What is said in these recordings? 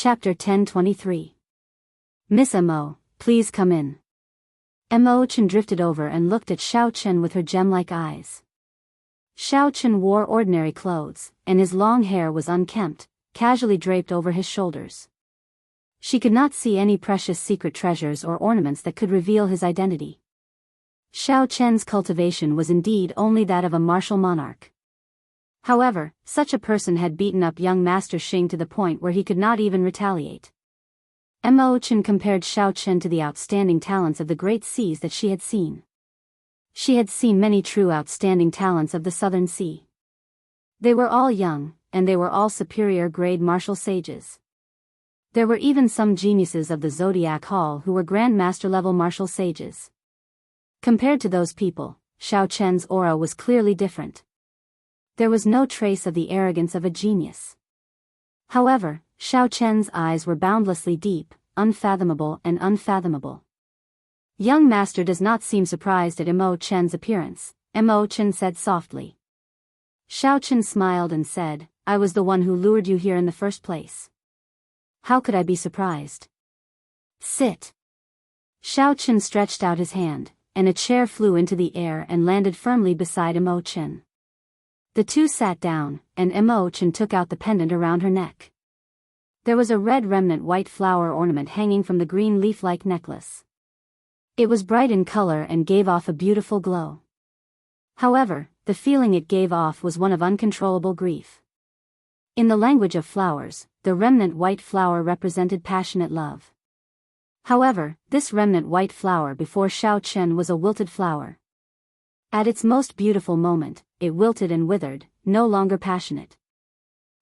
Chapter 1023. Miss Mo, please come in. Mo Chen drifted over and looked at Xiao Chen with her gem-like eyes. Xiao Chen wore ordinary clothes, and his long hair was unkempt, casually draped over his shoulders. She could not see any precious secret treasures or ornaments that could reveal his identity. Xiao Chen's cultivation was indeed only that of a martial monarch. However, such a person had beaten up young Master Xing to the point where he could not even retaliate. Mo Chen compared Xiao Chen to the outstanding talents of the great seas that she had seen. She had seen many true outstanding talents of the Southern Sea. They were all young, and they were all superior-grade martial sages. There were even some geniuses of the Zodiac Hall who were Grandmaster-level martial sages. Compared to those people, Xiao Chen's aura was clearly different. There was no trace of the arrogance of a genius. However, Xiao Chen's eyes were boundlessly deep, unfathomable and unfathomable. Young Master does not seem surprised at Mo Chen's appearance, Mo Chen said softly. Xiao Chen smiled and said, I was the one who lured you here in the first place. How could I be surprised? Sit. Xiao Chen stretched out his hand, and a chair flew into the air and landed firmly beside Mo Chen. The two sat down, and Mo Chen took out the pendant around her neck. There was a red remnant white flower ornament hanging from the green leaf-like necklace. It was bright in color and gave off a beautiful glow. However, the feeling it gave off was one of uncontrollable grief. In the language of flowers, the remnant white flower represented passionate love. However, this remnant white flower before Xiao Chen was a wilted flower. At its most beautiful moment, it wilted and withered, no longer passionate.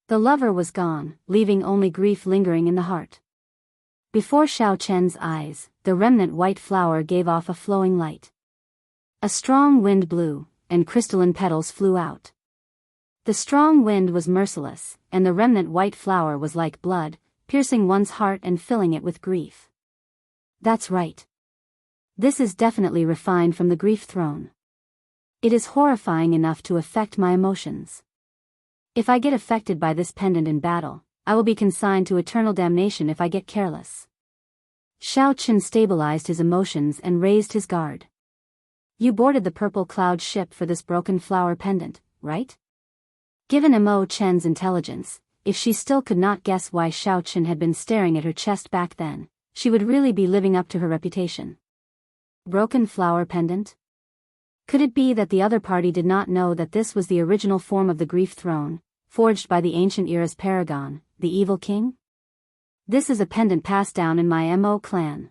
The lover was gone, leaving only grief lingering in the heart. Before Xiao Chen's eyes, the remnant white flower gave off a flowing light. A strong wind blew, and crystalline petals flew out. The strong wind was merciless, and the remnant white flower was like blood, piercing one's heart and filling it with grief. That's right. This is definitely refined from the grief throne. It is horrifying enough to affect my emotions. If I get affected by this pendant in battle, I will be consigned to eternal damnation if I get careless. Xiao Chen stabilized his emotions and raised his guard. You boarded the purple cloud ship for this broken flower pendant, right? Given Mo Chen's intelligence, if she still could not guess why Xiao Chen had been staring at her chest back then, she would really be living up to her reputation. Broken flower pendant? Could it be that the other party did not know that this was the original form of the grief throne, forged by the ancient era's paragon, the evil king? This is a pendant passed down in my Mo clan.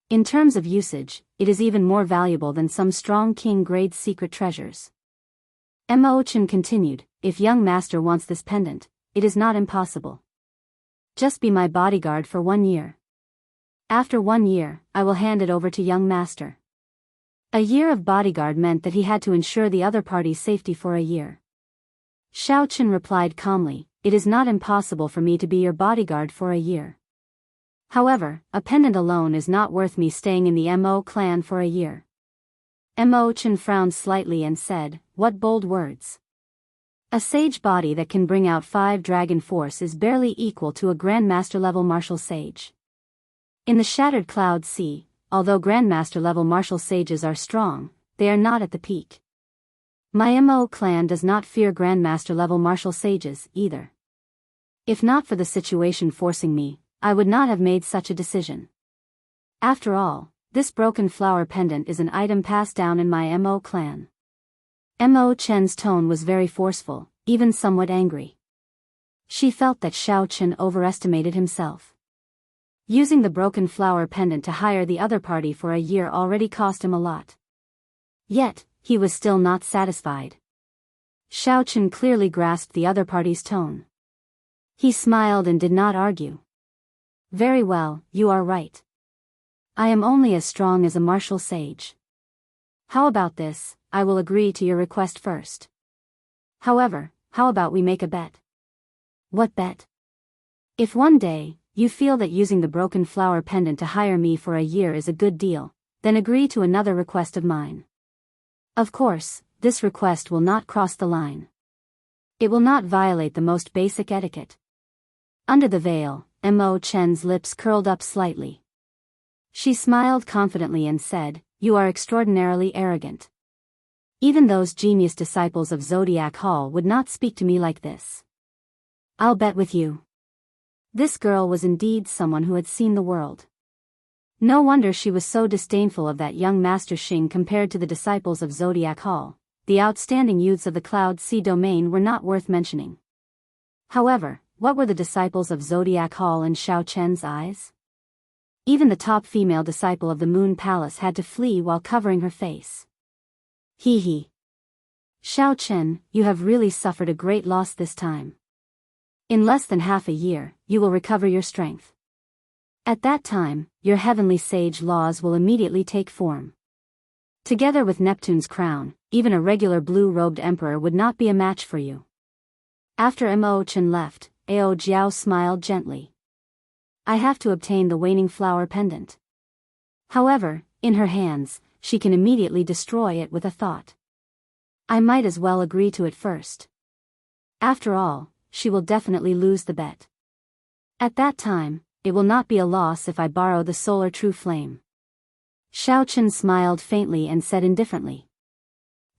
In terms of usage, it is even more valuable than some strong king-grade secret treasures. Mo Chen continued, if young master wants this pendant, it is not impossible. Just be my bodyguard for 1 year. After 1 year, I will hand it over to young master. A year of bodyguard meant that he had to ensure the other party's safety for a year. Xiao Chen replied calmly, it is not impossible for me to be your bodyguard for a year. However, a pendant alone is not worth me staying in the Mo clan for a year. Mo Chen frowned slightly and said, what bold words. A sage body that can bring out 5 dragon force is barely equal to a grandmaster-level martial sage. In the Shattered Cloud Sea, although Grandmaster-level martial sages are strong, they are not at the peak. My Mo clan does not fear Grandmaster-level martial sages, either. If not for the situation forcing me, I would not have made such a decision. After all, this broken flower pendant is an item passed down in my Mo clan. Mo Chen's tone was very forceful, even somewhat angry. She felt that Xiao Chen overestimated himself. Using the broken flower pendant to hire the other party for a year already cost him a lot. Yet, he was still not satisfied. Xiao Chen clearly grasped the other party's tone. He smiled and did not argue. Very well, you are right. I am only as strong as a martial sage. How about this, I will agree to your request first. However, how about we make a bet? What bet? If one day, you feel that using the broken flower pendant to hire me for a year is a good deal, then agree to another request of mine. Of course, this request will not cross the line. It will not violate the most basic etiquette. Under the veil, Mo Chen's lips curled up slightly. She smiled confidently and said, "You are extraordinarily arrogant. Even those genius disciples of Zodiac Hall would not speak to me like this. I'll bet with you." This girl was indeed someone who had seen the world. No wonder she was so disdainful of that young Master Xing compared to the disciples of Zodiac Hall. The outstanding youths of the Cloud Sea domain were not worth mentioning. However, what were the disciples of Zodiac Hall in Xiao Chen's eyes? Even the top female disciple of the Moon Palace had to flee while covering her face. Hee hee. Xiao Chen, you have really suffered a great loss this time. In less than half a year, you will recover your strength. At that time, your heavenly sage laws will immediately take form. Together with Neptune's crown, even a regular blue-robed emperor would not be a match for you. After Mo Chen left, Ao Jiao smiled gently. I have to obtain the waning flower pendant. However, in her hands, she can immediately destroy it with a thought. I might as well agree to it first. After all, she will definitely lose the bet. At that time, it will not be a loss if I borrow the solar true flame. Xiao Chen smiled faintly and said indifferently.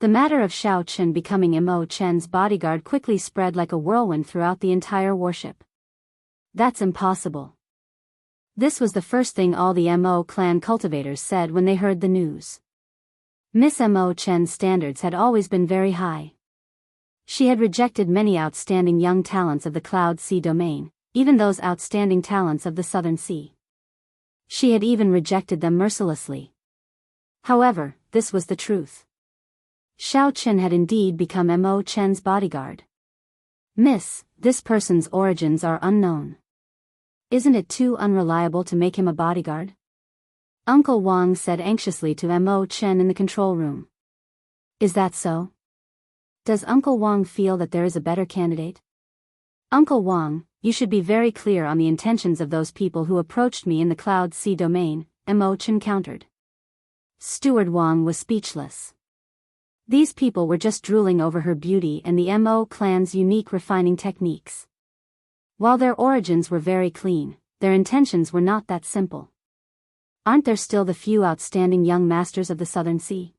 The matter of Xiao Chen becoming Mo Chen's bodyguard quickly spread like a whirlwind throughout the entire worship. That's impossible. This was the first thing all the Mo clan cultivators said when they heard the news. Miss Mo Chen's standards had always been very high. She had rejected many outstanding young talents of the Cloud Sea domain, even those outstanding talents of the Southern Sea. She had even rejected them mercilessly. However, this was the truth. Xiao Chen had indeed become Mo Chen's bodyguard. Miss, this person's origins are unknown. Isn't it too unreliable to make him a bodyguard? Uncle Wang said anxiously to Mo Chen in the control room. Is that so? Does Uncle Wang feel that there is a better candidate? Uncle Wang, you should be very clear on the intentions of those people who approached me in the Cloud Sea domain, Mo Chen countered. Steward Wang was speechless. These people were just drooling over her beauty and the Mo clan's unique refining techniques. While their origins were very clean, their intentions were not that simple. Aren't there still the few outstanding young masters of the Southern Sea?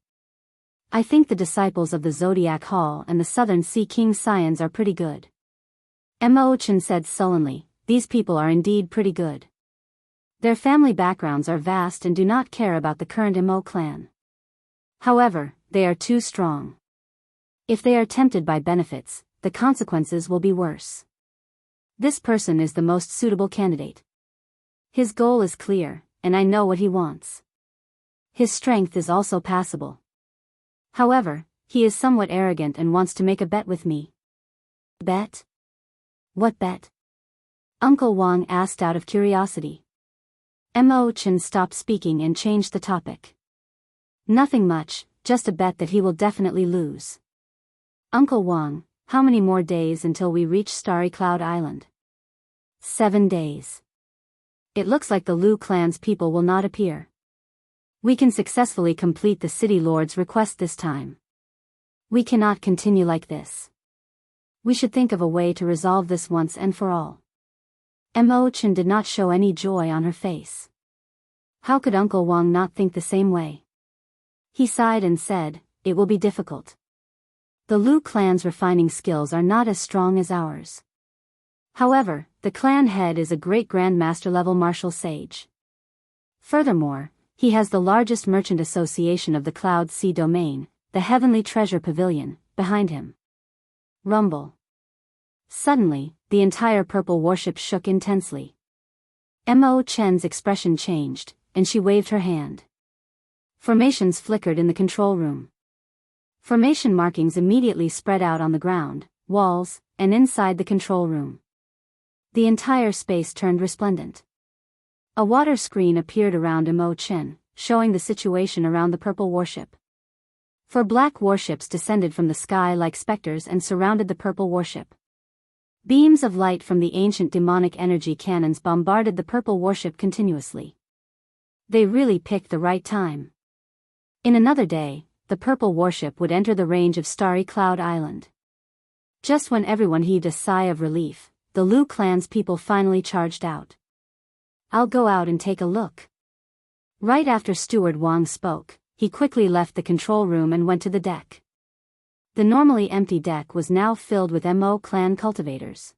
I think the disciples of the Zodiac Hall and the Southern Sea King's scions are pretty good. Mo Chen said sullenly, these people are indeed pretty good. Their family backgrounds are vast and do not care about the current Mo clan. However, they are too strong. If they are tempted by benefits, the consequences will be worse. This person is the most suitable candidate. His goal is clear, and I know what he wants. His strength is also passable. However, he is somewhat arrogant and wants to make a bet with me. Bet? What bet? Uncle Wang asked out of curiosity. Mo Chen stopped speaking and changed the topic. Nothing much, just a bet that he will definitely lose. Uncle Wang, how many more days until we reach Starry Cloud Island? 7 days. It looks like the Lu clan's people will not appear. We can successfully complete the City Lord's request this time. We cannot continue like this. We should think of a way to resolve this once and for all. Mo Chen did not show any joy on her face. How could Uncle Wang not think the same way? He sighed and said, it will be difficult. The Lu clan's refining skills are not as strong as ours. However, the clan head is a great grandmaster level martial sage. Furthermore, he has the largest merchant association of the Cloud Sea domain, the Heavenly Treasure Pavilion, behind him. Rumble. Suddenly, the entire purple warship shook intensely. Mo Chen's expression changed, and she waved her hand. Formations flickered in the control room. Formation markings immediately spread out on the ground, walls, and inside the control room. The entire space turned resplendent. A water screen appeared around Mo Chen, showing the situation around the purple warship. 4 black warships descended from the sky like specters and surrounded the purple warship. Beams of light from the ancient demonic energy cannons bombarded the purple warship continuously. They really picked the right time. In another day, the purple warship would enter the range of Starry Cloud Island. Just when everyone heaved a sigh of relief, the Lu clan's people finally charged out. "I'll go out and take a look." Right after Steward Wang spoke, he quickly left the control room and went to the deck. The normally empty deck was now filled with Mo clan cultivators.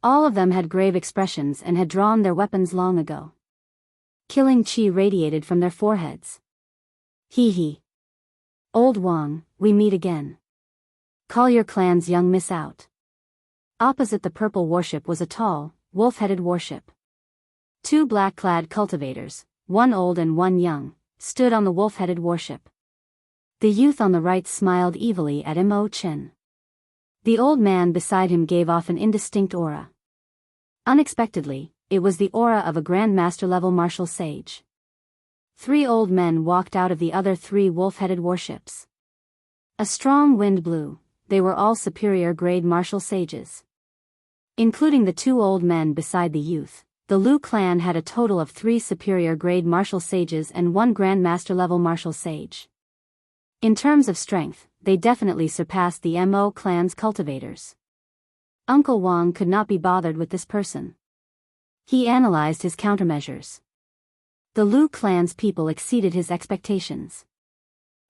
All of them had grave expressions and had drawn their weapons long ago. Killing chi radiated from their foreheads. "Hee hee. Old Wang, we meet again. Call your clan's young miss out." Opposite the purple warship was a tall, wolf-headed warship. Two black-clad cultivators, one old and one young, stood on the wolf-headed warship. The youth on the right smiled evilly at Mo Chen. The old man beside him gave off an indistinct aura. Unexpectedly, it was the aura of a Grandmaster-level martial sage. 3 old men walked out of the other 3 wolf-headed warships. A strong wind blew. They were all superior-grade martial sages. Including the 2 old men beside the youth, the Lu clan had a total of 3 superior-grade martial sages and 1 Grandmaster-level martial sage. In terms of strength, they definitely surpassed the Mo clan's cultivators. Uncle Wang could not be bothered with this person. He analyzed his countermeasures. The Lu clan's people exceeded his expectations.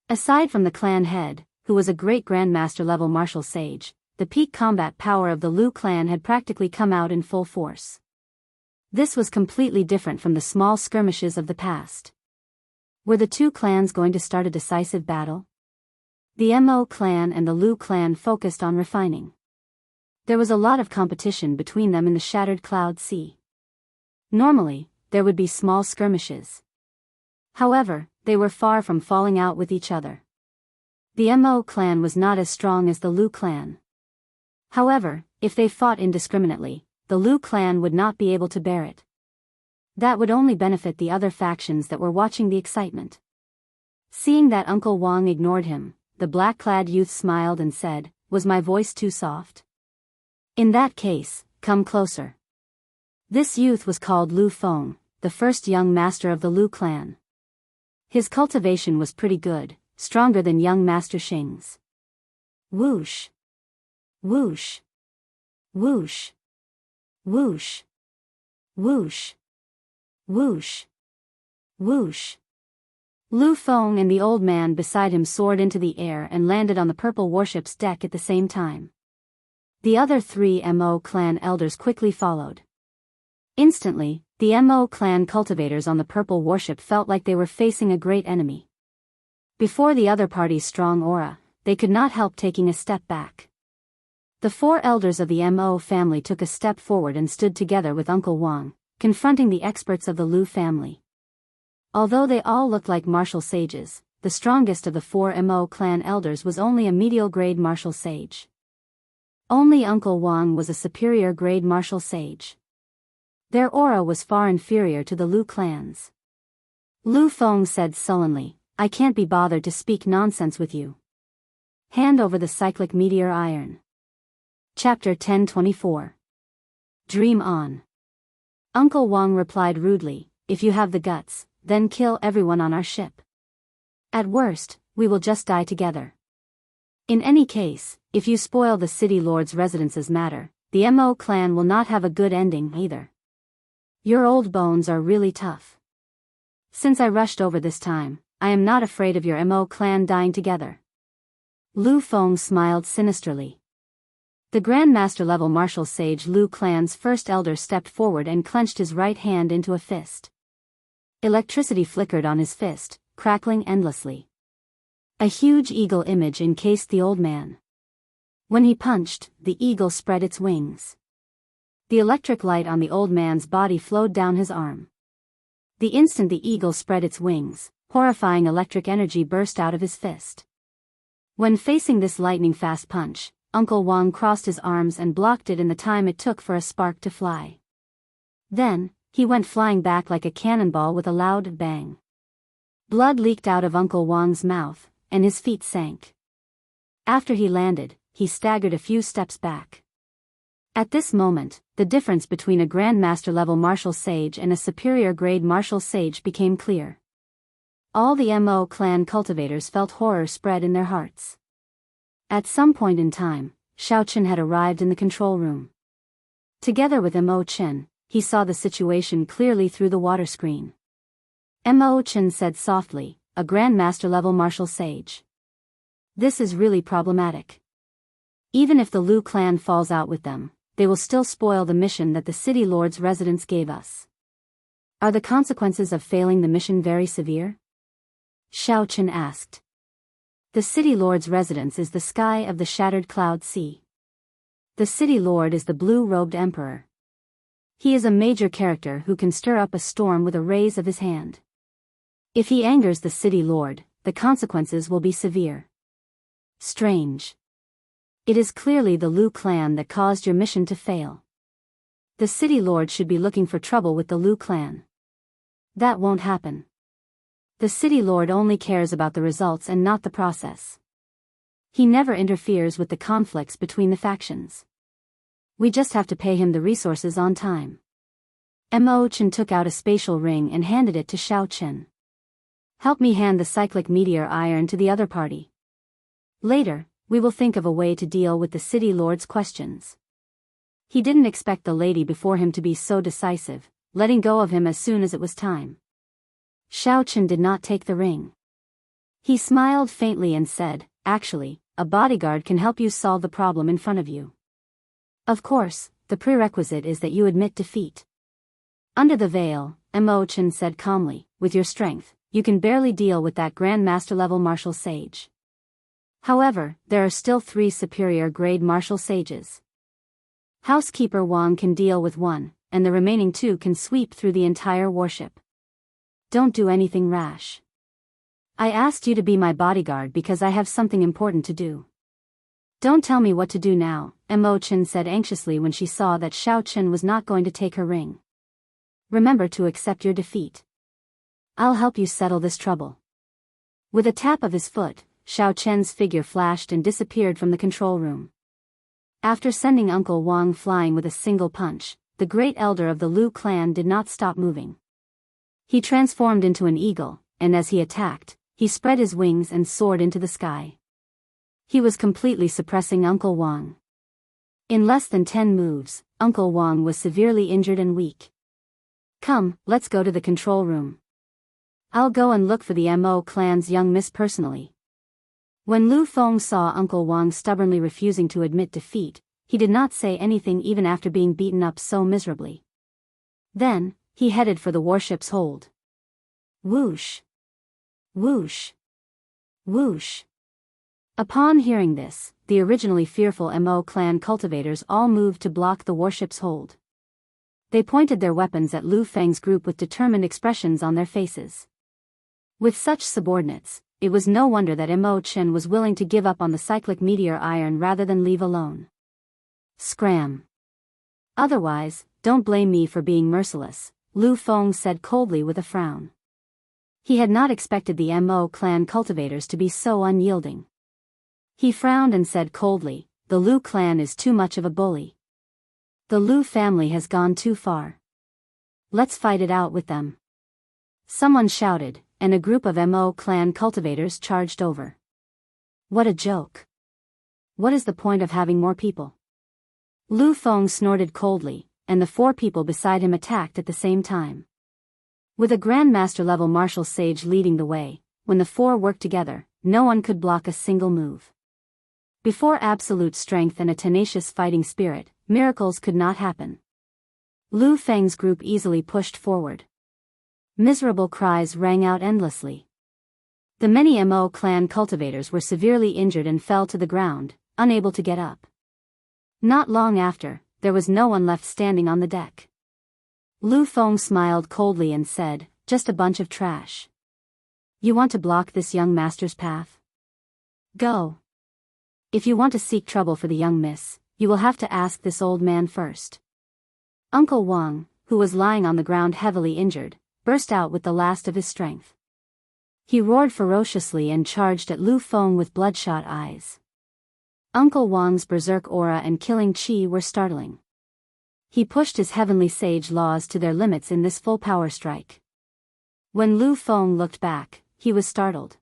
Aside from the clan head, who was a great Grandmaster-level martial sage, the peak combat power of the Lu clan had practically come out in full force. This was completely different from the small skirmishes of the past. Were the 2 clans going to start a decisive battle? The Mo clan and the Lu clan focused on refining. There was a lot of competition between them in the Shattered Cloud Sea. Normally, there would be small skirmishes. However, they were far from falling out with each other. The Mo clan was not as strong as the Lu clan. However, if they fought indiscriminately, the Lu clan would not be able to bear it. That would only benefit the other factions that were watching the excitement. Seeing that Uncle Wang ignored him, the black-clad youth smiled and said, "Was my voice too soft? In that case, come closer." This youth was called Lu Feng, the first young master of the Lu clan. His cultivation was pretty good, stronger than young Master Xing's. Whoosh! Whoosh! Whoosh! Whoosh! Whoosh! Whoosh! Whoosh! Lu Feng and the old man beside him soared into the air and landed on the purple warship's deck at the same time. The other 3 Mo clan elders quickly followed. Instantly, the Mo clan cultivators on the purple warship felt like they were facing a great enemy. Before the other party's strong aura, they could not help taking a step back. The 4 elders of the Mo family took a step forward and stood together with Uncle Wang, confronting the experts of the Lu family. Although they all looked like martial sages, the strongest of the 4 Mo clan elders was only a medial-grade martial sage. Only Uncle Wang was a superior-grade martial sage. Their aura was far inferior to the Lu clan's. Lu Feng said sullenly, "I can't be bothered to speak nonsense with you. Hand over the cyclic meteor iron." Chapter 1024. Dream on. Uncle Wang replied rudely, "If you have the guts, then kill everyone on our ship. At worst, we will just die together. In any case, if you spoil the city lord's residence's matter, the Mo clan will not have a good ending either. Your old bones are really tough. Since I rushed over this time, I am not afraid of your Mo clan dying together." Lu Feng smiled sinisterly. The Grandmaster-level martial sage Lu clan's first elder stepped forward and clenched his right hand into a fist. Electricity flickered on his fist, crackling endlessly. A huge eagle image encased the old man. When he punched, the eagle spread its wings. The electric light on the old man's body flowed down his arm. The instant the eagle spread its wings, horrifying electric energy burst out of his fist. When facing this lightning-fast punch, Uncle Wang crossed his arms and blocked it in the time it took for a spark to fly. Then, he went flying back like a cannonball with a loud bang. Blood leaked out of Uncle Wang's mouth, and his feet sank. After he landed, he staggered a few steps back. At this moment, the difference between a Grandmaster-level martial sage and a superior-grade martial sage became clear. All the Mo clan cultivators felt horror spread in their hearts. At some point in time, Xiaochen had arrived in the control room. Together with Mo Chen, he saw the situation clearly through the water screen. Mo Chen said softly, a Grandmaster-level martial sage. This is really problematic. Even if the Lu clan falls out with them, they will still spoil the mission that the city lord's residence gave us. Are the consequences of failing the mission very severe? Xiao Chen asked. The city lord's residence is the sky of the shattered cloud sea. The city lord is the blue-robed emperor. He is a major character who can stir up a storm with a raise of his hand. If he angers the city lord, the consequences will be severe. Strange. It is clearly the Lu clan that caused your mission to fail. The city lord should be looking for trouble with the Lu clan. That won't happen. The city lord only cares about the results and not the process. He never interferes with the conflicts between the factions. We just have to pay him the resources on time. Mo Chen took out a spatial ring and handed it to Xiao Chen. Help me hand the cyclic meteor iron to the other party. Later, we will think of a way to deal with the city lord's questions. He didn't expect the lady before him to be so decisive, letting go of him as soon as it was time. Xiao Chen did not take the ring. He smiled faintly and said, actually, a bodyguard can help you solve the problem in front of you. Of course, the prerequisite is that you admit defeat. Under the veil, Mo Chen said calmly, with your strength, you can barely deal with that Grandmaster-level martial sage. However, there are still 3 superior-grade martial sages. Housekeeper Wang can deal with 1, and the remaining 2 can sweep through the entire warship. Don't do anything rash. I asked you to be my bodyguard because I have something important to do. Don't tell me what to do now, Mo Chen said anxiously when she saw that Xiao Chen was not going to take her ring. Remember to accept your defeat. I'll help you settle this trouble. With a tap of his foot, Xiao Chen's figure flashed and disappeared from the control room. After sending Uncle Wang flying with a single punch, the great elder of the Lu clan did not stop moving. He transformed into an eagle, and as he attacked, he spread his wings and soared into the sky. He was completely suppressing Uncle Wang. In less than 10 moves, Uncle Wang was severely injured and weak. Come, let's go to the control room. I'll go and look for the Mo clan's young miss personally. When Lu Feng saw Uncle Wang stubbornly refusing to admit defeat, he did not say anything even after being beaten up so miserably. Then, he headed for the warship's hold. Whoosh! Whoosh! Whoosh! Upon hearing this, the originally fearful Mo clan cultivators all moved to block the warship's hold. They pointed their weapons at Lu Feng's group with determined expressions on their faces. With such subordinates, it was no wonder that Mo Chen was willing to give up on the cyclic meteor iron rather than leave alone. Scram! Otherwise, don't blame me for being merciless, Lu Feng said coldly with a frown. He had not expected the Mo clan cultivators to be so unyielding. He frowned and said coldly, the Lu clan is too much of a bully. The Lu family has gone too far. Let's fight it out with them. Someone shouted, and a group of Mo clan cultivators charged over. What a joke. What is the point of having more people? Lu Feng snorted coldly, and the 4 people beside him attacked at the same time. With a Grandmaster-level martial sage leading the way, when the 4 worked together, no one could block a single move. Before absolute strength and a tenacious fighting spirit, miracles could not happen. Lu Feng's group easily pushed forward. Miserable cries rang out endlessly. The many Mo clan cultivators were severely injured and fell to the ground, unable to get up. Not long after, there was no one left standing on the deck. Lu Feng smiled coldly and said, just a bunch of trash. You want to block this young master's path? Go. If you want to seek trouble for the young miss, you will have to ask this old man first. Uncle Wang, who was lying on the ground heavily injured, burst out with the last of his strength. He roared ferociously and charged at Lu Feng with bloodshot eyes. Uncle Wang's berserk aura and killing chi were startling. He pushed his heavenly sage laws to their limits in this full power strike. When Lu Feng looked back, he was startled.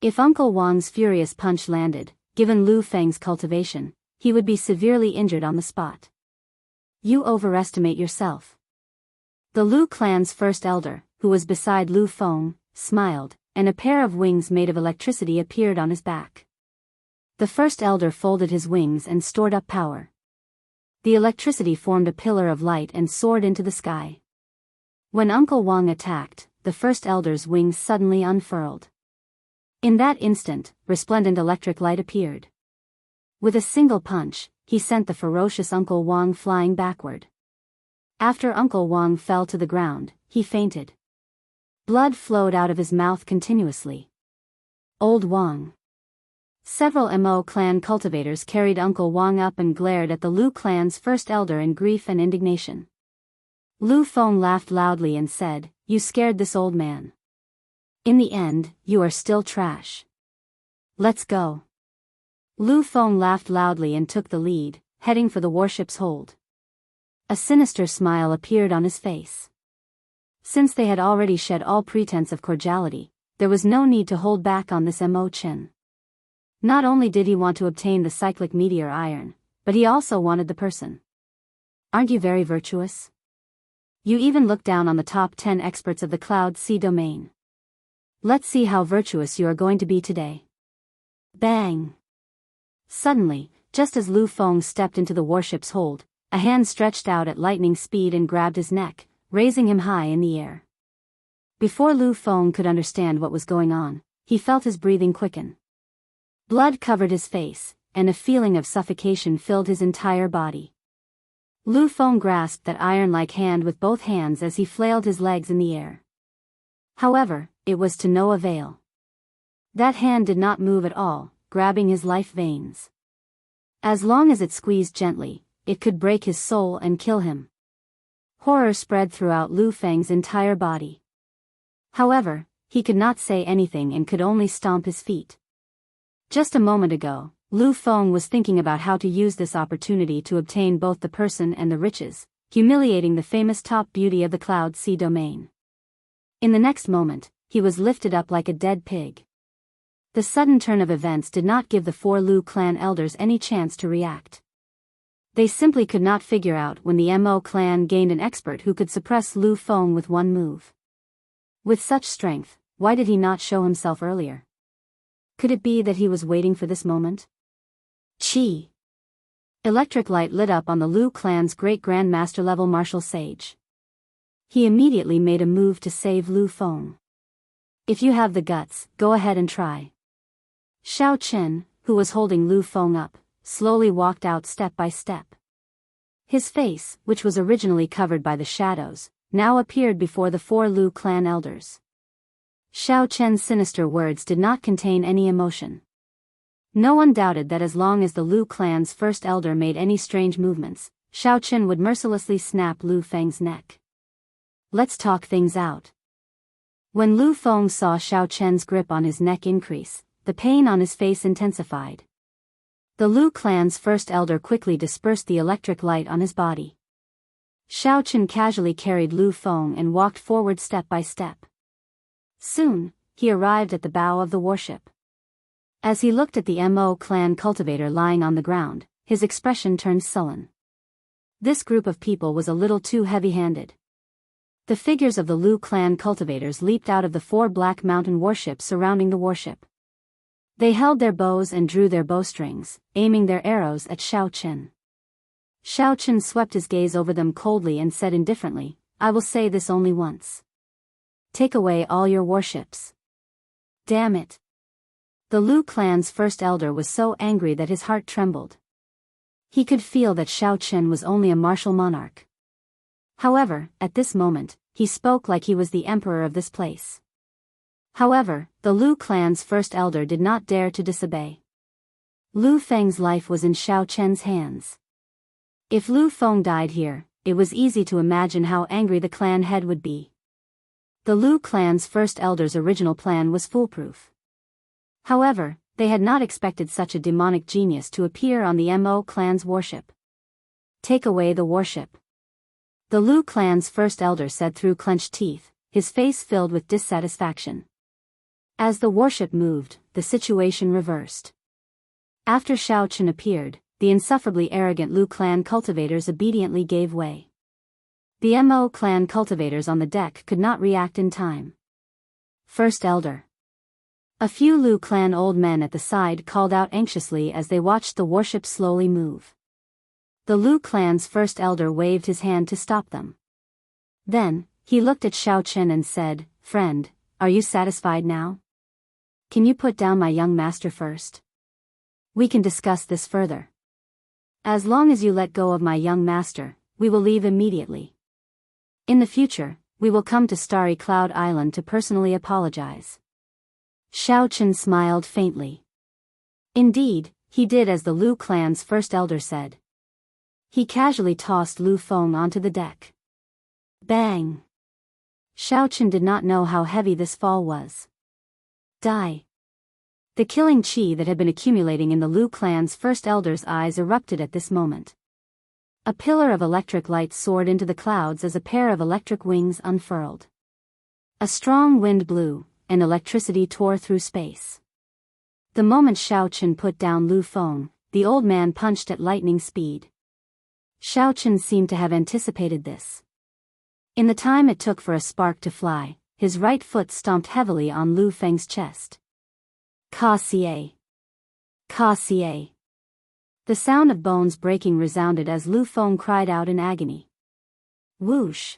If Uncle Wang's furious punch landed, given Lu Feng's cultivation, he would be severely injured on the spot. You overestimate yourself. The Lu clan's first elder, who was beside Lu Feng, smiled, and a pair of wings made of electricity appeared on his back. The first elder folded his wings and stored up power. The electricity formed a pillar of light and soared into the sky. When Uncle Wang attacked, the first elder's wings suddenly unfurled. In that instant, resplendent electric light appeared. With a single punch, he sent the ferocious Uncle Wang flying backward. After Uncle Wang fell to the ground, he fainted. Blood flowed out of his mouth continuously. Old Wang. Several Mo clan cultivators carried Uncle Wang up and glared at the Lu clan's first elder in grief and indignation. Lu Feng laughed loudly and said, "You scared this old man. In the end, you are still trash. Let's go." Lu Feng laughed loudly and took the lead, heading for the warship's hold. A sinister smile appeared on his face. Since they had already shed all pretense of cordiality, there was no need to hold back on this Mo Chen. Not only did he want to obtain the cyclic meteor iron, but he also wanted the person. Aren't you very virtuous? You even look down on the top 10 experts of the Cloud Sea domain. Let's see how virtuous you are going to be today. Bang! Suddenly, just as Lu Feng stepped into the warship's hold, a hand stretched out at lightning speed and grabbed his neck, raising him high in the air. Before Lu Feng could understand what was going on, he felt his breathing quicken. Blood covered his face, and a feeling of suffocation filled his entire body. Lu Feng grasped that iron-like hand with both hands as he flailed his legs in the air. However, it was to no avail. That hand did not move at all, grabbing his life veins. As long as it squeezed gently, it could break his soul and kill him. Horror spread throughout Lu Feng's entire body. However, he could not say anything and could only stomp his feet. Just a moment ago, Lu Feng was thinking about how to use this opportunity to obtain both the person and the riches, humiliating the famous top beauty of the Cloud Sea domain. In the next moment, he was lifted up like a dead pig. The sudden turn of events did not give the 4 Lu clan elders any chance to react. They simply could not figure out when the Mo clan gained an expert who could suppress Lu Feng with one move. With such strength, why did he not show himself earlier? Could it be that he was waiting for this moment? Chi! Electric light lit up on the Lu clan's great grandmaster level martial sage. He immediately made a move to save Lu Feng. If you have the guts, go ahead and try. Xiao Chen, who was holding Lu Feng up, slowly walked out step by step. His face, which was originally covered by the shadows, now appeared before the 4 Lu clan elders. Xiao Chen's sinister words did not contain any emotion. No one doubted that as long as the Lu clan's first elder made any strange movements, Xiao Chen would mercilessly snap Lu Feng's neck. Let's talk things out. When Lu Feng saw Xiao Chen's grip on his neck increase, the pain on his face intensified. The Lu clan's first elder quickly dispersed the electric light on his body. Xiao Chen casually carried Lu Feng and walked forward step by step. Soon, he arrived at the bow of the warship. As he looked at the Mo clan cultivator lying on the ground, his expression turned sullen. This group of people was a little too heavy-handed. The figures of the Lu clan cultivators leaped out of the 4 black mountain warships surrounding the warship. They held their bows and drew their bowstrings, aiming their arrows at Xiao Chen. Xiao Chen swept his gaze over them coldly and said indifferently, "I will say this only once. Take away all your warships." Damn it. The Lu clan's first elder was so angry that his heart trembled. He could feel that Xiao Chen was only a martial monarch. However, at this moment, he spoke like he was the emperor of this place. However, the Lu clan's first elder did not dare to disobey. Lu Feng's life was in Xiao Chen's hands. If Lu Feng died here, it was easy to imagine how angry the clan head would be. The Lu clan's first elder's original plan was foolproof. However, they had not expected such a demonic genius to appear on the Mo clan's warship. Take away the warship. The Lu clan's first elder said through clenched teeth, his face filled with dissatisfaction. As the warship moved, the situation reversed. After Xiao Chen appeared, the insufferably arrogant Lu clan cultivators obediently gave way. The Mo clan cultivators on the deck could not react in time. First Elder. A few Lu clan old men at the side called out anxiously as they watched the warship slowly move. The Lu clan's first elder waved his hand to stop them. Then, he looked at Xiao and said, "Friend, are you satisfied now? Can you put down my young master first? We can discuss this further. As long as you let go of my young master, we will leave immediately. In the future, we will come to Starry Cloud Island to personally apologize." Xiao smiled faintly. Indeed, he did as the Lu clan's first elder said. He casually tossed Lu Feng onto the deck. Bang! Xiao did not know how heavy this fall was. Die! The killing qi that had been accumulating in the Lu clan's first elder's eyes erupted at this moment. A pillar of electric light soared into the clouds as a pair of electric wings unfurled. A strong wind blew, and electricity tore through space. The moment Xiao put down Lu Feng, the old man punched at lightning speed. Xiao seemed to have anticipated this. In the time it took for a spark to fly, his right foot stomped heavily on Lu Feng's chest. Ka Xie! Ka Xie! The sound of bones breaking resounded as Lu Feng cried out in agony. Whoosh!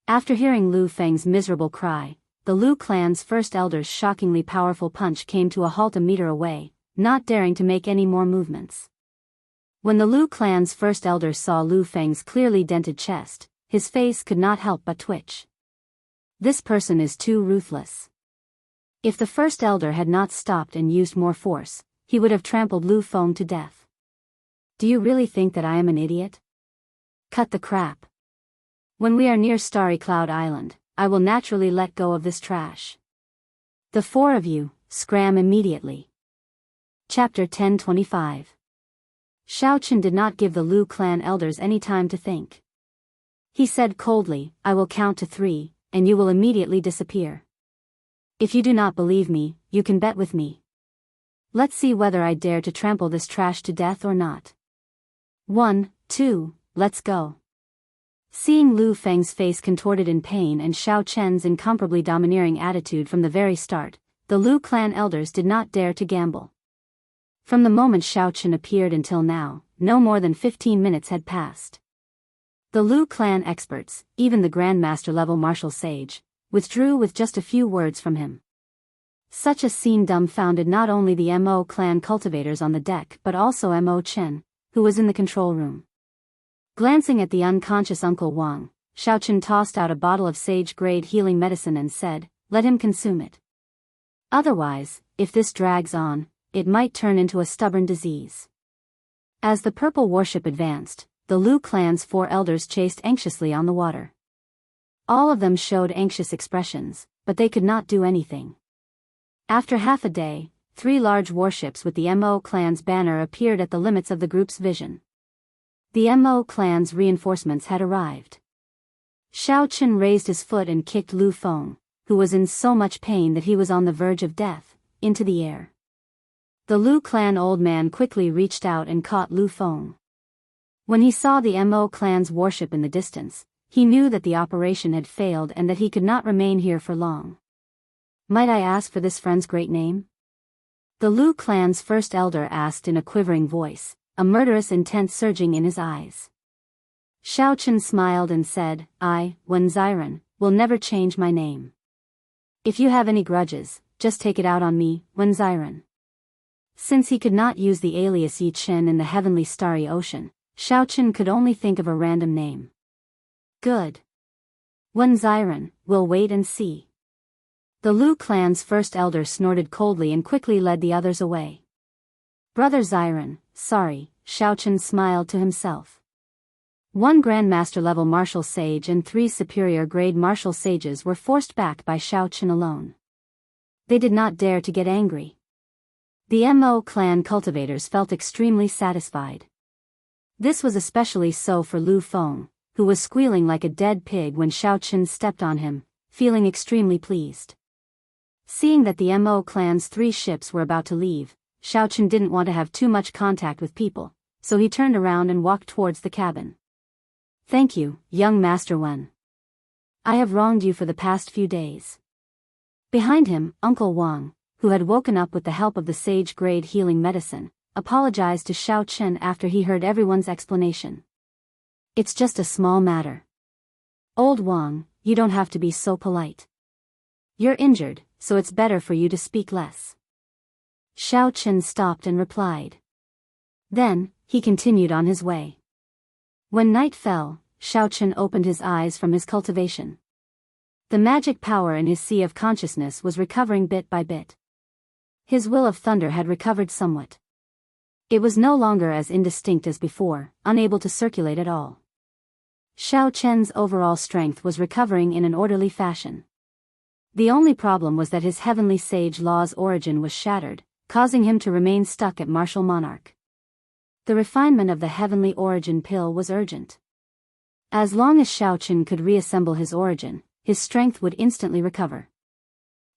After hearing Lu Feng's miserable cry, the Lu clan's first elder's shockingly powerful punch came to a halt a meter away, not daring to make any more movements. When the Lu clan's first elder saw Lu Feng's clearly dented chest, his face could not help but twitch. This person is too ruthless. If the first elder had not stopped and used more force, he would have trampled Lu Feng to death. Do you really think that I am an idiot? Cut the crap. When we are near Starry Cloud Island, I will naturally let go of this trash. The four of you, scram immediately. Chapter 1025. Xiao did not give the Lu clan elders any time to think. He said coldly, "I will count to 3, and you will immediately disappear. If you do not believe me, you can bet with me. Let's see whether I dare to trample this trash to death or not. 1, 2, let's go." Seeing Lu Feng's face contorted in pain and Xiao incomparably domineering attitude from the very start, the Lu clan elders did not dare to gamble. From the moment Xiao appeared until now, no more than 15 minutes had passed. The Lu clan experts, even the Grandmaster level martial sage, withdrew with just a few words from him. Such a scene dumbfounded not only the Mo clan cultivators on the deck but also Mo Chen, who was in the control room. Glancing at the unconscious Uncle Wang, Xiao tossed out a bottle of sage-grade healing medicine and said, "Let him consume it. Otherwise, if this drags on, it might turn into a stubborn disease." As the purple warship advanced, the Lu clan's 4 elders chased anxiously on the water. All of them showed anxious expressions, but they could not do anything. After half a day, 3 large warships with the Mo clan's banner appeared at the limits of the group's vision. The Mo clan's reinforcements had arrived. Xiao raised his foot and kicked Lu Feng, who was in so much pain that he was on the verge of death, into the air. The Lu clan old man quickly reached out and caught Lu Feng. When he saw the Mo clan's warship in the distance, he knew that the operation had failed and that he could not remain here for long. "Might I ask for this friend's great name?" The Lu clan's first elder asked in a quivering voice, a murderous intent surging in his eyes. Xiao smiled and said, "I, Wen Ziren, will never change my name. If you have any grudges, just take it out on me, Wen Ziren." Since he could not use the alias Yi Chen in the heavenly starry ocean, Xiao could only think of a random name. Good. Wen Ziren, we'll wait and see. The Lu clan's first elder snorted coldly and quickly led the others away. Brother Ziren, sorry, Xiao smiled to himself. 1 Grandmaster level martial sage and 3 superior grade martial sages were forced back by Xiao alone. They did not dare to get angry. The Mo clan cultivators felt extremely satisfied. This was especially so for Lu Feng, who was squealing like a dead pig when Xiao stepped on him, feeling extremely pleased. Seeing that the Mo clan's 3 ships were about to leave, Xiao didn't want to have too much contact with people, so he turned around and walked towards the cabin. Thank you, young Master Wen. I have wronged you for the past few days. Behind him, Uncle Wang, who had woken up with the help of the sage-grade healing medicine, apologized to Xiao Chen after he heard everyone's explanation. It's just a small matter. Old Wang, you don't have to be so polite. You're injured, so it's better for you to speak less. Xiao Chen stopped and replied. Then, he continued on his way. When night fell, Xiao Chen opened his eyes from his cultivation. The magic power in his sea of consciousness was recovering bit by bit. His will of thunder had recovered somewhat. It was no longer as indistinct as before, unable to circulate at all. Xiao Chen's overall strength was recovering in an orderly fashion. The only problem was that his heavenly sage law's origin was shattered, causing him to remain stuck at martial monarch. The refinement of the heavenly origin pill was urgent. As long as Xiao Chen could reassemble his origin, his strength would instantly recover.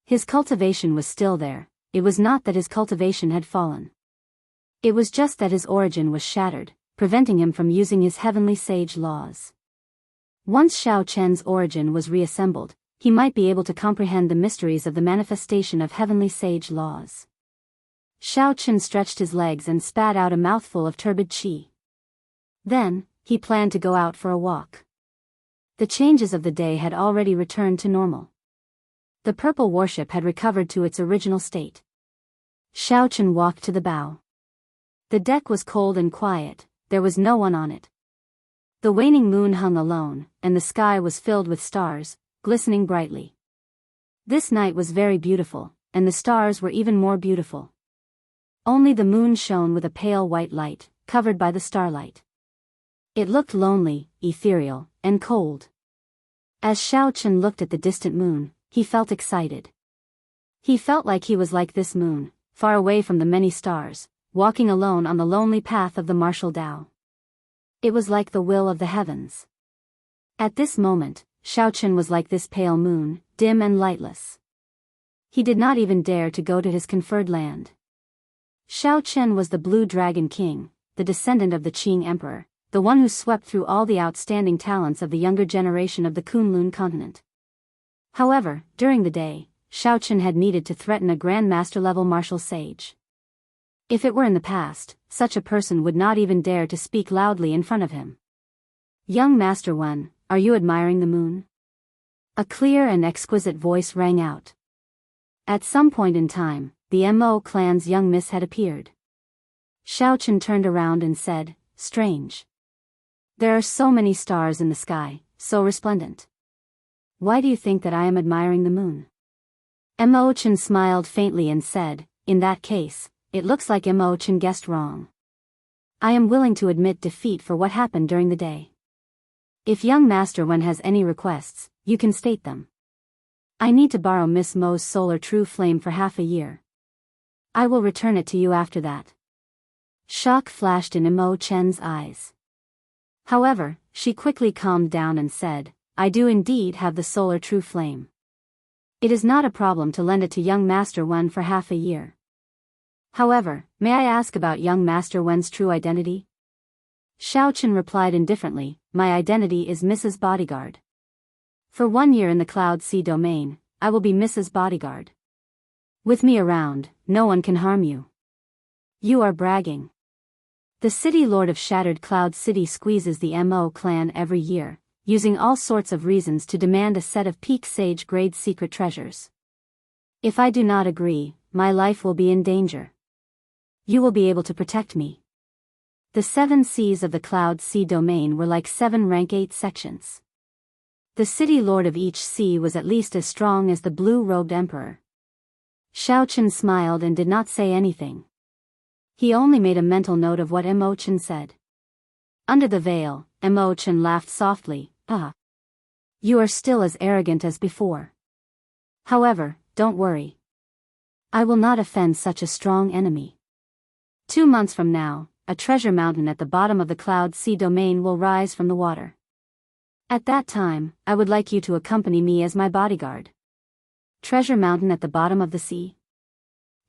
His cultivation was still there. It was not that his cultivation had fallen. It was just that his origin was shattered, preventing him from using his heavenly sage laws. Once Xiao Chen's origin was reassembled, he might be able to comprehend the mysteries of the manifestation of heavenly sage laws. Xiao Chen stretched his legs and spat out a mouthful of turbid qi. Then, he planned to go out for a walk. The changes of the day had already returned to normal. The purple warship had recovered to its original state. Xiao Chen walked to the bow. The deck was cold and quiet, there was no one on it. The waning moon hung alone, and the sky was filled with stars, glistening brightly. This night was very beautiful, and the stars were even more beautiful. Only the moon shone with a pale white light, covered by the starlight. It looked lonely, ethereal, and cold. As Xiao Chen looked at the distant moon, he felt excited. He felt like he was like this moon, far away from the many stars, walking alone on the lonely path of the martial Tao. It was like the will of the heavens. At this moment, Xiao Chen was like this pale moon, dim and lightless. He did not even dare to go to his conferred land. Xiao Chen was the Blue Dragon King, the descendant of the Qing Emperor, the one who swept through all the outstanding talents of the younger generation of the Kunlun continent. However, during the day, Xiao Chen had needed to threaten a grandmaster-level martial sage. If it were in the past, such a person would not even dare to speak loudly in front of him. Young Master Wen, are you admiring the moon? A clear and exquisite voice rang out. At some point in time, the Mo clan's young miss had appeared. Xiao Chen turned around and said, "Strange. There are so many stars in the sky, so resplendent. Why do you think that I am admiring the moon?" Mo Chen smiled faintly and said, "In that case, it looks like Mo Chen guessed wrong. I am willing to admit defeat for what happened during the day. If young Master Wen has any requests, you can state them. I need to borrow Miss Mo's solar true flame for half a year. I will return it to you after that." Shock flashed in Mo Chen's eyes. However, she quickly calmed down and said, "I do indeed have the solar true flame. It is not a problem to lend it to young Master Wen for half a year. However, may I ask about young Master Wen's true identity?" Xiao Chen replied indifferently, "My identity is Mrs. Bodyguard. For 1 year in the Cloud Sea domain, I will be Mrs. Bodyguard. With me around, no one can harm you." "You are bragging." The city lord of Shattered Cloud City squeezes the Mo clan every year, using all sorts of reasons to demand a set of peak sage grade secret treasures. If I do not agree, my life will be in danger. You will be able to protect me. The 7 seas of the Cloud Sea domain were like 7 rank 8 sections. The city lord of each sea was at least as strong as the blue-robed emperor. Xiao Chen smiled and did not say anything. He only made a mental note of what Mo Chen said. Under the veil, Mo Chen laughed softly, "Ah. You are still as arrogant as before. However, don't worry. I will not offend such a strong enemy. 2 months from now, a treasure mountain at the bottom of the Cloud Sea domain will rise from the water. At that time, I would like you to accompany me as my bodyguard." "Treasure mountain at the bottom of the sea?"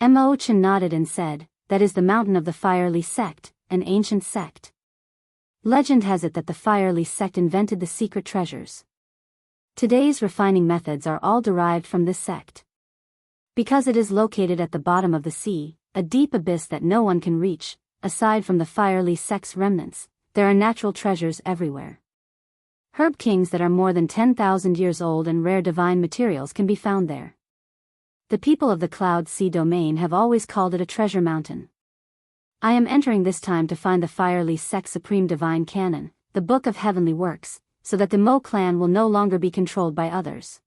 Mo Chen nodded and said, "That is the mountain of the fiery sect, an ancient sect. Legend has it that the Firely sect invented the secret treasures. Today's refining methods are all derived from this sect. Because it is located at the bottom of the sea, a deep abyss that no one can reach, aside from the Firely sect's remnants, there are natural treasures everywhere. Herb kings that are more than 10,000 years old and rare divine materials can be found there. The people of the Cloud Sea domain have always called it a treasure mountain. I am entering this time to find the Firely sect's supreme divine canon, the Book of Heavenly Works, so that the Mo clan will no longer be controlled by others.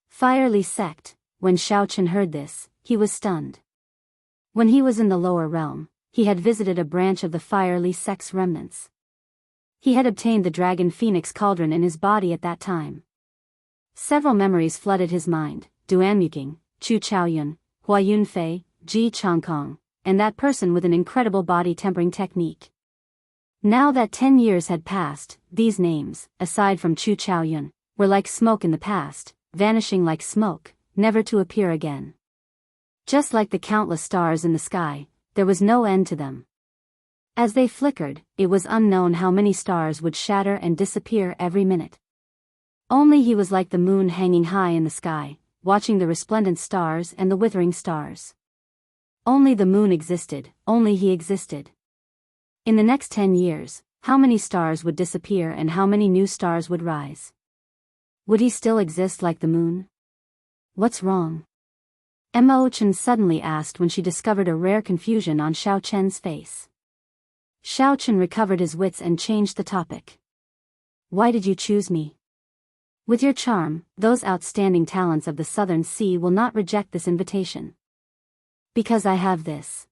Firely sect. When Xiaochen heard this, he was stunned. When he was in the lower realm, he had visited a branch of the Firely sect's remnants. He had obtained the dragon phoenix cauldron in his body at that time. Several memories flooded his mind: Duanmuking, Chu Chaoyun, Hua Yunfei, Ji Changkong, and that person with an incredible body tempering technique. Now that 10 years had passed, these names, aside from Chu Chaoyun, were like smoke in the past, vanishing like smoke, never to appear again. Just like the countless stars in the sky, there was no end to them. As they flickered, it was unknown how many stars would shatter and disappear every minute. Only he was like the moon hanging high in the sky, watching the resplendent stars and the withering stars. Only the moon existed, only he existed. In the next 10 years, how many stars would disappear and how many new stars would rise? Would he still exist like the moon? What's wrong? Emma Chen suddenly asked when she discovered a rare confusion on Xiao Chen's face. Xiao Chen recovered his wits and changed the topic. Why did you choose me? With your charm, those outstanding talents of the Southern Sea will not reject this invitation. Because I have this.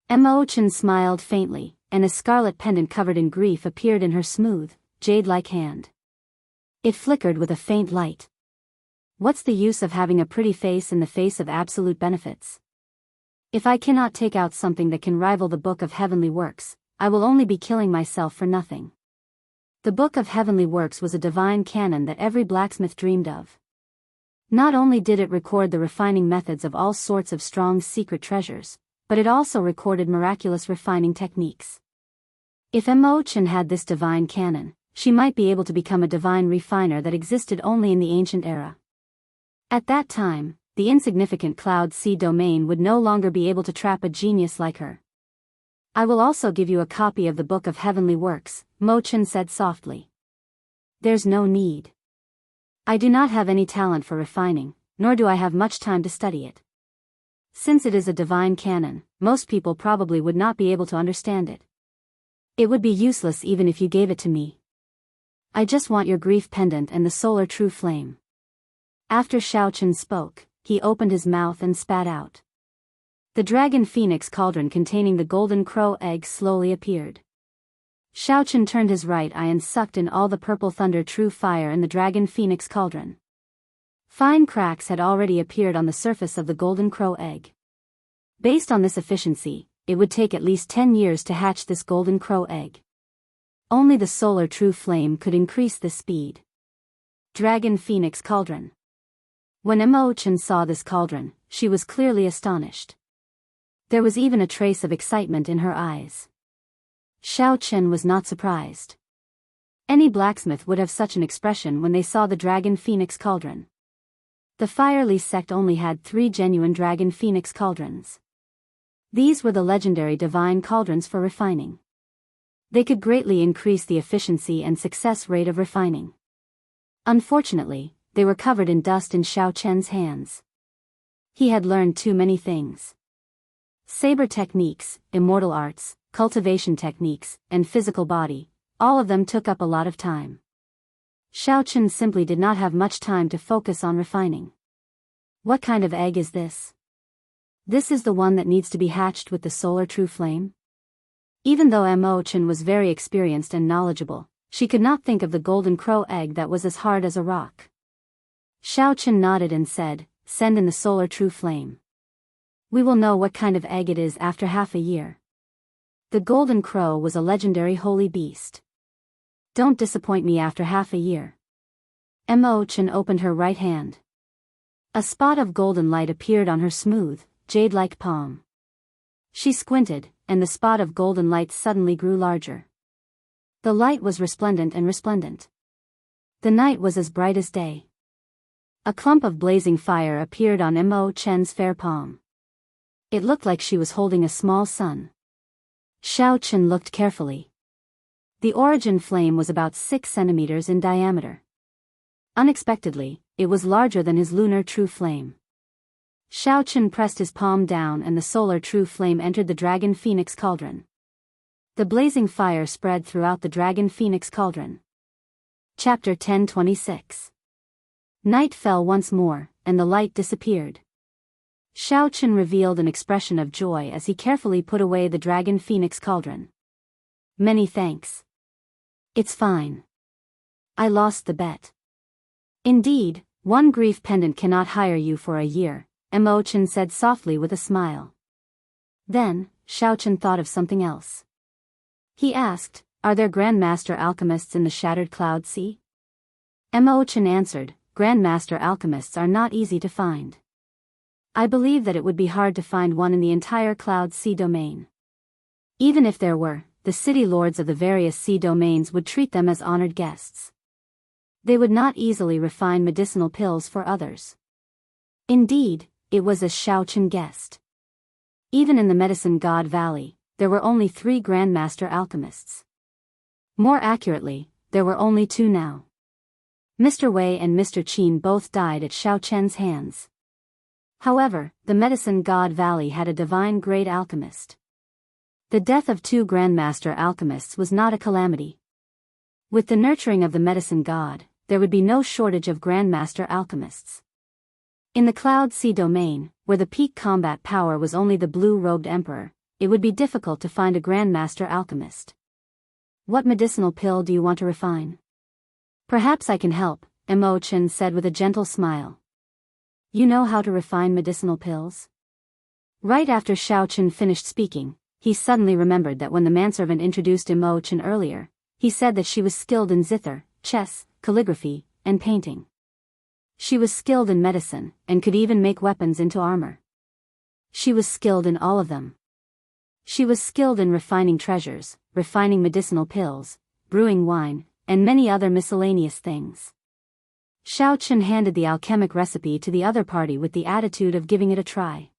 Emma Chen smiled faintly, and a scarlet pendant covered in grief appeared in her smooth, jade-like hand. It flickered with a faint light. What's the use of having a pretty face in the face of absolute benefits? If I cannot take out something that can rival the Book of Heavenly Works, I will only be killing myself for nothing. The Book of Heavenly Works was a divine canon that every blacksmith dreamed of. Not only did it record the refining methods of all sorts of strong secret treasures, but it also recorded miraculous refining techniques. If Mo Chen had this divine canon, she might be able to become a divine refiner that existed only in the ancient era. At that time, the insignificant Cloud Sea domain would no longer be able to trap a genius like her. I will also give you a copy of the Book of Heavenly Works, Mo Chen said softly. There's no need. I do not have any talent for refining, nor do I have much time to study it. Since it is a divine canon, most people probably would not be able to understand it. It would be useless even if you gave it to me. I just want your grief pendant and the solar true flame. After Xiao Chen spoke, he opened his mouth and spat out. The dragon phoenix cauldron containing the golden crow egg slowly appeared. Xiao Chen turned his right eye and sucked in all the purple thunder true fire in the dragon phoenix cauldron. Fine cracks had already appeared on the surface of the golden crow egg. Based on this efficiency, it would take at least 10 years to hatch this golden crow egg. Only the solar true flame could increase this speed. Dragon phoenix cauldron. When Mo Chen saw this cauldron, she was clearly astonished. There was even a trace of excitement in her eyes. Xiao Chen was not surprised. Any blacksmith would have such an expression when they saw the dragon phoenix cauldron. The Firely sect only had 3 genuine dragon phoenix cauldrons. These were the legendary divine cauldrons for refining. They could greatly increase the efficiency and success rate of refining. Unfortunately, they were covered in dust in Xiao Chen's hands. He had learned too many things. Saber techniques, immortal arts, cultivation techniques, and physical body, all of them took up a lot of time. Xiao Chen simply did not have much time to focus on refining. What kind of egg is this? This is the one that needs to be hatched with the solar true flame? Even though Mo Chen was very experienced and knowledgeable, she could not think of the golden crow egg that was as hard as a rock. Xiao Chen nodded and said, "Send in the solar true flame. We will know what kind of egg it is after half a year." The golden crow was a legendary holy beast. Don't disappoint me after half a year. Mo Chen opened her right hand. A spot of golden light appeared on her smooth, jade-like palm. She squinted, and the spot of golden light suddenly grew larger. The light was resplendent and resplendent. The night was as bright as day. A clump of blazing fire appeared on Mo Chen's fair palm. It looked like she was holding a small sun. Xiao Chen looked carefully. The origin flame was about 6 centimeters in diameter. Unexpectedly, it was larger than his lunar true flame. Xiao Chen pressed his palm down and the solar true flame entered the dragon phoenix cauldron. The blazing fire spread throughout the dragon phoenix cauldron. Chapter 10:26. Night fell once more, and the light disappeared. Xiao Chen revealed an expression of joy as he carefully put away the dragon phoenix cauldron. Many thanks. It's fine. I lost the bet. Indeed, one grief pendant cannot hire you for a year, Mo Chen said softly with a smile. Then, Xiao Chen thought of something else. He asked, are there Grandmaster alchemists in the Shattered Cloud Sea? Mo Chen answered, Grandmaster alchemists are not easy to find. I believe that it would be hard to find one in the entire Cloud Sea domain. Even if there were, the city lords of the various sea domains would treat them as honored guests. They would not easily refine medicinal pills for others. Indeed, it was as Xiao Chen guessed. Even in the Medicine God Valley, there were only 3 Grandmaster alchemists. More accurately, there were only 2 now. Mr. Wei and Mr. Qin both died at Xiao Chen's hands. However, the Medicine God Valley had a divine-grade alchemist. The death of 2 Grandmaster alchemists was not a calamity. With the nurturing of the Medicine God, there would be no shortage of Grandmaster alchemists. In the Cloud Sea domain, where the peak combat power was only the blue-robed emperor, it would be difficult to find a Grandmaster alchemist. What medicinal pill do you want to refine? Perhaps I can help, Mo Chen said with a gentle smile. You know how to refine medicinal pills? Right after Xiao Chen finished speaking, he suddenly remembered that when the manservant introduced Mo Chen earlier, he said that she was skilled in zither, chess, calligraphy, and painting. She was skilled in medicine, and could even make weapons into armor. She was skilled in all of them. She was skilled in refining treasures, refining medicinal pills, brewing wine, and many other miscellaneous things. Xiao Chen handed the alchemic recipe to the other party with the attitude of giving it a try.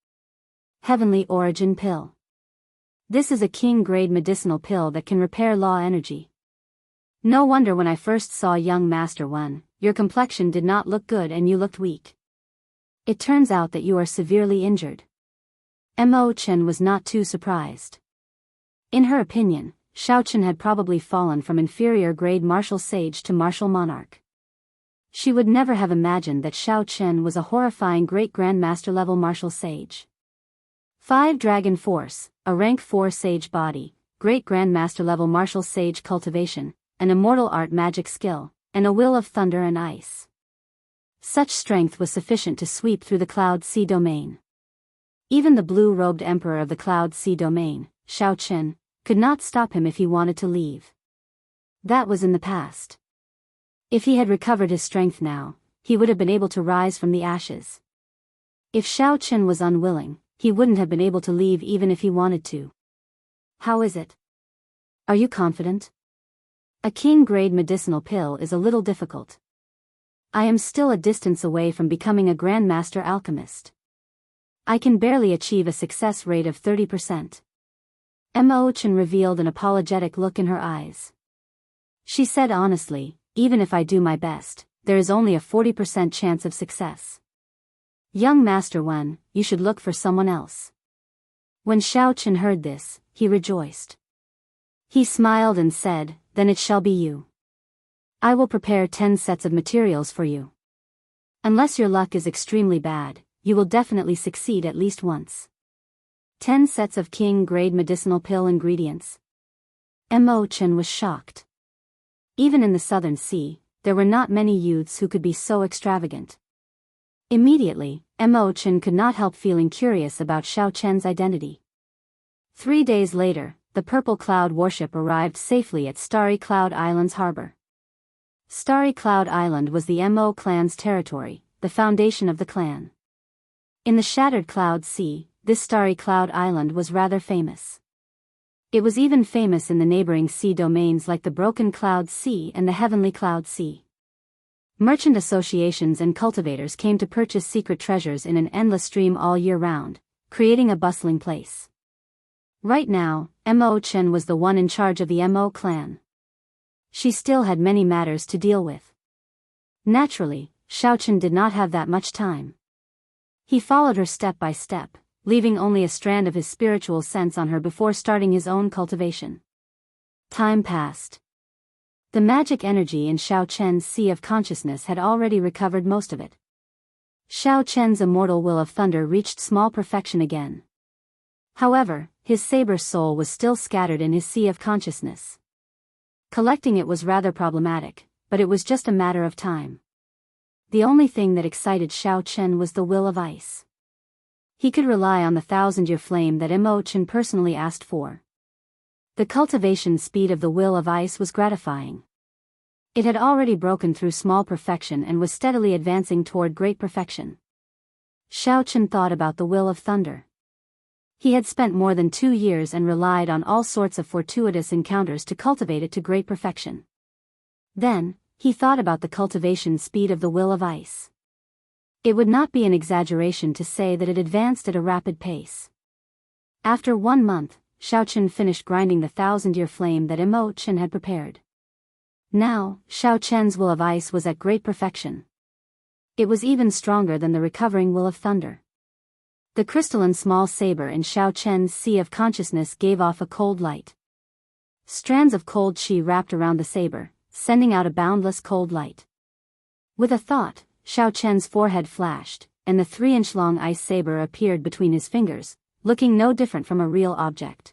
Heavenly Origin Pill. This is a king-grade medicinal pill that can repair law energy. No wonder when I first saw young Master Wen, your complexion did not look good and you looked weak. It turns out that you are severely injured. Mo Chen was not too surprised. In her opinion, Xiao Chen had probably fallen from inferior-grade martial sage to martial monarch. She would never have imagined that Xiao Chen was a horrifying great grandmaster-level martial sage. 5 Dragon Force, a rank 4 sage body, great grandmaster-level martial sage cultivation, an immortal art magic skill, and a will of thunder and ice. Such strength was sufficient to sweep through the Cloud Sea domain. Even the blue-robed emperor of the Cloud Sea domain, Xiao Chen, could not stop him if he wanted to leave. That was in the past. If he had recovered his strength now, he would have been able to rise from the ashes. If Xiao Chen was unwilling, he wouldn't have been able to leave even if he wanted to. How is it? Are you confident? A king-grade medicinal pill is a little difficult. I am still a distance away from becoming a grandmaster alchemist. I can barely achieve a success rate of 30%. Mo Chen revealed an apologetic look in her eyes. She said honestly, even if I do my best, there is only a 40% chance of success. Young Master Wen, you should look for someone else. When Xiao Chen heard this, he rejoiced. He smiled and said, then it shall be you. I will prepare 10 sets of materials for you. Unless your luck is extremely bad, you will definitely succeed at least once. 10 sets of king-grade medicinal pill ingredients. Mo Chen was shocked. Even in the Southern Sea, there were not many youths who could be so extravagant. Immediately, Mo Chen could not help feeling curious about Xiao Chen's identity. 3 days later, the Purple Cloud warship arrived safely at Starry Cloud Island's harbor. Starry Cloud Island was the Mo clan's territory, the foundation of the clan. In the Shattered Cloud Sea, this Starry Cloud Island was rather famous. It was even famous in the neighboring sea domains like the Broken Cloud Sea and the Heavenly Cloud Sea. Merchant associations and cultivators came to purchase secret treasures in an endless stream all year round, creating a bustling place. Right now, Mo Chen was the one in charge of the Mo clan. She still had many matters to deal with. Naturally, Xiaochen did not have that much time. He followed her step by step, leaving only a strand of his spiritual sense on her before starting his own cultivation. Time passed. The magic energy in Xiaochen's sea of consciousness had already recovered most of it. Xiaochen's immortal will of thunder reached small perfection again. However, his saber soul was still scattered in his sea of consciousness. Collecting it was rather problematic, but it was just a matter of time. The only thing that excited Xiaochen was the will of ice. He could rely on the thousand-year flame that Mo Chen personally asked for. The cultivation speed of the will of ice was gratifying. It had already broken through small perfection and was steadily advancing toward great perfection. Xiaochen thought about the will of thunder. He had spent more than 2 years and relied on all sorts of fortuitous encounters to cultivate it to great perfection. Then, he thought about the cultivation speed of the will of ice. It would not be an exaggeration to say that it advanced at a rapid pace. After 1 month, Xiaochen finished grinding the thousand-year flame that Mo Chen had prepared. Now, Xiaochen's will of ice was at great perfection. It was even stronger than the recovering will of thunder. The crystalline small saber in Xiaochen's sea of consciousness gave off a cold light. Strands of cold qi wrapped around the saber, sending out a boundless cold light. With a thought, Xiaochen's forehead flashed, and the 3-inch-long ice saber appeared between his fingers, looking no different from a real object.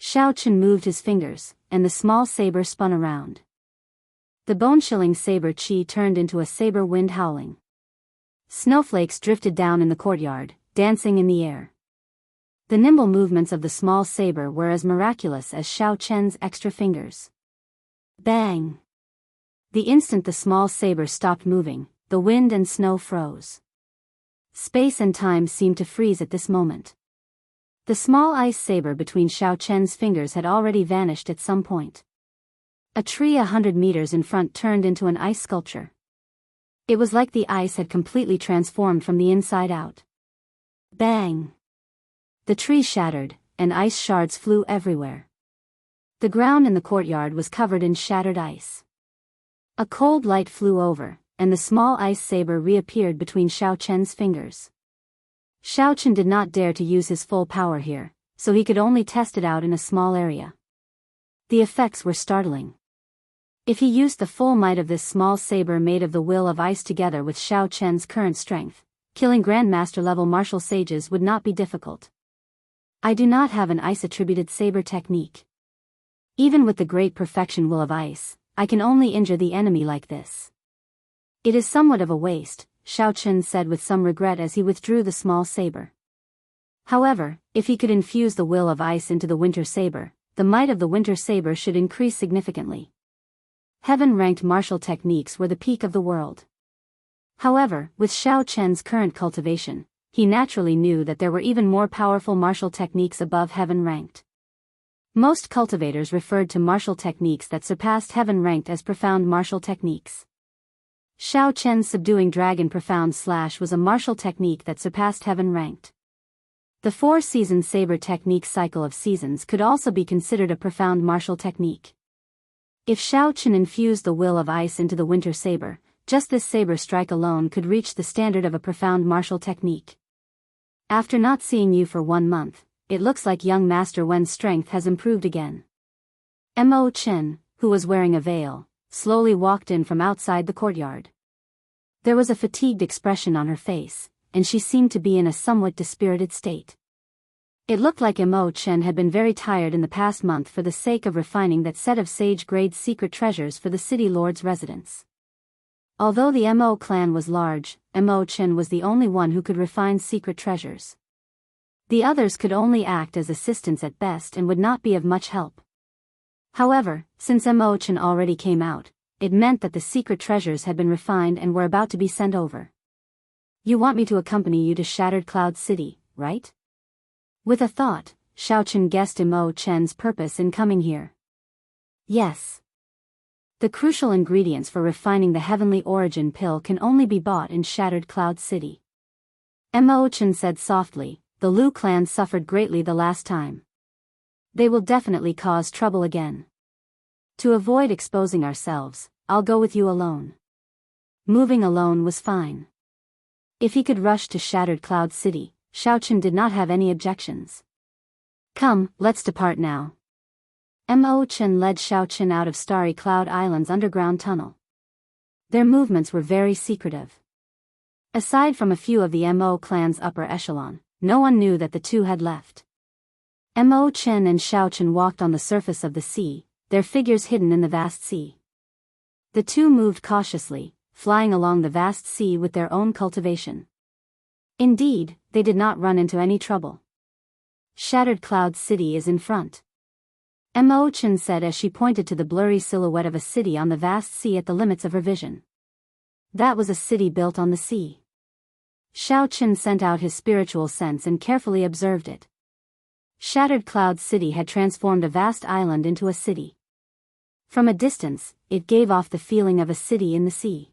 Xiaochen moved his fingers, and the small saber spun around. The bone-chilling saber qi turned into a saber wind howling. Snowflakes drifted down in the courtyard, dancing in the air. The nimble movements of the small saber were as miraculous as Xiaochen's extra fingers. Bang! The instant the small saber stopped moving, the wind and snow froze. Space and time seemed to freeze at this moment. The small ice saber between Xiaochen's fingers had already vanished at some point. A tree 100 meters in front turned into an ice sculpture. It was like the ice had completely transformed from the inside out. Bang! The tree shattered, and ice shards flew everywhere. The ground in the courtyard was covered in shattered ice. A cold light flew over, and the small ice saber reappeared between Xiaochen's fingers. Xiaochen did not dare to use his full power here, so he could only test it out in a small area. The effects were startling. If he used the full might of this small saber made of the will of ice together with Xiaochen's current strength, killing Grandmaster-level martial sages would not be difficult. I do not have an ice-attributed saber technique. Even with the great perfection will of ice, I can only injure the enemy like this. It is somewhat of a waste, Xiaochen said with some regret as he withdrew the small saber. However, if he could infuse the will of ice into the winter saber, the might of the winter saber should increase significantly. Heaven-ranked martial techniques were the peak of the world. However, with Xiaochen's current cultivation, he naturally knew that there were even more powerful martial techniques above heaven-ranked. Most cultivators referred to martial techniques that surpassed heaven-ranked as profound martial techniques. Xiaochen's subduing dragon profound slash was a martial technique that surpassed heaven-ranked. The 4-season saber technique cycle of seasons could also be considered a profound martial technique. If Xiaochen infused the will of ice into the winter saber, just this saber strike alone could reach the standard of a profound martial technique. After not seeing you for 1 month, it looks like young Master Wen's strength has improved again. Mo Chen, who was wearing a veil, slowly walked in from outside the courtyard. There was a fatigued expression on her face, and she seemed to be in a somewhat dispirited state. It looked like Mo Chen had been very tired in the past month for the sake of refining that set of sage-grade secret treasures for the city lord's residence. Although the Mo clan was large, Mo Chen was the only one who could refine secret treasures. The others could only act as assistants at best and would not be of much help. However, since Mo Chen already came out, it meant that the secret treasures had been refined and were about to be sent over. You want me to accompany you to Shattered Cloud City, right? With a thought, Xiaochen guessed Mo Chen's purpose in coming here. Yes. The crucial ingredients for refining the heavenly origin pill can only be bought in Shattered Cloud City. Mo Chen said softly, the Lu clan suffered greatly the last time. They will definitely cause trouble again. To avoid exposing ourselves, I'll go with you alone. Moving alone was fine. If he could rush to Shattered Cloud City, Xiaochen did not have any objections. Come, let's depart now. Mo Chen led Xiaochen out of Starry Cloud Island's underground tunnel. Their movements were very secretive. Aside from a few of the Mo clan's upper echelon, no one knew that the two had left. Mo Chen and Xiaochen walked on the surface of the sea, their figures hidden in the vast sea. The two moved cautiously, flying along the vast sea with their own cultivation. Indeed, they did not run into any trouble. Shattered Cloud City is in front. Mo Chen said as she pointed to the blurry silhouette of a city on the vast sea at the limits of her vision. That was a city built on the sea. Xiaochen sent out his spiritual sense and carefully observed it. Shattered Cloud City had transformed a vast island into a city. From a distance, it gave off the feeling of a city in the sea.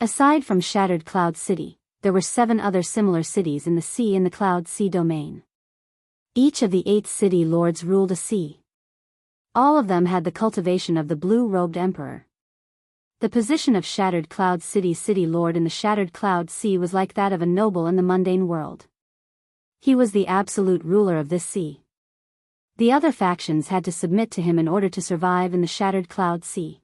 Aside from Shattered Cloud City, there were 7 other similar cities in the sea in the Cloud Sea domain. Each of the 8 city lords ruled a sea. All of them had the cultivation of the blue-robed emperor. The position of Shattered Cloud City's city lord in the Shattered Cloud Sea was like that of a noble in the mundane world. He was the absolute ruler of this sea. The other factions had to submit to him in order to survive in the Shattered Cloud Sea.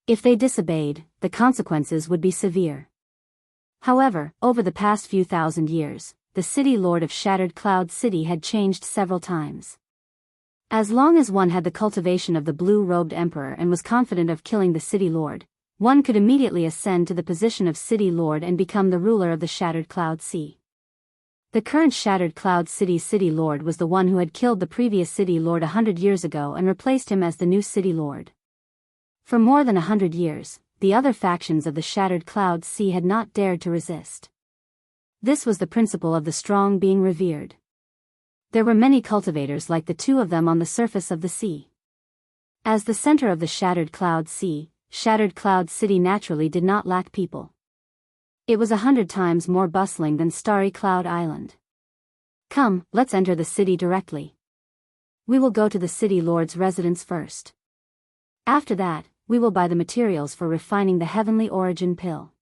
If they disobeyed, the consequences would be severe. However, over the past few thousand years, the city lord of Shattered Cloud City had changed several times. As long as one had the cultivation of the blue-robed emperor and was confident of killing the city lord, one could immediately ascend to the position of city lord and become the ruler of the Shattered Cloud Sea. The current Shattered Cloud City's city lord was the one who had killed the previous city lord 100 years ago and replaced him as the new city lord. For more than 100 years, the other factions of the Shattered Cloud Sea had not dared to resist. This was the principle of the strong being revered. There were many cultivators like the 2 of them on the surface of the sea. As the center of the Shattered Cloud Sea, Shattered Cloud City naturally did not lack people. It was 100 times more bustling than Starry Cloud Island. Come, let's enter the city directly. We will go to the city lord's residence first. After that, we will buy the materials for refining the heavenly origin pill.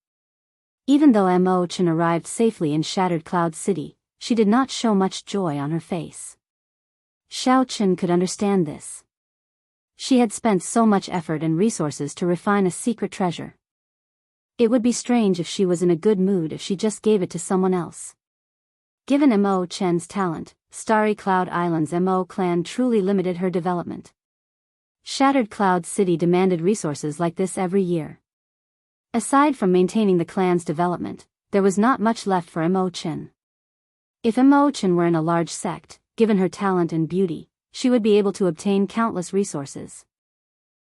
Even though Mo Chen arrived safely in Shattered Cloud City, she did not show much joy on her face. Xiaochen could understand this. She had spent so much effort and resources to refine a secret treasure. It would be strange if she was in a good mood if she just gave it to someone else. Given Mo Chen's talent, Starry Cloud Island's Mo clan truly limited her development. Shattered Cloud City demanded resources like this every year. Aside from maintaining the clan's development, there was not much left for Mo Chen. If Mo Chen were in a large sect, given her talent and beauty, she would be able to obtain countless resources.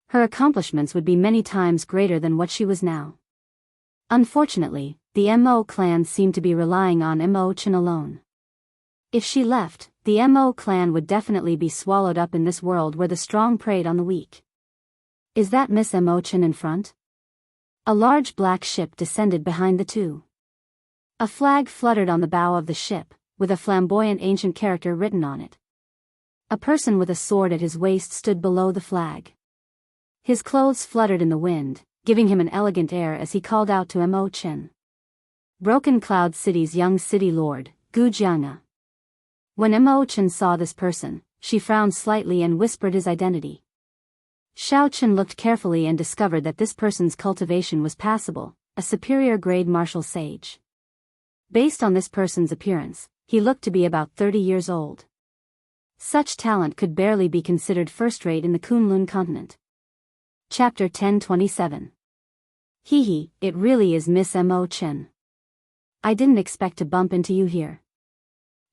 Her accomplishments would be many times greater than what she was now. Unfortunately, the Mo clan seemed to be relying on Mo Chen alone. If she left, the Mo clan would definitely be swallowed up in this world where the strong preyed on the weak. Is that Miss Mo Chen in front? A large black ship descended behind the two. A flag fluttered on the bow of the ship, with a flamboyant ancient character written on it. A person with a sword at his waist stood below the flag. His clothes fluttered in the wind, giving him an elegant air as he called out to Mo Chen. Broken Cloud City's young city lord, Gu Jianghu. When Mo Chen saw this person, she frowned slightly and whispered his identity. Xiaochen looked carefully and discovered that this person's cultivation was passable, a superior grade martial sage. Based on this person's appearance, he looked to be about 30 years old. Such talent could barely be considered first-rate in the Kunlun continent. Chapter 1027. Hee, it really is Miss Mo Chen. I didn't expect to bump into you here.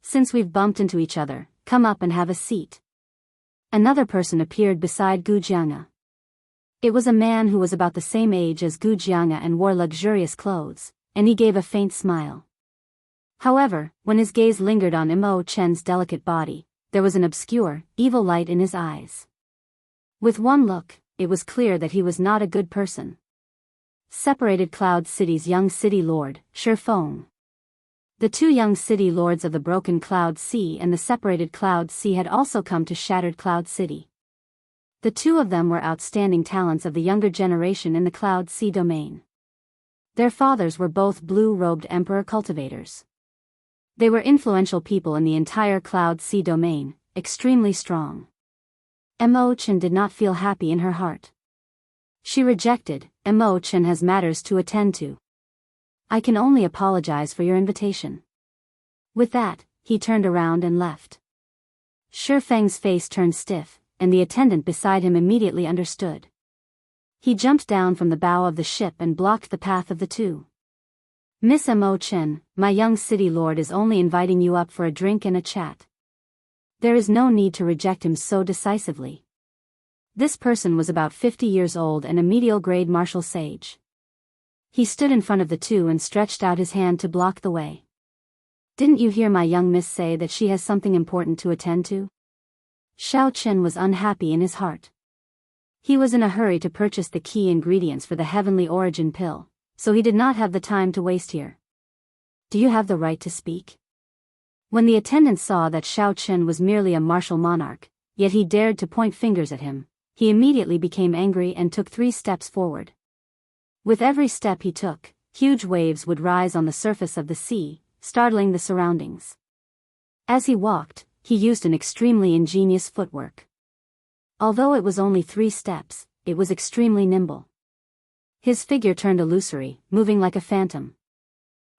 Since we've bumped into each other, come up and have a seat. Another person appeared beside Gu Jianghu. It was a man who was about the same age as Gu Jianghu and wore luxurious clothes, and he gave a faint smile. However, when his gaze lingered on Mo Chen's delicate body, there was an obscure, evil light in his eyes. With one look, it was clear that he was not a good person. Separated Cloud City's young city lord, Shi Feng. The two young city lords of the Broken Cloud Sea and the Separated Cloud Sea had also come to Shattered Cloud City. The two of them were outstanding talents of the younger generation in the Cloud Sea domain. Their fathers were both blue-robed emperor cultivators. They were influential people in the entire Cloud Sea domain, extremely strong. Mo Chen did not feel happy in her heart. She rejected, Mo Chen has matters to attend to. I can only apologize for your invitation. With that, he turned around and left. Shi Feng's face turned stiff, and the attendant beside him immediately understood. He jumped down from the bow of the ship and blocked the path of the two. Miss Mo Chen, my young city lord is only inviting you up for a drink and a chat. There is no need to reject him so decisively. This person was about 50 years old and a medial-grade martial sage. He stood in front of the two and stretched out his hand to block the way. Didn't you hear my young miss say that she has something important to attend to? Xiao Chen was unhappy in his heart. He was in a hurry to purchase the key ingredients for the heavenly origin pill, so he did not have the time to waste here. Do you have the right to speak? When the attendant saw that Xiao Chen was merely a martial monarch, yet he dared to point fingers at him, he immediately became angry and took 3 steps forward. With every step he took, huge waves would rise on the surface of the sea, startling the surroundings. As he walked, he used an extremely ingenious footwork. Although it was only 3 steps, it was extremely nimble. His figure turned illusory, moving like a phantom.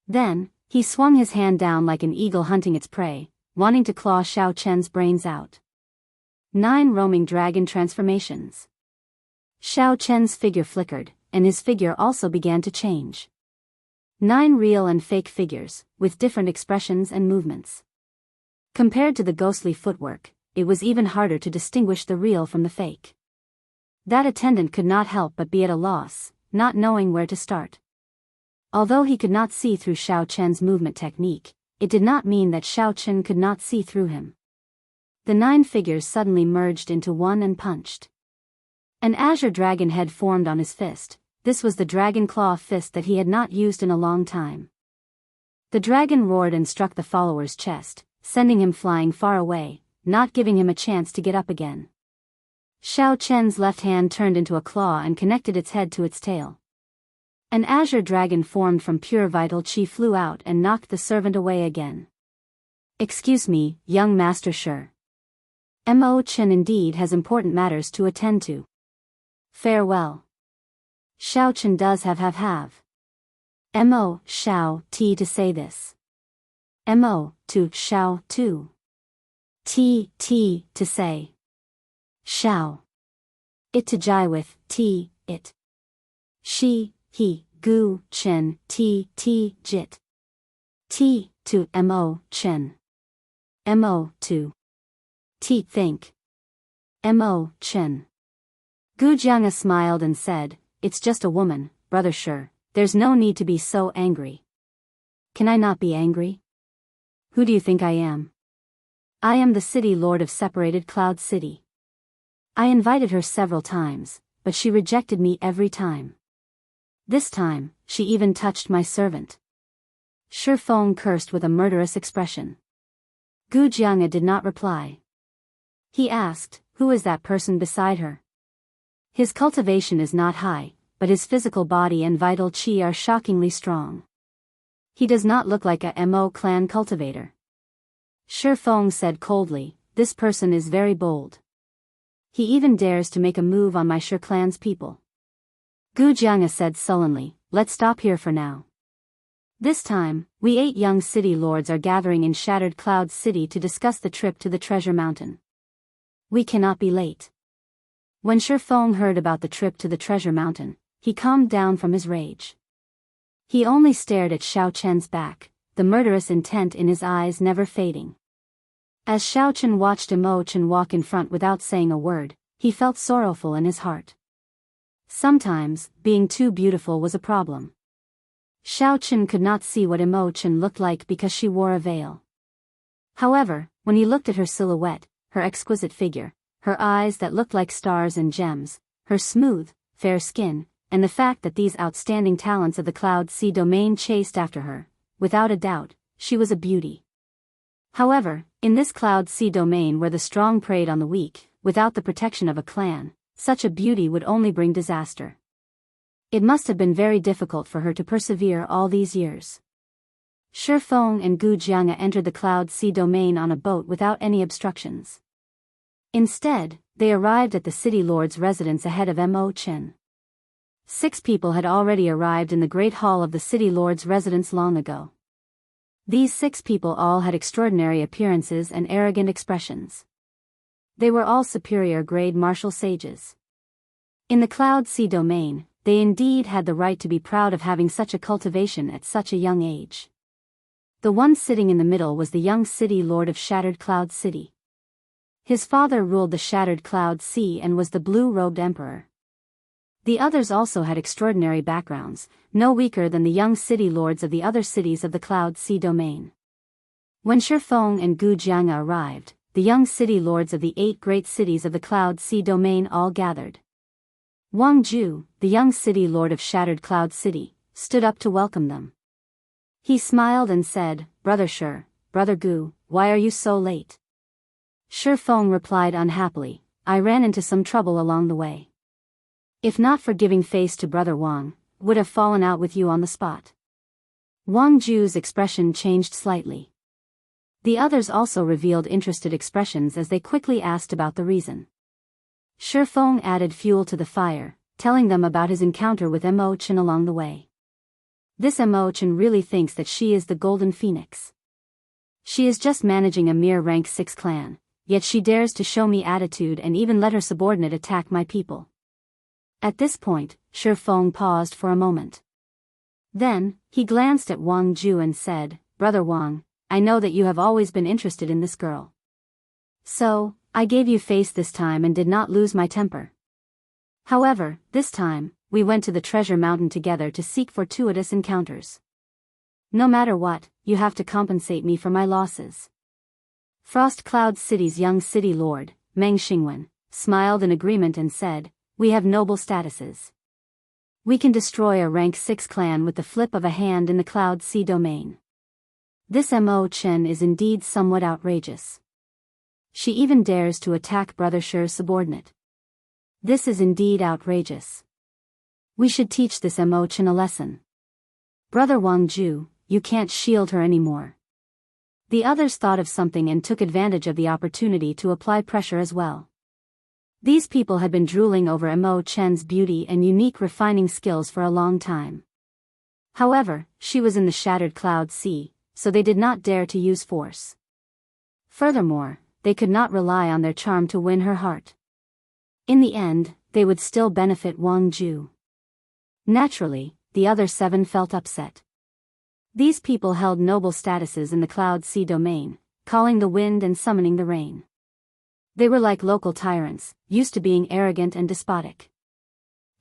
Then, he swung his hand down like an eagle hunting its prey, wanting to claw Xiao Chen's brains out. 9 roaming dragon transformations. Xiao Chen's figure flickered, and his figure also began to change. 9 real and fake figures, with different expressions and movements. Compared to the ghostly footwork, it was even harder to distinguish the real from the fake. That attendant could not help but be at a loss, not knowing where to start. Although he could not see through Xiao Chen's movement technique, it did not mean that Xiao Chen could not see through him. The 9 figures suddenly merged into one and punched. An azure dragon head formed on his fist. This was the dragon claw fist that he had not used in a long time. The dragon roared and struck the follower's chest, sending him flying far away, not giving him a chance to get up again. Xiao Chen's left hand turned into a claw and connected its head to its tail. An azure dragon formed from pure vital qi flew out and knocked the servant away again. Excuse me, young Master Shi. Mo Chen indeed has important matters to attend to. Farewell. Xiao Chen does have. Mo, Xiao, T to say this. Mo, to, Xiao, to. T to say. Xiao. It to jai with, T, it. She, he, gu, chen, T, jit. T, to, Mo, Chen. Mo, to. T, think. Mo, Chen. Gu Jianghu smiled and said, it's just a woman, brother Shi, there's no need to be so angry. Can I not be angry? Who do you think I am? I am the city lord of Separated Cloud City. I invited her several times, but she rejected me every time. This time, she even touched my servant. Shi Feng cursed with a murderous expression. Gu Jianghu did not reply. He asked, who is that person beside her? His cultivation is not high, but his physical body and vital qi are shockingly strong. He does not look like a Mo clan cultivator. Shi Feng said coldly, this person is very bold. He even dares to make a move on my Shi clan's people. Gu Jianghu said sullenly, let's stop here for now. This time, we 8 young city lords are gathering in Shattered Cloud City to discuss the trip to the Treasure Mountain. We cannot be late. When Shi Feng heard about the trip to the Treasure Mountain, he calmed down from his rage. He only stared at Xiao Chen's back, the murderous intent in his eyes never fading. As Xiao Chen watched Mo Chen walk in front without saying a word, he felt sorrowful in his heart. Sometimes, being too beautiful was a problem. Xiao Chen could not see what Mo Chen looked like because she wore a veil. However, When he looked at her silhouette, her exquisite figure, her eyes that looked like stars and gems, her smooth, fair skin, and the fact that these outstanding talents of the Cloud Sea domain chased after her, without a doubt, she was a beauty. However, in this Cloud Sea domain where the strong preyed on the weak, without the protection of a clan, such a beauty would only bring disaster. It must have been very difficult for her to persevere all these years. Shi Feng and Gu Jianghu entered the Cloud Sea domain on a boat without any obstructions. Instead, they arrived at the city lord's residence ahead of Mo Chen. 6 people had already arrived in the great hall of the city lord's residence long ago. These 6 people all had extraordinary appearances and arrogant expressions. They were all superior-grade martial sages. In the Cloud Sea domain, they indeed had the right to be proud of having such a cultivation at such a young age. The one sitting in the middle was the young city lord of Shattered Cloud City. His father ruled the Shattered Cloud Sea and was the blue-robed emperor. The others also had extraordinary backgrounds, no weaker than the young city lords of the other cities of the Cloud Sea domain. When Shi Feng and Gu Jianghu arrived, the young city lords of the 8 great cities of the Cloud Sea domain all gathered. Wang Ju, the young city lord of Shattered Cloud City, stood up to welcome them. He smiled and said, "Brother Shi, Brother Gu, why are you so late?" Shi Feng replied unhappily, "I ran into some trouble along the way. If not for giving face to Brother Wang, would have fallen out with you on the spot." Wang Ju's expression changed slightly. The others also revealed interested expressions as they quickly asked about the reason. Shi Feng added fuel to the fire, telling them about his encounter with Mo Chen along the way. This Mo Chen really thinks that she is the Golden Phoenix. She is just managing a mere rank 6 clan, yet she dares to show me attitude and even let her subordinate attack my people. At this point, Shi Feng paused for a moment. Then, he glanced at Wang Ju and said, "Brother Wang, I know that you have always been interested in this girl. So, I gave you face this time and did not lose my temper. However, this time, we went to the treasure mountain together to seek fortuitous encounters. No matter what, you have to compensate me for my losses." Frost Cloud City's young city lord, Meng Xingwen, smiled in agreement and said, "We have noble statuses. We can destroy a rank 6 clan with the flip of a hand in the Cloud Sea domain. This Mo Chen is indeed somewhat outrageous. She even dares to attack Brother Shi's subordinate. This is indeed outrageous. We should teach this Mo Chen a lesson. Brother Wang Ju, you can't shield her anymore." The others thought of something and took advantage of the opportunity to apply pressure as well. These people had been drooling over Mo Chen's beauty and unique refining skills for a long time. However, she was in the Shattered Cloud Sea, so they did not dare to use force. Furthermore, they could not rely on their charm to win her heart. In the end, they would still benefit Wang Ju. Naturally, the other 7 felt upset. These people held noble statuses in the Cloud Sea domain, calling the wind and summoning the rain. They were like local tyrants, used to being arrogant and despotic.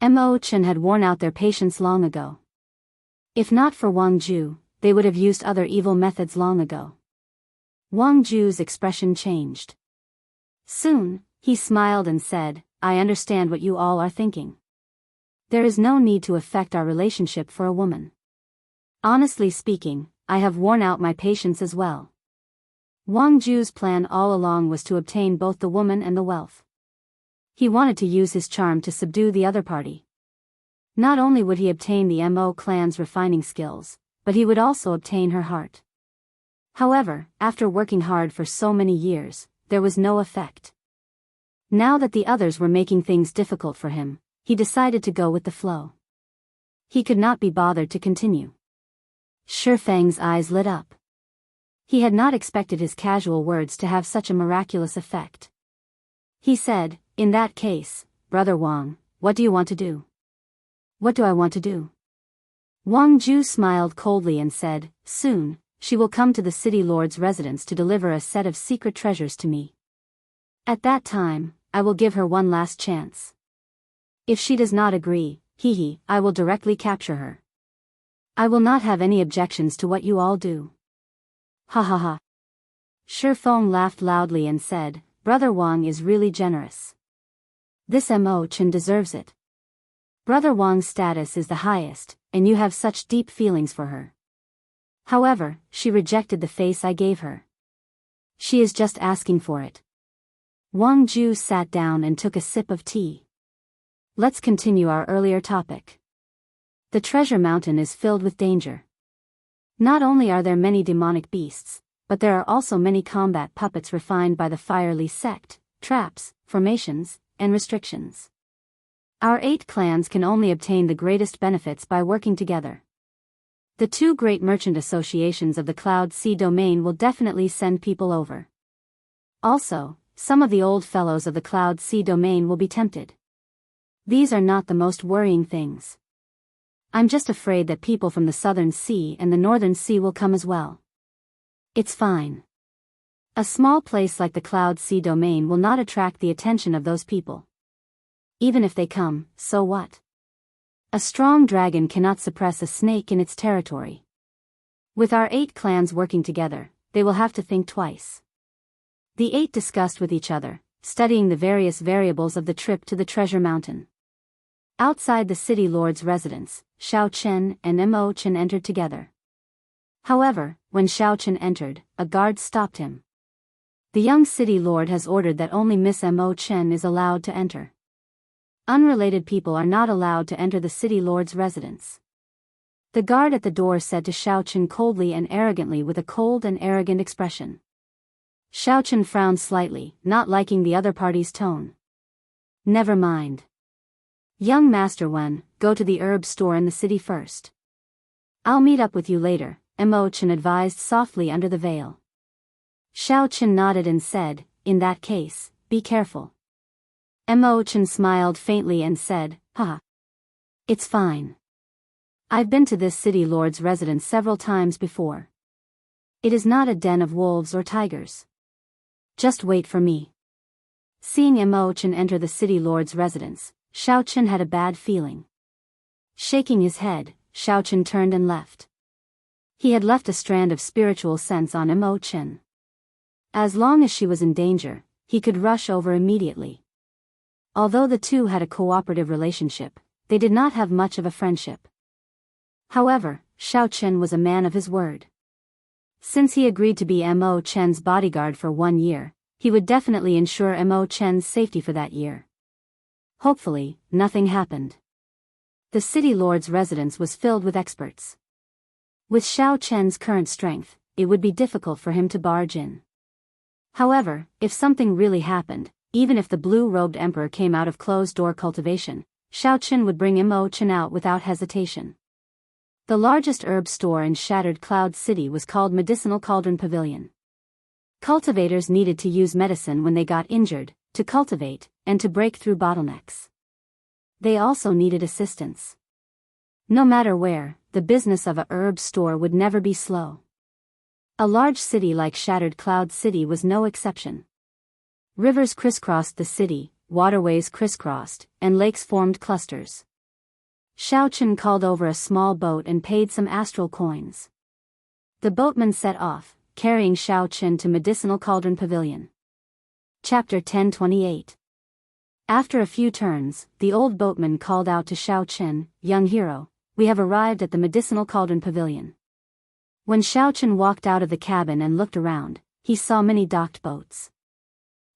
Mo Chen had worn out their patience long ago. If not for Wang Ju, they would have used other evil methods long ago. Wang Ju's expression changed. Soon, he smiled and said, "I understand what you all are thinking. There is no need to affect our relationship for a woman. Honestly speaking, I have worn out my patience as well." Wang Ju's plan all along was to obtain both the woman and the wealth. He wanted to use his charm to subdue the other party. Not only would he obtain the Mo clan's refining skills, but he would also obtain her heart. However, after working hard for so many years, there was no effect. Now that the others were making things difficult for him, he decided to go with the flow. He could not be bothered to continue. Shi Feng's eyes lit up. He had not expected his casual words to have such a miraculous effect. He said, "In that case, Brother Wang, what do you want to do?" "What do I want to do?" Wang Ju smiled coldly and said, "Soon, she will come to the city lord's residence to deliver a set of secret treasures to me. At that time, I will give her one last chance. If she does not agree, I will directly capture her. I will not have any objections to what you all do." Ha ha ha. Shifeng laughed loudly and said, Brother Wang is really generous. This Mo Chen deserves it. Brother Wang's status is the highest, and you have such deep feelings for her. However, she rejected the face I gave her. She is just asking for it. Wang Ju sat down and took a sip of tea. Let's continue our earlier topic. The treasure mountain is filled with danger. Not only are there many demonic beasts, but there are also many combat puppets refined by the Firely sect, traps, formations, and restrictions. Our 8 clans can only obtain the greatest benefits by working together. The 2 great merchant associations of the Cloud Sea domain will definitely send people over. Also, some of the old fellows of the Cloud Sea domain will be tempted. These are not the most worrying things. I'm just afraid that people from the Southern Sea and the Northern Sea will come as well. It's fine. A small place like the Cloud Sea domain will not attract the attention of those people. Even if they come, so what? A strong dragon cannot suppress a snake in its territory. With our 8 clans working together, they will have to think twice. The 8 discussed with each other, studying the various variables of the trip to the treasure mountain. Outside the city lord's residence, Xiao Chen and Mo Chen entered together. However, when Xiao Chen entered, a guard stopped him. The young city lord has ordered that only Miss Mo Chen is allowed to enter. Unrelated people are not allowed to enter the city lord's residence. The guard at the door said to Xiao Chen coldly and arrogantly with a cold and arrogant expression. Xiao Chen frowned slightly, not liking the other party's tone. Never mind. Young Master Wen, go to the herb store in the city first. I'll meet up with you later, Mo Chen advised softly under the veil. Xiao Chen nodded and said, in that case, be careful. Mo Chen smiled faintly and said, haha. It's fine. I've been to this city lord's residence several times before. It is not a den of wolves or tigers. Just wait for me. Seeing Mo Chen enter the city lord's residence, Xiao Chen had a bad feeling. Shaking his head, Xiao Chen turned and left. He had left a strand of spiritual sense on Mo Chen. As long as she was in danger, he could rush over immediately. Although the two had a cooperative relationship, they did not have much of a friendship. However, Xiao Chen was a man of his word. Since he agreed to be Mo Chen's bodyguard for 1 year, he would definitely ensure Mo Chen's safety for that year. Hopefully, nothing happened. The city lord's residence was filled with experts. With Xiao Chen's current strength, it would be difficult for him to barge in. However, if something really happened, even if the blue-robed emperor came out of closed-door cultivation, Xiao Chen would bring Mo Chen out without hesitation. The largest herb store in Shattered Cloud City was called Medicinal Cauldron Pavilion. Cultivators needed to use medicine when they got injured, to cultivate, and to break through bottlenecks. They also needed assistance. No matter where, the business of a herb store would never be slow. A large city like Shattered Cloud City was no exception. Rivers crisscrossed the city, waterways crisscrossed, and lakes formed clusters. Xiao Chen called over a small boat and paid some astral coins. The boatman set off, carrying Xiao Chen to Medicinal Cauldron Pavilion. Chapter 1028. After a few turns, the old boatman called out to Xiao Chen, young hero, we have arrived at the Medicinal Cauldron Pavilion. When Xiao Chen walked out of the cabin and looked around, he saw many docked boats.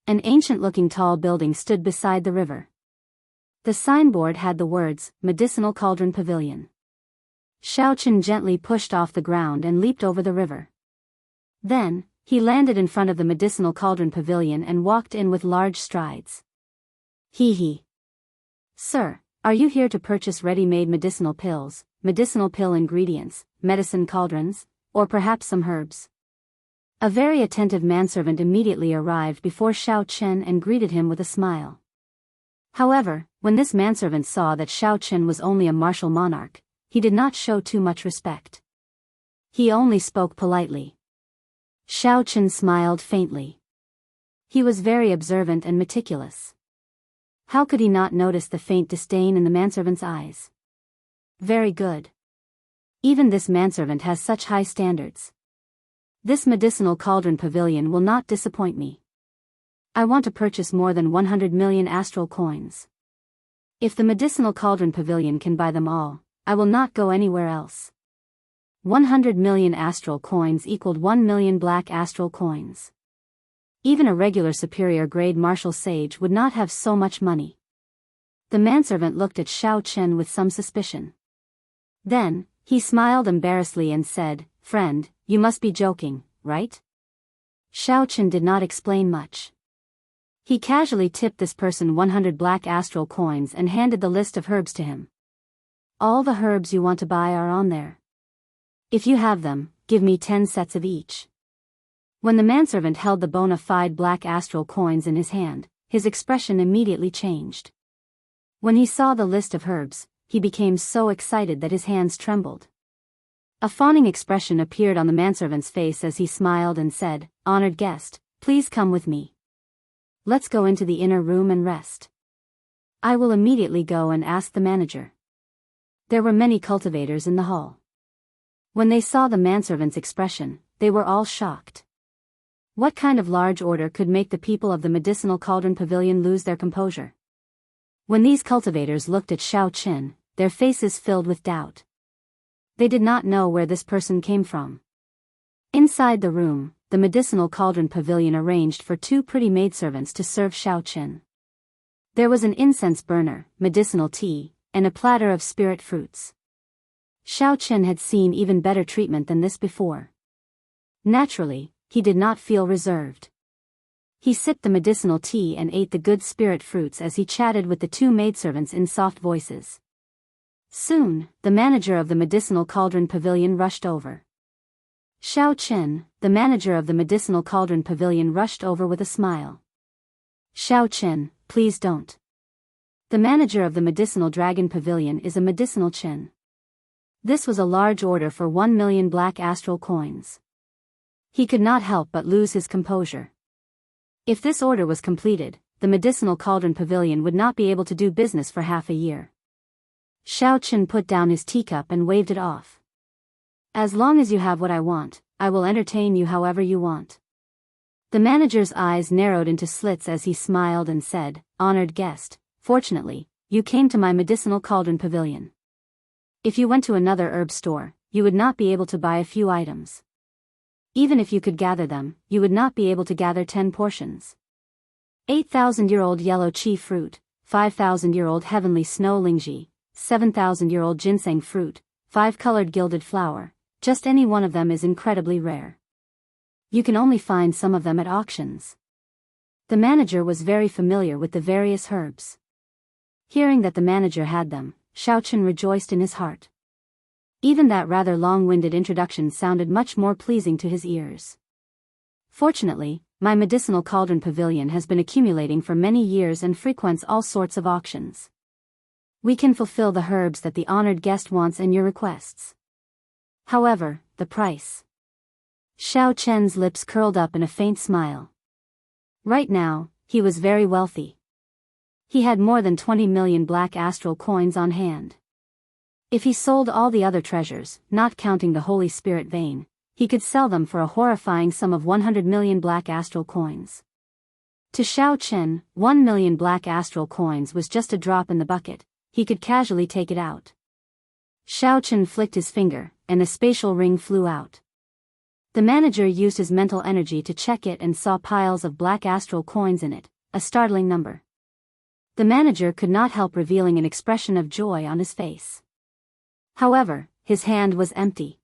An ancient-looking tall building stood beside the river. The signboard had the words, Medicinal Cauldron Pavilion. Xiao Chen gently pushed off the ground and leaped over the river. Then, he landed in front of the Medicinal Cauldron Pavilion and walked in with large strides. Hee. Sir, are you here to purchase ready-made medicinal pills, medicinal pill ingredients, medicine cauldrons, or perhaps some herbs? A very attentive manservant immediately arrived before Xiao Chen and greeted him with a smile. However, when this manservant saw that Xiao Chen was only a martial monarch, he did not show too much respect. He only spoke politely. Xiao Chen smiled faintly. He was very observant and meticulous. How could he not notice the faint disdain in the manservant's eyes? Very good. Even this manservant has such high standards. This medicinal cauldron pavilion will not disappoint me. I want to purchase more than 100 million astral coins. If the medicinal cauldron pavilion can buy them all, I will not go anywhere else. 100 million astral coins equaled 1 million black astral coins. Even a regular superior grade martial sage would not have so much money. The manservant looked at Xiao Chen with some suspicion. Then, he smiled embarrassedly and said, "Friend, you must be joking, right?" Xiao Chen did not explain much. He casually tipped this person 100 black astral coins and handed the list of herbs to him. "All the herbs you want to buy are on there. If you have them, give me 10 sets of each." When the manservant held the bona fide black astral coins in his hand, his expression immediately changed. When he saw the list of herbs, he became so excited that his hands trembled. A fawning expression appeared on the manservant's face as he smiled and said, "Honored guest, please come with me. Let's go into the inner room and rest." I will immediately go and ask the manager. There were many cultivators in the hall. When they saw the manservant's expression, they were all shocked. What kind of large order could make the people of the medicinal cauldron pavilion lose their composure? When these cultivators looked at Xiao Chen, their faces filled with doubt. They did not know where this person came from. Inside the room, the medicinal cauldron pavilion arranged for 2 pretty maidservants to serve Xiao Chen. There was an incense burner, medicinal tea, and a platter of spirit fruits. Xiao Chen had seen even better treatment than this before. Naturally, he did not feel reserved. He sipped the medicinal tea and ate the good spirit fruits as he chatted with the 2 maidservants in soft voices. Soon, the manager of the medicinal cauldron pavilion rushed over. Xiao Chen, the manager of the medicinal cauldron pavilion, rushed over with a smile. "Xiao Chen, please don't. The manager of the medicinal dragon pavilion is a medicinal Chen." This was a large order for 1 million black astral coins. He could not help but lose his composure. If this order was completed, the medicinal cauldron pavilion would not be able to do business for half a year. Xiao Chen put down his teacup and waved it off. "As long as you have what I want, I will entertain you however you want." The manager's eyes narrowed into slits as he smiled and said, "Honored guest, fortunately, you came to my medicinal cauldron pavilion. If you went to another herb store, you would not be able to buy a few items. Even if you could gather them, you would not be able to gather 10 portions. 8,000-year-old yellow qi fruit, 5,000-year-old heavenly snow lingji, 7,000-year-old ginseng fruit, 5-colored gilded flower, just any one of them is incredibly rare. You can only find some of them at auctions." The manager was very familiar with the various herbs. Hearing that the manager had them, Xiao Chen rejoiced in his heart. Even that rather long-winded introduction sounded much more pleasing to his ears. "Fortunately, my medicinal cauldron pavilion has been accumulating for many years and frequents all sorts of auctions. We can fulfill the herbs that the honored guest wants and your requests. However, the price." Xiao Chen's lips curled up in a faint smile. Right now, he was very wealthy. He had more than 20 million black astral coins on hand. If he sold all the other treasures, not counting the Holy Spirit vein, he could sell them for a horrifying sum of 100 million black astral coins. To Xiao Chen, 1 million black astral coins was just a drop in the bucket. He could casually take it out. Xiao Chen flicked his finger, and a spatial ring flew out. The manager used his mental energy to check it and saw piles of black astral coins in it, a startling number. The manager could not help revealing an expression of joy on his face. However, his hand was empty.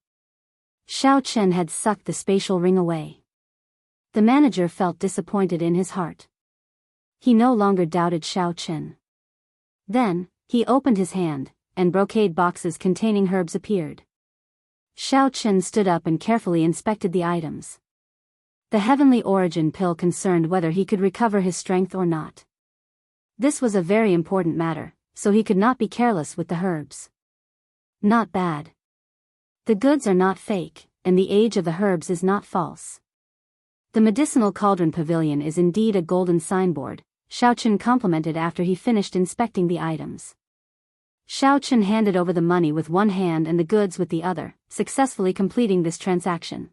Xiao Chen had sucked the spatial ring away. The manager felt disappointed in his heart. He no longer doubted Xiao Chen. Then, he opened his hand, and brocade boxes containing herbs appeared. Xiao Chen stood up and carefully inspected the items. The heavenly origin pill concerned whether he could recover his strength or not. This was a very important matter, so he could not be careless with the herbs. Not bad. The goods are not fake, and the age of the herbs is not false. The medicinal cauldron pavilion is indeed a golden signboard, Xiao Chen complimented after he finished inspecting the items. Xiao Chen handed over the money with one hand and the goods with the other, successfully completing this transaction.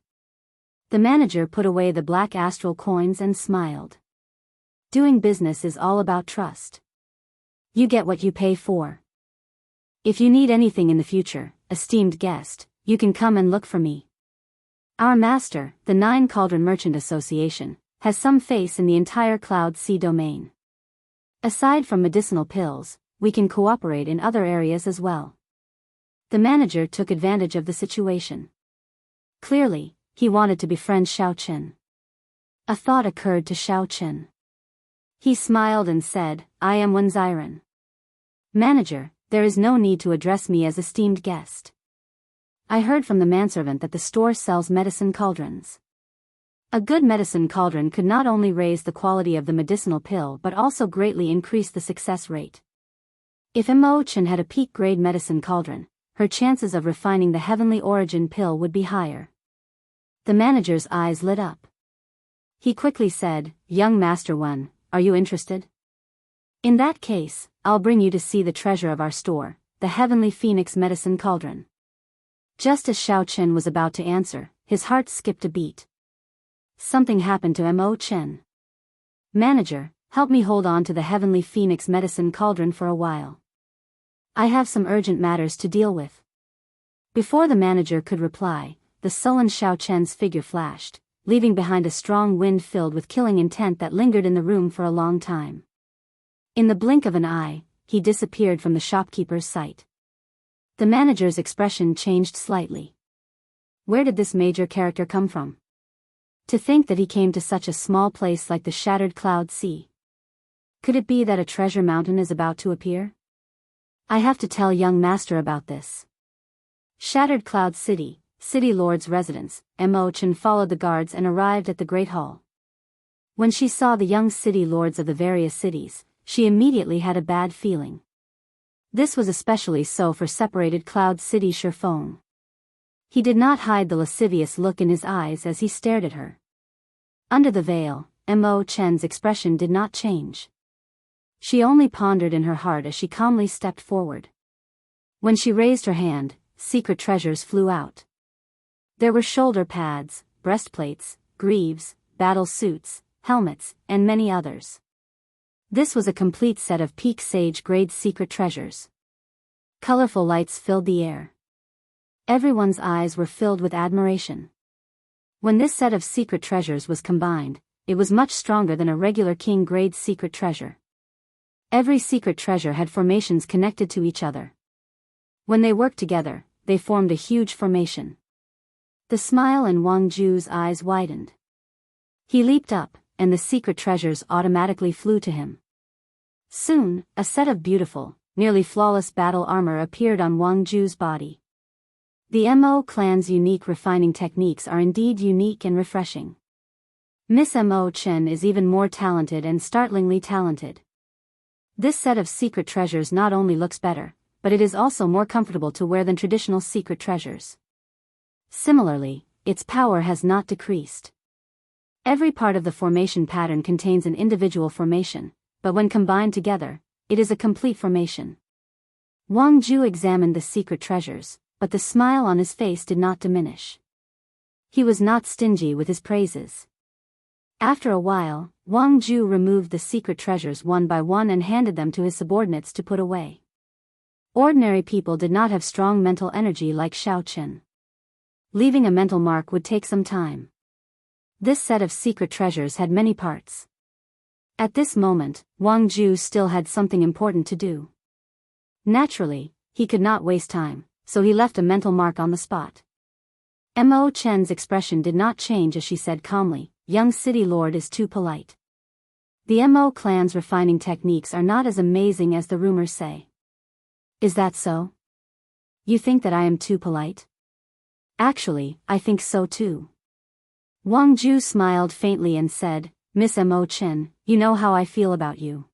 The manager put away the black astral coins and smiled. Doing business is all about trust. You get what you pay for. If you need anything in the future, esteemed guest, you can come and look for me. Our master, the Nine Cauldron Merchant Association, has some face in the entire Cloud Sea domain. Aside from medicinal pills, we can cooperate in other areas as well. The manager took advantage of the situation. Clearly, he wanted to befriend Xiaochen. A thought occurred to Xiaochen. He smiled and said, I am Wenziren. Manager, there is no need to address me as esteemed guest. I heard from the manservant that the store sells medicine cauldrons. A good medicine cauldron could not only raise the quality of the medicinal pill but also greatly increase the success rate. If Imochen had a peak-grade medicine cauldron, her chances of refining the heavenly origin pill would be higher. The manager's eyes lit up. He quickly said, Young Master Wen, are you interested? In that case, I'll bring you to see the treasure of our store, the Heavenly Phoenix Medicine Cauldron. Just as Xiaochen was about to answer, his heart skipped a beat. Something happened to Imochen. Manager, help me hold on to the Heavenly Phoenix Medicine Cauldron for a while. I have some urgent matters to deal with. Before the manager could reply, the sullen Xiaochen's figure flashed, leaving behind a strong wind filled with killing intent that lingered in the room for a long time. In the blink of an eye, he disappeared from the shopkeeper's sight. The manager's expression changed slightly. Where did this major character come from? To think that he came to such a small place like the shattered Cloud Sea. Could it be that a treasure mountain is about to appear? I have to tell young master about this. Shattered Cloud City, City Lord's residence, Imochen followed the guards and arrived at the Great Hall. When she saw the young city lords of the various cities, she immediately had a bad feeling. This was especially so for separated Cloud City Shifeng. He did not hide the lascivious look in his eyes as he stared at her. Under the veil, Imochen's expression did not change. She only pondered in her heart as she calmly stepped forward. When she raised her hand, secret treasures flew out. There were shoulder pads, breastplates, greaves, battle suits, helmets, and many others. This was a complete set of peak sage-grade secret treasures. Colorful lights filled the air. Everyone's eyes were filled with admiration. When this set of secret treasures was combined, it was much stronger than a regular king-grade secret treasure. Every secret treasure had formations connected to each other. When they worked together, they formed a huge formation. The smile in Wang Ju's eyes widened. He leaped up, and the secret treasures automatically flew to him. Soon, a set of beautiful, nearly flawless battle armor appeared on Wang Ju's body. The Mo clan's unique refining techniques are indeed unique and refreshing. Miss Mo Chen is even more talented and startlingly talented. This set of secret treasures not only looks better, but it is also more comfortable to wear than traditional secret treasures. Similarly, its power has not decreased. Every part of the formation pattern contains an individual formation, but when combined together, it is a complete formation. Wang Ju examined the secret treasures, but the smile on his face did not diminish. He was not stingy with his praises. After a while, Wang Ju removed the secret treasures one by one and handed them to his subordinates to put away. Ordinary people did not have strong mental energy like Xiaochen. Leaving a mental mark would take some time. This set of secret treasures had many parts. At this moment, Wang Ju still had something important to do. Naturally, he could not waste time, so he left a mental mark on the spot. Mo Chen's expression did not change as she said calmly, "Young city lord is too polite. The Mo clan's refining techniques are not as amazing as the rumors say." Is that so? You think that I am too polite? Actually, I think so too. Wang Ju smiled faintly and said, "Miss Mo Chen, you know how I feel about you.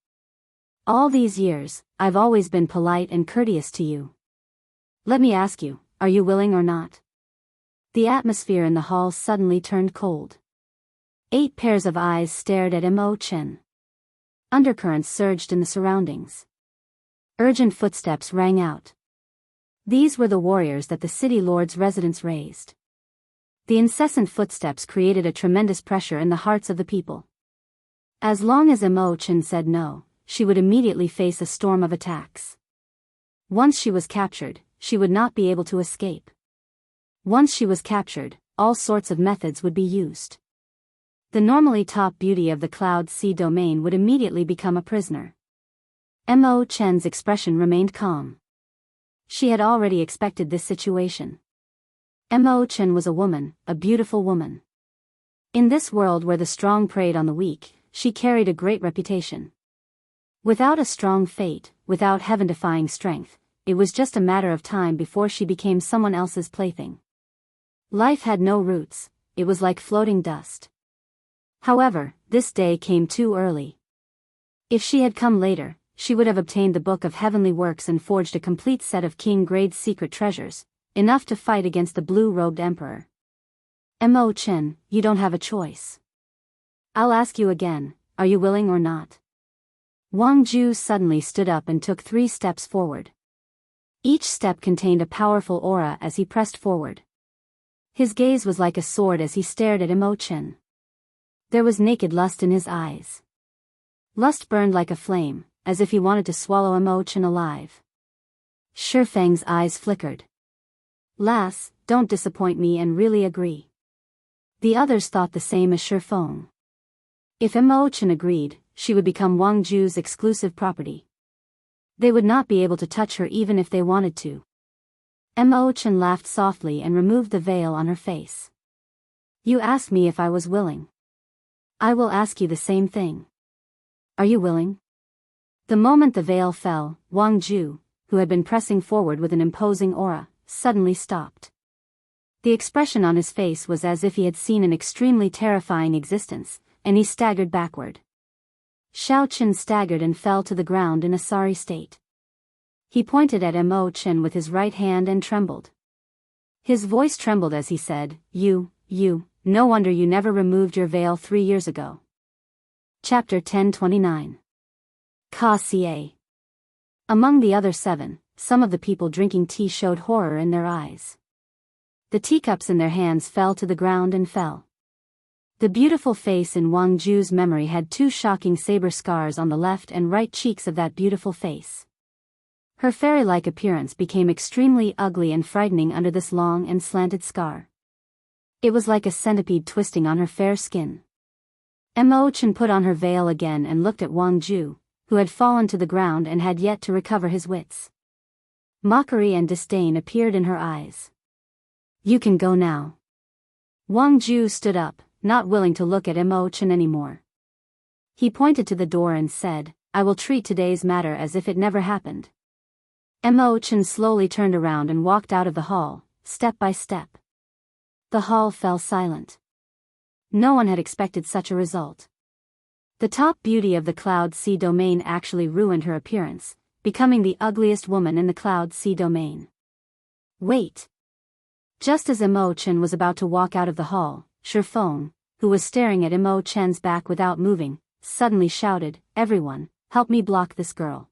All these years, I've always been polite and courteous to you. Let me ask you, are you willing or not?" The atmosphere in the hall suddenly turned cold. 8 pairs of eyes stared at Mo Chen. Undercurrents surged in the surroundings. Urgent footsteps rang out. These were the warriors that the city lord's residence raised. The incessant footsteps created a tremendous pressure in the hearts of the people. As long as Mo Chen said no, she would immediately face a storm of attacks. Once she was captured, she would not be able to escape. Once she was captured, all sorts of methods would be used. The normally top beauty of the Cloud Sea domain would immediately become a prisoner. Mo Chen's expression remained calm. She had already expected this situation. Mo Chen was a woman, a beautiful woman. In this world where the strong preyed on the weak, she carried a great reputation. Without a strong fate, without heaven-defying strength, it was just a matter of time before she became someone else's plaything. Life had no roots, it was like floating dust. However, this day came too early. If she had come later, she would have obtained the Book of Heavenly Works and forged a complete set of King-grade secret treasures, enough to fight against the blue-robed emperor. Mo Chen, you don't have a choice. I'll ask you again, are you willing or not? Wang Ju suddenly stood up and took 3 steps forward. Each step contained a powerful aura as he pressed forward. His gaze was like a sword as he stared at Mo Chen. There was naked lust in his eyes. Lust burned like a flame, as if he wanted to swallow Mo Chen alive. Shi Feng's eyes flickered. Lass, don't disappoint me and really agree. The others thought the same as Shi Feng. If Mo Chen agreed, she would become Wang Ju's exclusive property. They would not be able to touch her even if they wanted to. Mo Chen laughed softly and removed the veil on her face. You asked me if I was willing. I will ask you the same thing. Are you willing? The moment the veil fell, Wang Ju, who had been pressing forward with an imposing aura, suddenly stopped. The expression on his face was as if he had seen an extremely terrifying existence, and he staggered backward. Xiao Chen staggered and fell to the ground in a sorry state. He pointed at Mo Chen with his right hand and trembled. His voice trembled as he said, You, no wonder you never removed your veil 3 years ago. Chapter 1029. Ka Xie. Among the other 7, some of the people drinking tea showed horror in their eyes. The teacups in their hands fell to the ground and fell. The beautiful face in Wang Ju's memory had 2 shocking saber scars on the left and right cheeks of that beautiful face. Her fairy-like appearance became extremely ugly and frightening under this long and slanted scar. It was like a centipede twisting on her fair skin. Mo Chen put on her veil again and looked at Wang Ju, who had fallen to the ground and had yet to recover his wits. Mockery and disdain appeared in her eyes. You can go now. Wang Ju stood up, not willing to look at Mo Chen anymore. He pointed to the door and said, I will treat today's matter as if it never happened. Mo Chen slowly turned around and walked out of the hall, step by step. The hall fell silent. No one had expected such a result. The top beauty of the Cloud Sea domain actually ruined her appearance, becoming the ugliest woman in the Cloud Sea domain. Wait! Just as Mo Chen was about to walk out of the hall, Shi Feng, who was staring at Mo Chen's back without moving, suddenly shouted, Everyone, help me block this girl.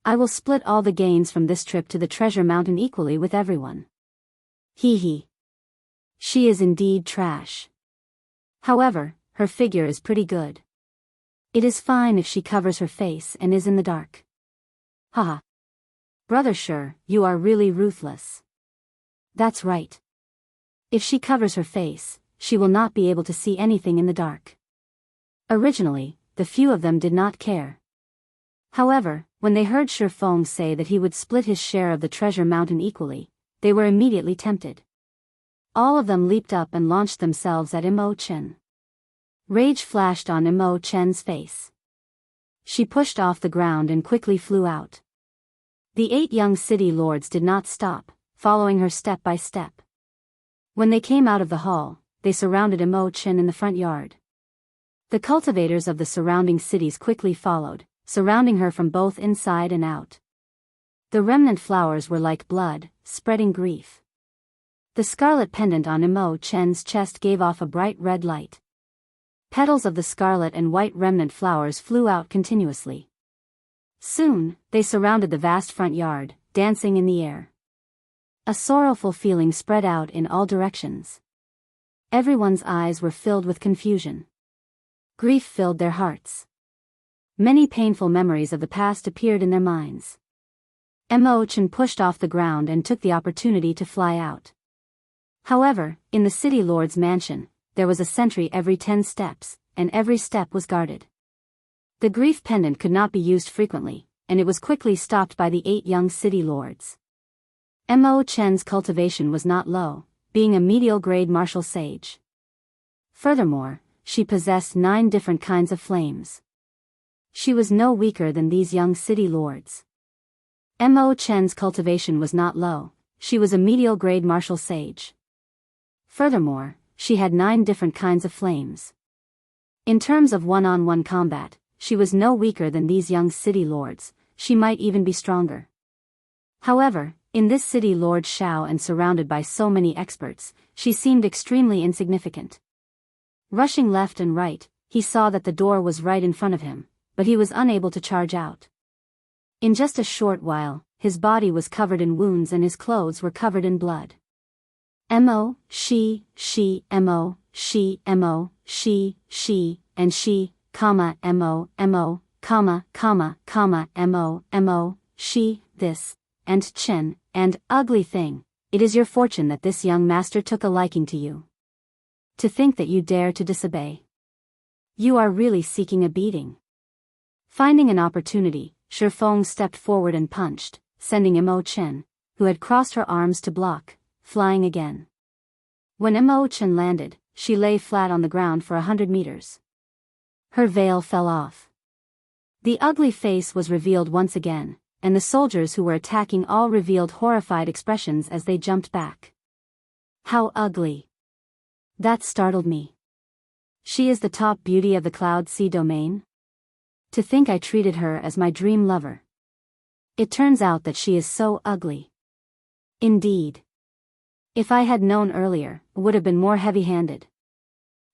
I will split all the gains from this trip to the treasure mountain equally with everyone. Hee. She is indeed trash. However, her figure is pretty good. It is fine if she covers her face and is in the dark. Haha. Brother Shi, you are really ruthless. That's right. If she covers her face, she will not be able to see anything in the dark. Originally, the few of them did not care. However, when they heard Shi Feng say that he would split his share of the treasure mountain equally, they were immediately tempted. All of them leaped up and launched themselves at Mo Chen. Rage flashed on Mo Chen's face. She pushed off the ground and quickly flew out. The 8 young city lords did not stop, following her step by step. When they came out of the hall, they surrounded Mo Chen in the front yard. The cultivators of the surrounding cities quickly followed, surrounding her from both inside and out. The remnant flowers were like blood, spreading grief. The scarlet pendant on Mo Chen's chest gave off a bright red light. Petals of the scarlet and white remnant flowers flew out continuously. Soon, they surrounded the vast front yard, dancing in the air. A sorrowful feeling spread out in all directions. Everyone's eyes were filled with confusion. Grief filled their hearts. Many painful memories of the past appeared in their minds. Mo Chen pushed off the ground and took the opportunity to fly out. However, in the city lord's mansion, there was a sentry every 10 steps, and every step was guarded. The grief pendant could not be used frequently, and it was quickly stopped by the 8 young city lords. Mo Chen's cultivation was not low, being a medial-grade martial sage. Furthermore, she possessed 9 different kinds of flames. She was no weaker than these young city lords. Mo Chen's cultivation was not low, she was a medial-grade martial sage. Furthermore, she had 9 different kinds of flames. In terms of one-on-one combat, she was no weaker than these young city lords, she might even be stronger. However, in this city Lord Shao and surrounded by so many experts, she seemed extremely insignificant. Rushing left and right, he saw that the door was right in front of him, but he was unable to charge out. In just a short while, his body was covered in wounds and his clothes were covered in blood. Mo, she, mo, she, and she, comma, mo, she, this, and Chen, and, ugly thing, it is your fortune that this young master took a liking to you. To think that you dare to disobey. You are really seeking a beating. Finding an opportunity, Shifeng stepped forward and punched, sending Mo Chen, who had crossed her arms to block, flying again. When Mo Chen landed, she lay flat on the ground for 100 meters. Her veil fell off. The ugly face was revealed once again, and the soldiers who were attacking all revealed horrified expressions as they jumped back. How ugly! That startled me. She is the top beauty of the Cloud Sea domain? To think I treated her as my dream lover. It turns out that she is so ugly. Indeed. If I had known earlier, I would have been more heavy-handed.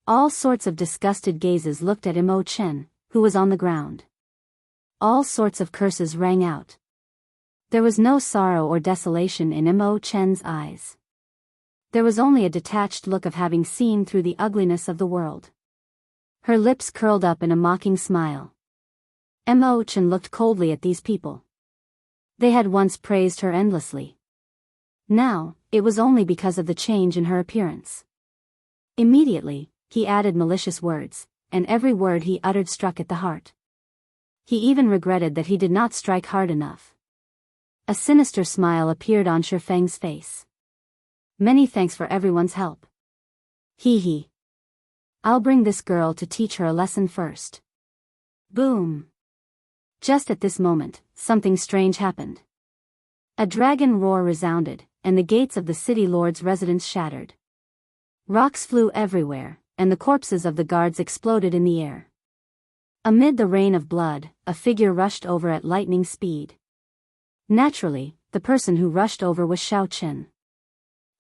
All sorts of disgusted gazes looked at Mo Chen, who was on the ground. All sorts of curses rang out. There was no sorrow or desolation in Mo Chen's eyes. There was only a detached look of having seen through the ugliness of the world. Her lips curled up in a mocking smile. Mo Chen looked coldly at these people. They had once praised her endlessly. Now, it was only because of the change in her appearance. Immediately, he added malicious words, and every word he uttered struck at the heart. He even regretted that he did not strike hard enough. A sinister smile appeared on Shifeng's face. Many thanks for everyone's help. Hee. I'll bring this girl to teach her a lesson first. Boom. Just at this moment, something strange happened. A dragon roar resounded, and the gates of the city lord's residence shattered. Rocks flew everywhere, and the corpses of the guards exploded in the air. Amid the rain of blood, a figure rushed over at lightning speed. Naturally, the person who rushed over was Xiao Chen.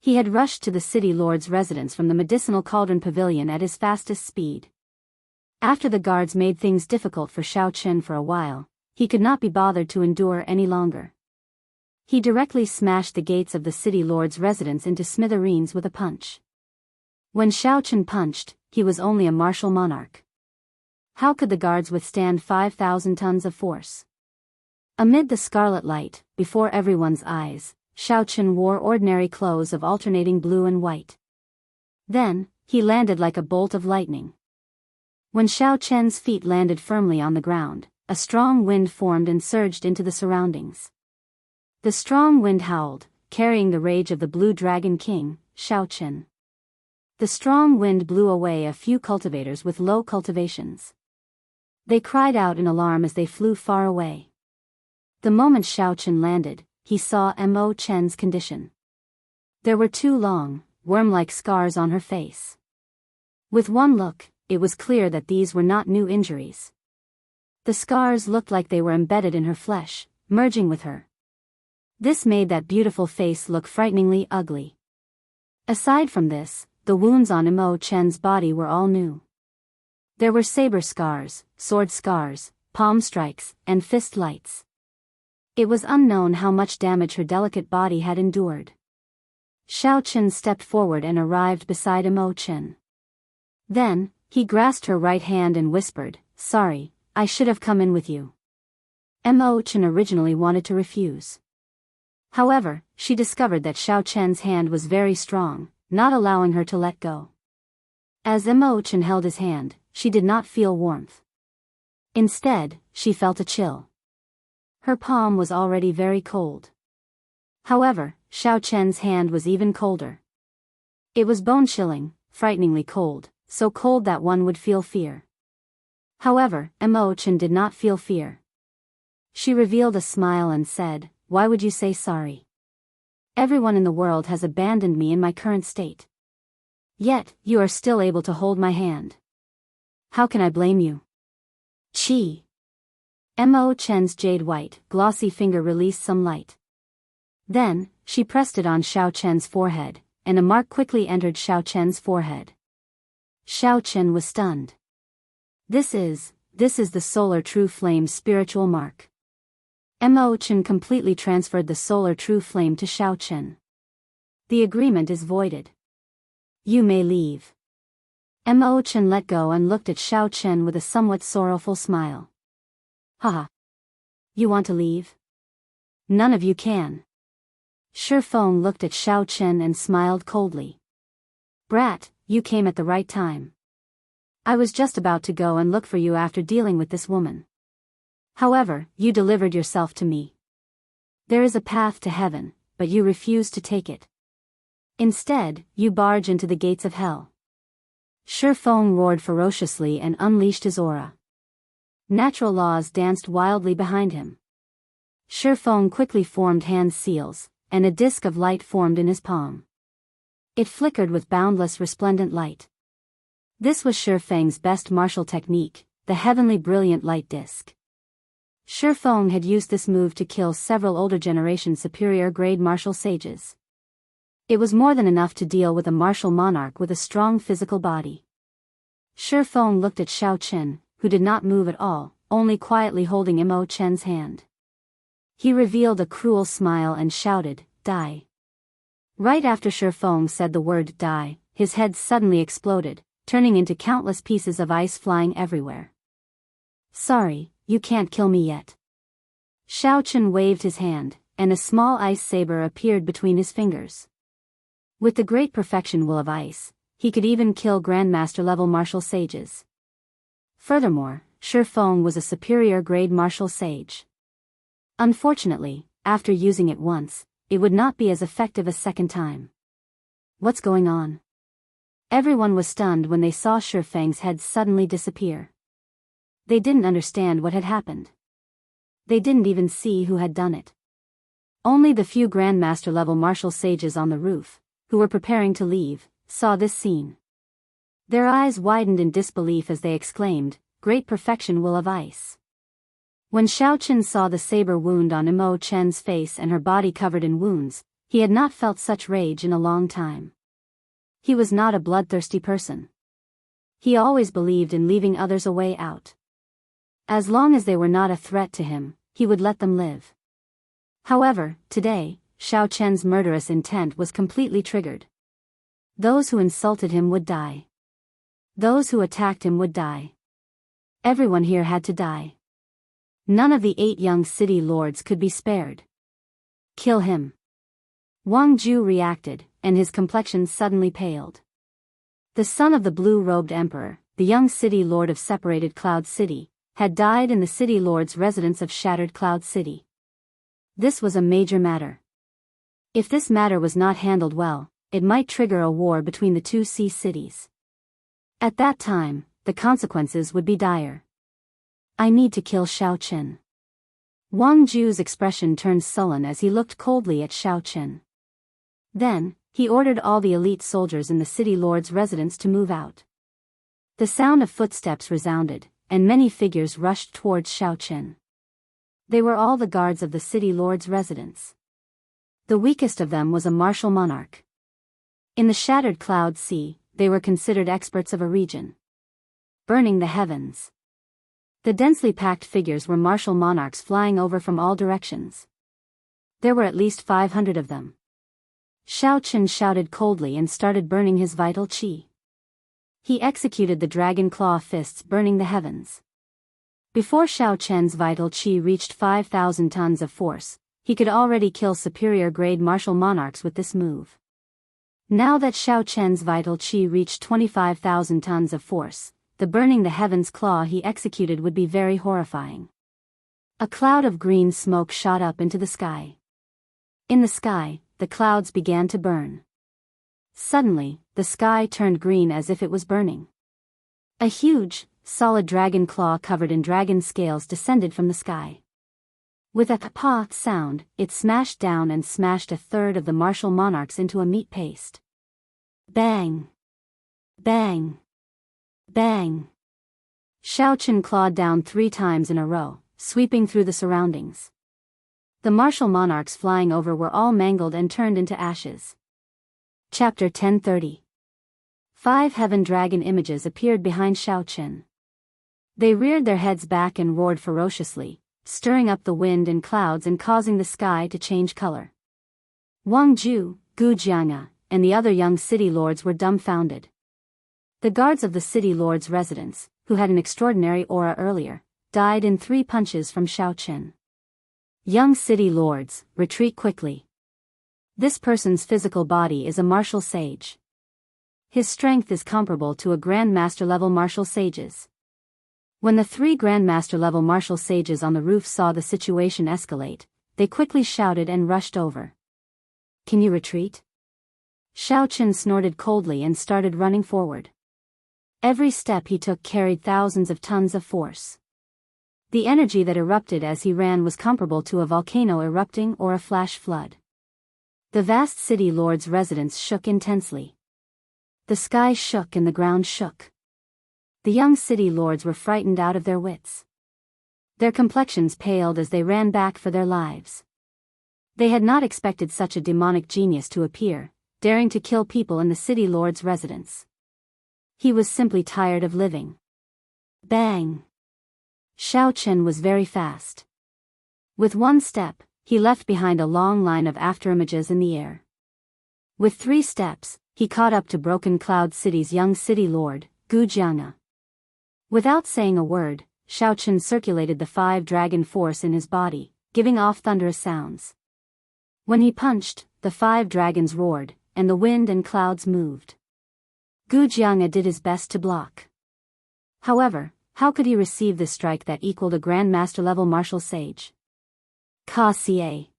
He had rushed to the city lord's residence from the medicinal cauldron pavilion at his fastest speed. After the guards made things difficult for Xiao Chen for a while, he could not be bothered to endure any longer. He directly smashed the gates of the city lord's residence into smithereens with a punch. When Xiao Chen punched, he was only a martial monarch. How could the guards withstand 5,000 tons of force? Amid the scarlet light, before everyone's eyes, Xiao Chen wore ordinary clothes of alternating blue and white. Then, he landed like a bolt of lightning. When Xiao Chen's feet landed firmly on the ground, a strong wind formed and surged into the surroundings. The strong wind howled, carrying the rage of the Blue Dragon King, Xiao Chen. The strong wind blew away a few cultivators with low cultivations. They cried out in alarm as they flew far away. The moment Xiao Chen landed, he saw Mo Chen's condition. There were 2 long, worm-like scars on her face. With one look, it was clear that these were not new injuries. The scars looked like they were embedded in her flesh, merging with her. This made that beautiful face look frighteningly ugly. Aside from this, the wounds on Mo Chen's body were all new. There were saber scars, sword scars, palm strikes, and fist lights. It was unknown how much damage her delicate body had endured. Xiao Chen stepped forward and arrived beside Imochen. Then, he grasped her right hand and whispered, "Sorry, I should have come in with you." Imochen originally wanted to refuse. However, she discovered that Xiao Chen's hand was very strong, not allowing her to let go. As Imochen held his hand, she did not feel warmth. Instead, she felt a chill. Her palm was already very cold. However, Xiao Chen's hand was even colder. It was bone-chilling, frighteningly cold, so cold that one would feel fear. However, Imochen did not feel fear. She revealed a smile and said, "Why would you say sorry? Everyone in the world has abandoned me in my current state. Yet, you are still able to hold my hand. How can I blame you?" Chi. Imochen's jade-white, glossy finger released some light. Then, she pressed it on Xiao Chen's forehead, and a mark quickly entered Xiao Chen's forehead. Xiao Chen was stunned. This is the Solar True Flame spiritual mark. Imochen completely transferred the Solar True Flame to Xiao Chen. The agreement is voided. You may leave. Imochen let go and looked at Xiao Chen with a somewhat sorrowful smile. Haha. You want to leave? None of you can. Shifeng looked at Xiao Chen and smiled coldly. Brat, you came at the right time. I was just about to go and look for you after dealing with this woman. However, you delivered yourself to me. There is a path to heaven, but you refused to take it. Instead, you barge into the gates of hell. Shifeng roared ferociously and unleashed his aura. Natural laws danced wildly behind him. Shifeng quickly formed hand seals, and a disk of light formed in his palm. It flickered with boundless resplendent light. This was Shifeng's best martial technique, the heavenly brilliant light disk. Shifeng had used this move to kill several older generation superior grade martial sages. It was more than enough to deal with a martial monarch with a strong physical body. Shifeng looked at Xiao Chen, who did not move at all, only quietly holding Imochen's hand. He revealed a cruel smile and shouted, "Die." Right after Shifeng said the word "die," his head suddenly exploded, turning into countless pieces of ice flying everywhere. Sorry, you can't kill me yet. Xiao Chen waved his hand, and a small ice saber appeared between his fingers. With the great perfection will of ice, he could even kill Grandmaster-level martial sages. Furthermore, Shifeng was a superior grade martial sage. Unfortunately, after using it once, it would not be as effective a second time. What's going on? Everyone was stunned when they saw Shifeng's head suddenly disappear. They didn't understand what had happened. They didn't even see who had done it. Only the few Grandmaster-level martial sages on the roof, who were preparing to leave, saw this scene. Their eyes widened in disbelief as they exclaimed, "Great perfection will of ice." When Xiao Chen saw the saber wound on Imochen's face and her body covered in wounds, he had not felt such rage in a long time. He was not a bloodthirsty person. He always believed in leaving others a way out. As long as they were not a threat to him, he would let them live. However, today, Xiao Chen's murderous intent was completely triggered. Those who insulted him would die. Those who attacked him would die. Everyone here had to die. None of the 8 young city lords could be spared. Kill him. Wang Ju reacted, and his complexion suddenly paled. The son of the blue-robed emperor, the young city lord of separated Cloud City, had died in the city lord's residence of Shattered Cloud City. This was a major matter. If this matter was not handled well, it might trigger a war between the two sea cities. At that time, the consequences would be dire. I need to kill Xiao Chen. Wang Ju's expression turned sullen as he looked coldly at Xiao Chen. Then, he ordered all the elite soldiers in the city lord's residence to move out. The sound of footsteps resounded, and many figures rushed towards Xiao Chen. They were all the guards of the city lord's residence. The weakest of them was a martial monarch. In the Shattered Cloud Sea, they were considered experts of a region. Burning the heavens. The densely packed figures were martial monarchs flying over from all directions. There were at least 500 of them. Xiao Chen shouted coldly and started burning his vital qi. He executed the dragon claw fists, burning the heavens. Before Xiao Chen's vital qi reached 5,000 tons of force, he could already kill superior-grade martial monarchs with this move. Now that Xiao Chen's vital qi reached 25,000 tons of force, the burning the heavens claw he executed would be very horrifying. A cloud of green smoke shot up into the sky. In the sky, the clouds began to burn. Suddenly, the sky turned green as if it was burning. A huge, solid dragon claw covered in dragon scales descended from the sky. With a pa sound, it smashed down and smashed a third of the martial monarchs into a meat paste. Bang! Bang! Bang! Xiao Chen clawed down 3 times in a row, sweeping through the surroundings. The martial monarchs flying over were all mangled and turned into ashes. Chapter 1030. 5 heaven dragon images appeared behind Xiao Chen. They reared their heads back and roared ferociously, stirring up the wind and clouds and causing the sky to change color. Wang Ju, Gu Jianghu, and the other young city lords were dumbfounded. The guards of the city lord's residence, who had an extraordinary aura earlier, died in 3 punches from Xiao Chen. Young city lords, retreat quickly. This person's physical body is a martial sage. His strength is comparable to a Grandmaster level martial sage's. When the 3 Grandmaster level martial sages on the roof saw the situation escalate, they quickly shouted and rushed over. Can you retreat? Xiao Chen snorted coldly and started running forward. Every step he took carried thousands of tons of force. The energy that erupted as he ran was comparable to a volcano erupting or a flash flood. The vast city lord's residence shook intensely. The sky shook and the ground shook. The young city lords were frightened out of their wits. Their complexions paled as they ran back for their lives. They had not expected such a demonic genius to appear, daring to kill people in the city lord's residence. He was simply tired of living. Bang! Xiao Chen was very fast. With 1 step, he left behind a long line of afterimages in the air. With 3 steps, he caught up to Broken Cloud City's young city lord, Gu Jianghu. Without saying a word, Xiao Chen circulated the 5 dragon force in his body, giving off thunderous sounds. When he punched, the 5 dragons roared, and the wind and clouds moved. Gu Jianghu did his best to block. However, how could he receive this strike that equaled a Grandmaster level martial sage? Ka-ca.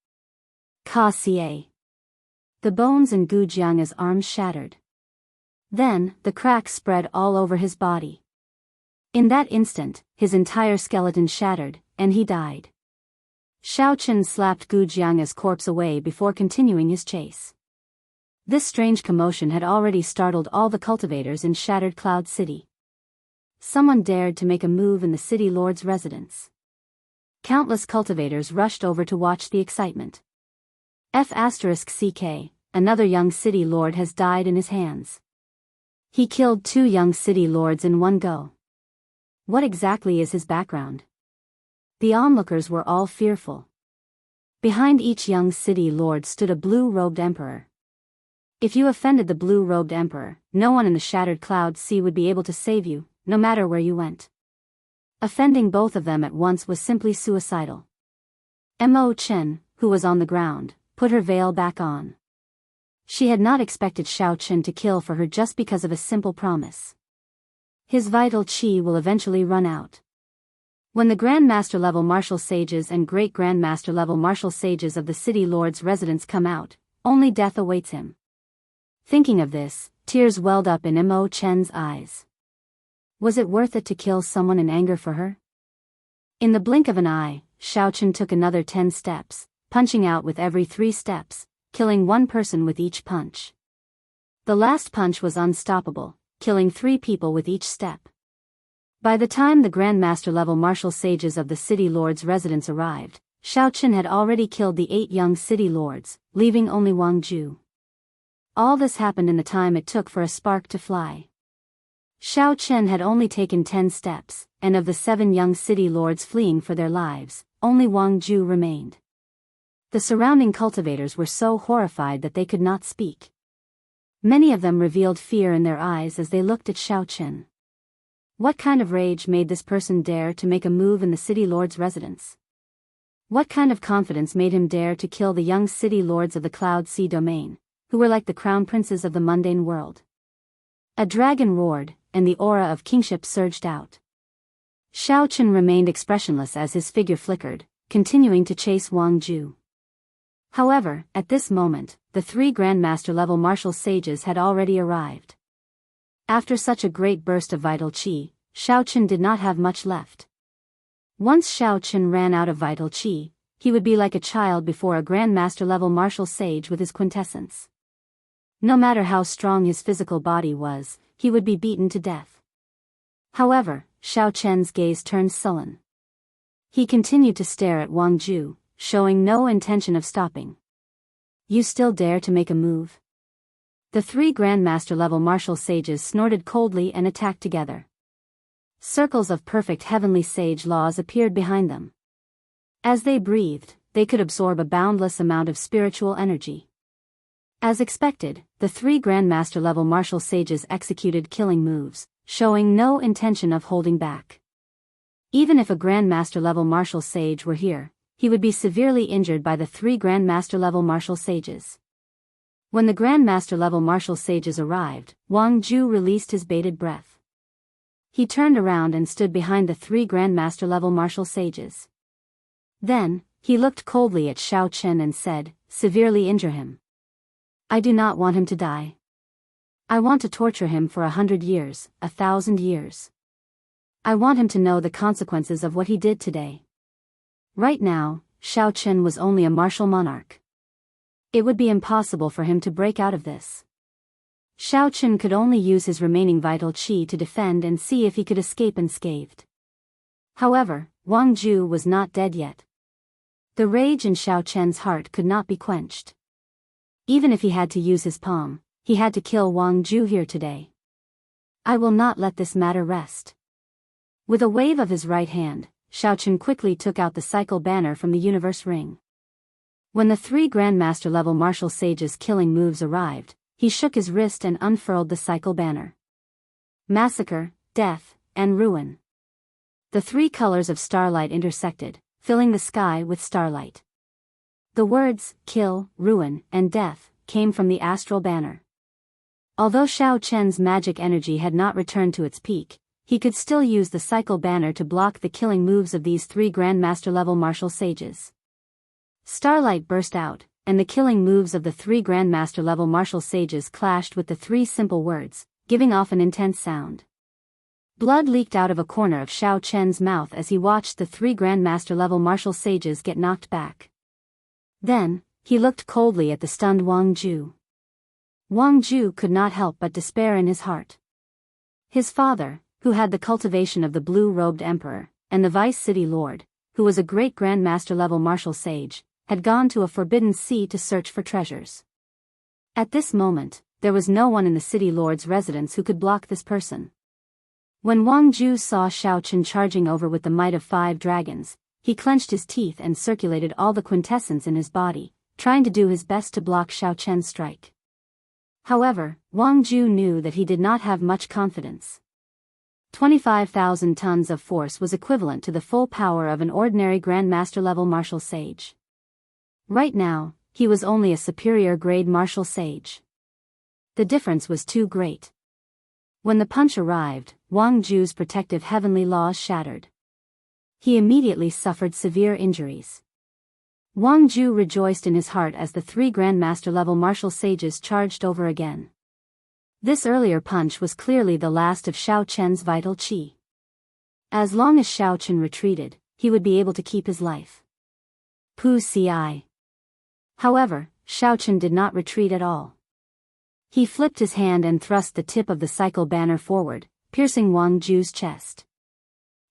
Ka-ca. The bones in Gu Jianghu's arms shattered. Then, the cracks spread all over his body. In that instant, his entire skeleton shattered, and he died. Xiao Chen slapped Gu Jianghu's corpse away before continuing his chase. This strange commotion had already startled all the cultivators in Shattered Cloud City. Someone dared to make a move in the city lord's residence. Countless cultivators rushed over to watch the excitement. F***ck, another young city lord has died in his hands. He killed 2 young city lords in one go. What exactly is his background? The onlookers were all fearful. Behind each young city lord stood a blue-robed emperor. If you offended the blue-robed emperor, no one in the Shattered Cloud Sea would be able to save you, no matter where you went. Offending both of them at once was simply suicidal. Mo Chen, who was on the ground, put her veil back on. She had not expected Xiao Chen to kill for her just because of a simple promise. His vital qi will eventually run out. When the Grandmaster level martial sages and Great Grandmaster level martial sages of the city lord's residence come out, only death awaits him. Thinking of this, tears welled up in Mo Chen's eyes. Was it worth it to kill someone in anger for her? In the blink of an eye, Xiao Chen took another 10 steps, punching out with every 3 steps, killing 1 person with each punch. The last punch was unstoppable, killing 3 people with each step. By the time the Grandmaster level martial sages of the city lord's residence arrived, Xiao Chen had already killed the 8 young city lords, leaving only Wang Ju. All this happened in the time it took for a spark to fly. Xiao Chen had only taken 10 steps, and of the 7 young city lords fleeing for their lives, only Wang Ju remained. The surrounding cultivators were so horrified that they could not speak. Many of them revealed fear in their eyes as they looked at Xiao Chen. What kind of rage made this person dare to make a move in the city lord's residence? What kind of confidence made him dare to kill the young city lords of the Cloud Sea domain, who were like the crown princes of the mundane world? A dragon roared, and the aura of kingship surged out. Xiao Chen remained expressionless as his figure flickered, continuing to chase Wang Ju. However, at this moment, the 3 Grandmaster level martial sages had already arrived. After such a great burst of vital qi, Xiao Chen did not have much left. Once Xiao Chen ran out of vital qi, he would be like a child before a Grandmaster level martial sage with his quintessence. No matter how strong his physical body was, he would be beaten to death. However, Xiao Chen's gaze turned sullen. He continued to stare at Wang Ju, showing no intention of stopping. You still dare to make a move? The 3 Grandmaster level martial sages snorted coldly and attacked together. Circles of perfect heavenly sage laws appeared behind them. As they breathed, they could absorb a boundless amount of spiritual energy. As expected, the 3 Grandmaster level martial sages executed killing moves, showing no intention of holding back. Even if a Grandmaster level martial sage were here, he would be severely injured by the 3 Grandmaster level martial sages. When the Grandmaster level martial sages arrived, Wang Ju released his bated breath. He turned around and stood behind the 3 Grandmaster level martial sages. Then, he looked coldly at Xiao Chen and said, "Severely injure him. I do not want him to die. I want to torture him for 100 years, 1,000 years. I want him to know the consequences of what he did today." Right now, Xiao Chen was only a martial monarch. It would be impossible for him to break out of this. Xiao Chen could only use his remaining vital qi to defend and see if he could escape unscathed. However, Wang Ju was not dead yet. The rage in Xiao Chen's heart could not be quenched. Even if he had to use his palm, he had to kill Wang Ju here today. I will not let this matter rest. With a wave of his right hand, Xiao Chen quickly took out the cycle banner from the universe ring. When the 3 Grandmaster level martial sages' killing moves arrived, he shook his wrist and unfurled the cycle banner. Massacre, death, and ruin. The 3 colors of starlight intersected, filling the sky with starlight. The words, kill, ruin, and death, came from the astral banner. Although Xiao Chen's magic energy had not returned to its peak, he could still use the cycle banner to block the killing moves of these 3 Grandmaster level martial sages. Starlight burst out, and the killing moves of the 3 Grandmaster level martial sages clashed with the 3 simple words, giving off an intense sound. Blood leaked out of a corner of Xiao Chen's mouth as he watched the 3 Grandmaster level martial sages get knocked back. Then, he looked coldly at the stunned Wang Ju. Wang Ju could not help but despair in his heart. His father, who had the cultivation of the blue-robed emperor, and the vice city lord, who was a great Grandmaster level martial sage, had gone to a forbidden sea to search for treasures. At this moment, there was no one in the city lord's residence who could block this person. When Wang Ju saw Xiao Chen charging over with the might of 5 dragons, he clenched his teeth and circulated all the quintessence in his body, trying to do his best to block Xiao Chen's strike. However, Wang Ju knew that he did not have much confidence. 25,000 tons of force was equivalent to the full power of an ordinary Grandmaster level martial sage. Right now, he was only a superior grade martial sage. The difference was too great. When the punch arrived, Wang Ju's protective heavenly laws shattered. He immediately suffered severe injuries. Wang Ju rejoiced in his heart as the 3 Grandmaster level martial sages charged over again. This earlier punch was clearly the last of Xiao Chen's vital qi. As long as Xiao Chen retreated, he would be able to keep his life. Pu ci. However, Xiao Chen did not retreat at all. He flipped his hand and thrust the tip of the cycle banner forward, piercing Wang Ju's chest.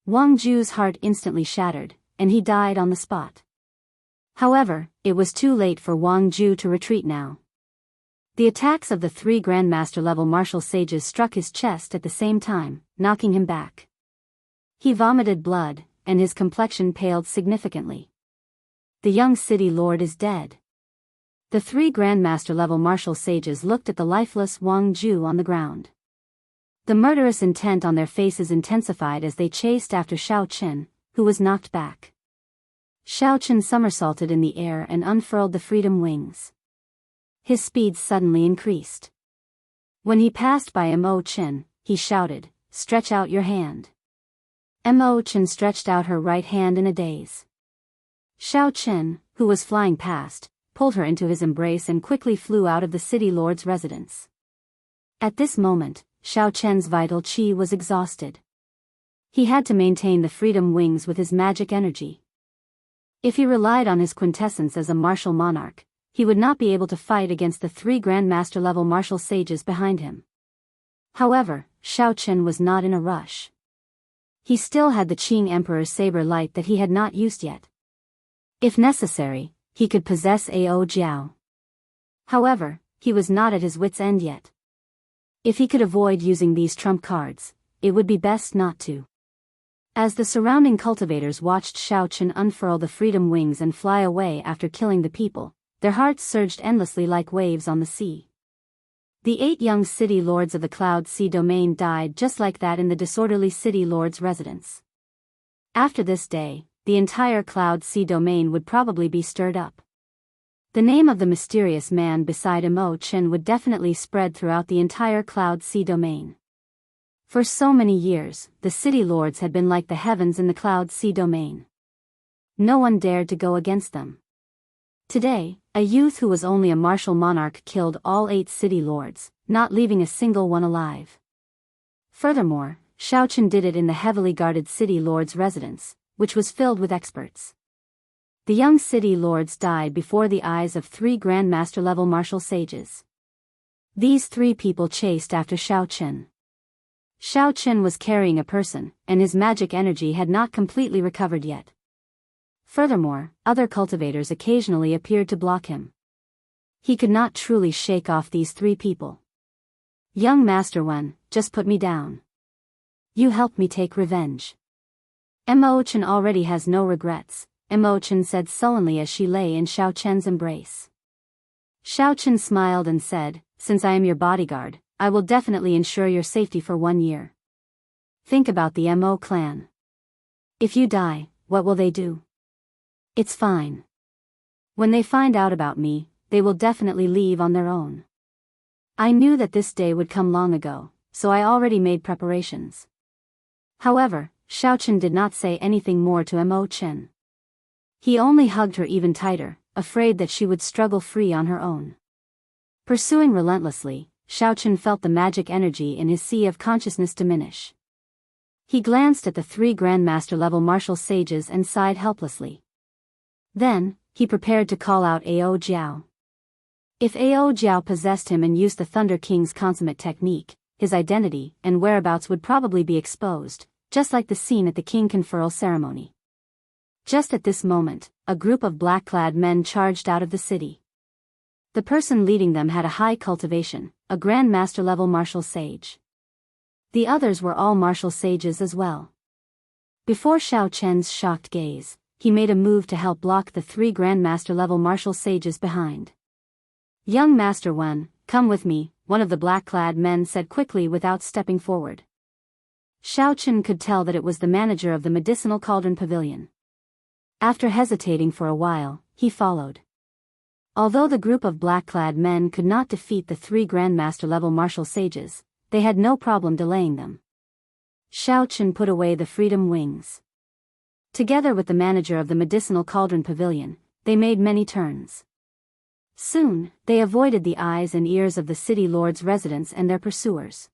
Wang Ju's heart instantly shattered, and he died on the spot. However, it was too late for Wang Ju to retreat now. The attacks of the 3 Grandmaster level martial sages struck his chest at the same time, knocking him back. He vomited blood, and his complexion paled significantly. The young city lord is dead. The three Grandmaster-level martial sages looked at the lifeless Wang Ju on the ground. The murderous intent on their faces intensified as they chased after Xiao Qin, who was knocked back. Xiao Qin somersaulted in the air and unfurled the freedom wings. His speed suddenly increased. When he passed by Mo Qin, he shouted, "Stretch out your hand." Mo Qin stretched out her right hand in a daze. Xiao Qin, who was flying past, pulled her into his embrace and quickly flew out of the city lord's residence. At this moment, Xiao Qin's vital qi was exhausted. He had to maintain the freedom wings with his magic energy. If he relied on his quintessence as a martial monarch, he would not be able to fight against the three Grandmaster-level martial sages behind him. However, Xiao Qin was not in a rush. He still had the Qing Emperor's saber light that he had not used yet. If necessary, he could possess Ao Jiao. However, he was not at his wit's end yet. If he could avoid using these trump cards, it would be best not to. As the surrounding cultivators watched Xiao Qin unfurl the freedom wings and fly away after killing the people, their hearts surged endlessly like waves on the sea. The 8 young city lords of the Cloud Sea domain died just like that in the disorderly city lord's residence. After this day, the entire Cloud Sea domain would probably be stirred up. The name of the mysterious man beside Mo Qin would definitely spread throughout the entire Cloud Sea domain. For so many years, the city lords had been like the heavens in the Cloud Sea domain. No one dared to go against them. Today, a youth who was only a martial monarch killed all 8 city lords, not leaving a single one alive. Furthermore, Xiao Qin did it in the heavily guarded city lord's residence, which was filled with experts. The young city lords died before the eyes of 3 Grandmaster-level martial sages. These 3 people chased after Xiao Qin. Xiao Qin was carrying a person, and his magic energy had not completely recovered yet. Furthermore, other cultivators occasionally appeared to block him. He could not truly shake off these 3 people. "Young Master One, just put me down. You helped me take revenge." Mo Qin already has no regrets, Mo Qin said sullenly as she lay in Xiao Qin's embrace. Xiao Qin smiled and said, "Since I am your bodyguard, I will definitely ensure your safety for 1 year. Think about the Mo clan. If you die, what will they do? It's fine. When they find out about me, they will definitely leave on their own. I knew that this day would come long ago, so I already made preparations." However, Xiao Qin did not say anything more to Mo Qin. He only hugged her even tighter, afraid that she would struggle free on her own. Pursuing relentlessly, Xiao Qin felt the magic energy in his sea of consciousness diminish. He glanced at the 3 Grandmaster-level martial sages and sighed helplessly. Then, he prepared to call out Ao Jiao. If Ao Jiao possessed him and used the Thunder King's consummate technique, his identity and whereabouts would probably be exposed, just like the scene at the king conferral ceremony. Just at this moment, a group of black-clad men charged out of the city. The person leading them had a high cultivation, a Grandmaster-level martial sage. The others were all martial sages as well. Before Xiao Qin's shocked gaze, he made a move to help block the 3 Grandmaster-level martial sages behind. "Young Master One, come with me," one of the black-clad men said quickly without stepping forward. Xiao Qin could tell that it was the manager of the medicinal cauldron pavilion. After hesitating for a while, he followed. Although the group of black-clad men could not defeat the 3 Grandmaster-level martial sages, they had no problem delaying them. Xiao Qin put away the freedom wings. Together with the manager of the medicinal cauldron pavilion, they made many turns. Soon, they avoided the eyes and ears of the city lord's residents and their pursuers.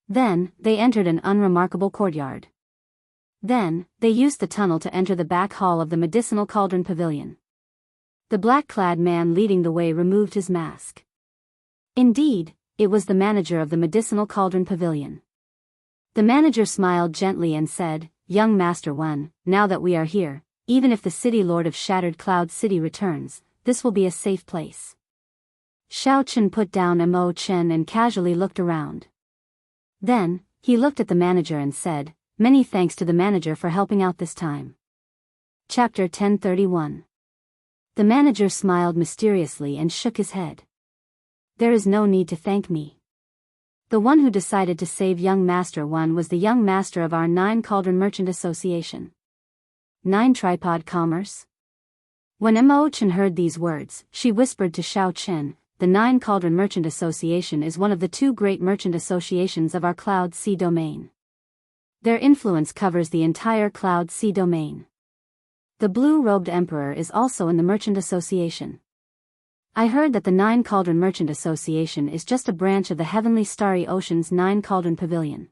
Then, they entered an unremarkable courtyard. Then, they used the tunnel to enter the back hall of the medicinal cauldron pavilion. The black-clad man leading the way removed his mask. Indeed, it was the manager of the medicinal cauldron pavilion. The manager smiled gently and said, "Young Master One, now that we are here, even if the city lord of Shattered Cloud City returns, this will be a safe place." Xiao Qin put down Mo Qin and casually looked around. Then, he looked at the manager and said, "Many thanks to the manager for helping out this time." Chapter 1031. The manager smiled mysteriously and shook his head. There is no need to thank me. The one who decided to save young Master One was the young master of our 9 Cauldron Merchant Association. 9 Tripod Commerce? When Mo Chen heard these words, she whispered to Xiao Chen, the 9 Cauldron Merchant Association is one of the 2 great merchant associations of our Cloud Sea domain. Their influence covers the entire Cloud Sea domain. The blue-robed emperor is also in the merchant association. I heard that the 9 Cauldron Merchant Association is just a branch of the Heavenly Starry Ocean's 9 Cauldron Pavilion.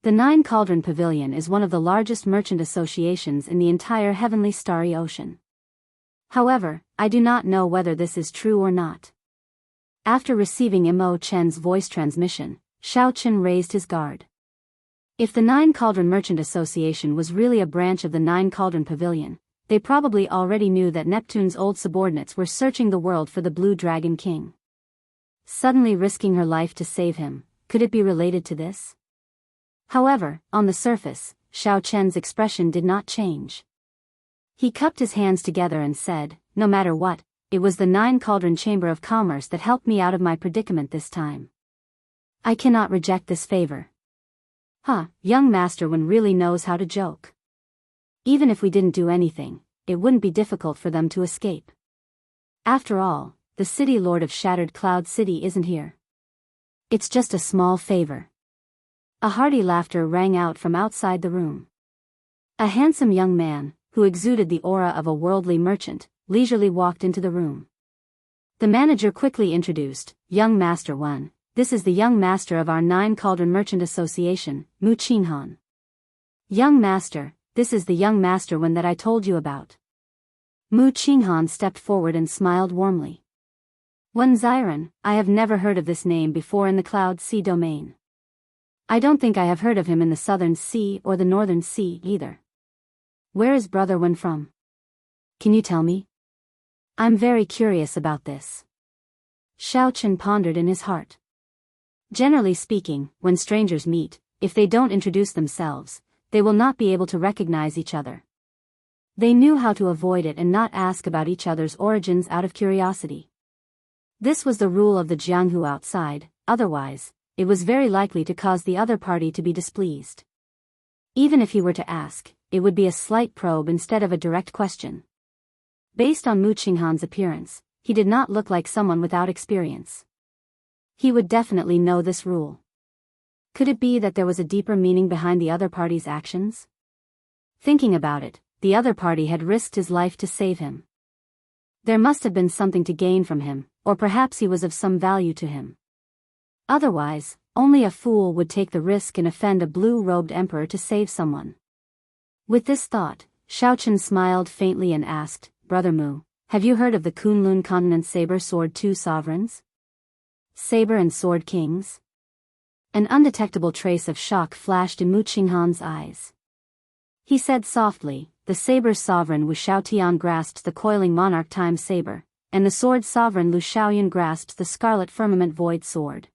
The 9 Cauldron Pavilion is one of the largest merchant associations in the entire Heavenly Starry Ocean. However, I do not know whether this is true or not. After receiving Mo Chen's voice transmission, Xiao Chen raised his guard. If the 9 Cauldron Merchant Association was really a branch of the 9 Cauldron Pavilion, they probably already knew that Neptune's old subordinates were searching the world for the Blue Dragon King. Suddenly risking her life to save him, could it be related to this? However, on the surface, Xiao Chen's expression did not change. He cupped his hands together and said, no matter what, it was the 9 Cauldron Chamber of Commerce that helped me out of my predicament this time. I cannot reject this favor. Young Master One really knows how to joke. Even if we didn't do anything, it wouldn't be difficult for them to escape. After all, the City Lord of Shattered Cloud City isn't here. It's just a small favor. A hearty laughter rang out from outside the room. A handsome young man, who exuded the aura of a worldly merchant, leisurely walked into the room. The manager quickly introduced, Young Master One, this is the young master of our 9 Cauldron Merchant Association, Mu Qinghan. Young Master, this is the young Master One that I told you about. Mu Qinghan stepped forward and smiled warmly. Wen Xiren, I have never heard of this name before in the Cloud Sea domain. I don't think I have heard of him in the Southern Sea or the Northern Sea either. Where is Brother Wen from? Can you tell me? I'm very curious about this. Xiao Chen pondered in his heart. Generally speaking, when strangers meet, if they don't introduce themselves, they will not be able to recognize each other. They knew how to avoid it and not ask about each other's origins out of curiosity. This was the rule of the Jianghu outside, otherwise, it was very likely to cause the other party to be displeased. Even if he were to ask, it would be a slight probe instead of a direct question. Based on Mu Qinghan's appearance, he did not look like someone without experience. He would definitely know this rule. Could it be that there was a deeper meaning behind the other party's actions? Thinking about it, the other party had risked his life to save him. There must have been something to gain from him, or perhaps he was of some value to him. Otherwise, only a fool would take the risk and offend a blue-robed emperor to save someone. With this thought, Xiao Chen smiled faintly and asked, Brother Mu, have you heard of the Kunlun Continent Saber Sword 2 sovereigns? Saber and Sword Kings? An undetectable trace of shock flashed in Mu Qinghan's eyes. He said softly, the Saber Sovereign Wu Xiaotian grasps the coiling Monarch Time Saber, and the Sword Sovereign Lu Xiaoyan grasps the Scarlet Firmament Void Sword.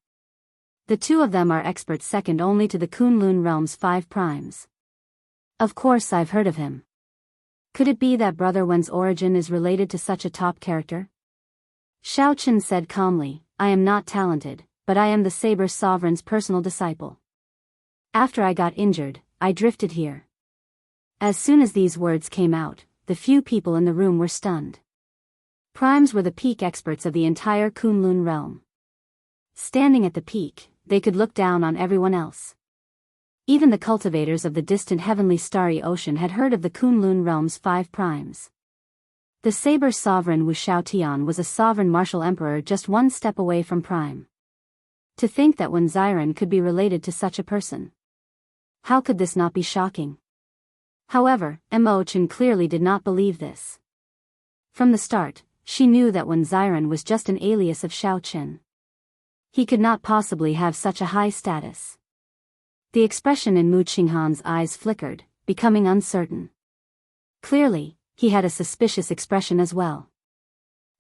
The 2 of them are experts second only to the Kunlun Realm's 5 primes. Of course I've heard of him. Could it be that Brother Wen's origin is related to such a top character? Xiao Chen said calmly, I am not talented, but I am the Saber Sovereign's personal disciple. After I got injured, I drifted here. As soon as these words came out, the few people in the room were stunned. Primes were the peak experts of the entire Kunlun realm. Standing at the peak, they could look down on everyone else. Even the cultivators of the distant heavenly starry ocean had heard of the Kunlun realm's 5 primes. The Saber Sovereign Wu Xiaotian was a sovereign martial emperor just 1 step away from prime. To think that Wen Xiren could be related to such a person. How could this not be shocking? However, Mo Chen clearly did not believe this. From the start, she knew that Wen Xiren was just an alias of Xiao Chen. He could not possibly have such a high status. The expression in Mu Qinghan's eyes flickered, becoming uncertain. Clearly, he had a suspicious expression as well.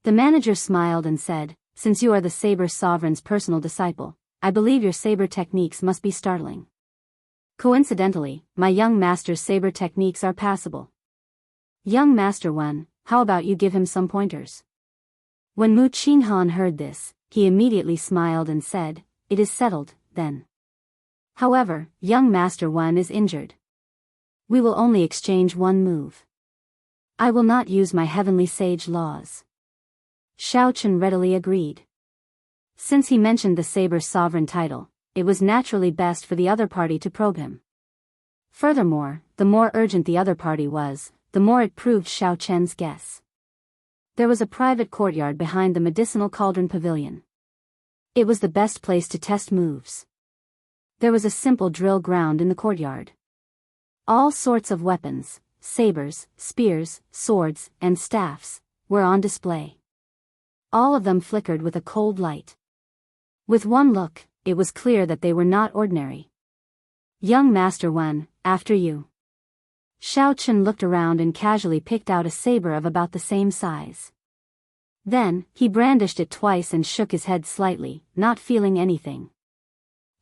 The manager smiled and said, since you are the Saber Sovereign's personal disciple, I believe your saber techniques must be startling. Coincidentally, my young master's saber techniques are passable. Young Master Wen, how about you give him some pointers? When Mu Qinghan heard this, he immediately smiled and said, "It is settled, then. However, young Master Wen is injured. We will only exchange one move. I will not use my heavenly sage laws." Xiaochen readily agreed. Since he mentioned the saber's sovereign title, it was naturally best for the other party to probe him. Furthermore, the more urgent the other party was, the more it proved Xiaochen's guess. There was a private courtyard behind the medicinal cauldron pavilion. It was the best place to test moves. There was a simple drill ground in the courtyard. All sorts of weapons, sabers, spears, swords, and staffs, were on display. All of them flickered with a cold light. With one look, it was clear that they were not ordinary. "Young Master Wen, after you." Xiaochen looked around and casually picked out a saber of about the same size. Then, he brandished it twice and shook his head slightly, not feeling anything.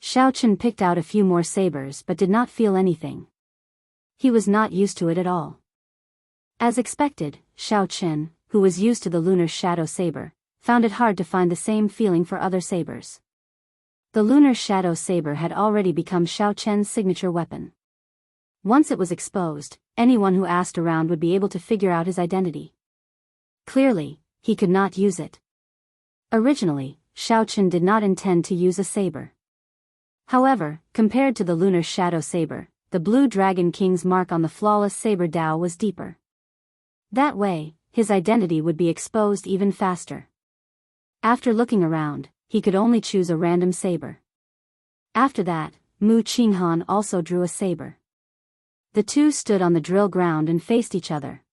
Xiaochen picked out a few more sabers but did not feel anything. He was not used to it at all. As expected, Xiaochen, who was used to the lunar shadow saber, found it hard to find the same feeling for other sabers. The lunar shadow saber had already become Xiaochen's signature weapon. Once it was exposed, anyone who asked around would be able to figure out his identity. Clearly, he could not use it. Originally, Xiaochen did not intend to use a saber. However, compared to the lunar shadow saber, the blue dragon king's mark on the flawless saber Dao was deeper. That way, his identity would be exposed even faster. After looking around, he could only choose a random saber. After that, Mu Qinghan also drew a saber. The two stood on the drill ground and faced each other.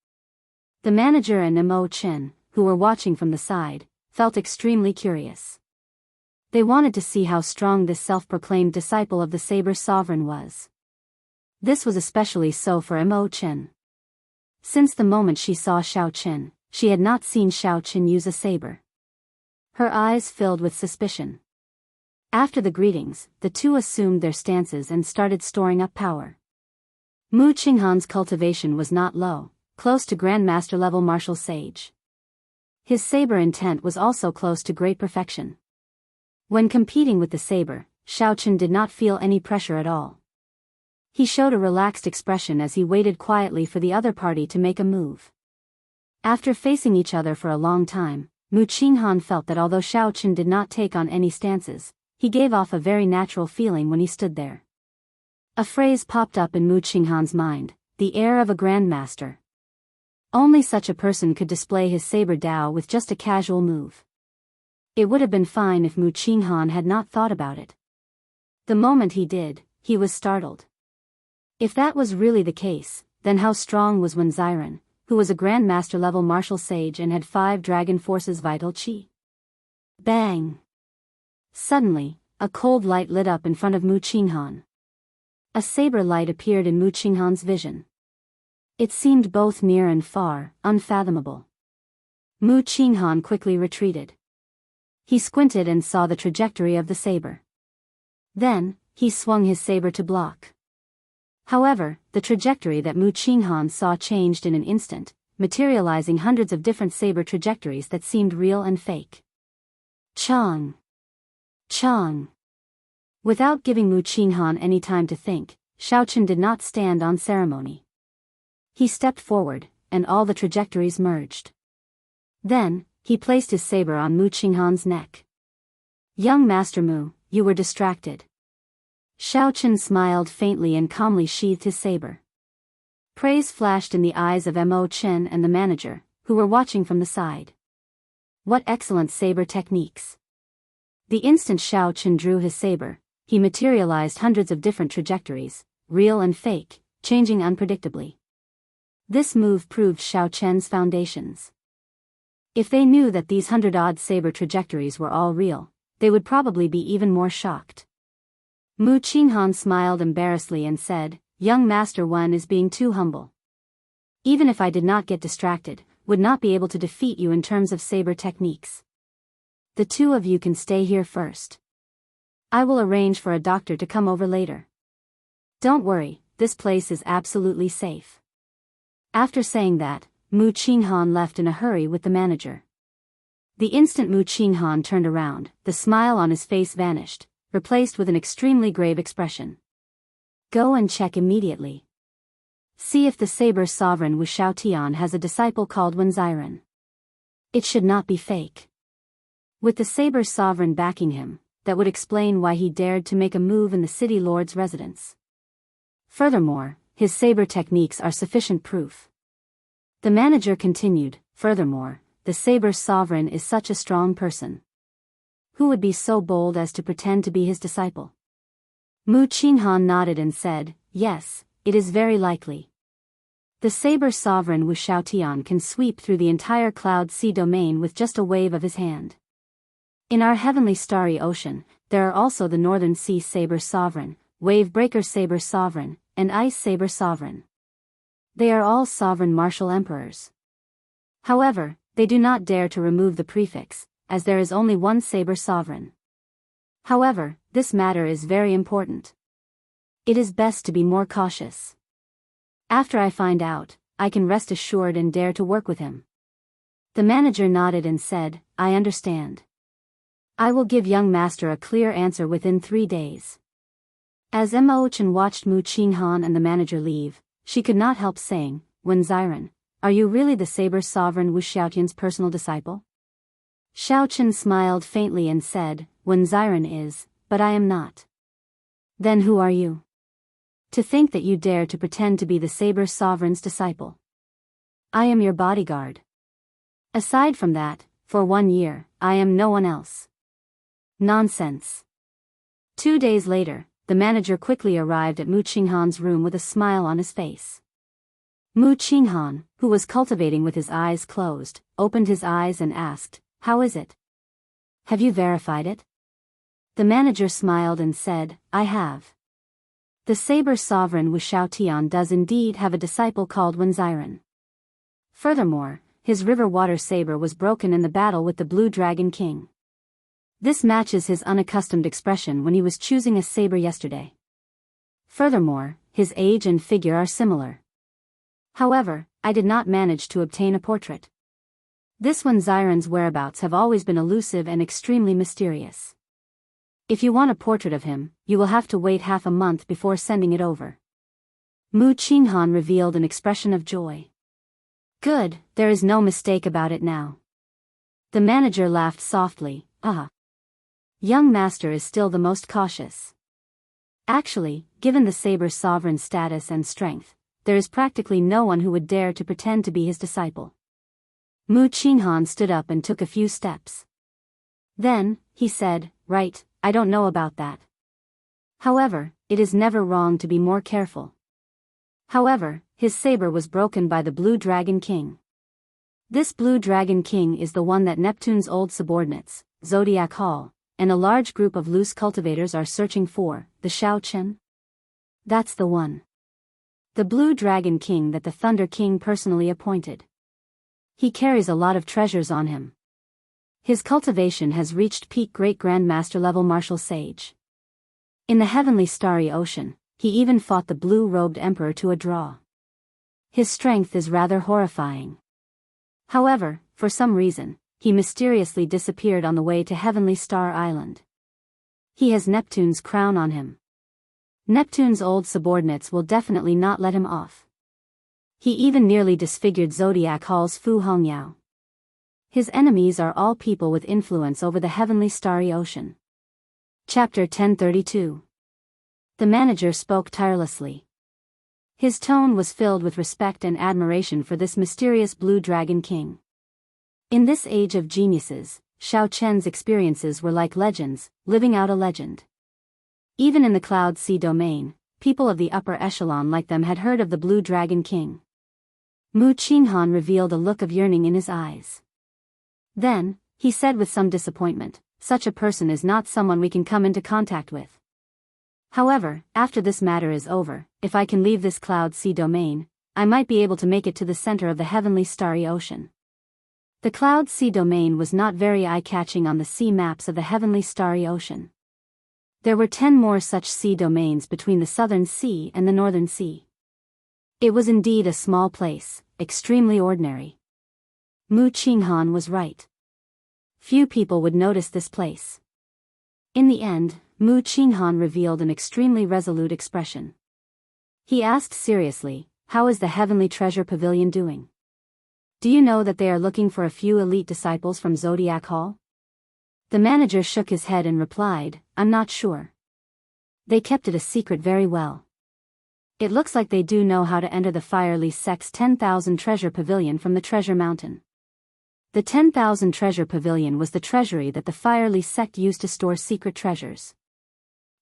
The manager and Mo Chen, who were watching from the side, felt extremely curious. They wanted to see how strong this self-proclaimed disciple of the saber sovereign was. This was especially so for Mo Chen. Since the moment she saw Xiaochen, she had not seen Xiaochen use a saber. Her eyes filled with suspicion. After the greetings, the two assumed their stances and started storing up power. Mu Qinghan's cultivation was not low, close to Grandmaster level martial sage. His saber intent was also close to great perfection. When competing with the saber, Xiaochen did not feel any pressure at all. He showed a relaxed expression as he waited quietly for the other party to make a move. After facing each other for a long time, Mu Qinghan felt that although Xiaochen did not take on any stances, he gave off a very natural feeling when he stood there. A phrase popped up in Mu Qinghan's mind, the air of a grandmaster. Only such a person could display his saber Dao with just a casual move. It would have been fine if Mu Qinghan had not thought about it. The moment he did, he was startled. If that was really the case, then how strong was Wen Ziren, who was a Grandmaster level martial sage and had 5 Dragon Force's vital chi? Bang! Suddenly, a cold light lit up in front of Mu Qinghan. A saber light appeared in Mu Qinghan's vision. It seemed both near and far, unfathomable. Mu Qinghan quickly retreated. He squinted and saw the trajectory of the saber. Then, he swung his saber to block. However, the trajectory that Mu Qinghan saw changed in an instant, materializing hundreds of different saber trajectories that seemed real and fake. Chong! Chong! Without giving Mu Qinghan any time to think, Xiaochen did not stand on ceremony. He stepped forward, and all the trajectories merged. Then, he placed his saber on Mu Qinghan's neck. "Young Master Mu, you were distracted." Xiaochen smiled faintly and calmly sheathed his saber. Praise flashed in the eyes of Mo Chen and the manager, who were watching from the side. What excellent saber techniques! The instant Xiaochen drew his saber, he materialized hundreds of different trajectories, real and fake, changing unpredictably. This move proved Xiaochen's foundations. If they knew that these 100-odd saber trajectories were all real, they would probably be even more shocked. Mu Qinghan smiled embarrassedly and said, "Young Master Wen is being too humble. Even if I did not get distracted, would not be able to defeat you in terms of saber techniques. The two of you can stay here first. I will arrange for a doctor to come over later. Don't worry, this place is absolutely safe." After saying that, Mu Qinghan left in a hurry with the manager. The instant Mu Qinghan turned around, the smile on his face vanished, replaced with an extremely grave expression. Go and check immediately. See if the Saber Sovereign Wu Xiaotian has a disciple called Wenziren. It should not be fake. With the Saber Sovereign backing him, that would explain why he dared to make a move in the city lord's residence. Furthermore, his saber techniques are sufficient proof. The manager continued, furthermore, the Saber Sovereign is such a strong person. Who would be so bold as to pretend to be his disciple? Mu Qinghan nodded and said, yes, it is very likely. The Saber Sovereign Wu Xiaotian can sweep through the entire Cloud Sea domain with just a wave of his hand. In our heavenly starry ocean, there are also the Northern Sea Saber Sovereign, Wave Breaker Saber Sovereign, and Ice Saber Sovereign. They are all sovereign martial emperors. However, they do not dare to remove the prefix, as there is only one Saber Sovereign. However, this matter is very important. It is best to be more cautious. After I find out, I can rest assured and dare to work with him. The manager nodded and said, I understand. I will give young master a clear answer within 3 days. As Emma Ochen watched Mu Qinghan and the manager leave, she could not help saying, Wenziren, are you really the Saber Sovereign Wu Xiaotian's personal disciple? Xiaochen smiled faintly and said, Wenziren is, but I am not. Then who are you? To think that you dare to pretend to be the Saber Sovereign's disciple. I am your bodyguard. Aside from that, for 1 year, I am no one else. Nonsense. 2 days later, the manager quickly arrived at Mu Qinghan's room with a smile on his face. Mu Qinghan, who was cultivating with his eyes closed, opened his eyes and asked, how is it? Have you verified it? The manager smiled and said, I have. The Saber Sovereign Wu Xiaotian does indeed have a disciple called Wenziren. Furthermore, his river water saber was broken in the battle with the Blue Dragon King. This matches his unaccustomed expression when he was choosing a saber yesterday. Furthermore, his age and figure are similar. However, I did not manage to obtain a portrait. This Wenziren's whereabouts have always been elusive and extremely mysterious. If you want a portrait of him, you will have to wait half a month before sending it over. Mu Qinghan revealed an expression of joy. Good, there is no mistake about it now. The manager laughed softly, Young master is still the most cautious. Actually, given the Saber Sovereign's status and strength, there is practically no one who would dare to pretend to be his disciple. Mu Qinghan stood up and took a few steps. Then, he said, right, I don't know about that. However, it is never wrong to be more careful. However, his saber was broken by the Blue Dragon King. This Blue Dragon King is the one that Neptune's old subordinates, Zodiac Hall, and a large group of loose cultivators are searching for, the Xiaochen? That's the one. The Blue Dragon King that the Thunder King personally appointed. He carries a lot of treasures on him. His cultivation has reached peak Great Grandmaster level martial sage. In the heavenly starry ocean, he even fought the blue-robed emperor to a draw. His strength is rather horrifying. However, for some reason, he mysteriously disappeared on the way to Heavenly Star Island. He has Neptune's crown on him. Neptune's old subordinates will definitely not let him off. He even nearly disfigured Zodiac Hall's Fu Hongyao. His enemies are all people with influence over the heavenly starry ocean. Chapter 1032. The manager spoke tirelessly. His tone was filled with respect and admiration for this mysterious Blue Dragon King. In this age of geniuses, Xiao Chen's experiences were like legends, living out a legend. Even in the Cloud Sea domain, people of the upper echelon like them had heard of the Blue Dragon King. Mu Qinghan revealed a look of yearning in his eyes. Then, he said with some disappointment, such a person is not someone we can come into contact with. However, after this matter is over, if I can leave this Cloud Sea domain, I might be able to make it to the center of the heavenly starry ocean. The Cloud Sea domain was not very eye-catching on the sea maps of the heavenly starry ocean. There were 10 more such sea domains between the Southern Sea and the Northern Sea. It was indeed a small place, extremely ordinary. Mu Qinghan was right. Few people would notice this place. In the end, Mu Qinghan revealed an extremely resolute expression. He asked seriously, "How is the Heavenly Treasure Pavilion doing? Do you know that they are looking for a few elite disciples from Zodiac Hall?" The manager shook his head and replied, "I'm not sure. They kept it a secret very well. It looks like they do know how to enter the Firely sect's 10,000 treasure pavilion from the treasure mountain." The 10,000 treasure pavilion was the treasury that the Firely sect used to store secret treasures.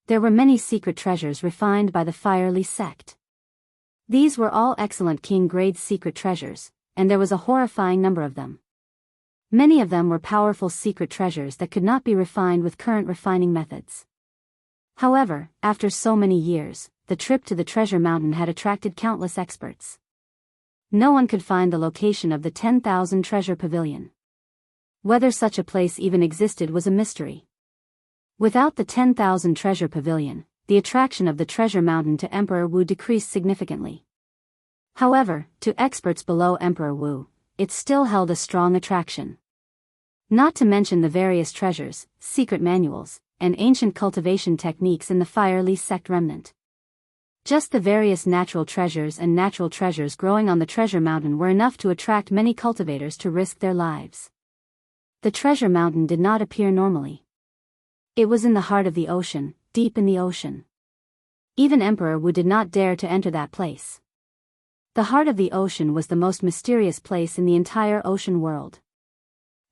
There were many secret treasures refined by the Firely sect. These were all excellent king-grade secret treasures, and there was a horrifying number of them. Many of them were powerful secret treasures that could not be refined with current refining methods. However, after so many years, the trip to the treasure mountain had attracted countless experts. No one could find the location of the 10,000 treasure pavilion. Whether such a place even existed was a mystery. Without the 10,000 treasure pavilion, the attraction of the treasure mountain to Emperor Wu decreased significantly. However, to experts below Emperor Wu, it still held a strong attraction. Not to mention the various treasures, secret manuals, and ancient cultivation techniques in the Firely sect remnant. Just the various natural treasures and natural treasures growing on the treasure mountain were enough to attract many cultivators to risk their lives. The treasure mountain did not appear normally. It was in the heart of the ocean, deep in the ocean. Even Emperor Wu did not dare to enter that place. The heart of the ocean was the most mysterious place in the entire ocean world.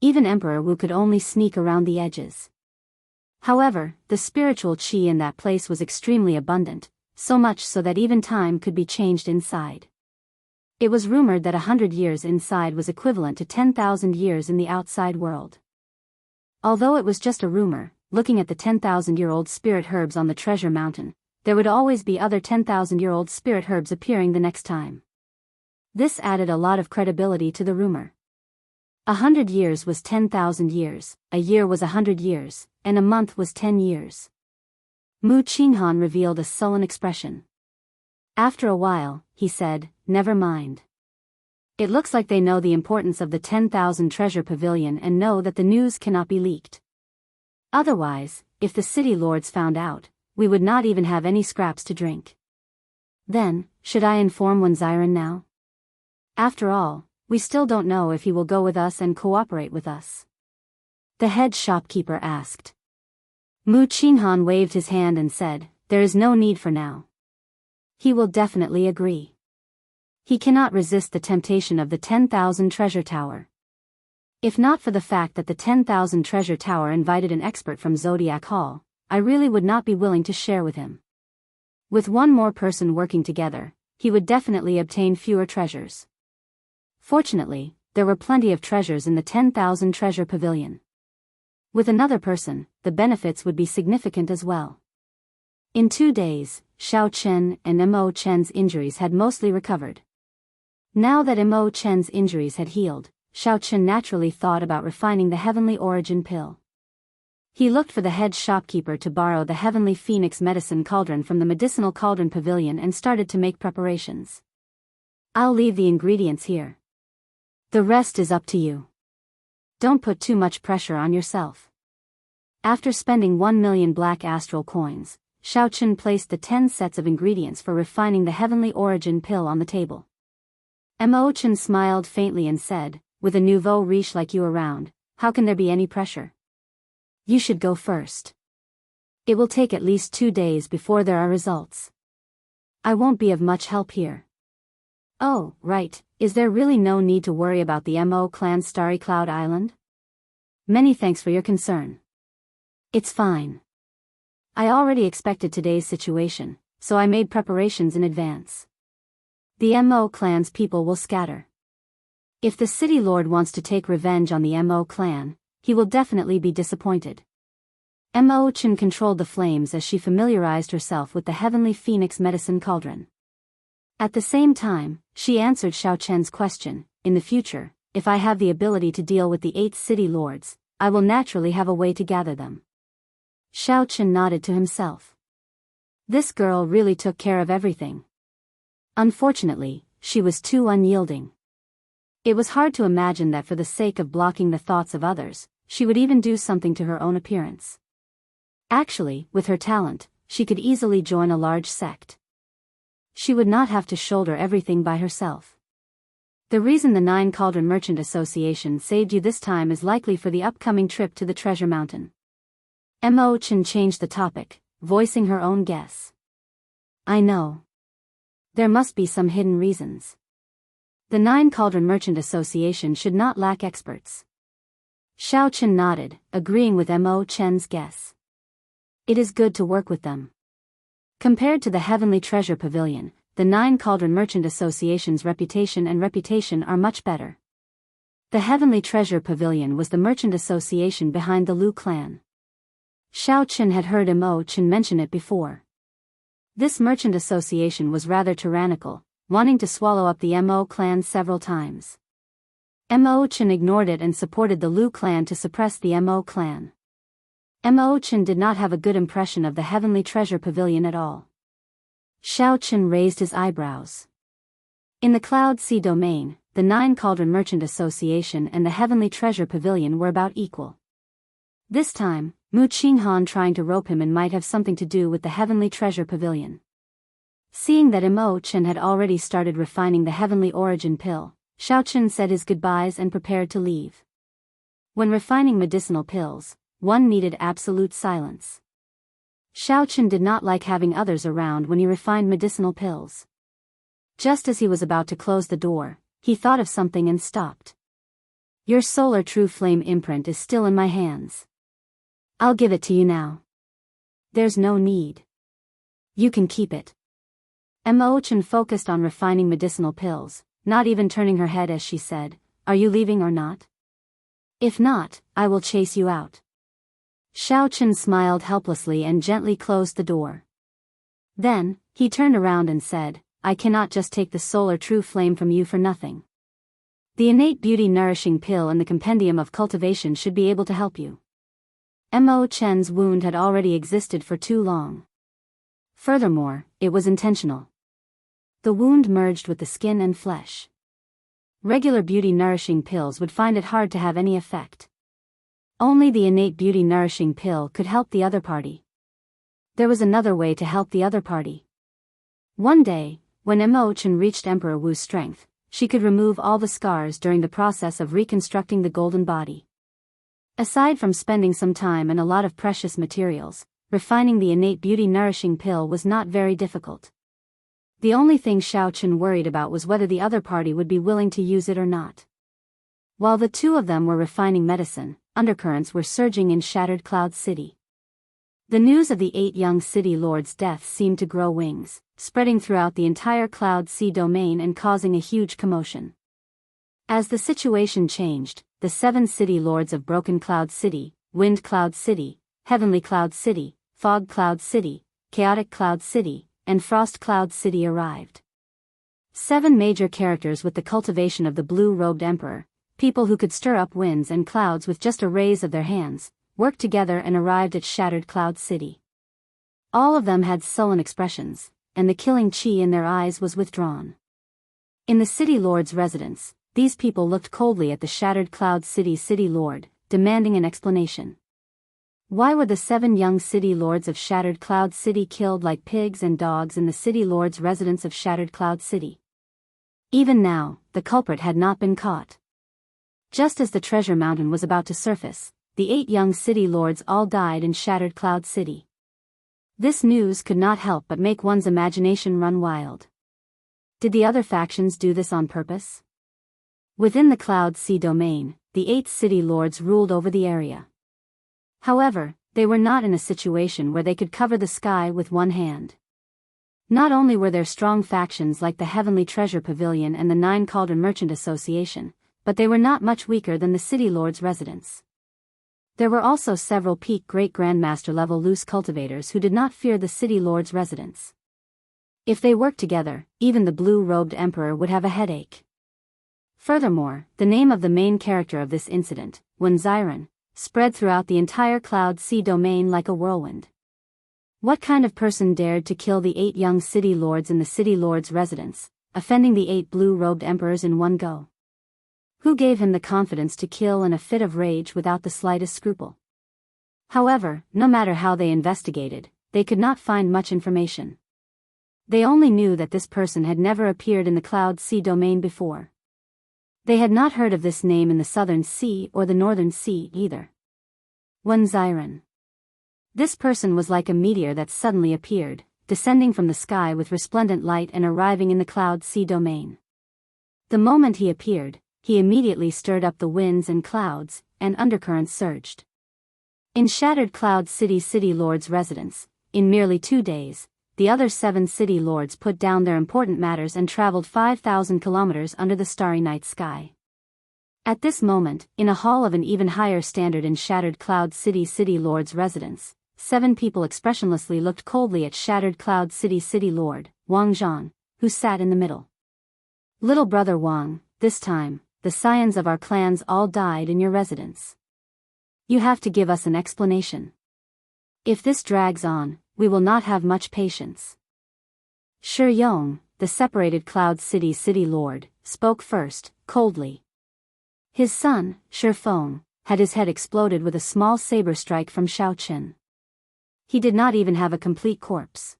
Even Emperor Wu could only sneak around the edges. However, the spiritual qi in that place was extremely abundant, so much so that even time could be changed inside. It was rumored that 100 years inside was equivalent to 10,000 years in the outside world. Although it was just a rumor, looking at the 10,000-year-old spirit herbs on the treasure mountain, there would always be other 10,000-year-old spirit herbs appearing the next time. This added a lot of credibility to the rumor. 100 years was 10,000 years, a year was 100 years, and a month was 10 years. Mu Qinghan revealed a sullen expression. After a while, he said, "Never mind. It looks like they know the importance of the 10,000 treasure pavilion and know that the news cannot be leaked. Otherwise, if the city lords found out, we would not even have any scraps to drink. Then, should I inform Wenziren now? After all, we still don't know if he will go with us and cooperate with us." The head shopkeeper asked. Mu Qinghan waved his hand and said, "There is no need for now. He will definitely agree. He cannot resist the temptation of the 10,000 treasure tower. If not for the fact that the 10,000 treasure tower invited an expert from Zodiac Hall, I really would not be willing to share with him. With one more person working together, he would definitely obtain fewer treasures. Fortunately, there were plenty of treasures in the 10,000 treasure pavilion. With another person, the benefits would be significant as well." In 2 days, Xiao Chen and Mo Chen's injuries had mostly recovered. Now that Mo Chen's injuries had healed, Xiao Chen naturally thought about refining the Heavenly Origin pill. He looked for the head shopkeeper to borrow the Heavenly Phoenix medicine cauldron from the medicinal cauldron pavilion and started to make preparations. "I'll leave the ingredients here. The rest is up to you. Don't put too much pressure on yourself." After spending 1 million black astral coins, Xiao Chen placed the 10 sets of ingredients for refining the Heavenly Origin pill on the table. Mo Chen smiled faintly and said, "With a nouveau riche like you around, how can there be any pressure? You should go first. It will take at least 2 days before there are results. I won't be of much help here." "Oh, right, is there really no need to worry about the Mo clan's Starry Cloud Island? Many thanks for your concern. It's fine. I already expected today's situation, so I made preparations in advance. The Mo clan's people will scatter. If the city lord wants to take revenge on the Mo clan, he will definitely be disappointed." Mo Chen controlled the flames as she familiarized herself with the Heavenly Phoenix medicine cauldron. At the same time, she answered Xiao Chen's question, "In the future, if I have the ability to deal with the 8 city lords, I will naturally have a way to gather them." Xiao Chen nodded to himself. This girl really took care of everything. Unfortunately, she was too unyielding. It was hard to imagine that for the sake of blocking the thoughts of others, she would even do something to her own appearance. Actually, with her talent, she could easily join a large sect. She would not have to shoulder everything by herself. The reason the Nine Cauldron Merchant Association saved you this time is likely for the upcoming trip to the Treasure Mountain. Mo Chen changed the topic, voicing her own guess. I know. There must be some hidden reasons. The Nine Cauldron Merchant Association should not lack experts. Xiao Chen nodded, agreeing with Mo Chen's guess. It is good to work with them. Compared to the Heavenly Treasure Pavilion, the Nine Cauldron Merchant Association's reputation are much better. The Heavenly Treasure Pavilion was the merchant association behind the Lu clan. Xiao Chen had heard Mo Chen mention it before. This merchant association was rather tyrannical, wanting to swallow up the Mo clan several times. Mo Chen ignored it and supported the Lu clan to suppress the Mo clan. Mo Chen did not have a good impression of the Heavenly Treasure Pavilion at all. Xiao Chen raised his eyebrows. In the Cloud Sea domain, the Nine Cauldron Merchant Association and the Heavenly Treasure Pavilion were about equal. This time, Mu Qinghan trying to rope him in might have something to do with the Heavenly Treasure Pavilion. Seeing that Mo Chen had already started refining the Heavenly Origin pill, Xiao Chen said his goodbyes and prepared to leave. When refining medicinal pills, one needed absolute silence. Xiao Chen did not like having others around when he refined medicinal pills. Just as he was about to close the door, he thought of something and stopped. Your Solar True Flame imprint is still in my hands. I'll give it to you now. There's no need. You can keep it. Mo Chen focused on refining medicinal pills, not even turning her head as she said, Are you leaving or not? If not, I will chase you out. Xiao Chen smiled helplessly and gently closed the door. Then, he turned around and said, I cannot just take the Solar True Flame from you for nothing. The Innate Beauty Nourishing Pill and the Compendium of Cultivation should be able to help you. Mo Chen's wound had already existed for too long. Furthermore, it was intentional. The wound merged with the skin and flesh. Regular beauty nourishing pills would find it hard to have any effect. Only the Innate Beauty Nourishing Pill could help the other party. There was another way to help the other party. One day, when Mo Chen reached Emperor Wu's strength, she could remove all the scars during the process of reconstructing the golden body. Aside from spending some time and a lot of precious materials, refining the Innate Beauty Nourishing Pill was not very difficult. The only thing Xiao Chen worried about was whether the other party would be willing to use it or not. While the two of them were refining medicine, undercurrents were surging in Shattered Cloud City. The news of the 8 young city lords' deaths seemed to grow wings, spreading throughout the entire Cloud Sea domain and causing a huge commotion. As the situation changed, the 7 city lords of Broken Cloud City, Wind Cloud City, Heavenly Cloud City, Fog Cloud City, Chaotic Cloud City, and Frost Cloud City arrived. 7 major characters with the cultivation of the blue-robed emperor, people who could stir up winds and clouds with just a raise of their hands, worked together and arrived at Shattered Cloud City. All of them had sullen expressions, and the killing chi in their eyes was withdrawn. In the city lord's residence, these people looked coldly at the Shattered Cloud City's city lord, demanding an explanation. Why were the 7 young city lords of Shattered Cloud City killed like pigs and dogs in the city lord's residence of Shattered Cloud City? Even now, the culprit had not been caught. Just as the treasure mountain was about to surface, the 8 young city lords all died in Shattered Cloud City. This news could not help but make one's imagination run wild. Did the other factions do this on purpose? Within the Cloud Sea domain, the 8 city lords ruled over the area. However, they were not in a situation where they could cover the sky with one hand. Not only were there strong factions like the Heavenly Treasure Pavilion and the 9 Cauldron Merchant Association, but they were not much weaker than the city lord's residence. There were also several peak Great Grandmaster level loose cultivators who did not fear the city lord's residence. If they worked together, even the blue-robed emperor would have a headache. Furthermore, the name of the main character of this incident, Wen Xiren, spread throughout the entire Cloud Sea domain like a whirlwind. What kind of person dared to kill the 8 young city lords in the city lord's residence, offending the 8 blue-robed emperors in one go? Who gave him the confidence to kill in a fit of rage without the slightest scruple? However, no matter how they investigated, they could not find much information. They only knew that this person had never appeared in the Cloud Sea domain before. They had not heard of this name in the Southern Sea or the Northern Sea either. Wen Xiren. This person was like a meteor that suddenly appeared, descending from the sky with resplendent light and arriving in the Cloud Sea domain. The moment he appeared, he immediately stirred up the winds and clouds, and undercurrents surged. In shattered Cloud City Lord's residence, in merely 2 days, the other 7 city lords put down their important matters and traveled 5,000 kilometers under the starry night sky. At this moment, in a hall of an even higher standard in shattered Cloud City Lord's residence, 7 people expressionlessly looked coldly at shattered Cloud City Lord, Wang Zhan, who sat in the middle. Little brother Wang, this time, the scions of our clans all died in your residence. You have to give us an explanation. If this drags on, we will not have much patience. Shi Yong, the separated Cloud City Lord, spoke first, coldly. His son, Shi Feng, had his head exploded with a small saber strike from Shao Qin. He did not even have a complete corpse.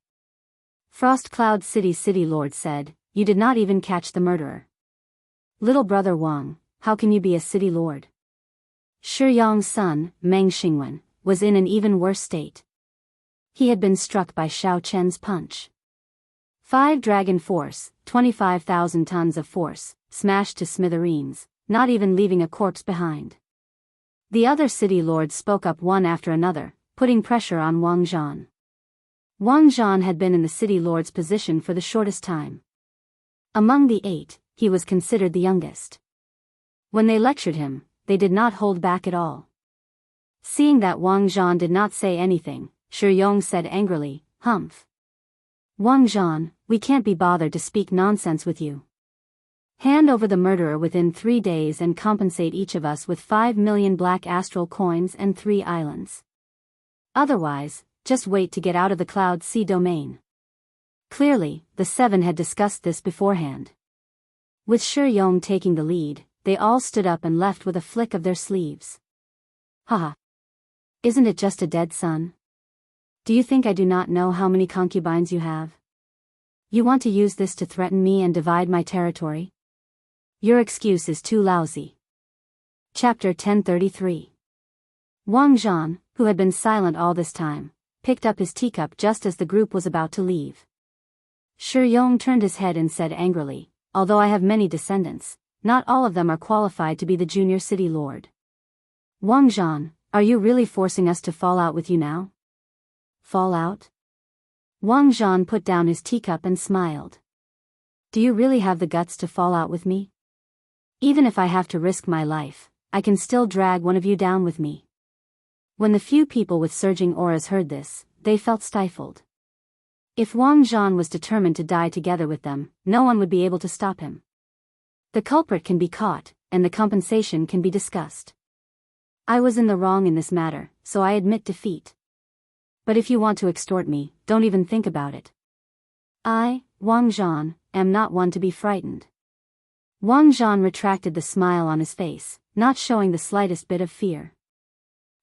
Frost Cloud City Lord said, "You did not even catch the murderer. Little brother Wang, how can you be a city lord?" Shi Yong's son, Meng Xingwen, was in an even worse state. He had been struck by Shao Chen's punch. 5 dragon force, 25,000 tons of force, smashed to smithereens, not even leaving a corpse behind. The other city lords spoke up one after another, putting pressure on Wang Zhan. Wang Zhan had been in the city lord's position for the shortest time. Among the 8, he was considered the youngest. When they lectured him, they did not hold back at all. Seeing that Wang Zhan did not say anything, Shi Yong said angrily, "Humph. Wang Zhan, we can't be bothered to speak nonsense with you. Hand over the murderer within 3 days and compensate each of us with 5 million black astral coins and 3 islands. Otherwise, just wait to get out of the Cloud Sea domain." Clearly, the 7 had discussed this beforehand. With Shi Yong taking the lead, they all stood up and left with a flick of their sleeves. Haha. Isn't it just a dead son? Do you think I do not know how many concubines you have? You want to use this to threaten me and divide my territory? Your excuse is too lousy. Chapter 1033. Wang Zhan, who had been silent all this time, picked up his teacup just as the group was about to leave. Shi Yong turned his head and said angrily, "Although I have many descendants, not all of them are qualified to be the junior city lord. Wang Zhan, are you really forcing us to fall out with you now?" Fall out? Wang Zhan put down his teacup and smiled. Do you really have the guts to fall out with me? Even if I have to risk my life, I can still drag one of you down with me. When the few people with surging auras heard this, they felt stifled. If Wang Zhan was determined to die together with them, no one would be able to stop him. The culprit can be caught, and the compensation can be discussed. I was in the wrong in this matter, so I admit defeat. But if you want to extort me, don't even think about it. I, Wang Zhan, am not one to be frightened. Wang Zhan retracted the smile on his face, not showing the slightest bit of fear.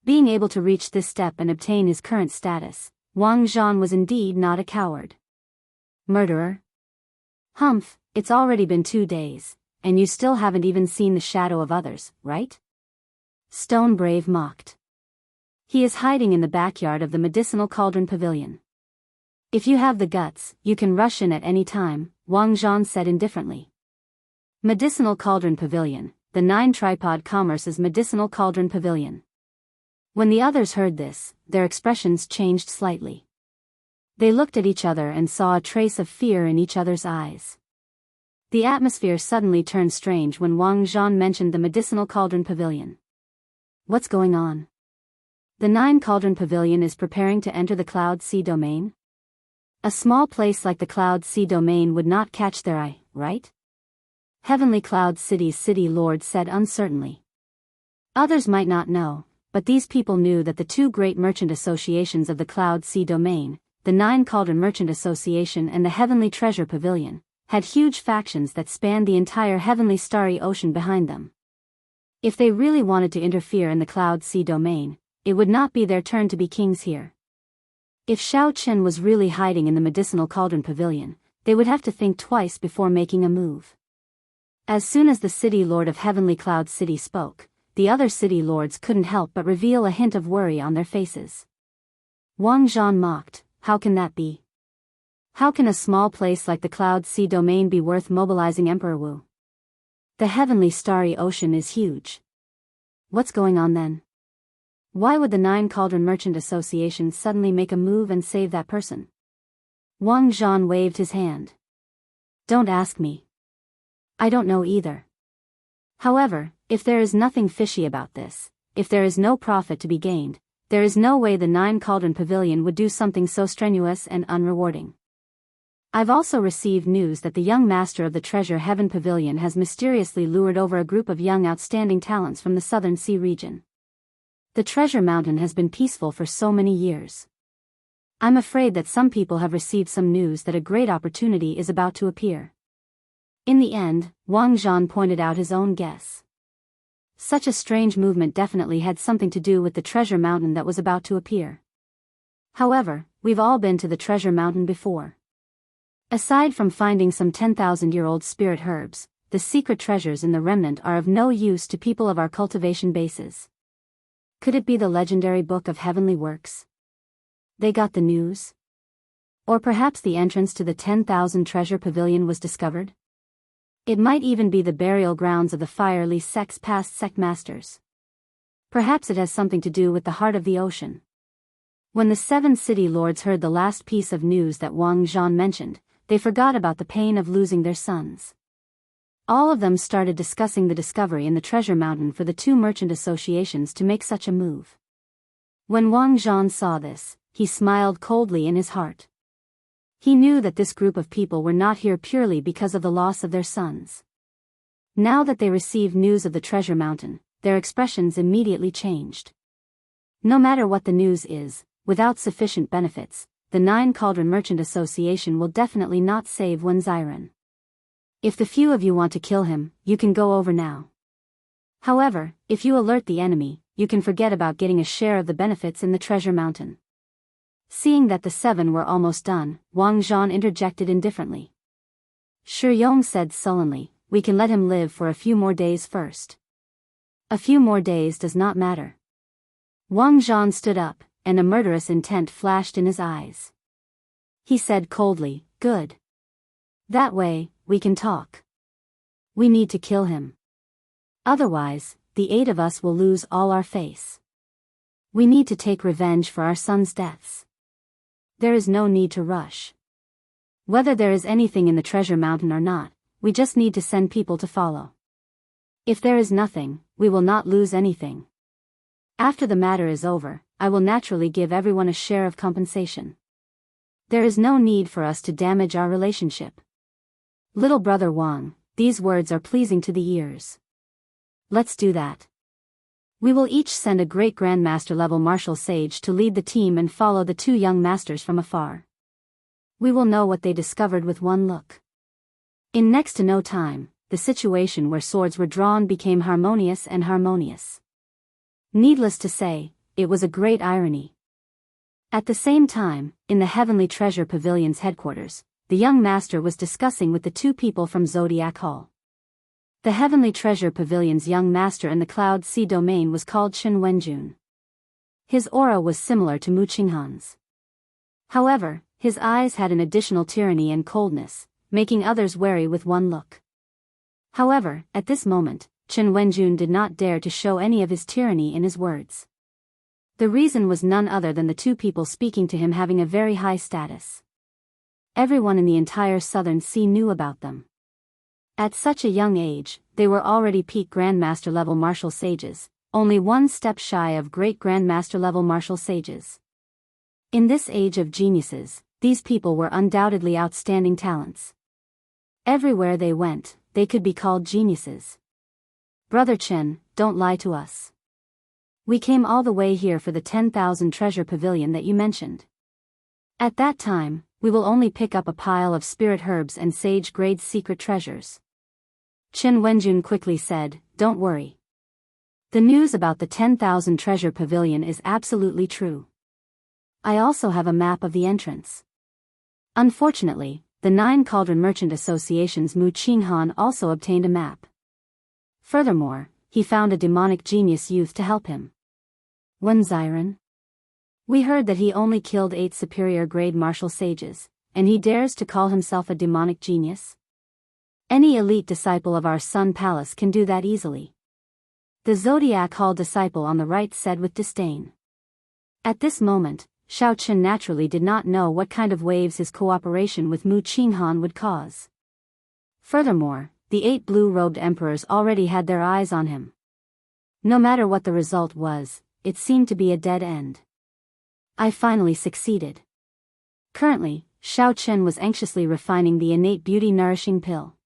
Being able to reach this step and obtain his current status, Wang Zhan was indeed not a coward. Murderer? Humph, it's already been 2 days, and you still haven't even seen the shadow of others, right? Stone Brave mocked. He is hiding in the backyard of the Medicinal Cauldron Pavilion. If you have the guts, you can rush in at any time, Wang Zhan said indifferently. Medicinal Cauldron Pavilion, the 9-tripod commerce's Medicinal Cauldron Pavilion. When the others heard this, their expressions changed slightly. They looked at each other and saw a trace of fear in each other's eyes. The atmosphere suddenly turned strange when Wang Zhan mentioned the Medicinal Cauldron Pavilion. What's going on? The 9-cauldron pavilion is preparing to enter the Cloud Sea domain? A small place like the Cloud Sea domain would not catch their eye, right? Heavenly Cloud City's city lord said uncertainly. Others might not know, but these people knew that the 2 great merchant associations of the Cloud Sea domain, the 9-cauldron Merchant Association and the Heavenly Treasure Pavilion, had huge factions that spanned the entire heavenly starry ocean behind them. If they really wanted to interfere in the Cloud Sea domain, it would not be their turn to be kings here. If Xiao Chen was really hiding in the medicinal cauldron pavilion, they would have to think twice before making a move. As soon as the city lord of Heavenly Cloud City spoke, the other city lords couldn't help but reveal a hint of worry on their faces. Wang Zhan mocked, "How can that be? How can a small place like the Cloud Sea domain be worth mobilizing Emperor Wu? The heavenly starry ocean is huge. What's going on then? Why would the Nine Cauldron Merchant Association suddenly make a move and save that person?" Wang Zhan waved his hand. "Don't ask me. I don't know either. However, if there is nothing fishy about this, if there is no profit to be gained, there is no way the Nine Cauldron Pavilion would do something so strenuous and unrewarding. I've also received news that the young master of the Treasure Heaven Pavilion has mysteriously lured over a group of young outstanding talents from the Southern Sea region. The Treasure Mountain has been peaceful for so many years. I'm afraid that some people have received some news that a great opportunity is about to appear." In the end, Wang Zhan pointed out his own guess. Such a strange movement definitely had something to do with the Treasure Mountain that was about to appear. However, we've all been to the Treasure Mountain before. Aside from finding some 10,000-year-old spirit herbs, the secret treasures in the remnant are of no use to people of our cultivation bases. Could it be the legendary Book of Heavenly Works? They got the news? Or perhaps the entrance to the 10,000 Treasure Pavilion was discovered? It might even be the burial grounds of the Firely sect's past sect masters. Perhaps it has something to do with the heart of the ocean. When the 7 city lords heard the last piece of news that Wang Zhan mentioned, they forgot about the pain of losing their sons. All of them started discussing the discovery in the Treasure Mountain for the 2 merchant associations to make such a move. When Wang Zhan saw this, he smiled coldly in his heart. He knew that this group of people were not here purely because of the loss of their sons. Now that they received news of the Treasure Mountain, their expressions immediately changed. No matter what the news is, without sufficient benefits, the Nine Cauldron Merchant Association will definitely not save Wen Ziren. If the few of you want to kill him, you can go over now. However, if you alert the enemy, you can forget about getting a share of the benefits in the Treasure Mountain. Seeing that the 7 were almost done, Wang Zhan interjected indifferently. Shi Yong said sullenly, "We can let him live for a few more days first." A few more days does not matter. Wang Zhan stood up, and a murderous intent flashed in his eyes. He said coldly, "Good. That way, we can talk. We need to kill him. Otherwise, the 8 of us will lose all our face. We need to take revenge for our sons' deaths. There is no need to rush. Whether there is anything in the Treasure Mountain or not, we just need to send people to follow. If there is nothing, we will not lose anything. After the matter is over, I will naturally give everyone a share of compensation. There is no need for us to damage our relationship. Little brother Wang, these words are pleasing to the ears. Let's do that. We will each send a great Grandmaster level martial sage to lead the team and follow the 2 young masters from afar. We will know what they discovered with one look." In next to no time, the situation where swords were drawn became harmonious and harmonious. Needless to say, it was a great irony. At the same time, in the Heavenly Treasure Pavilion's headquarters, the young master was discussing with the 2 people from Zodiac Hall. The Heavenly Treasure Pavilion's young master in the Cloud Sea domain was called Chen Wenjun. His aura was similar to Mu Qinghan's. However, his eyes had an additional tyranny and coldness, making others wary with one look. However, at this moment, Chen Wenjun did not dare to show any of his tyranny in his words. The reason was none other than the 2 people speaking to him having a very high status. Everyone in the entire Southern Sea knew about them. At such a young age, they were already peak Grandmaster level martial sages, only 1 step shy of great Grandmaster level martial sages. In this age of geniuses, these people were undoubtedly outstanding talents. Everywhere they went, they could be called geniuses. "Brother Chen, don't lie to us. We came all the way here for the 10,000 treasure pavilion that you mentioned. At that time, we will only pick up a pile of spirit herbs and sage-grade secret treasures." Chen Wenjun quickly said, "Don't worry. The news about the 10,000 treasure pavilion is absolutely true. I also have a map of the entrance. Unfortunately, the 9 Cauldron Merchant Association's Mu Qinghan also obtained a map. Furthermore, he found a demonic genius youth to help him. Wen Xiren? We heard that he only killed 8 superior grade martial sages, and he dares to call himself a demonic genius? Any elite disciple of our Sun Palace can do that easily. The Zodiac Hall disciple on the right said with disdain. At this moment, Xiao Chen naturally did not know what kind of waves his cooperation with Mu Qinghan would cause. Furthermore, the 8 blue-robed emperors already had their eyes on him. No matter what the result was, it seemed to be a dead end. I finally succeeded. Currently, Xiao Chen was anxiously refining the innate beauty-nourishing pill.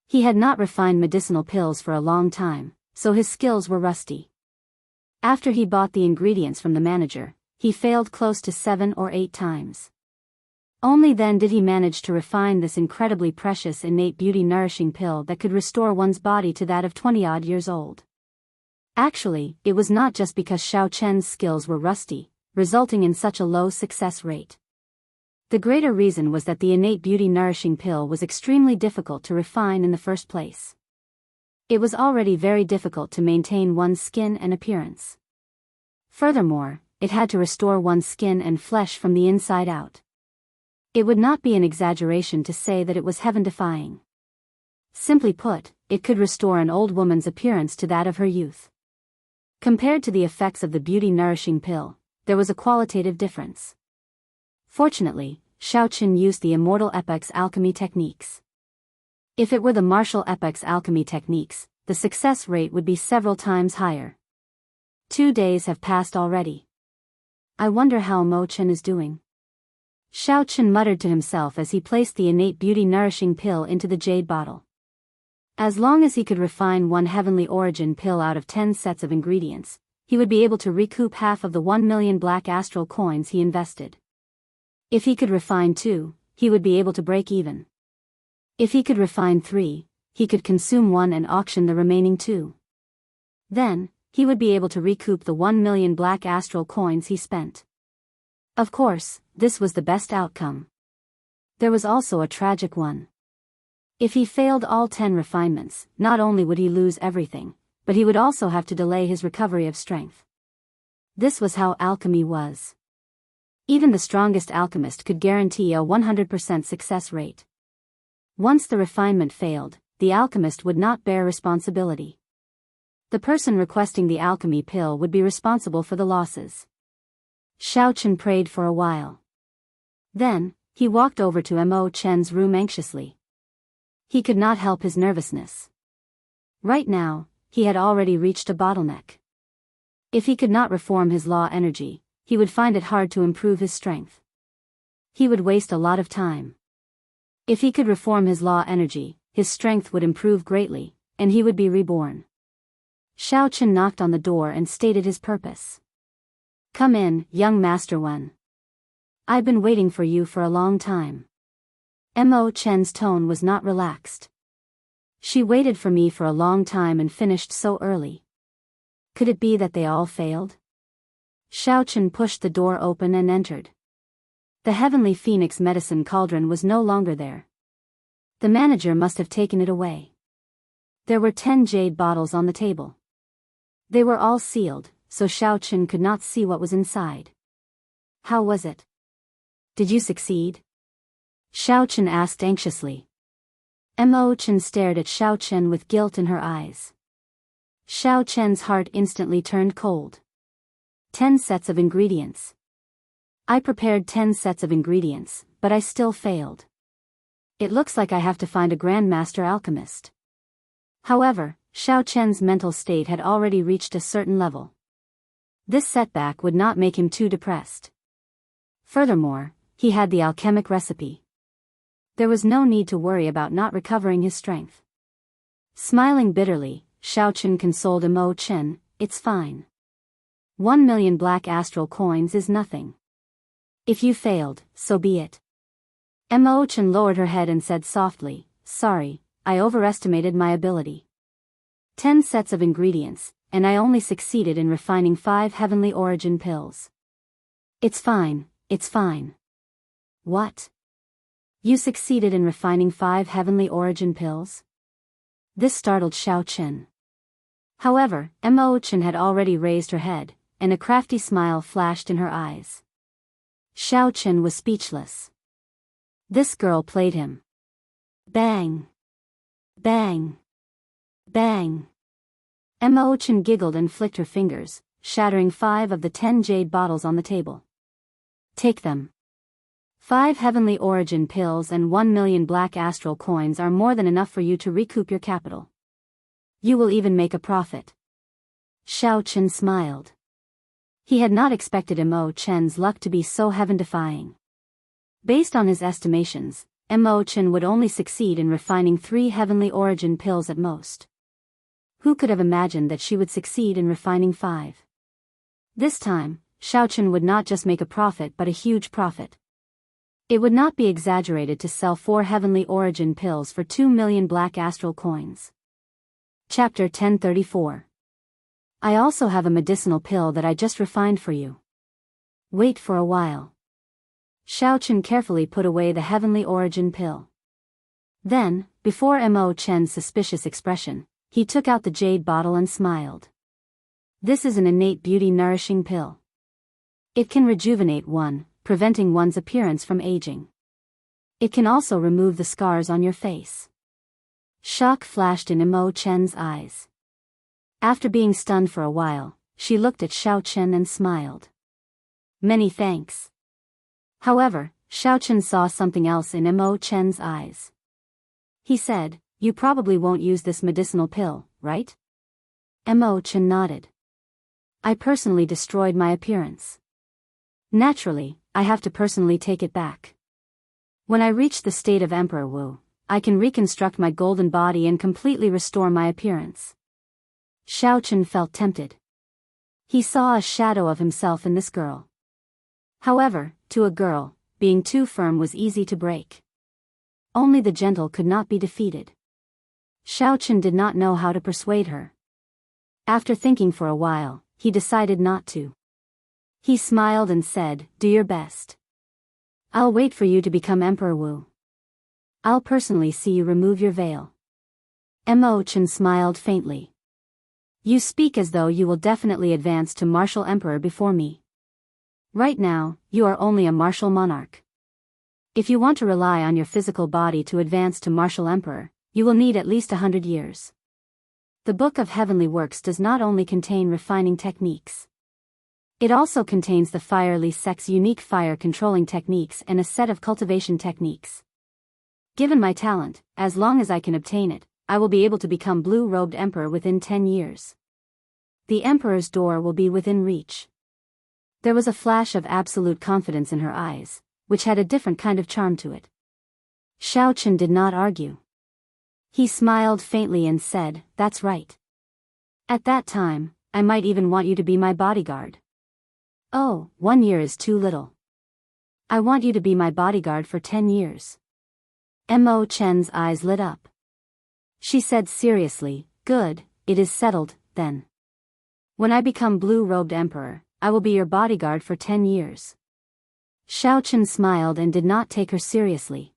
He had not refined medicinal pills for a long time, so his skills were rusty. After he bought the ingredients from the manager, he failed close to 7 or 8 times. Only then did he manage to refine this incredibly precious innate beauty-nourishing pill that could restore one's body to that of 20-odd years old. Actually, it was not just because Xiao Chen's skills were rusty, resulting in such a low success rate. The greater reason was that the innate beauty-nourishing pill was extremely difficult to refine in the first place. It was already very difficult to maintain one's skin and appearance. Furthermore, it had to restore one's skin and flesh from the inside out. It would not be an exaggeration to say that it was heaven-defying. Simply put, it could restore an old woman's appearance to that of her youth. Compared to the effects of the beauty-nourishing pill, there was a qualitative difference. Fortunately, Xiao Chen used the immortal epoch's alchemy techniques. If it were the martial epoch's alchemy techniques, the success rate would be several times higher. 2 days have passed already. I wonder how Mo Chen is doing. Xiao Chen muttered to himself as he placed the innate beauty-nourishing pill into the jade bottle. As long as he could refine one heavenly origin pill out of 10 sets of ingredients, he would be able to recoup half of the 1 million black astral coins he invested. If he could refine 2, he would be able to break even. If he could refine 3, he could consume 1 and auction the remaining 2. Then, he would be able to recoup the 1 million black astral coins he spent. Of course, this was the best outcome. There was also a tragic one. If he failed all 10 refinements, not only would he lose everything, but he would also have to delay his recovery of strength. This was how alchemy was. Even the strongest alchemist could guarantee a 100% success rate. Once the refinement failed, the alchemist would not bear responsibility. The person requesting the alchemy pill would be responsible for the losses. Xiao Chen prayed for a while. Then, he walked over to Mo Chen's room anxiously. He could not help his nervousness. Right now, he had already reached a bottleneck. If he could not reform his law energy, he would find it hard to improve his strength. He would waste a lot of time. If he could reform his law energy, his strength would improve greatly, and he would be reborn. Xiao Chen knocked on the door and stated his purpose. Come in, young Master Wen. I've been waiting for you for a long time. Mo Chen's tone was not relaxed. She waited for me for a long time and finished so early. Could it be that they all failed? Xiao Chen pushed the door open and entered. The heavenly phoenix medicine cauldron was no longer there. The manager must have taken it away. There were 10 jade bottles on the table. They were all sealed, so Xiao Chen could not see what was inside. How was it? Did you succeed? Xiao Chen asked anxiously. Mo Chen stared at Xiao Chen with guilt in her eyes. Xiao Chen's heart instantly turned cold. 10 sets of ingredients. I prepared 10 sets of ingredients, but I still failed. It looks like I have to find a grandmaster alchemist. However, Xiao Chen's mental state had already reached a certain level. This setback would not make him too depressed. Furthermore, he had the alchemic recipe. There was no need to worry about not recovering his strength. Smiling bitterly, Xiao Chen consoled Mo Chen, "It's fine. 1 million black astral coins is nothing. If you failed, so be it." Mo Chen lowered her head and said softly, "Sorry, I overestimated my ability. 10 sets of ingredients, and I only succeeded in refining 5 heavenly origin pills. It's fine, it's fine. What? You succeeded in refining 5 heavenly origin pills? This startled Xiaochen. However, Imochen had already raised her head, and a crafty smile flashed in her eyes. Xiaochen was speechless. This girl played him. Bang! Bang! Bang! Imochen giggled and flicked her fingers, shattering 5 of the 10 jade bottles on the table. Take them. 5 heavenly origin pills and 1 million black astral coins are more than enough for you to recoup your capital. You will even make a profit. Xiaochen smiled. He had not expected Imochen's luck to be so heaven-defying. Based on his estimations, Imochen would only succeed in refining 3 heavenly origin pills at most. Who could have imagined that she would succeed in refining 5? This time, Xiaochen would not just make a profit but a huge profit. It would not be exaggerated to sell 4 heavenly origin pills for 2 million black astral coins. Chapter 1034. I also have a medicinal pill that I just refined for you. Wait for a while. Xiaochen carefully put away the heavenly origin pill. Then, before Imochen's suspicious expression, he took out the jade bottle and smiled. This is an innate beauty-nourishing pill. It can rejuvenate one, preventing one's appearance from aging. It can also remove the scars on your face. Shock flashed in Imochen's eyes. After being stunned for a while, she looked at Xiaochen and smiled. Many thanks. However, Xiaochen saw something else in Imochen's eyes. He said, You probably won't use this medicinal pill, right? Imochen nodded. I personally destroyed my appearance. Naturally, I have to personally take it back. When I reach the state of Emperor Wu, I can reconstruct my golden body and completely restore my appearance. Xiaochen felt tempted. He saw a shadow of himself in this girl. However, to a girl, being too firm was easy to break. Only the gentle could not be defeated. Xiaochen did not know how to persuade her. After thinking for a while, he decided not to. He smiled and said, Do your best. I'll wait for you to become Emperor Wu. I'll personally see you remove your veil. Imochen smiled faintly. You speak as though you will definitely advance to martial emperor before me. Right now, you are only a martial monarch. If you want to rely on your physical body to advance to martial emperor, you will need at least 100 years. The Book of Heavenly Works does not only contain refining techniques. It also contains the Fierly Sect's unique fire controlling techniques and a set of cultivation techniques. Given my talent, as long as I can obtain it, I will be able to become blue-robed emperor within 10 years. The emperor's door will be within reach. There was a flash of absolute confidence in her eyes, which had a different kind of charm to it. Xiaochen did not argue. He smiled faintly and said, That's right. At that time, I might even want you to be my bodyguard. Oh, 1 year is too little. I want you to be my bodyguard for 10 years. Imochen's eyes lit up. She said seriously, Good, it is settled, then. When I become blue-robed emperor, I will be your bodyguard for 10 years. Xiaochen smiled and did not take her seriously.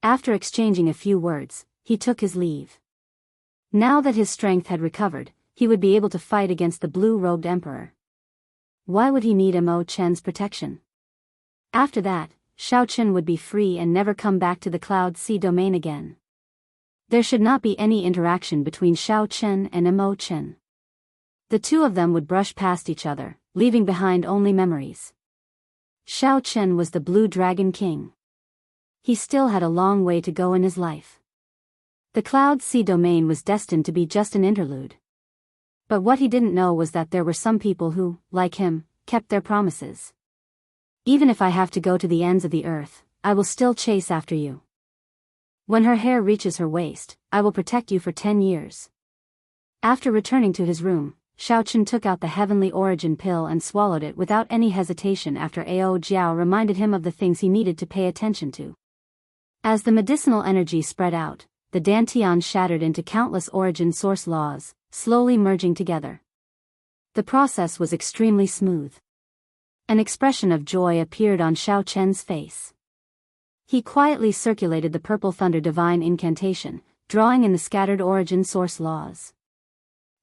After exchanging a few words, he took his leave. Now that his strength had recovered, he would be able to fight against the blue-robed emperor. Why would he need Imochen's protection? After that, Xiaochen would be free and never come back to the Cloud Sea domain again. There should not be any interaction between Xiaochen and Imochen. The two of them would brush past each other, leaving behind only memories. Xiaochen was the Blue Dragon King. He still had a long way to go in his life. The Cloud Sea domain was destined to be just an interlude. But what he didn't know was that there were some people who, like him, kept their promises. Even if I have to go to the ends of the earth, I will still chase after you. When her hair reaches her waist, I will protect you for 10 years. After returning to his room, Xiaochen took out the heavenly origin pill and swallowed it without any hesitation after Ao Jiao reminded him of the things he needed to pay attention to. As the medicinal energy spread out, the Dantian shattered into countless origin source laws, slowly merging together. The process was extremely smooth. An expression of joy appeared on Xiao Chen's face. He quietly circulated the purple thunder divine incantation, drawing in the scattered origin source laws.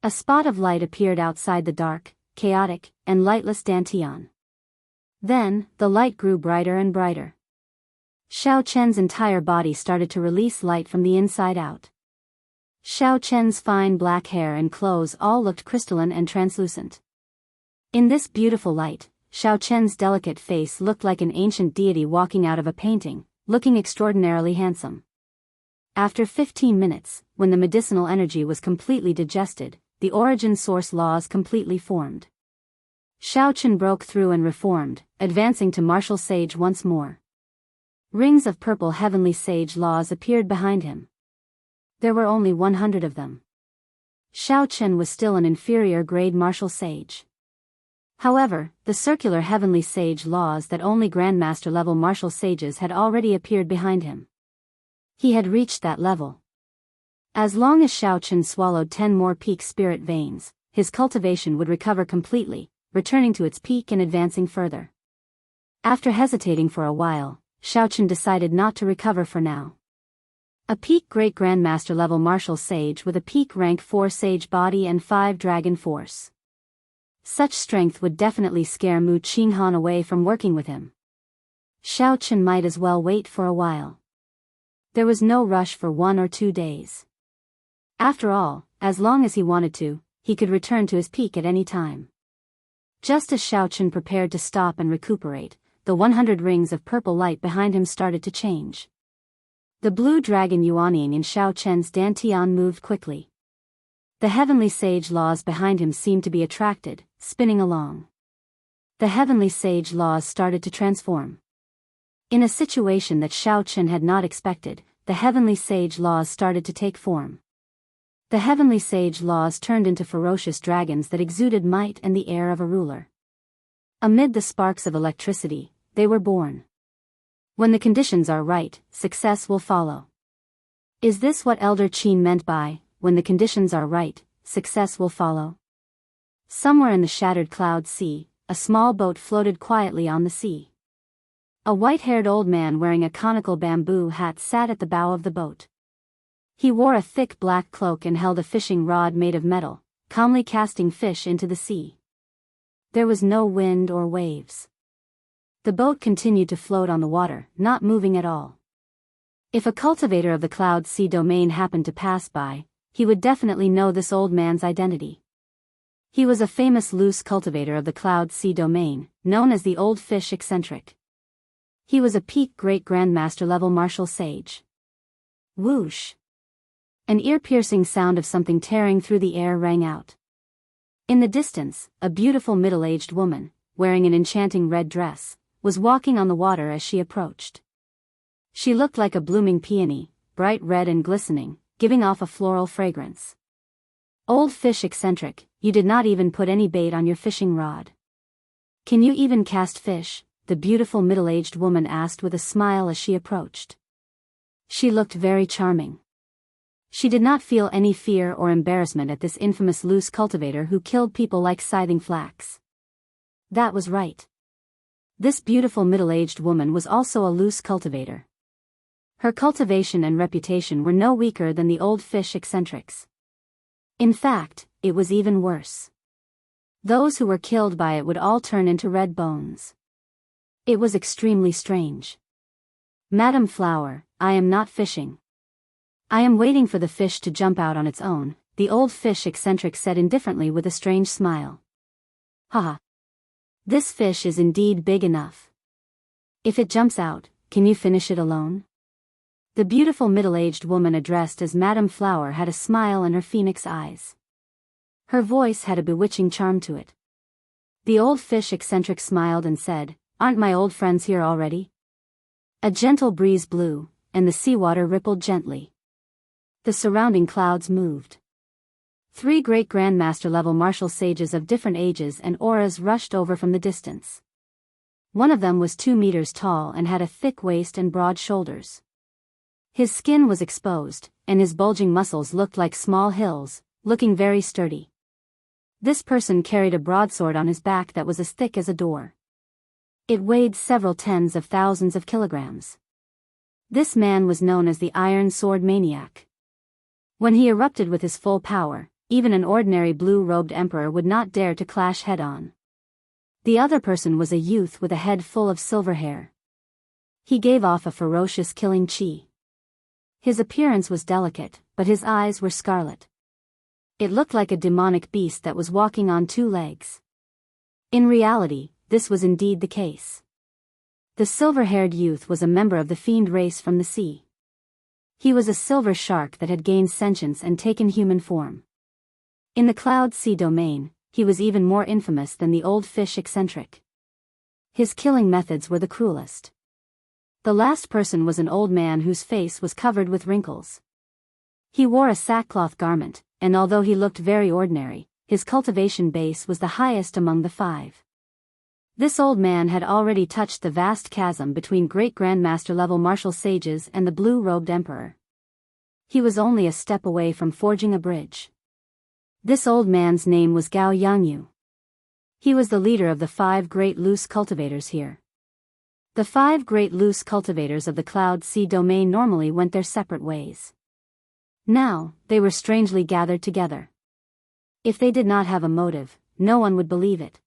A spot of light appeared outside the dark, chaotic, and lightless Dantian. Then, the light grew brighter and brighter. Xiao Chen's entire body started to release light from the inside out. Xiao Chen's fine black hair and clothes all looked crystalline and translucent. In this beautiful light, Xiao Chen's delicate face looked like an ancient deity walking out of a painting, looking extraordinarily handsome. After 15 minutes, when the medicinal energy was completely digested, the origin source laws completely formed. Xiao Chen broke through and reformed, advancing to martial sage once more. Rings of purple heavenly sage laws appeared behind him. There were only 100 of them. Xiao Chen was still an inferior grade martial sage. However, the circular heavenly sage laws that only grandmaster level martial sages had already appeared behind him. He had reached that level. As long as Xiao Chen swallowed 10 more peak spirit veins, his cultivation would recover completely, returning to its peak and advancing further. After hesitating for a while, Xiao Chen decided not to recover for now. A peak great grandmaster level martial sage with a peak rank 4 sage body and 5 dragon force. Such strength would definitely scare Mu Qinghan away from working with him. Xiao Chen might as well wait for a while. There was no rush for 1 or 2 days. After all, as long as he wanted to, he could return to his peak at any time. Just as Xiao Chen prepared to stop and recuperate, the 100 rings of purple light behind him started to change. The blue dragon Yuanying in Xiao Chen's Dantian moved quickly. The heavenly sage laws behind him seemed to be attracted, spinning along. The heavenly sage laws started to transform. In a situation that Xiao Chen had not expected, the heavenly sage laws started to take form. The heavenly sage laws turned into ferocious dragons that exuded might and the air of a ruler. Amid the sparks of electricity, they were born. When the conditions are right, success will follow. Is this what Elder Qin meant by, when the conditions are right, success will follow? Somewhere in the shattered cloud sea, a small boat floated quietly on the sea. A white-haired old man wearing a conical bamboo hat sat at the bow of the boat. He wore a thick black cloak and held a fishing rod made of metal, calmly casting fish into the sea. There was no wind or waves. The boat continued to float on the water, not moving at all. If a cultivator of the Cloud Sea domain happened to pass by, he would definitely know this old man's identity. He was a famous loose cultivator of the Cloud Sea domain, known as the Old Fish Eccentric. He was a peak great grandmaster level martial sage. Whoosh! An ear-piercing sound of something tearing through the air rang out. In the distance, a beautiful middle-aged woman, wearing an enchanting red dress, was walking on the water as she approached. She looked like a blooming peony, bright red and glistening, giving off a floral fragrance. Old Fish Eccentric, you did not even put any bait on your fishing rod. Can you even cast fish? The beautiful middle-aged woman asked with a smile as she approached. She looked very charming. She did not feel any fear or embarrassment at this infamous loose cultivator who killed people like scything flax. That was right. This beautiful middle-aged woman was also a loose cultivator. Her cultivation and reputation were no weaker than the Old Fish Eccentrics. In fact, it was even worse. Those who were killed by it would all turn into red bones. It was extremely strange. Madam Flower, I am not fishing. I am waiting for the fish to jump out on its own, the Old Fish Eccentric said indifferently with a strange smile. Haha. This fish is indeed big enough. If it jumps out, can you finish it alone? The beautiful middle-aged woman addressed as Madam Flower had a smile in her phoenix eyes. Her voice had a bewitching charm to it. The Old Fish Eccentric smiled and said, Aren't my old friends here already? A gentle breeze blew, and the seawater rippled gently. The surrounding clouds moved. 3 great grandmaster level martial sages of different ages and auras rushed over from the distance. One of them was 2 meters tall and had a thick waist and broad shoulders. His skin was exposed, and his bulging muscles looked like small hills, looking very sturdy. This person carried a broadsword on his back that was as thick as a door. It weighed several tens of thousands of kilograms. This man was known as the Iron Sword Maniac. When he erupted with his full power, even an ordinary blue-robed emperor would not dare to clash head-on. The other person was a youth with a head full of silver hair. He gave off a ferocious killing chi. His appearance was delicate, but his eyes were scarlet. It looked like a demonic beast that was walking on two legs. In reality, this was indeed the case. The silver-haired youth was a member of the fiend race from the sea. He was a silver shark that had gained sentience and taken human form. In the Cloud Sea domain, he was even more infamous than the old fish eccentric. His killing methods were the cruelest. The last person was an old man whose face was covered with wrinkles. He wore a sackcloth garment, and although he looked very ordinary, his cultivation base was the highest among the five. This old man had already touched the vast chasm between great grandmaster level martial sages and the blue-robed emperor. He was only a step away from forging a bridge. This old man's name was Gao Yangyu. He was the leader of the 5 great loose cultivators here. The 5 great loose cultivators of the Cloud Sea domain normally went their separate ways. Now, they were strangely gathered together. If they did not have a motive, no one would believe it.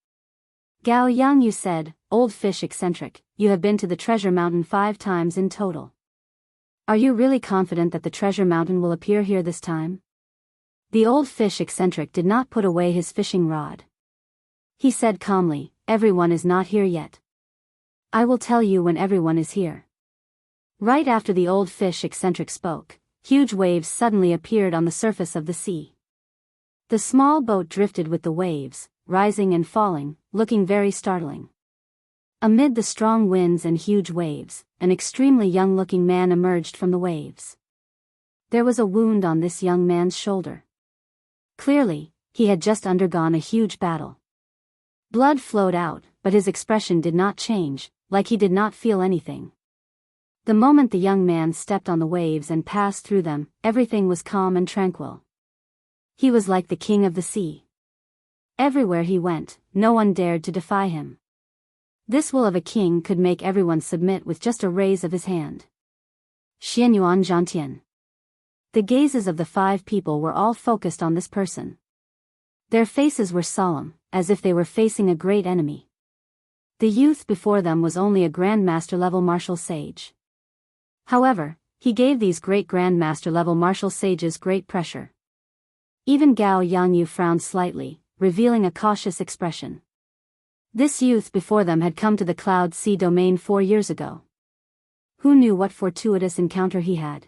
Gao Yangyu said, "Old fish eccentric, you have been to the treasure mountain 5 times in total. Are you really confident that the treasure mountain will appear here this time?" The old fish eccentric did not put away his fishing rod. He said calmly, "Everyone is not here yet. I will tell you when everyone is here." Right after the old fish eccentric spoke, huge waves suddenly appeared on the surface of the sea. The small boat drifted with the waves, rising and falling, looking very startling. Amid the strong winds and huge waves, an extremely young-looking man emerged from the waves. There was a wound on this young man's shoulder. Clearly, he had just undergone a huge battle. Blood flowed out, but his expression did not change, like he did not feel anything. The moment the young man stepped on the waves and passed through them, everything was calm and tranquil. He was like the king of the sea. Everywhere he went, no one dared to defy him. This will of a king could make everyone submit with just a raise of his hand. Xianyuan Zhantian. The gazes of the 5 people were all focused on this person. Their faces were solemn, as if they were facing a great enemy. The youth before them was only a grandmaster-level martial sage. However, he gave these great grandmaster-level martial sages great pressure. Even Gao Yangyu frowned slightly, revealing a cautious expression. This youth before them had come to the Cloud Sea domain 4 years ago. Who knew what fortuitous encounter he had?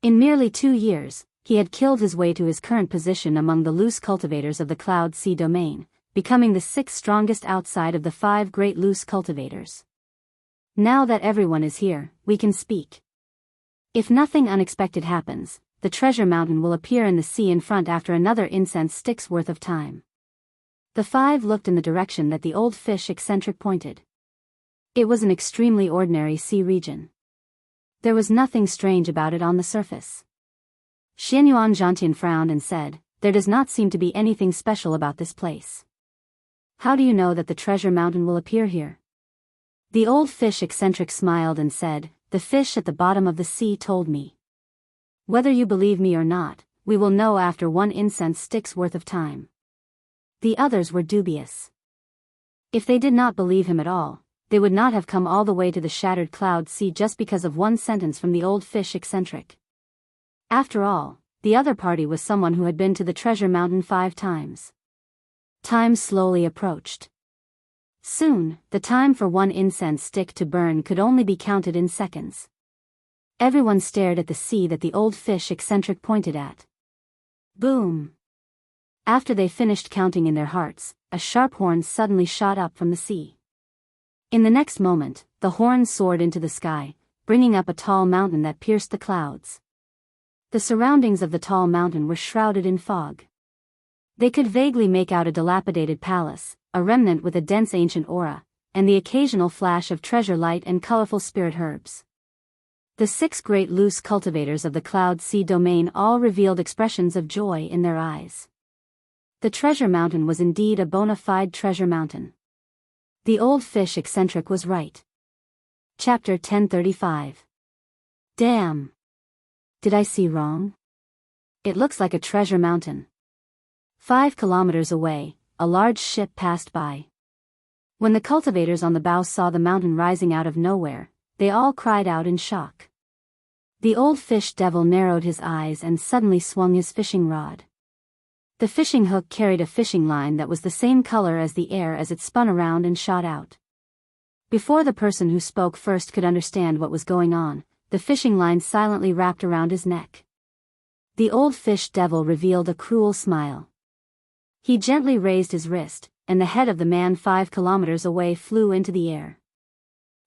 In merely 2 years, he had killed his way to his current position among the loose cultivators of the Cloud Sea domain, becoming the 6th strongest outside of the 5 great loose cultivators. Now that everyone is here, we can speak. If nothing unexpected happens, the treasure mountain will appear in the sea in front after another incense stick's worth of time. The 5 looked in the direction that the old fish eccentric pointed. It was an extremely ordinary sea region. There was nothing strange about it on the surface. Xianyuan Zhantian frowned and said, "There does not seem to be anything special about this place. How do you know that the treasure mountain will appear here?" The old fish eccentric smiled and said, "The fish at the bottom of the sea told me. Whether you believe me or not, we will know after 1 incense stick's worth of time." The others were dubious. If they did not believe him at all, they would not have come all the way to the shattered Cloud Sea just because of 1 sentence from the old fish eccentric. After all, the other party was someone who had been to the treasure mountain 5 times. Time slowly approached. Soon, the time for 1 incense stick to burn could only be counted in seconds. Everyone stared at the sea that the old fish eccentric pointed at. Boom! After they finished counting in their hearts, a sharp horn suddenly shot up from the sea. In the next moment, the horn soared into the sky, bringing up a tall mountain that pierced the clouds. The surroundings of the tall mountain were shrouded in fog. They could vaguely make out a dilapidated palace, a remnant with a dense ancient aura, and the occasional flash of treasure light and colorful spirit herbs. The 6 great loose cultivators of the Cloud Sea domain all revealed expressions of joy in their eyes. The treasure mountain was indeed a bona fide treasure mountain. The old fish eccentric was right. Chapter 1035. Damn! Did I see wrong? It looks like a treasure mountain. 5 kilometers away, a large ship passed by. When the cultivators on the bow saw the mountain rising out of nowhere, they all cried out in shock. The old fish devil narrowed his eyes and suddenly swung his fishing rod. The fishing hook carried a fishing line that was the same color as the air as it spun around and shot out. Before the person who spoke first could understand what was going on, the fishing line silently wrapped around his neck. The old fish devil revealed a cruel smile. He gently raised his wrist, and the head of the man 5 kilometers away flew into the air.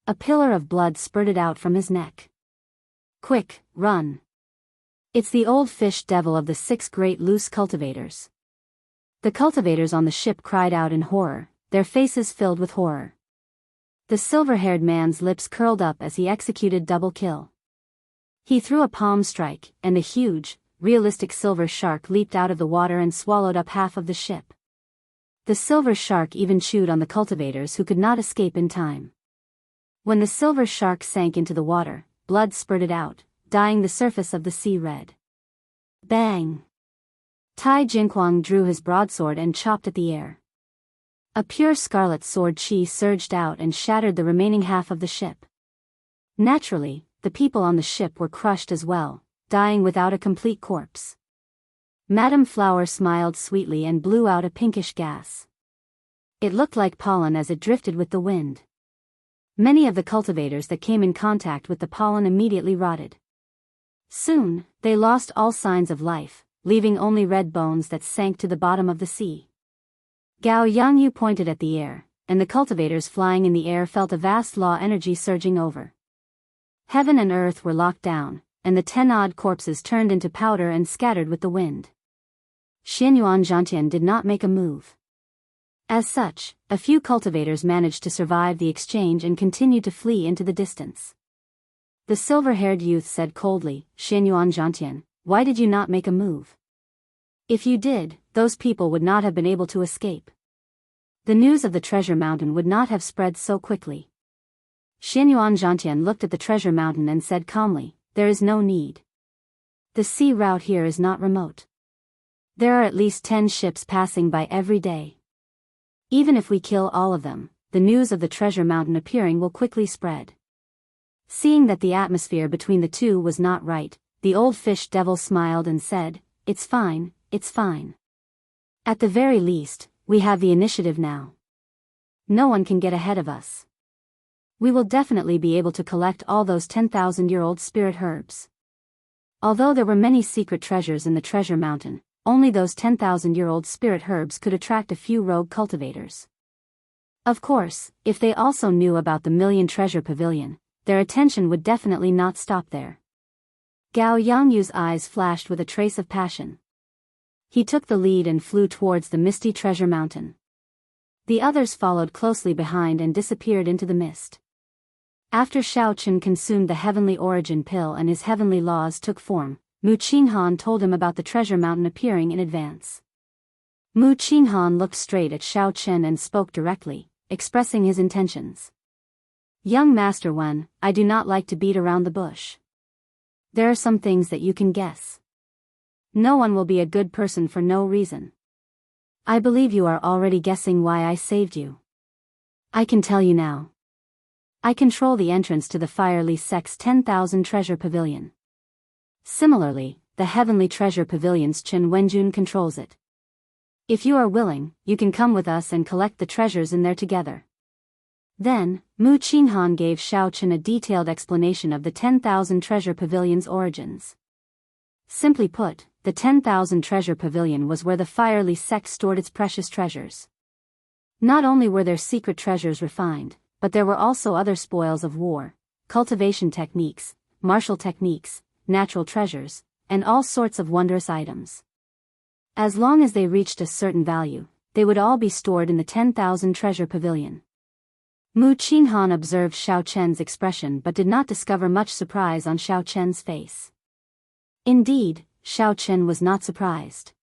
A pillar of blood spurted out from his neck. Quick, run! It's the old fish devil of the 6 great loose cultivators. The cultivators on the ship cried out in horror, their faces filled with horror. The silver-haired man's lips curled up as he executed double kill. He threw a palm strike, and a huge, realistic silver shark leaped out of the water and swallowed up half of the ship. The silver shark even chewed on the cultivators who could not escape in time. When the silver shark sank into the water, blood spurted out, dyeing the surface of the sea red. Bang! Tai Jinquang drew his broadsword and chopped at the air. A pure scarlet sword chi surged out and shattered the remaining half of the ship. Naturally, the people on the ship were crushed as well, dying without a complete corpse. Madame Flower smiled sweetly and blew out a pinkish gas. It looked like pollen as it drifted with the wind. Many of the cultivators that came in contact with the pollen immediately rotted. Soon, they lost all signs of life, leaving only red bones that sank to the bottom of the sea. Gao Yangyu pointed at the air, and the cultivators flying in the air felt a vast law energy surging over. Heaven and earth were locked down, and the 10-odd corpses turned into powder and scattered with the wind. Xianyuan Zhantian did not make a move. As such, a few cultivators managed to survive the exchange and continued to flee into the distance. The silver-haired youth said coldly, Xianyuan Zhantian, why did you not make a move? If you did, those people would not have been able to escape. The news of the treasure mountain would not have spread so quickly. Xianyuan Zhantian looked at the treasure mountain and said calmly, there is no need. The sea route here is not remote. There are at least 10 ships passing by every day. Even if we kill all of them, the news of the treasure mountain appearing will quickly spread. Seeing that the atmosphere between the two was not right, the old fish devil smiled and said, it's fine, it's fine. At the very least, we have the initiative now. No one can get ahead of us. We will definitely be able to collect all those 10,000-year-old spirit herbs. Although there were many secret treasures in the treasure mountain, only those 10,000-year-old spirit herbs could attract a few rogue cultivators. Of course, if they also knew about the Million Treasure Pavilion, their attention would definitely not stop there. Gao Yangyu's eyes flashed with a trace of passion. He took the lead and flew towards the misty treasure mountain. The others followed closely behind and disappeared into the mist. After Shao Chen consumed the heavenly origin pill and his heavenly laws took form, Mu Qinghan told him about the treasure mountain appearing in advance. Mu Qinghan looked straight at Shao Chen and spoke directly, expressing his intentions. Young Master Wen, I do not like to beat around the bush. There are some things that you can guess. No one will be a good person for no reason. I believe you are already guessing why I saved you. I can tell you now. I control the entrance to the Firely Sect's 10,000 treasure pavilion. Similarly, the Heavenly Treasure Pavilion's Chen Wenjun controls it. If you are willing, you can come with us and collect the treasures in there together. Then, Mu Qinghan gave Shao Chen a detailed explanation of the 10,000 treasure pavilion's origins. Simply put, the 10,000 treasure pavilion was where the Firely Sect stored its precious treasures. Not only were their secret treasures refined, but there were also other spoils of war, cultivation techniques, martial techniques, natural treasures, and all sorts of wondrous items. As long as they reached a certain value, they would all be stored in the 10,000 treasure pavilion. Mu Qinghan observed Xiao Chen's expression but did not discover much surprise on Xiao Chen's face. Indeed, Xiao Chen was not surprised.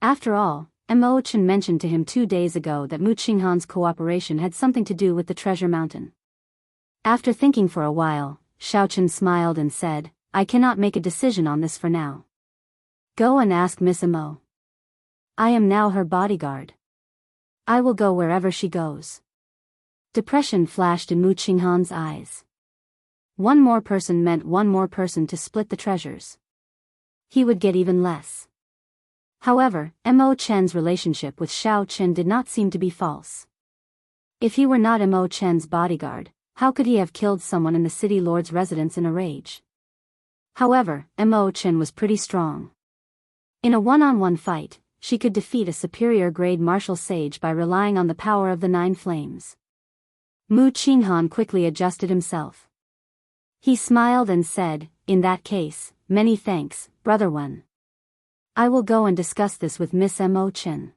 After all, Mo Chen mentioned to him 2 days ago that Mu Qinghan's cooperation had something to do with the treasure mountain. After thinking for a while, Xiao Chen smiled and said, I cannot make a decision on this for now. Go and ask Miss Mo. I am now her bodyguard. I will go wherever she goes. Depression flashed in Mu Qinghan's eyes. One more person meant one more person to split the treasures. He would get even less. However, Mo Chen's relationship with Xiao Chen did not seem to be false. If he were not Mo Chen's bodyguard, how could he have killed someone in the city lord's residence in a rage? However, Mo Chen was pretty strong. In a one-on-one fight, she could defeat a superior-grade martial sage by relying on the power of the 9 flames. Mu Qinghan quickly adjusted himself. He smiled and said, in that case, many thanks, Brother Wen. I will go and discuss this with Miss Mo Chen.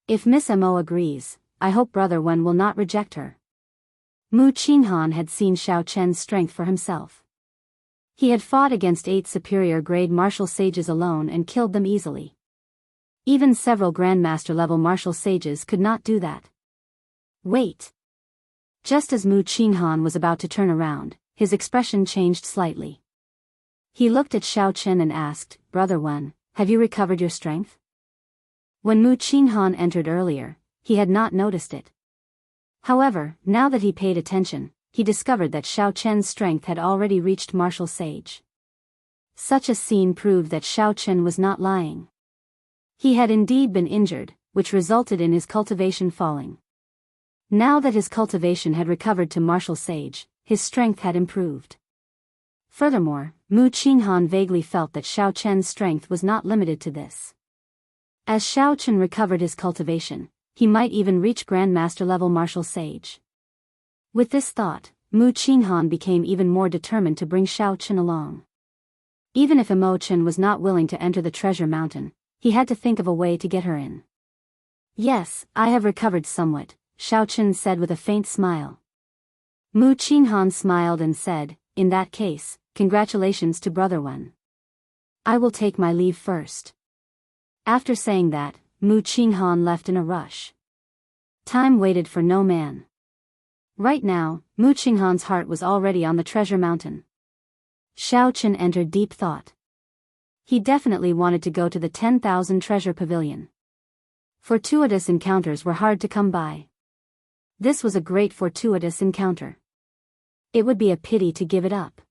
If Miss Mo agrees, I hope Brother Wen will not reject her. Mu Qinghan had seen Xiao Chen's strength for himself. He had fought against 8 superior-grade martial sages alone and killed them easily. Even several grandmaster-level martial sages could not do that. Wait. Just as Mu Qinghan was about to turn around, his expression changed slightly. He looked at Xiao Chen and asked, Brother Wen, have you recovered your strength? When Mu Qinghan entered earlier, he had not noticed it. However, now that he paid attention, he discovered that Xiao Chen's strength had already reached martial sage. Such a scene proved that Xiao Chen was not lying. He had indeed been injured, which resulted in his cultivation falling. Now that his cultivation had recovered to martial sage, his strength had improved. Furthermore, Mu Qinghan vaguely felt that Xiao Chen's strength was not limited to this. As Xiao Chen recovered his cultivation, he might even reach Grandmaster-level martial sage. With this thought, Mu Qinghan became even more determined to bring Xiao Chen along. Even if Mo Chen was not willing to enter the treasure mountain, he had to think of a way to get her in. Yes, I have recovered somewhat, Xiao Chen said with a faint smile. Mu Qinghan smiled and said, in that case, congratulations to Brother Wen. I will take my leave first. After saying that, Mu Qinghan left in a rush. Time waited for no man. Right now, Mu Qinghan's heart was already on the treasure mountain. Xiao Chen entered deep thought. He definitely wanted to go to the 10,000 treasure pavilion. Fortuitous encounters were hard to come by. This was a great fortuitous encounter. It would be a pity to give it up.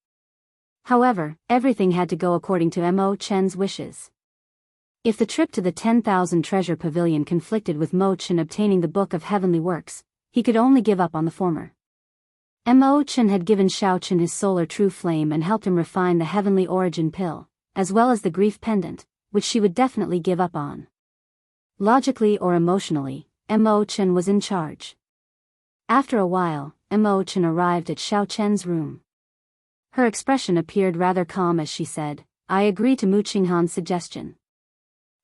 However, everything had to go according to Mo Chen's wishes. If the trip to the 10,000 treasure pavilion conflicted with Mo Chen obtaining the Book of Heavenly Works, he could only give up on the former. Mo Chen had given Xiao Chen his solar true flame and helped him refine the heavenly origin pill, as well as the grief pendant, which she would definitely give up on. Logically or emotionally, Mo Chen was in charge. After a while, Mo Chen arrived at Xiao Chen's room. Her expression appeared rather calm as she said, I agree to Mu Qinghan's suggestion.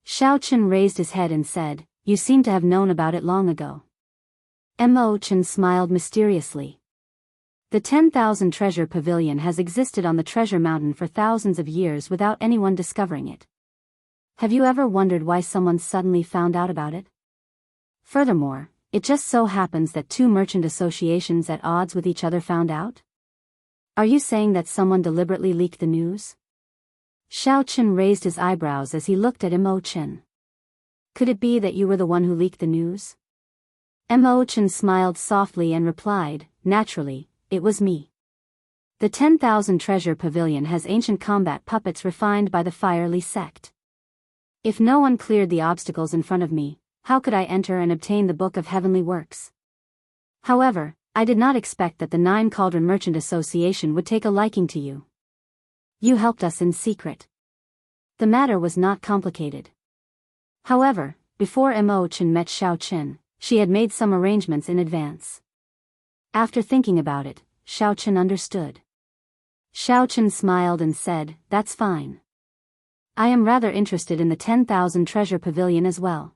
Xiao Chen raised his head and said, you seem to have known about it long ago. Mo Chen smiled mysteriously. The 10,000 treasure pavilion has existed on the treasure mountain for thousands of years without anyone discovering it. Have you ever wondered why someone suddenly found out about it? Furthermore, it just so happens that 2 merchant associations at odds with each other found out? Are you saying that someone deliberately leaked the news? Xiao Chen raised his eyebrows as he looked at Mo Chen. Could it be that you were the one who leaked the news? Mo Chen smiled softly and replied, naturally, it was me. The 10,000 treasure pavilion has ancient combat puppets refined by the Firely sect. If no one cleared the obstacles in front of me, how could I enter and obtain the Book of Heavenly Works? However, I did not expect that the 9 Cauldron Merchant Association would take a liking to you. You helped us in secret. The matter was not complicated. However, before Mo Chen met Xiao Chen, she had made some arrangements in advance. After thinking about it, Xiao Chen understood. Xiao Chen smiled and said, that's fine. I am rather interested in the 10,000 treasure pavilion as well.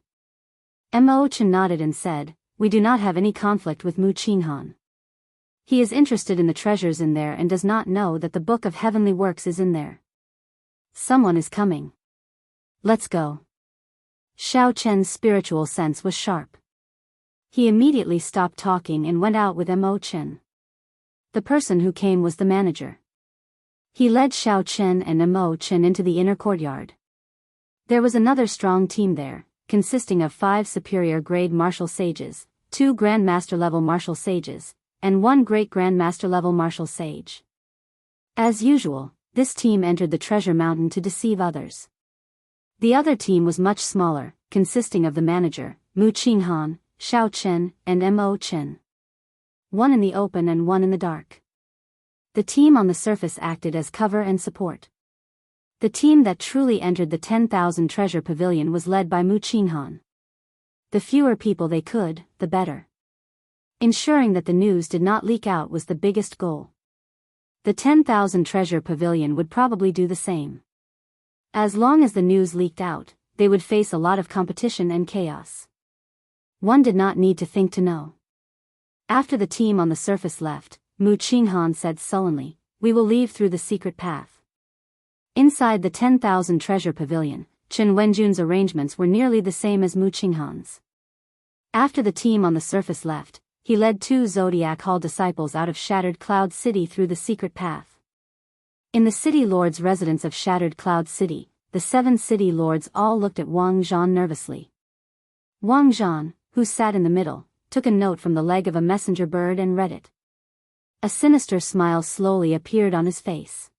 Mo Chen nodded and said, we do not have any conflict with Mu Qinghan. He is interested in the treasures in there and does not know that the Book of Heavenly Works is in there. Someone is coming. Let's go. Xiao Chen's spiritual sense was sharp. He immediately stopped talking and went out with Mo Chen. The person who came was the manager. He led Xiao Chen and Mo Chen into the inner courtyard. There was another strong team there, consisting of 5 superior grade martial sages, 2 grandmaster level martial sages, and 1 great grandmaster level martial sage. As usual, this team entered the treasure mountain to deceive others. The other team was much smaller, consisting of the manager, Mu Qinghan, Xiao Chen, and Mo Chen. 1 in the open and 1 in the dark. The team on the surface acted as cover and support. The team that truly entered the 10,000 treasure pavilion was led by Mu Qinghan. The fewer people they could, the better. Ensuring that the news did not leak out was the biggest goal. The 10,000 treasure pavilion would probably do the same. As long as the news leaked out, they would face a lot of competition and chaos. One did not need to think to know. After the team on the surface left, Mu Qinghan said sullenly, "We will leave through the secret path." Inside the 10,000 treasure pavilion, Chen Wenjun's arrangements were nearly the same as Mu Qinghan's. After the team on the surface left, he led 2 Zodiac Hall disciples out of Shattered Cloud City through the secret path. In the city lord's residence of Shattered Cloud City, the 7 city lords all looked at Wang Zhan nervously. Wang Zhan, who sat in the middle, took a note from the leg of a messenger bird and read it. A sinister smile slowly appeared on his face.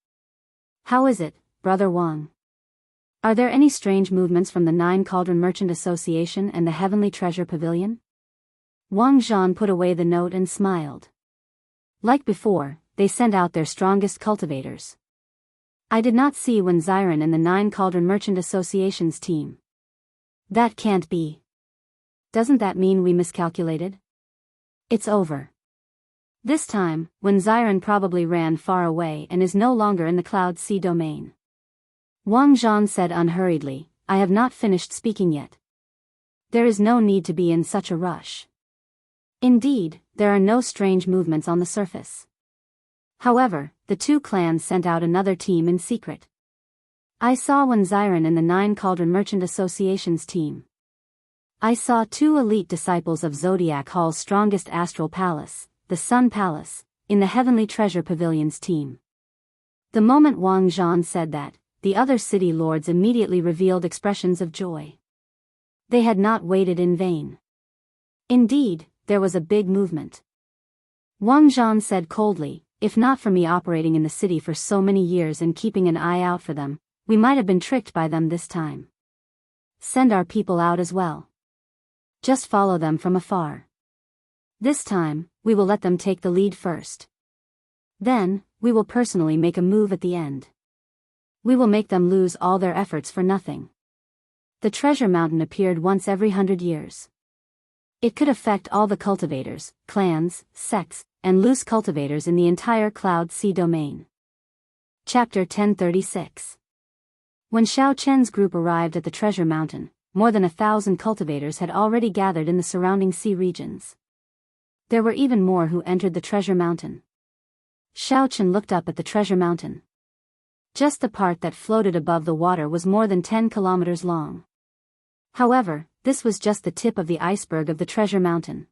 "How is it, Brother Wang? Are there any strange movements from the 9 Cauldron Merchant Association and the Heavenly Treasure Pavilion?" Wang Zhan put away the note and smiled. Like before, they sent out their strongest cultivators. I did not see Wen Xiren and the 9 Cauldron Merchant Association's team. That can't be. Doesn't that mean we miscalculated? It's over. This time, Wen Xiren probably ran far away and is no longer in the Cloud Sea domain. Wang Zhan said unhurriedly, "I have not finished speaking yet. There is no need to be in such a rush. Indeed, there are no strange movements on the surface. However, the 2 clans sent out another team in secret. I saw Wen Xiren in the 9 Cauldron Merchant Association's team. I saw 2 elite disciples of Zodiac Hall's strongest astral palace, the Sun Palace, in the Heavenly Treasure Pavilion's team." The moment Wang Zhan said that, the other city lords immediately revealed expressions of joy. They had not waited in vain. Indeed, there was a big movement. Wang Zhan said coldly, "If not for me operating in the city for so many years and keeping an eye out for them, we might have been tricked by them this time. Send our people out as well. Just follow them from afar. This time, we will let them take the lead first. Then, we will personally make a move at the end. We will make them lose all their efforts for nothing." The treasure mountain appeared once every 100 years. It could affect all the cultivators, clans, sects, and loose cultivators in the entire Cloud Sea domain. Chapter 1036. When Xiao Chen's group arrived at the treasure mountain, more than 1,000 cultivators had already gathered in the surrounding sea regions. There were even more who entered the treasure mountain. Xiao Chen looked up at the treasure mountain. Just the part that floated above the water was more than 10 kilometers long. However, this was just the tip of the iceberg of the treasure mountain.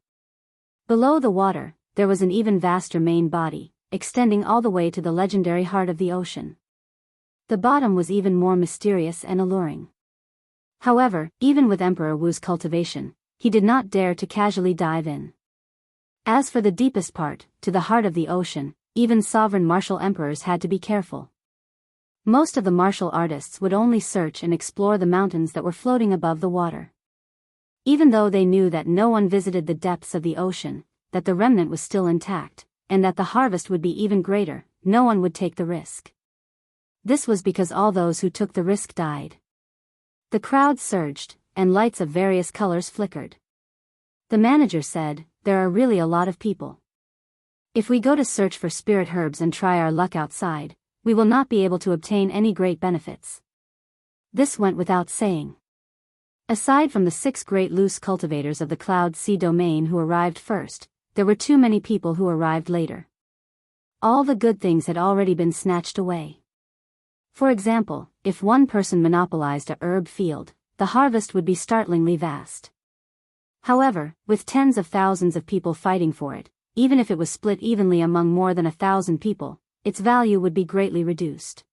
Below the water, there was an even vaster main body, extending all the way to the legendary heart of the ocean. The bottom was even more mysterious and alluring. However, even with Emperor Wu's cultivation, he did not dare to casually dive in. As for the deepest part, to the heart of the ocean, even sovereign martial emperors had to be careful. Most of the martial artists would only search and explore the mountains that were floating above the water. Even though they knew that no one visited the depths of the ocean, that the remnant was still intact, and that the harvest would be even greater, no one would take the risk. This was because all those who took the risk died. The crowd surged, and lights of various colors flickered. The manager said, "There are really a lot of people. If we go to search for spirit herbs and try our luck outside, we will not be able to obtain any great benefits." This went without saying. Aside from the 6 great loose cultivators of the Cloud Sea domain who arrived first, there were too many people who arrived later. All the good things had already been snatched away. For example, if one person monopolized a herb field, the harvest would be startlingly vast. However, with tens of thousands of people fighting for it, even if it was split evenly among more than 1,000 people, its value would be greatly reduced.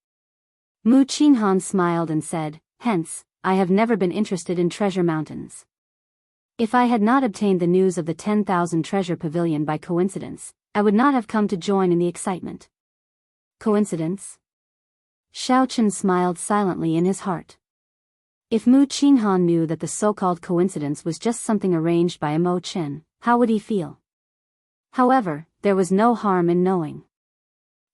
Mu Qinghan smiled and said, "Hence, I have never been interested in treasure mountains. If I had not obtained the news of the 10,000 treasure pavilion by coincidence, I would not have come to join in the excitement." Coincidence? Xiaochen smiled silently in his heart. If Mu Qinghan knew that the so-called coincidence was just something arranged by Mo Chen, how would he feel? However, there was no harm in knowing.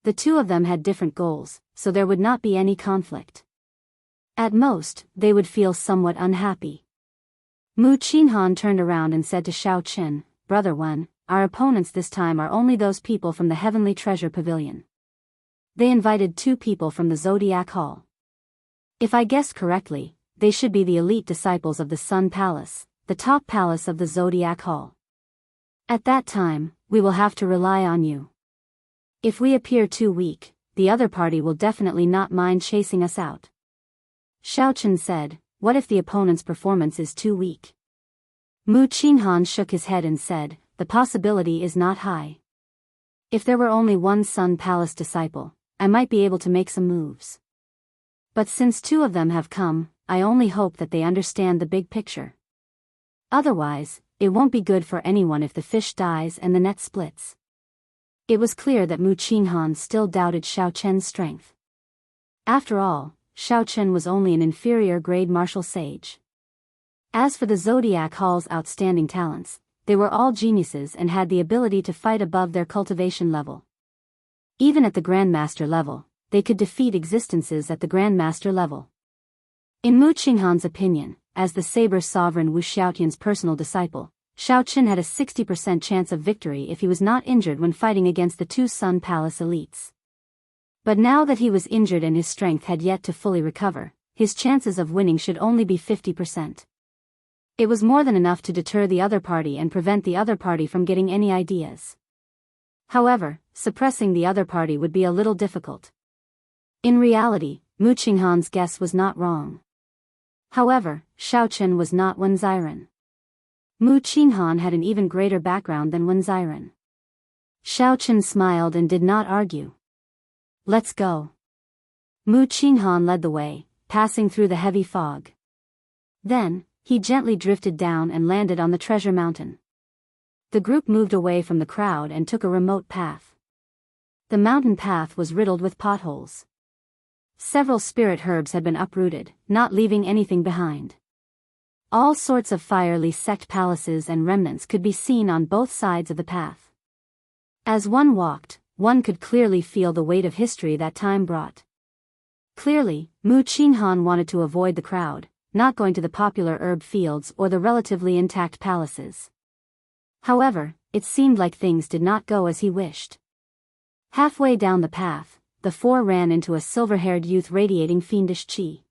The two of them had different goals, so there would not be any conflict. At most, they would feel somewhat unhappy. Mu Qinghan turned around and said to Xiaochen, "Brother Wen, our opponents this time are only those people from the Heavenly Treasure Pavilion. They invited 2 people from the Zodiac Hall. If I guessed correctly, they should be the elite disciples of the Sun Palace, the top palace of the Zodiac Hall. At that time, we will have to rely on you. If we appear too weak, the other party will definitely not mind chasing us out." Xiaochen said, "What if the opponent's performance is too weak?" Mu Qinghan shook his head and said, "The possibility is not high. If there were only one Sun Palace disciple, I might be able to make some moves. But since 2 of them have come, I only hope that they understand the big picture. Otherwise, it won't be good for anyone if the fish dies and the net splits." It was clear that Mu Qinghan still doubted Xiaochen's strength. After all, Xiaochen was only an inferior grade martial sage. As for the Zodiac Hall's outstanding talents, they were all geniuses and had the ability to fight above their cultivation level. Even at the Grandmaster level, they could defeat existences at the Grandmaster level. In Mu Qinghan's opinion, as the Saber Sovereign Wu Xiaotian's personal disciple, Xiaochen had a 60% chance of victory if he was not injured when fighting against the 2 Sun Palace elites. But now that he was injured and his strength had yet to fully recover, his chances of winning should only be 50%. It was more than enough to deter the other party and prevent the other party from getting any ideas. However, suppressing the other party would be a little difficult. In reality, Mu Qinghan's guess was not wrong. However, Xiaochen was not Wen Ziren. Mu Qinghan had an even greater background than Wen Ziren. Xiaochen smiled and did not argue. "Let's go." Mu Qinghan led the way, passing through the heavy fog. Then, he gently drifted down and landed on the treasure mountain. The group moved away from the crowd and took a remote path. The mountain path was riddled with potholes. Several spirit herbs had been uprooted, not leaving anything behind. All sorts of fiery sect palaces and remnants could be seen on both sides of the path. As one walked, one could clearly feel the weight of history that time brought. Clearly, Mu Qinghan wanted to avoid the crowd, not going to the popular herb fields or the relatively intact palaces. However, it seemed like things did not go as he wished. Halfway down the path, the 4 ran into a silver-haired youth radiating fiendish qi.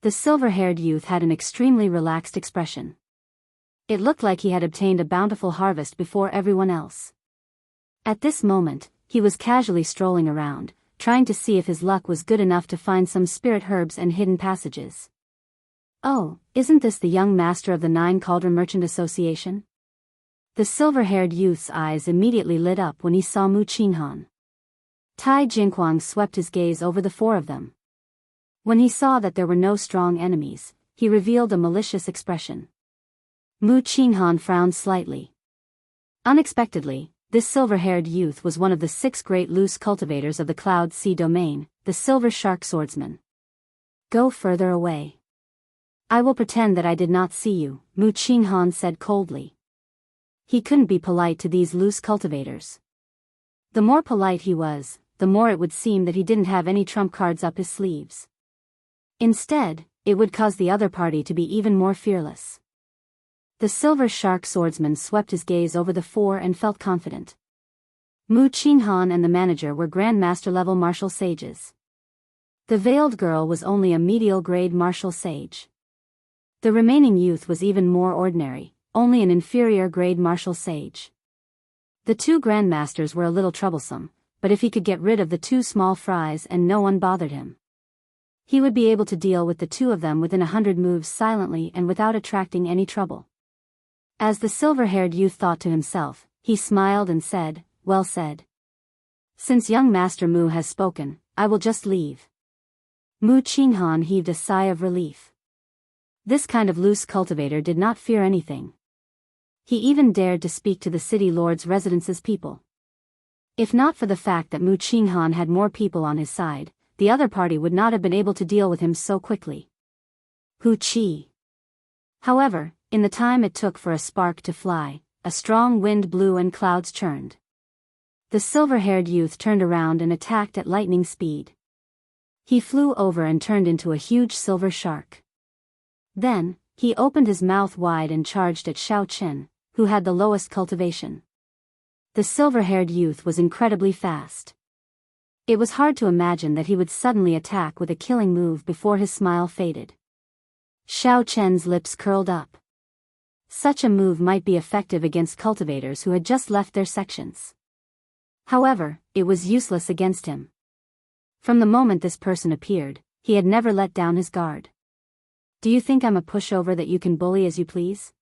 The silver-haired youth had an extremely relaxed expression. It looked like he had obtained a bountiful harvest before everyone else. At this moment, he was casually strolling around, trying to see if his luck was good enough to find some spirit herbs and hidden passages. "Oh, isn't this the young master of the 9 Cauldron Merchant Association?" The silver-haired youth's eyes immediately lit up when he saw Mu Qinghan. Tai Jinquang swept his gaze over the 4 of them. When he saw that there were no strong enemies, he revealed a malicious expression. Mu Qinghan frowned slightly. Unexpectedly, this silver-haired youth was one of the 6 great loose cultivators of the Cloud Sea domain, the Silver Shark Swordsmen. "Go further away. I will pretend that I did not see you," Mu Qinghan said coldly. He couldn't be polite to these loose cultivators. The more polite he was, the more it would seem that he didn't have any trump cards up his sleeves. Instead, it would cause the other party to be even more fearless. The Silver Shark Swordsman swept his gaze over the 4 and felt confident. Mu Qinghan and the manager were Grandmaster-level martial sages. The veiled girl was only a medial-grade martial sage. The remaining youth was even more ordinary, only an inferior grade martial sage. The two grandmasters were a little troublesome, but if he could get rid of the two small fries and no one bothered him, he would be able to deal with the two of them within 100 moves silently and without attracting any trouble. As the silver-haired youth thought to himself, he smiled and said, "Well said. Since young Master Mu has spoken, I will just leave." Mu Qinghan heaved a sigh of relief. This kind of loose cultivator did not fear anything. He even dared to speak to the city lord's residence's people. If not for the fact that Mu Qinghan had more people on his side, the other party would not have been able to deal with him so quickly. Hu Qi. However, in the time it took for a spark to fly, a strong wind blew and clouds churned. The silver-haired youth turned around and attacked at lightning speed. He flew over and turned into a huge silver shark. Then, he opened his mouth wide and charged at Xiao Chen, who had the lowest cultivation. The silver-haired youth was incredibly fast. It was hard to imagine that he would suddenly attack with a killing move before his smile faded. Xiao Chen's lips curled up. Such a move might be effective against cultivators who had just left their sections. However, it was useless against him. From the moment this person appeared, he had never let down his guard. "Do you think I'm a pushover that you can bully as you please?"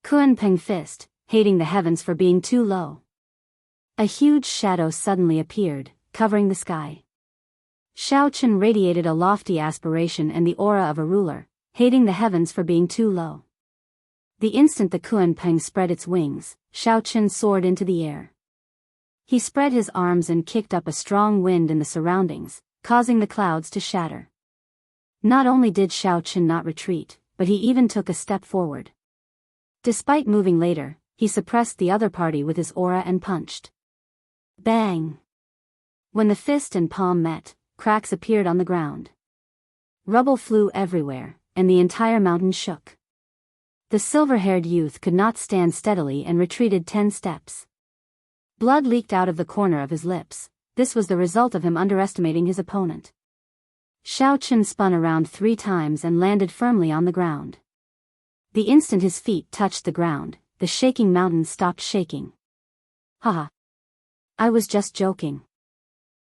Kunpeng fist, hating the heavens for being too low. A huge shadow suddenly appeared, covering the sky. Xiao Chen radiated a lofty aspiration and the aura of a ruler, hating the heavens for being too low. The instant the Kunpeng spread its wings, Xiao Chen soared into the air. He spread his arms and kicked up a strong wind in the surroundings, causing the clouds to shatter. Not only did Xiao Chen not retreat, but he even took a step forward. Despite moving later, he suppressed the other party with his aura and punched. Bang! When the fist and palm met, cracks appeared on the ground. Rubble flew everywhere, and the entire mountain shook. The silver-haired youth could not stand steadily and retreated 10 steps. Blood leaked out of the corner of his lips. This was the result of him underestimating his opponent. Xiao Chen spun around 3 times and landed firmly on the ground. The instant his feet touched the ground, the shaking mountain stopped shaking. Haha. I was just joking.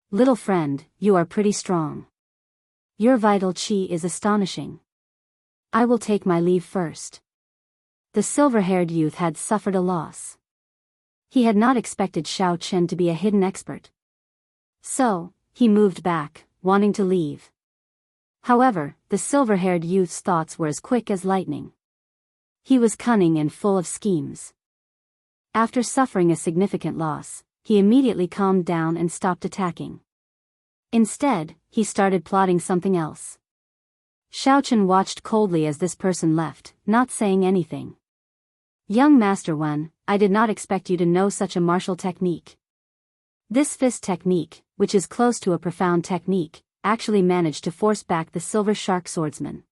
Little friend, you are pretty strong. Your vital qi is astonishing. I will take my leave first. The silver-haired youth had suffered a loss. He had not expected Xiao Chen to be a hidden expert. So, he moved back, wanting to leave. However, the silver-haired youth's thoughts were as quick as lightning. He was cunning and full of schemes. After suffering a significant loss, he immediately calmed down and stopped attacking. Instead, he started plotting something else. Xiao Chen watched coldly as this person left, not saying anything. Young Master Wen, I did not expect you to know such a martial technique. This fist technique, which is close to a profound technique, actually managed to force back the silver shark swordsman.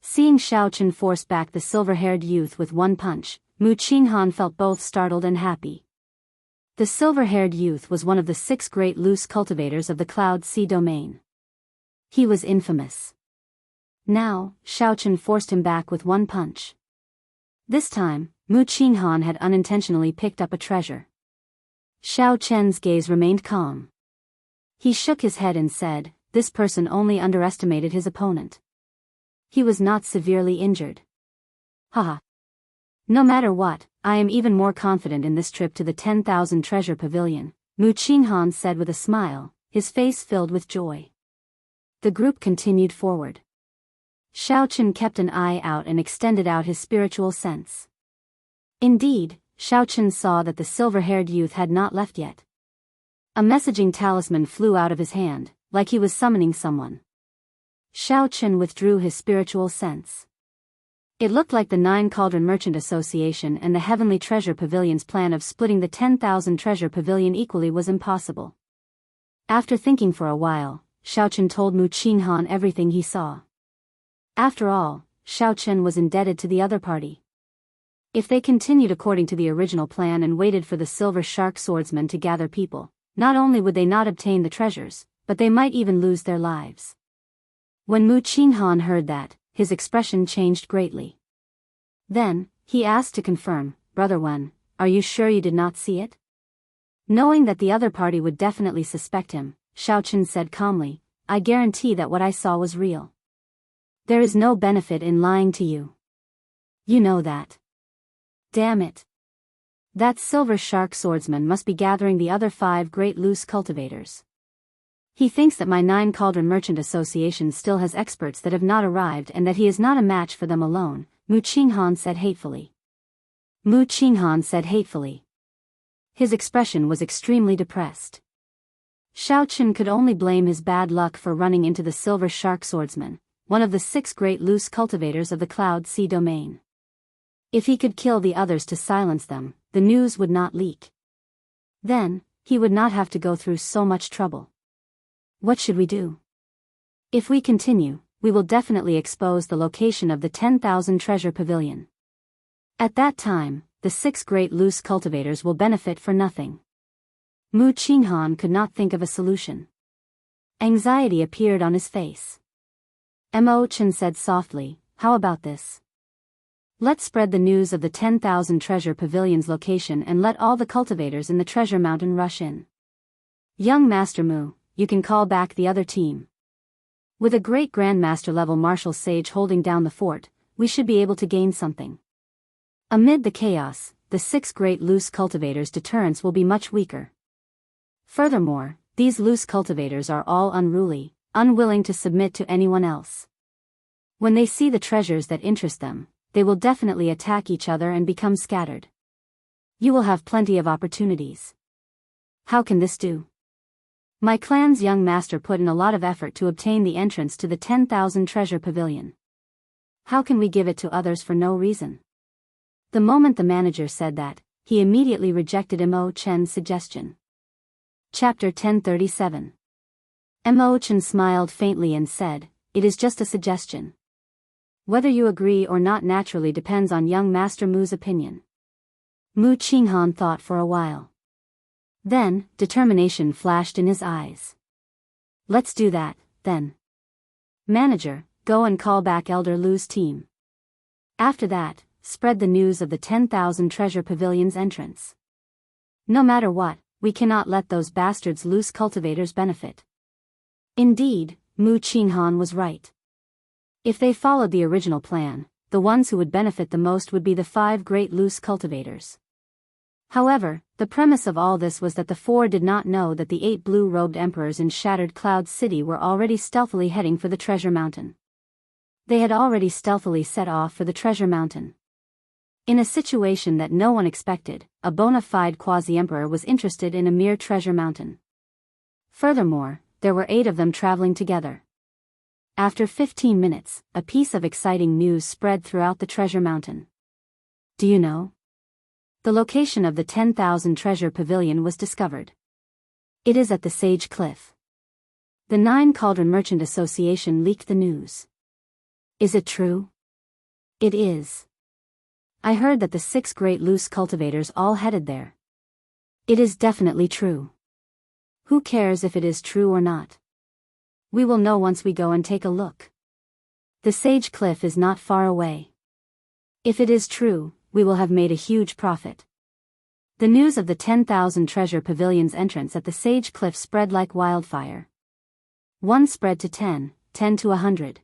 Seeing Xiao Chen force back the silver-haired youth with one punch, Mu Qinghan felt both startled and happy. The silver-haired youth was one of the 6 great loose cultivators of the Cloud Sea domain. He was infamous. Now, Xiao Chen forced him back with one punch. This time, Mu Qinghan had unintentionally picked up a treasure. Xiao Chen's gaze remained calm. He shook his head and said, "This person only underestimated his opponent. He was not severely injured." Haha. No matter what, I am even more confident in this trip to the 10,000 treasure pavilion, Mu Qinghan said with a smile, his face filled with joy. The group continued forward. Xiao Chen kept an eye out and extended out his spiritual sense. Indeed, Xiao Chen saw that the silver-haired youth had not left yet. A messaging talisman flew out of his hand, like he was summoning someone. Xiao Chen withdrew his spiritual sense. It looked like the 9 Cauldron Merchant Association and the Heavenly Treasure Pavilion's plan of splitting the 10,000 treasure pavilion equally was impossible. After thinking for a while, Xiao Chen told Mu Qinghan everything he saw. After all, Xiao Chen was indebted to the other party. If they continued according to the original plan and waited for the silver shark swordsman to gather people, not only would they not obtain the treasures, but they might even lose their lives. When Mu Qinghan heard that, his expression changed greatly. Then, he asked to confirm, "Brother Wen, are you sure you did not see it?" Knowing that the other party would definitely suspect him, Xiaochen said calmly, "I guarantee that what I saw was real. There is no benefit in lying to you. You know that. Damn it. That silver shark swordsman must be gathering the other 5 great loose cultivators. He thinks that my 9 Cauldron Merchant Association still has experts that have not arrived and that he is not a match for them alone," Mu Qinghan said hatefully. Mu Qinghan said hatefully. His expression was extremely depressed. Xiaochen could only blame his bad luck for running into the silver shark swordsman, one of the 6 great loose cultivators of the Cloud Sea domain. If he could kill the others to silence them, the news would not leak. Then, he would not have to go through so much trouble. What should we do? If we continue, we will definitely expose the location of the 10,000 treasure pavilion. At that time, the 6 great loose cultivators will benefit for nothing. Mu Qinghan could not think of a solution. Anxiety appeared on his face. Mo Chen said softly, "How about this? Let's spread the news of the 10,000 treasure pavilion's location and let all the cultivators in the treasure mountain rush in. Young Master Mu, you can call back the other team. With a great Grandmaster level martial sage holding down the fort, we should be able to gain something." Amid the chaos, the 6 great loose cultivators' deterrence will be much weaker. Furthermore, these loose cultivators are all unruly, unwilling to submit to anyone else. When they see the treasures that interest them, they will definitely attack each other and become scattered. You will have plenty of opportunities. How can this do? My clan's young master put in a lot of effort to obtain the entrance to the 10,000 treasure pavilion. How can we give it to others for no reason? The moment the manager said that, he immediately rejected Mo Chen's suggestion. Chapter 1037. Mo Chen smiled faintly and said, "It is just a suggestion. Whether you agree or not naturally depends on young Master Mu's opinion." Mu Qinghan thought for a while. Then, determination flashed in his eyes. "Let's do that, then. Manager, go and call back Elder Lu's team. After that, spread the news of the 10,000 treasure pavilion's entrance. No matter what, we cannot let those bastards loose cultivators benefit." Indeed, Mu Qinghan was right. If they followed the original plan, the ones who would benefit the most would be the 5 great loose cultivators. However, the premise of all this was that the 4 did not know that the 8 blue-robed emperors in Shattered Cloud City were already stealthily heading for the treasure mountain. They had already stealthily set off for the treasure mountain. In a situation that no one expected, a bona fide quasi-emperor was interested in a mere treasure mountain. Furthermore, there were 8 of them traveling together. After 15 minutes, a piece of exciting news spread throughout the treasure mountain. Do you know? The location of the 10,000 treasure pavilion was discovered. It is at the Sage Cliff. The 9 Cauldron Merchant Association leaked the news. Is it true? It is. I heard that the 6 great loose cultivators all headed there. It is definitely true. Who cares if it is true or not? We will know once we go and take a look. The Sage Cliff is not far away. If it is true, we will have made a huge profit. The news of the 10,000 treasure pavilion's entrance at the Sage Cliff spread like wildfire. 1 spread to 10, 10 to 100.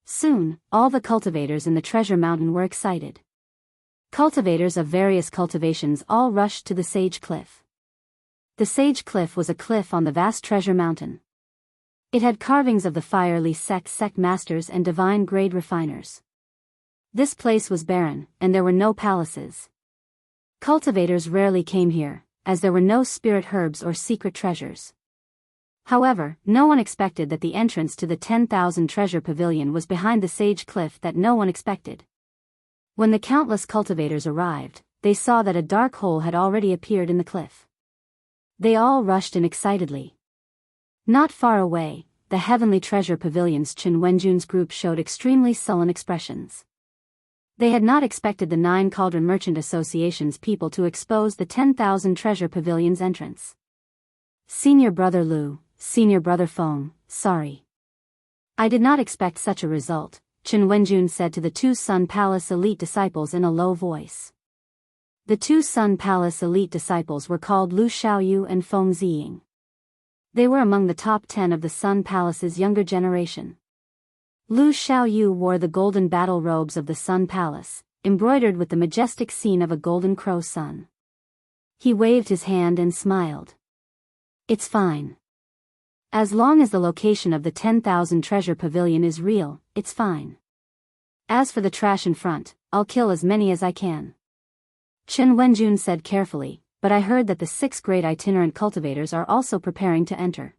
Soon, all the cultivators in the treasure mountain were excited. Cultivators of various cultivations all rushed to the Sage Cliff. The Sage Cliff was a cliff on the vast treasure mountain. It had carvings of the fiery sect masters and divine grade refiners. This place was barren, and there were no palaces. Cultivators rarely came here, as there were no spirit herbs or secret treasures. However, no one expected that the entrance to the 10,000 treasure pavilion was behind the Sage Cliff that no one expected. When the countless cultivators arrived, they saw that a dark hole had already appeared in the cliff. They all rushed in excitedly. Not far away, the Heavenly Treasure Pavilion's Chen Wenjun's group showed extremely sullen expressions. They had not expected the 9 Cauldron Merchant Association's people to expose the 10,000 Treasure Pavilion's entrance. Senior Brother Lu, Senior Brother Feng, sorry. I did not expect such a result, Chen Wenjun said to the two Sun Palace elite disciples in a low voice. The two Sun Palace elite disciples were called Lu Xiaoyu and Feng Ziying. They were among the top 10 of the Sun Palace's younger generation. Lu Xiaoyu wore the golden battle robes of the Sun Palace, embroidered with the majestic scene of a golden crow sun. He waved his hand and smiled. It's fine. As long as the location of the 10,000 treasure pavilion is real, it's fine. As for the trash in front, I'll kill as many as I can. Chen Wenjun said carefully, but I heard that the 6 great itinerant cultivators are also preparing to enter.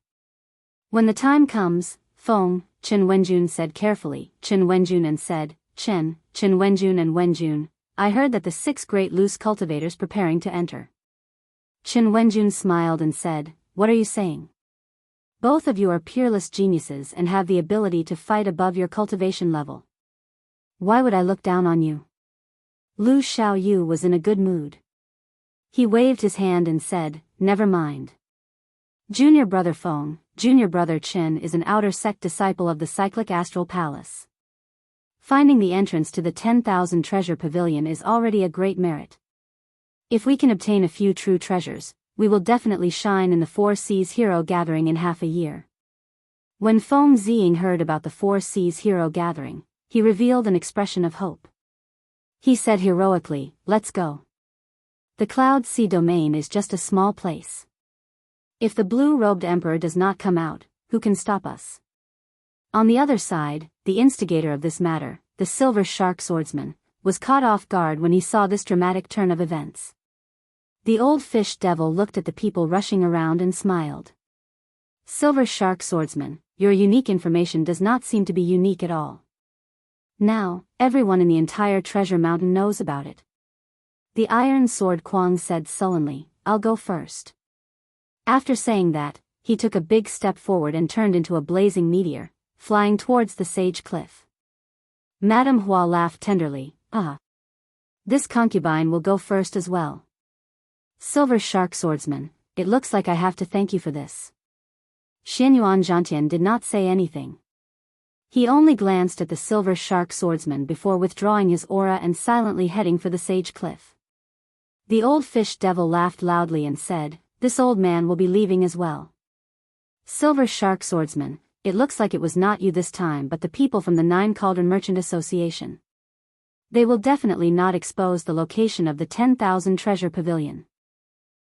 When the time comes, Feng, Chen Wenjun said carefully, Chen Wenjun and said, Chen Wenjun and Wenjun, I heard that the 6 great loose cultivators preparing to enter. Chen Wenjun smiled and said, what are you saying? Both of you are peerless geniuses and have the ability to fight above your cultivation level. Why would I look down on you? Lu Xiaoyu was in a good mood. He waved his hand and said, never mind. Junior brother Feng, junior brother Chen is an outer sect disciple of the cyclic astral palace. Finding the entrance to the 10,000 treasure pavilion is already a great merit. If we can obtain a few true treasures, we will definitely shine in the 4 Seas Hero Gathering in half a year. When Feng Ziying heard about the 4 Seas Hero Gathering, he revealed an expression of hope. He said heroically, let's go. The Cloud Sea domain is just a small place. If the blue-robed emperor does not come out, who can stop us? On the other side, the instigator of this matter, the silver shark swordsman, was caught off guard when he saw this dramatic turn of events. The old fish devil looked at the people rushing around and smiled. Silver shark swordsman, your unique information does not seem to be unique at all. Now, everyone in the entire treasure mountain knows about it. The iron sword Kuang said sullenly, I'll go first. After saying that, he took a big step forward and turned into a blazing meteor, flying towards the sage cliff. Madame Hua laughed tenderly, this concubine will go first as well. Silver shark swordsman, it looks like I have to thank you for this. Xianyuan Zhantian did not say anything. He only glanced at the silver shark swordsman before withdrawing his aura and silently heading for the sage cliff. The old fish devil laughed loudly and said, this old man will be leaving as well. Silver shark swordsman, it looks like it was not you this time but the people from the 9 Cauldron Merchant Association. They will definitely not expose the location of the 10,000 treasure pavilion.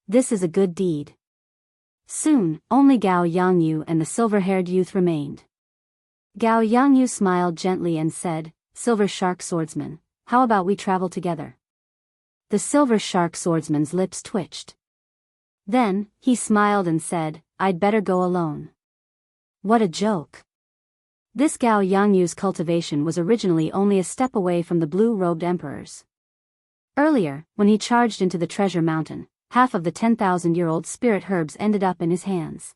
This is a good deed. Soon, only Gao Yangyu and the silver-haired youth remained. Gao Yangyu smiled gently and said, Silver Shark Swordsman, how about we travel together? The Silver Shark Swordsman's lips twitched. Then, he smiled and said, I'd better go alone. What a joke. This Gao Yangyu's cultivation was originally only a step away from the blue-robed emperors. Earlier, when he charged into the treasure mountain, half of the 10,000-year-old spirit herbs ended up in his hands.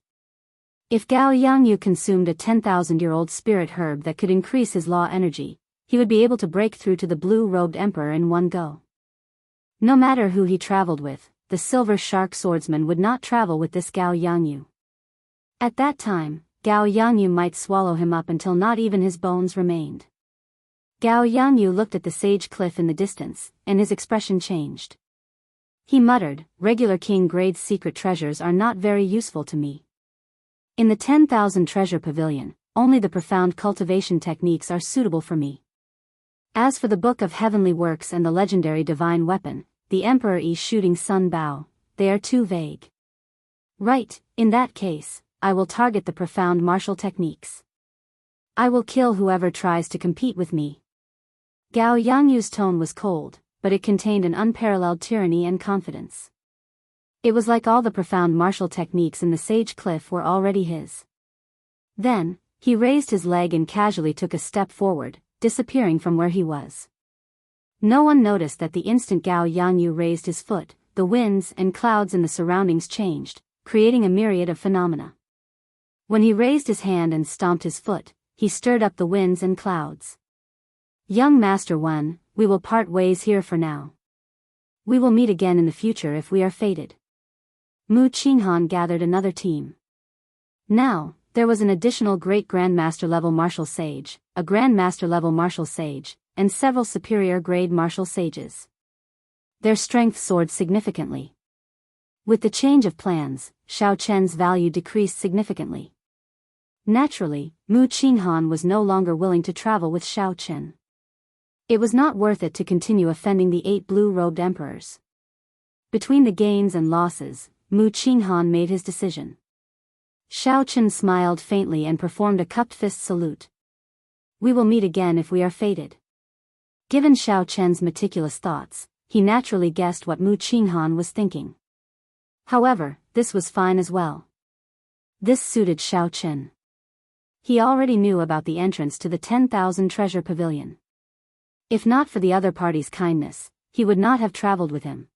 If Gao Yangyu consumed a 10,000-year-old spirit herb that could increase his law energy, he would be able to break through to the blue-robed emperor in one go. No matter who he traveled with, the silver shark swordsman would not travel with this Gao Yangyu. At that time, Gao Yangyu might swallow him up until not even his bones remained. Gao Yangyu looked at the sage cliff in the distance, and his expression changed. He muttered, regular king grade secret treasures are not very useful to me. In the 10,000 treasure pavilion, only the profound cultivation techniques are suitable for me. As for the Book of Heavenly Works and the legendary divine weapon, the Emperor Yi shooting sun bow, they are too vague. Right, in that case, I will target the profound martial techniques. I will kill whoever tries to compete with me. Gao Yangyu's tone was cold, but it contained an unparalleled tyranny and confidence. It was like all the profound martial techniques in the sage cliff were already his. Then, he raised his leg and casually took a step forward, disappearing from where he was. No one noticed that the instant Gao Yangyu raised his foot, the winds and clouds in the surroundings changed, creating a myriad of phenomena. When he raised his hand and stomped his foot, he stirred up the winds and clouds. Young Master One, we will part ways here for now. We will meet again in the future if we are fated. Mu Qinghan gathered another team. Now, There was an additional great Grandmaster level martial sage, a Grandmaster level martial sage, and several superior grade martial sages. Their strength soared significantly. With the change of plans, Xiao Chen's value decreased significantly. Naturally, Mu Qinghan was no longer willing to travel with Xiao Chen. It was not worth it to continue offending the 8 blue-robed emperors. Between the gains and losses, Mu Qinghan made his decision. Xiao Chen smiled faintly and performed a cupped fist salute. We will meet again if we are fated. Given Xiao Chen's meticulous thoughts, he naturally guessed what Mu Qinghan was thinking. However, this was fine as well. This suited Xiao Chen. He already knew about the entrance to the 10,000 treasure pavilion. If not for the other party's kindness, he would not have traveled with him.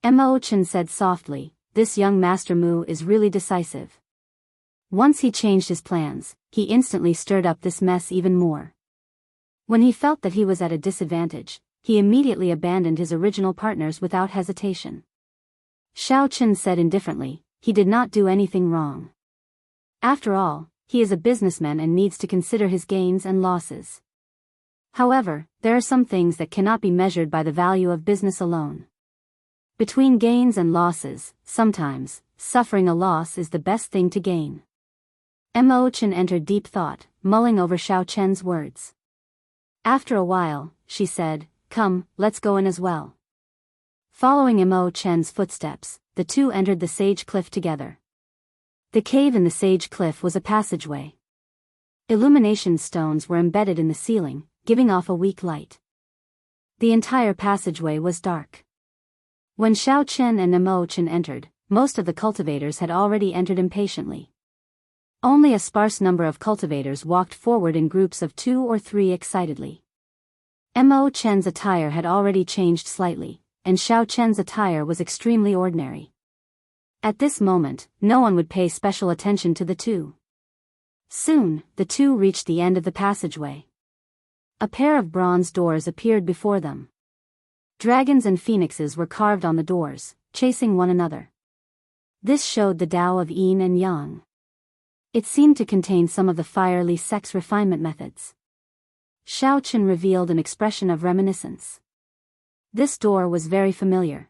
Mo Chen said softly, this young Master Mu is really decisive. Once he changed his plans, he instantly stirred up this mess even more. When he felt that he was at a disadvantage, he immediately abandoned his original partners without hesitation. Xiao Chen said indifferently, he did not do anything wrong. After all, he is a businessman and needs to consider his gains and losses. However, there are some things that cannot be measured by the value of business alone. Between gains and losses, sometimes, suffering a loss is the best thing to gain. Mo Chen entered deep thought, mulling over Xiao Chen's words. After a while, she said, come, let's go in as well. Following Mo Chen's footsteps, the two entered the sage cliff together. The cave in the sage cliff was a passageway. Illumination stones were embedded in the ceiling, giving off a weak light. The entire passageway was dark. When Xiao Chen and Mo Chen entered, most of the cultivators had already entered impatiently. Only a sparse number of cultivators walked forward in groups of 2 or 3 excitedly. Mo Chen's attire had already changed slightly, and Xiao Chen's attire was extremely ordinary. At this moment, no one would pay special attention to the two. Soon, the two reached the end of the passageway. A pair of bronze doors appeared before them. Dragons and phoenixes were carved on the doors, chasing one another. This showed the Tao of Yin and Yang. It seemed to contain some of the fiery sex refinement methods. Xiao Chen revealed an expression of reminiscence. This door was very familiar.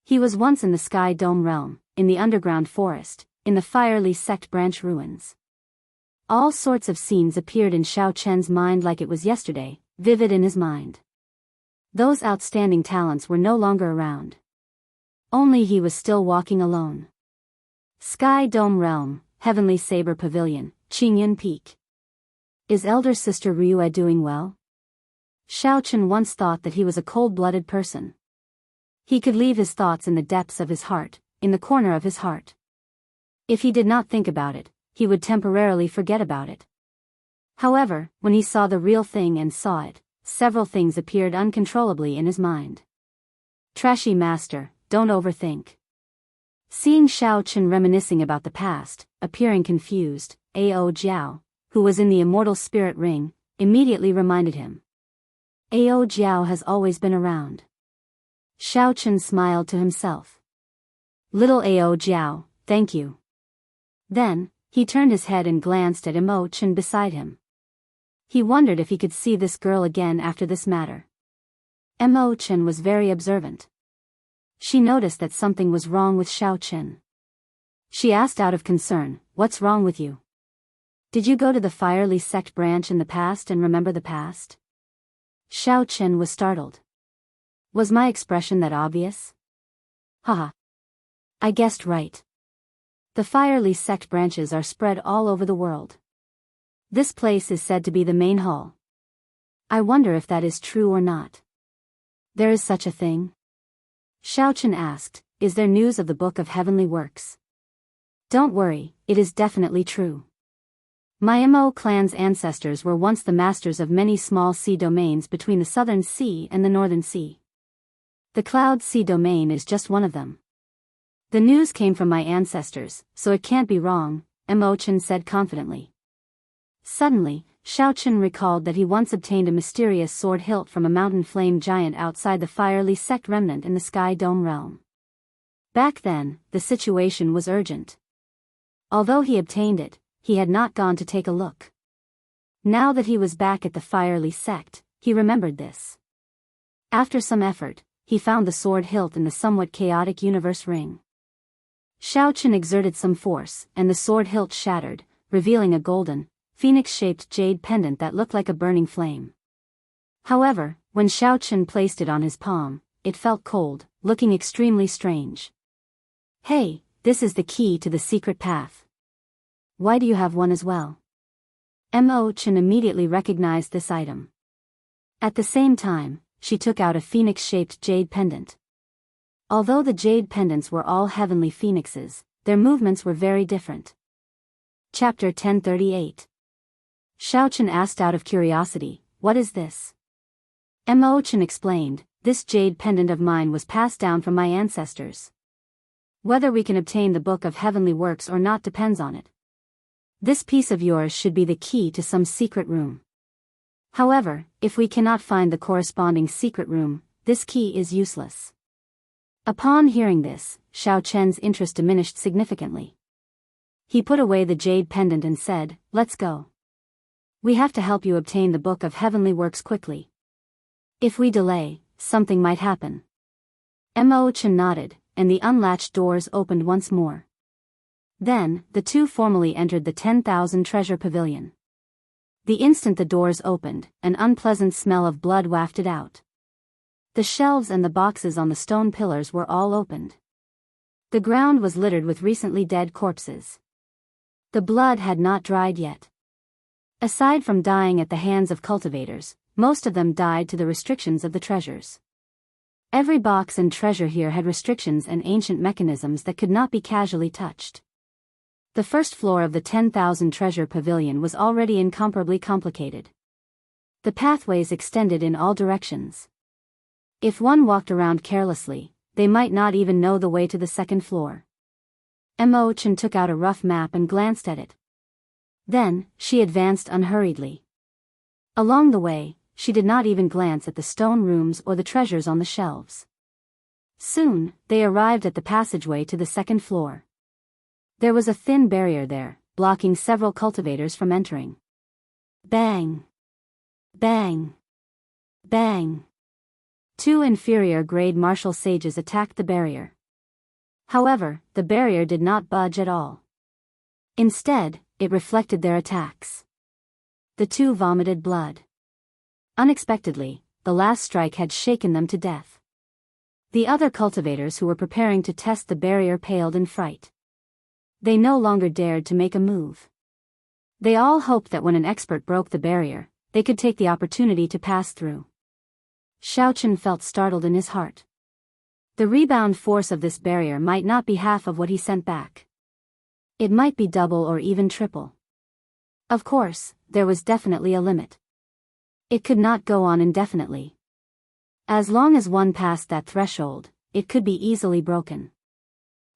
He was once in the Sky Dome realm, in the underground forest, in the fiery sect branch ruins. All sorts of scenes appeared in Xiao Chen's mind like it was yesterday, vivid in his mind. Those outstanding talents were no longer around. Only he was still walking alone. Sky Dome realm, Heavenly Saber Pavilion, Qingyun Peak. Is elder sister Ryue doing well? Xiao Chen once thought that he was a cold-blooded person. He could leave his thoughts in the depths of his heart, in the corner of his heart. If he did not think about it, he would temporarily forget about it. However, when he saw the real thing and saw it, several things appeared uncontrollably in his mind. Trashy master, don't overthink. Seeing Xiao Chen reminiscing about the past, appearing confused, Ao Jiao, who was in the immortal spirit ring, immediately reminded him. Ao Jiao has always been around. Xiao Chen smiled to himself. Little Ao Jiao, thank you. Then, he turned his head and glanced at Mo Chen beside him. He wondered if he could see this girl again after this matter. Mo Chen was very observant. She noticed that something was wrong with Xiao Chen. She asked out of concern, what's wrong with you? Did you go to the fiery sect branch in the past and remember the past? Xiao Chen was startled. Was my expression that obvious? Haha. I guessed right. The fiery sect branches are spread all over the world. This place is said to be the main hall. I wonder if that is true or not. There is such a thing? Xiao Chen asked, is there news of the Book of Heavenly Works? Don't worry, it is definitely true. My Mo clan's ancestors were once the masters of many small sea domains between the Southern Sea and the Northern Sea. The Cloud Sea domain is just one of them. The news came from my ancestors, so it can't be wrong, Mo Chen said confidently. Suddenly, Xiao Chen recalled that he once obtained a mysterious sword hilt from a mountain flame giant outside the fiery sect remnant in the Sky Dome realm. Back then, the situation was urgent. Although he obtained it, he had not gone to take a look. Now that he was back at the fiery sect, he remembered this. After some effort, he found the sword hilt in the somewhat chaotic universe ring. Xiaochen exerted some force, and the sword hilt shattered, revealing a golden, phoenix-shaped jade pendant that looked like a burning flame. However, when Xiaochen placed it on his palm, it felt cold, looking extremely strange. "Hey, this is the key to the secret path. Why do you have one as well?" Mo Chen immediately recognized this item. At the same time, she took out a phoenix-shaped jade pendant. Although the jade pendants were all heavenly phoenixes, their movements were very different. Chapter 1038. Xiaochen asked out of curiosity, "What is this?" Mo Chen explained, "This jade pendant of mine was passed down from my ancestors. Whether we can obtain the Book of Heavenly Works or not depends on it. This piece of yours should be the key to some secret room. However, if we cannot find the corresponding secret room, this key is useless." Upon hearing this, Xiaochen's interest diminished significantly. He put away the jade pendant and said, "Let's go. We have to help you obtain the Book of Heavenly Works quickly. If we delay, something might happen." Mo Chen nodded, and the unlatched doors opened once more. Then, the two formally entered the 10,000 treasure pavilion. The instant the doors opened, an unpleasant smell of blood wafted out. The shelves and the boxes on the stone pillars were all opened. The ground was littered with recently dead corpses. The blood had not dried yet. Aside from dying at the hands of cultivators, most of them died to the restrictions of the treasures. Every box and treasure here had restrictions and ancient mechanisms that could not be casually touched. The first floor of the 10,000 treasure pavilion was already incomparably complicated. The pathways extended in all directions. If one walked around carelessly, they might not even know the way to the second floor. Mo Chen took out a rough map and glanced at it. Then, she advanced unhurriedly. Along the way, she did not even glance at the stone rooms or the treasures on the shelves. Soon, they arrived at the passageway to the second floor. There was a thin barrier there, blocking several cultivators from entering. Bang! Bang! Bang! Two inferior-grade martial sages attacked the barrier. However, the barrier did not budge at all. Instead, it reflected their attacks. The two vomited blood. Unexpectedly, the last strike had shaken them to death. The other cultivators who were preparing to test the barrier paled in fright. They no longer dared to make a move. They all hoped that when an expert broke the barrier, they could take the opportunity to pass through. Xiaochen felt startled in his heart. The rebound force of this barrier might not be half of what he sent back. It might be double or even triple. Of course, there was definitely a limit. It could not go on indefinitely. As long as one passed that threshold, it could be easily broken.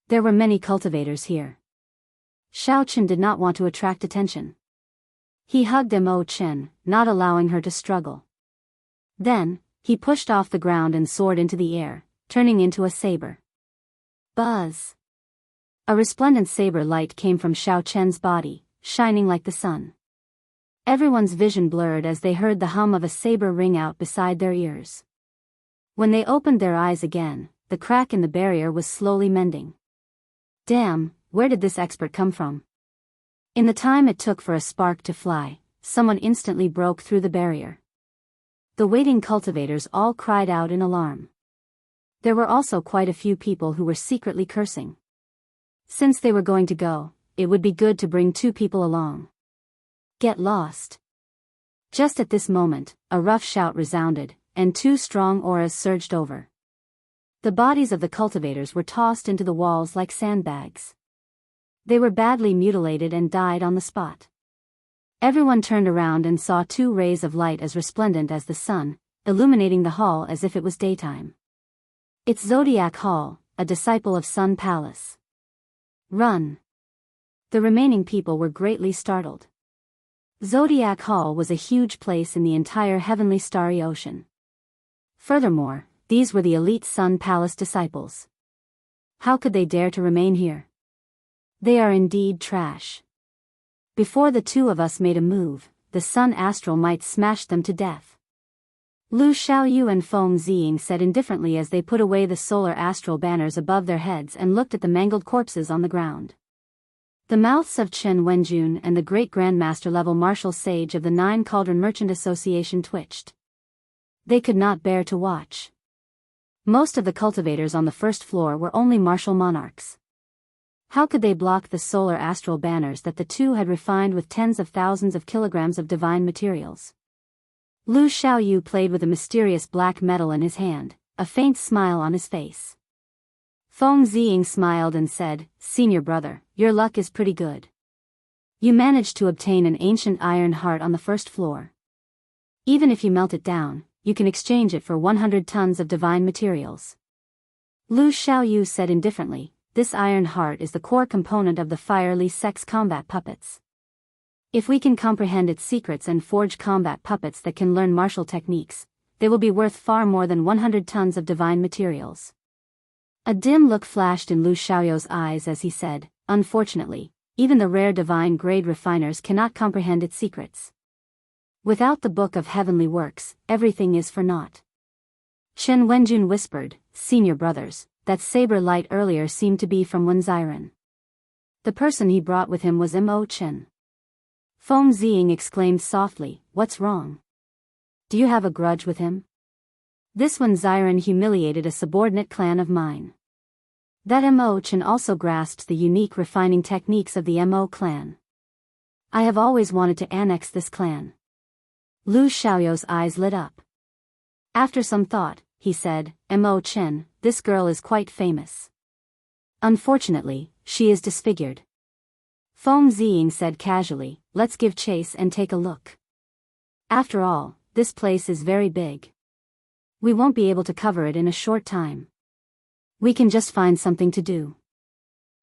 There were many cultivators here. Xiaochen did not want to attract attention. He hugged Mo Chen, not allowing her to struggle. Then, he pushed off the ground and soared into the air, turning into a saber. Buzz! A resplendent saber light came from Xiaochen's body, shining like the sun. Everyone's vision blurred as they heard the hum of a saber ring out beside their ears. When they opened their eyes again, the crack in the barrier was slowly mending. Damn, where did this expert come from? In the time it took for a spark to fly, someone instantly broke through the barrier. The waiting cultivators all cried out in alarm. There were also quite a few people who were secretly cursing. Since they were going to go, it would be good to bring two people along. Get lost. Just at this moment, a rough shout resounded, and two strong auras surged over. The bodies of the cultivators were tossed into the walls like sandbags. They were badly mutilated and died on the spot. Everyone turned around and saw two rays of light as resplendent as the sun, illuminating the hall as if it was daytime. It's Zodiac Hall, a disciple of Sun Palace. Run! The remaining people were greatly startled. Zodiac Hall was a huge place in the entire heavenly starry ocean. Furthermore, these were the elite Sun Palace disciples. How could they dare to remain here? They are indeed trash. Before the two of us made a move, the sun astral might smash them to death. Lu Xiaoyu and Feng Ziying said indifferently as they put away the solar astral banners above their heads and looked at the mangled corpses on the ground. The mouths of Chen Wenjun and the great grandmaster level martial sage of the Nine Cauldron Merchant Association twitched. They could not bear to watch. Most of the cultivators on the first floor were only martial monarchs. How could they block the solar astral banners that the two had refined with tens of thousands of kilograms of divine materials? Lu Xiaoyu played with a mysterious black metal in his hand, a faint smile on his face. Feng Ziying smiled and said, "Senior brother, your luck is pretty good. You managed to obtain an ancient iron heart on the first floor. Even if you melt it down, you can exchange it for 100 tons of divine materials." Lu Xiaoyu said indifferently, "This iron heart is the core component of the fiery sex combat puppets. If we can comprehend its secrets and forge combat puppets that can learn martial techniques, they will be worth far more than 100 tons of divine materials." A dim look flashed in Lu Xiaoyu's eyes as he said, "Unfortunately, even the rare divine grade refiners cannot comprehend its secrets. Without the Book of Heavenly Works, everything is for naught." Chen Wenjun whispered, "Senior brothers, that saber light earlier seemed to be from Wenziren. The person he brought with him was Mo Chen." Feng Ziying exclaimed softly, "What's wrong? Do you have a grudge with him? This Wenziren humiliated a subordinate clan of mine. That Mo Chen also grasped the unique refining techniques of the Mo clan. I have always wanted to annex this clan." Lu Xiaoyu's eyes lit up. After some thought, he said, "Mo Chen, this girl is quite famous. Unfortunately, she is disfigured." Feng Ziying said casually, "Let's give chase and take a look. After all, this place is very big. We won't be able to cover it in a short time. We can just find something to do."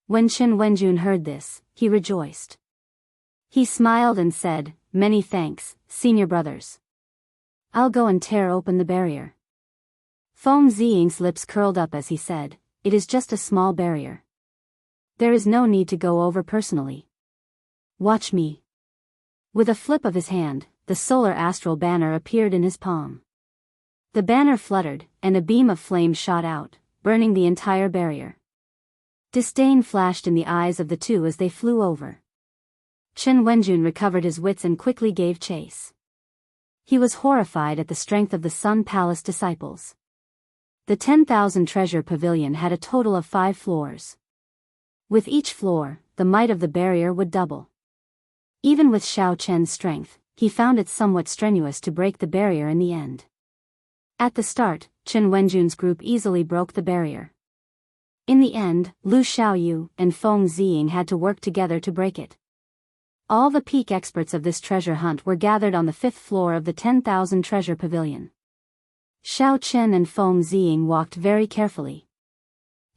When Chen Wenjun heard this, he rejoiced. He smiled and said, "Many thanks, senior brothers. I'll go and tear open the barrier." Feng Ziying's lips curled up as he said, "It is just a small barrier. There is no need to go over personally. Watch me." With a flip of his hand, the solar astral banner appeared in his palm. The banner fluttered, and a beam of flame shot out, burning the entire barrier. Disdain flashed in the eyes of the two as they flew over. Chen Wenjun recovered his wits and quickly gave chase. He was horrified at the strength of the Sun Palace disciples. The 10,000 treasure pavilion had a total of 5 floors. With each floor, the might of the barrier would double. Even with Xiao Chen's strength, he found it somewhat strenuous to break the barrier in the end. At the start, Chen Wenjun's group easily broke the barrier. In the end, Lu Xiaoyu and Feng Ziying had to work together to break it. All the peak experts of this treasure hunt were gathered on the 5th floor of the 10,000 treasure pavilion. Xiao Chen and Feng Ziying walked very carefully.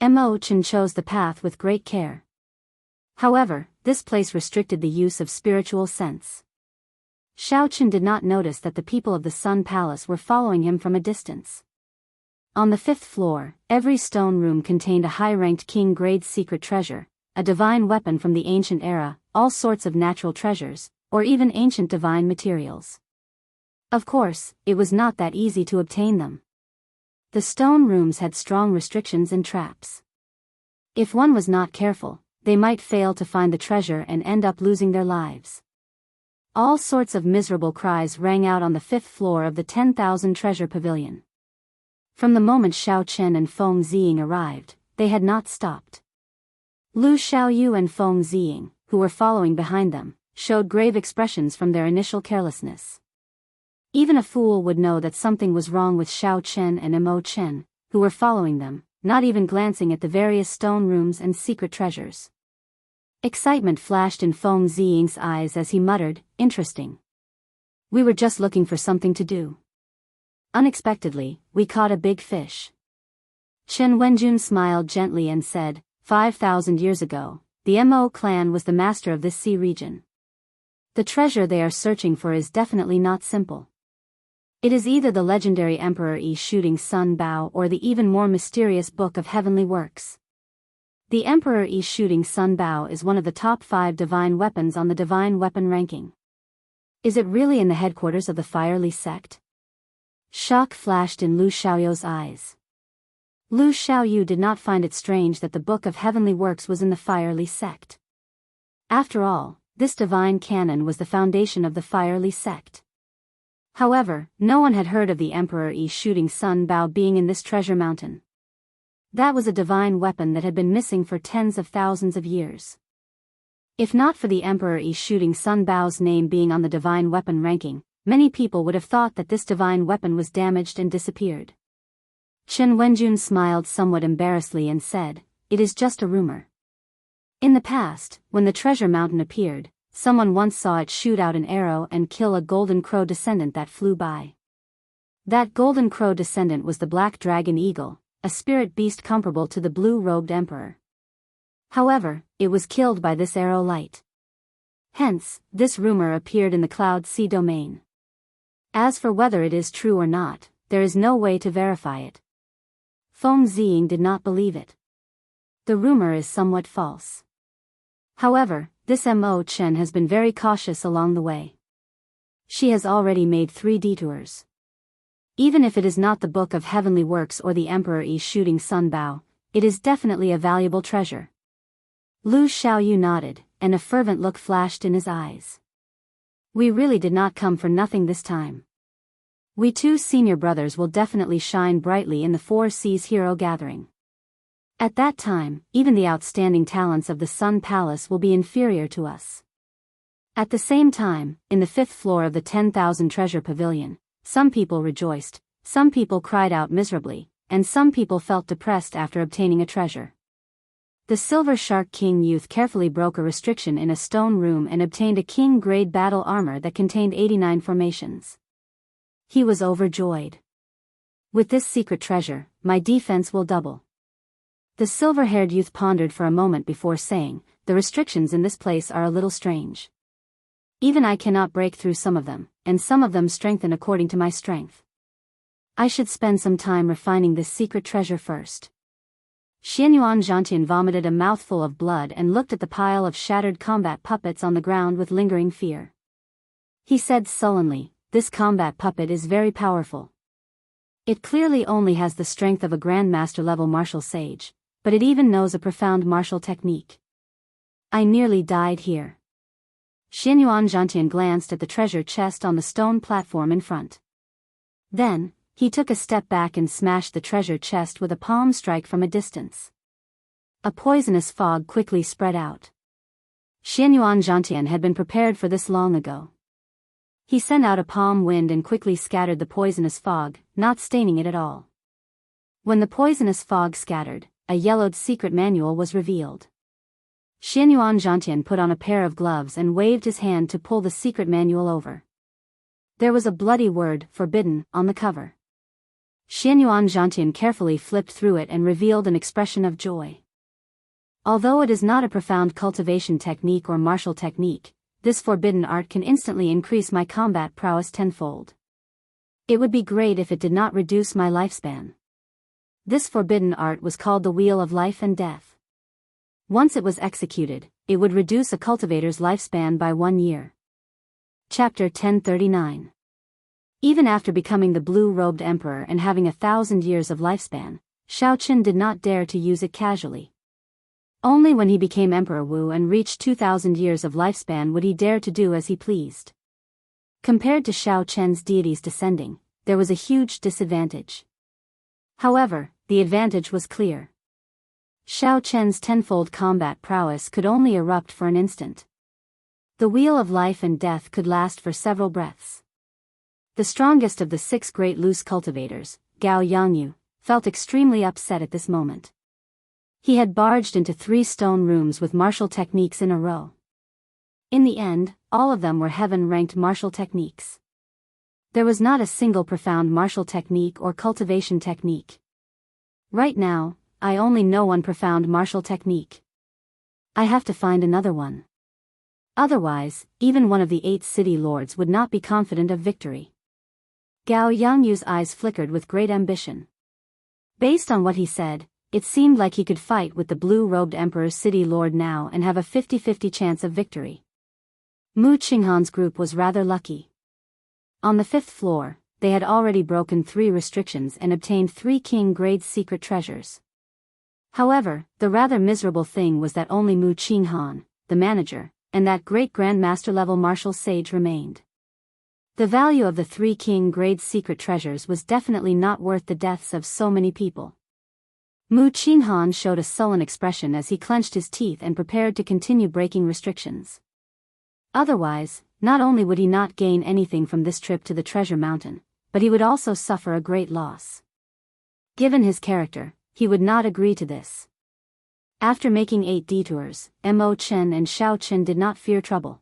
Mo Chen chose the path with great care. However, this place restricted the use of spiritual sense. Xiao Chen did not notice that the people of the Sun Palace were following him from a distance. On the 5th floor, every stone room contained a high-ranked king-grade secret treasure, a divine weapon from the ancient era, all sorts of natural treasures, or even ancient divine materials. Of course, it was not that easy to obtain them. The stone rooms had strong restrictions and traps. If one was not careful, they might fail to find the treasure and end up losing their lives. All sorts of miserable cries rang out on the 5th floor of the 10,000 treasure pavilion. From the moment Xiao Chen and Feng Ziying arrived, they had not stopped. Lu Xiaoyu and Feng Ziying, who were following behind them, showed grave expressions from their initial carelessness. Even a fool would know that something was wrong with Xiao Chen and Mo Chen, who were following them, not even glancing at the various stone rooms and secret treasures. Excitement flashed in Feng Ziying's eyes as he muttered, "Interesting. We were just looking for something to do. Unexpectedly, we caught a big fish." Chen Wenjun smiled gently and said, 5,000 years ago, the Mo clan was the master of this sea region. The treasure they are searching for is definitely not simple. It is either the legendary Emperor Yi shooting Sun Bao or the even more mysterious Book of Heavenly Works. The Emperor Yi's shooting sun bao is one of the top 5 divine weapons on the divine weapon ranking. Is it really in the headquarters of the Fire Li sect? Shock flashed in Lu Xiaoyu's eyes. Lu Xiaoyu did not find it strange that the Book of Heavenly Works was in the Fire Li sect. After all, this divine canon was the foundation of the Fire Li sect. However, no one had heard of the Emperor Yi shooting sun bao being in this treasure mountain. That was a divine weapon that had been missing for tens of thousands of years. If not for the Emperor Yi shooting sun bao's name being on the divine weapon ranking, many people would have thought that this divine weapon was damaged and disappeared. Chen Wenjun smiled somewhat embarrassedly and said, "It is just a rumor." In the past, when the treasure mountain appeared, someone once saw it shoot out an arrow and kill a golden crow descendant that flew by. That golden crow descendant was the black dragon eagle, a spirit beast comparable to the blue-robed emperor. However, it was killed by this arrow light. Hence, this rumor appeared in the Cloud Sea domain. As for whether it is true or not, there is no way to verify it. Feng Ziying did not believe it. The rumor is somewhat false. However, this Mo Chen has been very cautious along the way. She has already made 3 detours. Even if it is not the Book of Heavenly Works or the Emperor Yi shooting sun bao, it is definitely a valuable treasure. Lu Xiaoyu nodded, and a fervent look flashed in his eyes. We really did not come for nothing this time. We 2 senior brothers will definitely shine brightly in the 4 Seas Hero Gathering. At that time, even the outstanding talents of the Sun Palace will be inferior to us. At the same time, in the 5th floor of the 10,000 Treasure Pavilion, some people rejoiced, some people cried out miserably, and some people felt depressed after obtaining a treasure. The Silver Shark King youth carefully broke a restriction in a stone room and obtained a king-grade battle armor that contained 89 formations. He was overjoyed. With this secret treasure, my defense will double. The silver-haired youth pondered for a moment before saying, "The restrictions in this place are a little strange. Even I cannot break through some of them, and some of them strengthen according to my strength. I should spend some time refining this secret treasure first." Xianyuan Zhantian vomited a mouthful of blood and looked at the pile of shattered combat puppets on the ground with lingering fear. He said sullenly, "This combat puppet is very powerful. It clearly only has the strength of a Grandmaster-level martial sage, but it even knows a profound martial technique. I nearly died here." Xianyuan Zhantian glanced at the treasure chest on the stone platform in front. Then, he took a step back and smashed the treasure chest with a palm strike from a distance. A poisonous fog quickly spread out. Xianyuan Zhantian had been prepared for this long ago. He sent out a palm wind and quickly scattered the poisonous fog, not staining it at all. When the poisonous fog scattered, a yellowed secret manual was revealed. Xianyuan Zhantian put on a pair of gloves and waved his hand to pull the secret manual over. There was a bloody word, "Forbidden," on the cover. Xianyuan Zhantian carefully flipped through it and revealed an expression of joy. Although it is not a profound cultivation technique or martial technique, this forbidden art can instantly increase my combat prowess tenfold. It would be great if it did not reduce my lifespan. This forbidden art was called the Wheel of Life and Death. Once it was executed, it would reduce a cultivator's lifespan by 1 year. Chapter 1039. Even after becoming the blue-robed emperor and having 1,000 years of lifespan, Shaoqin did not dare to use it casually. Only when he became Emperor Wu and reached 2,000 years of lifespan would he dare to do as he pleased. Compared to Shao Chen's deities descending, there was a huge disadvantage. However, the advantage was clear. Shao Chen's tenfold combat prowess could only erupt for an instant. The Wheel of Life and Death could last for several breaths. The strongest of the 6 great loose cultivators, Gao Yangyu, felt extremely upset at this moment. He had barged into 3 stone rooms with martial techniques in a row. In the end, all of them were heaven-ranked martial techniques. There was not a single profound martial technique or cultivation technique. Right now, I only know one profound martial technique. I have to find another one. Otherwise, even one of the 8 city lords would not be confident of victory. Gao Yangyu's eyes flickered with great ambition. Based on what he said, it seemed like he could fight with the blue-robed Emperor's city lord now and have a 50-50 chance of victory. Mu Qinghan's group was rather lucky. On the 5th floor, they had already broken 3 restrictions and obtained 3 king-grade secret treasures. However, the rather miserable thing was that only Mu Qinghan, the manager, and that great grandmaster-level martial sage remained. The value of the 3 king-grade secret treasures was definitely not worth the deaths of so many people. Mu Qinghan showed a sullen expression as he clenched his teeth and prepared to continue breaking restrictions. Otherwise, not only would he not gain anything from this trip to the treasure mountain, but he would also suffer a great loss. Given his character, he would not agree to this. After making 8 detours, Mo Chen and Xiao Chen did not fear trouble.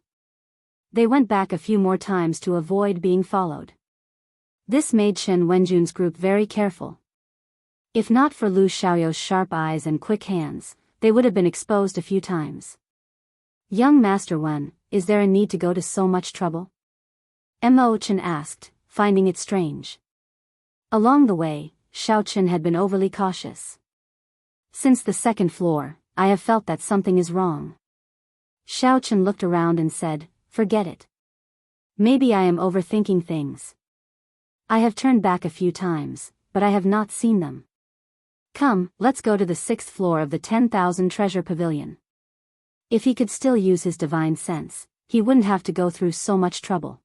They went back a few more times to avoid being followed. This made Chen Wenjun's group very careful. If not for Lu Xiaoyou's sharp eyes and quick hands, they would have been exposed a few times. "Young Master Wen, is there a need to go to so much trouble?" Mo Chen asked, finding it strange. Along the way, Xiao Chen had been overly cautious. "Since the 2nd floor, I have felt that something is wrong." Xiao Chen looked around and said, "Forget it. Maybe I am overthinking things. I have turned back a few times, but I have not seen them. Come, let's go to the 6th floor of the 10,000 treasure pavilion." If he could still use his divine sense, he wouldn't have to go through so much trouble.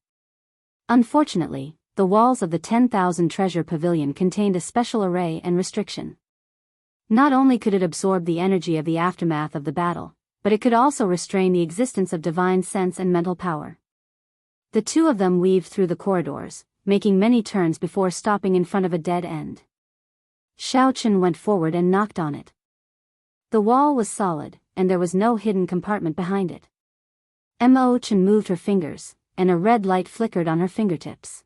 Unfortunately, the walls of the 10,000 treasure pavilion contained a special array and restriction. Not only could it absorb the energy of the aftermath of the battle, but it could also restrain the existence of divine sense and mental power. The 2 of them weaved through the corridors, making many turns before stopping in front of a dead end. Xiao Chen went forward and knocked on it. The wall was solid, and there was no hidden compartment behind it. Mo Chen moved her fingers, and a red light flickered on her fingertips.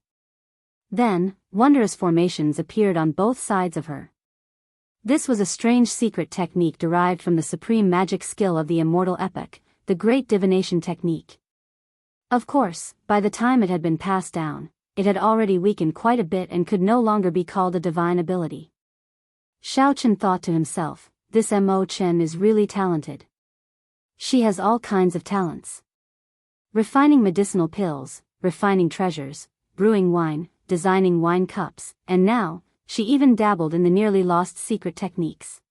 Then, wondrous formations appeared on both sides of her. This was a strange secret technique derived from the supreme magic skill of the immortal epoch, the great divination technique. Of course, by the time it had been passed down, it had already weakened quite a bit and could no longer be called a divine ability. Xiao Chen thought to himself, "This Mo Chen is really talented. She has all kinds of talents. Refining medicinal pills, refining treasures, brewing wine, designing wine cups, and now, she even dabbled in the nearly lost secret techniques."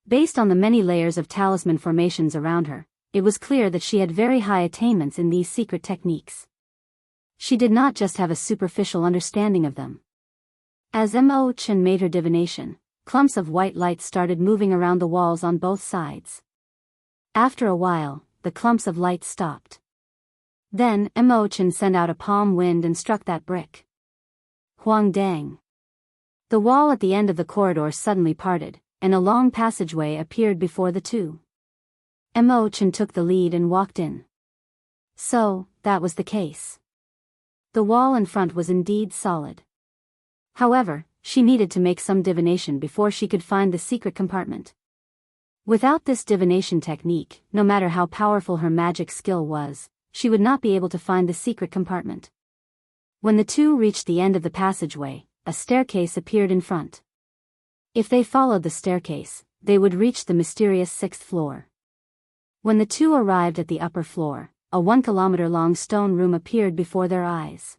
Based on the many layers of talisman formations around her, it was clear that she had very high attainments in these secret techniques. She did not just have a superficial understanding of them. As Mo Chen made her divination, clumps of white light started moving around the walls on both sides. After a while, the clumps of light stopped. Then, Mo Chen sent out a palm wind and struck that brick. Huang dang. The wall at the end of the corridor suddenly parted, and a long passageway appeared before the 2. Mo Chen took the lead and walked in. So, that was the case. The wall in front was indeed solid. However, she needed to make some divination before she could find the secret compartment. Without this divination technique, no matter how powerful her magic skill was, she would not be able to find the secret compartment. When the 2 reached the end of the passageway, a staircase appeared in front. If they followed the staircase, they would reach the mysterious 6th floor. When the 2 arrived at the upper floor, a 1-kilometer-long stone room appeared before their eyes.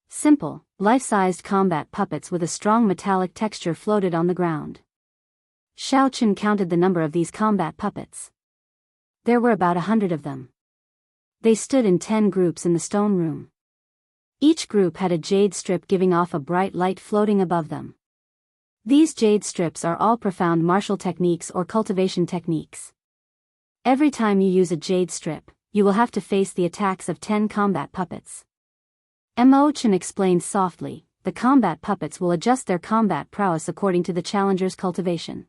Simple, life-sized combat puppets with a strong metallic texture floated on the ground. Xiao Chen counted the number of these combat puppets. There were about 100 of them. They stood in 10 groups in the stone room. Each group had a jade strip giving off a bright light floating above them. These jade strips are all profound martial techniques or cultivation techniques. Every time you use a jade strip, you will have to face the attacks of 10 combat puppets. Mo Chen explained softly, the combat puppets will adjust their combat prowess according to the challenger's cultivation.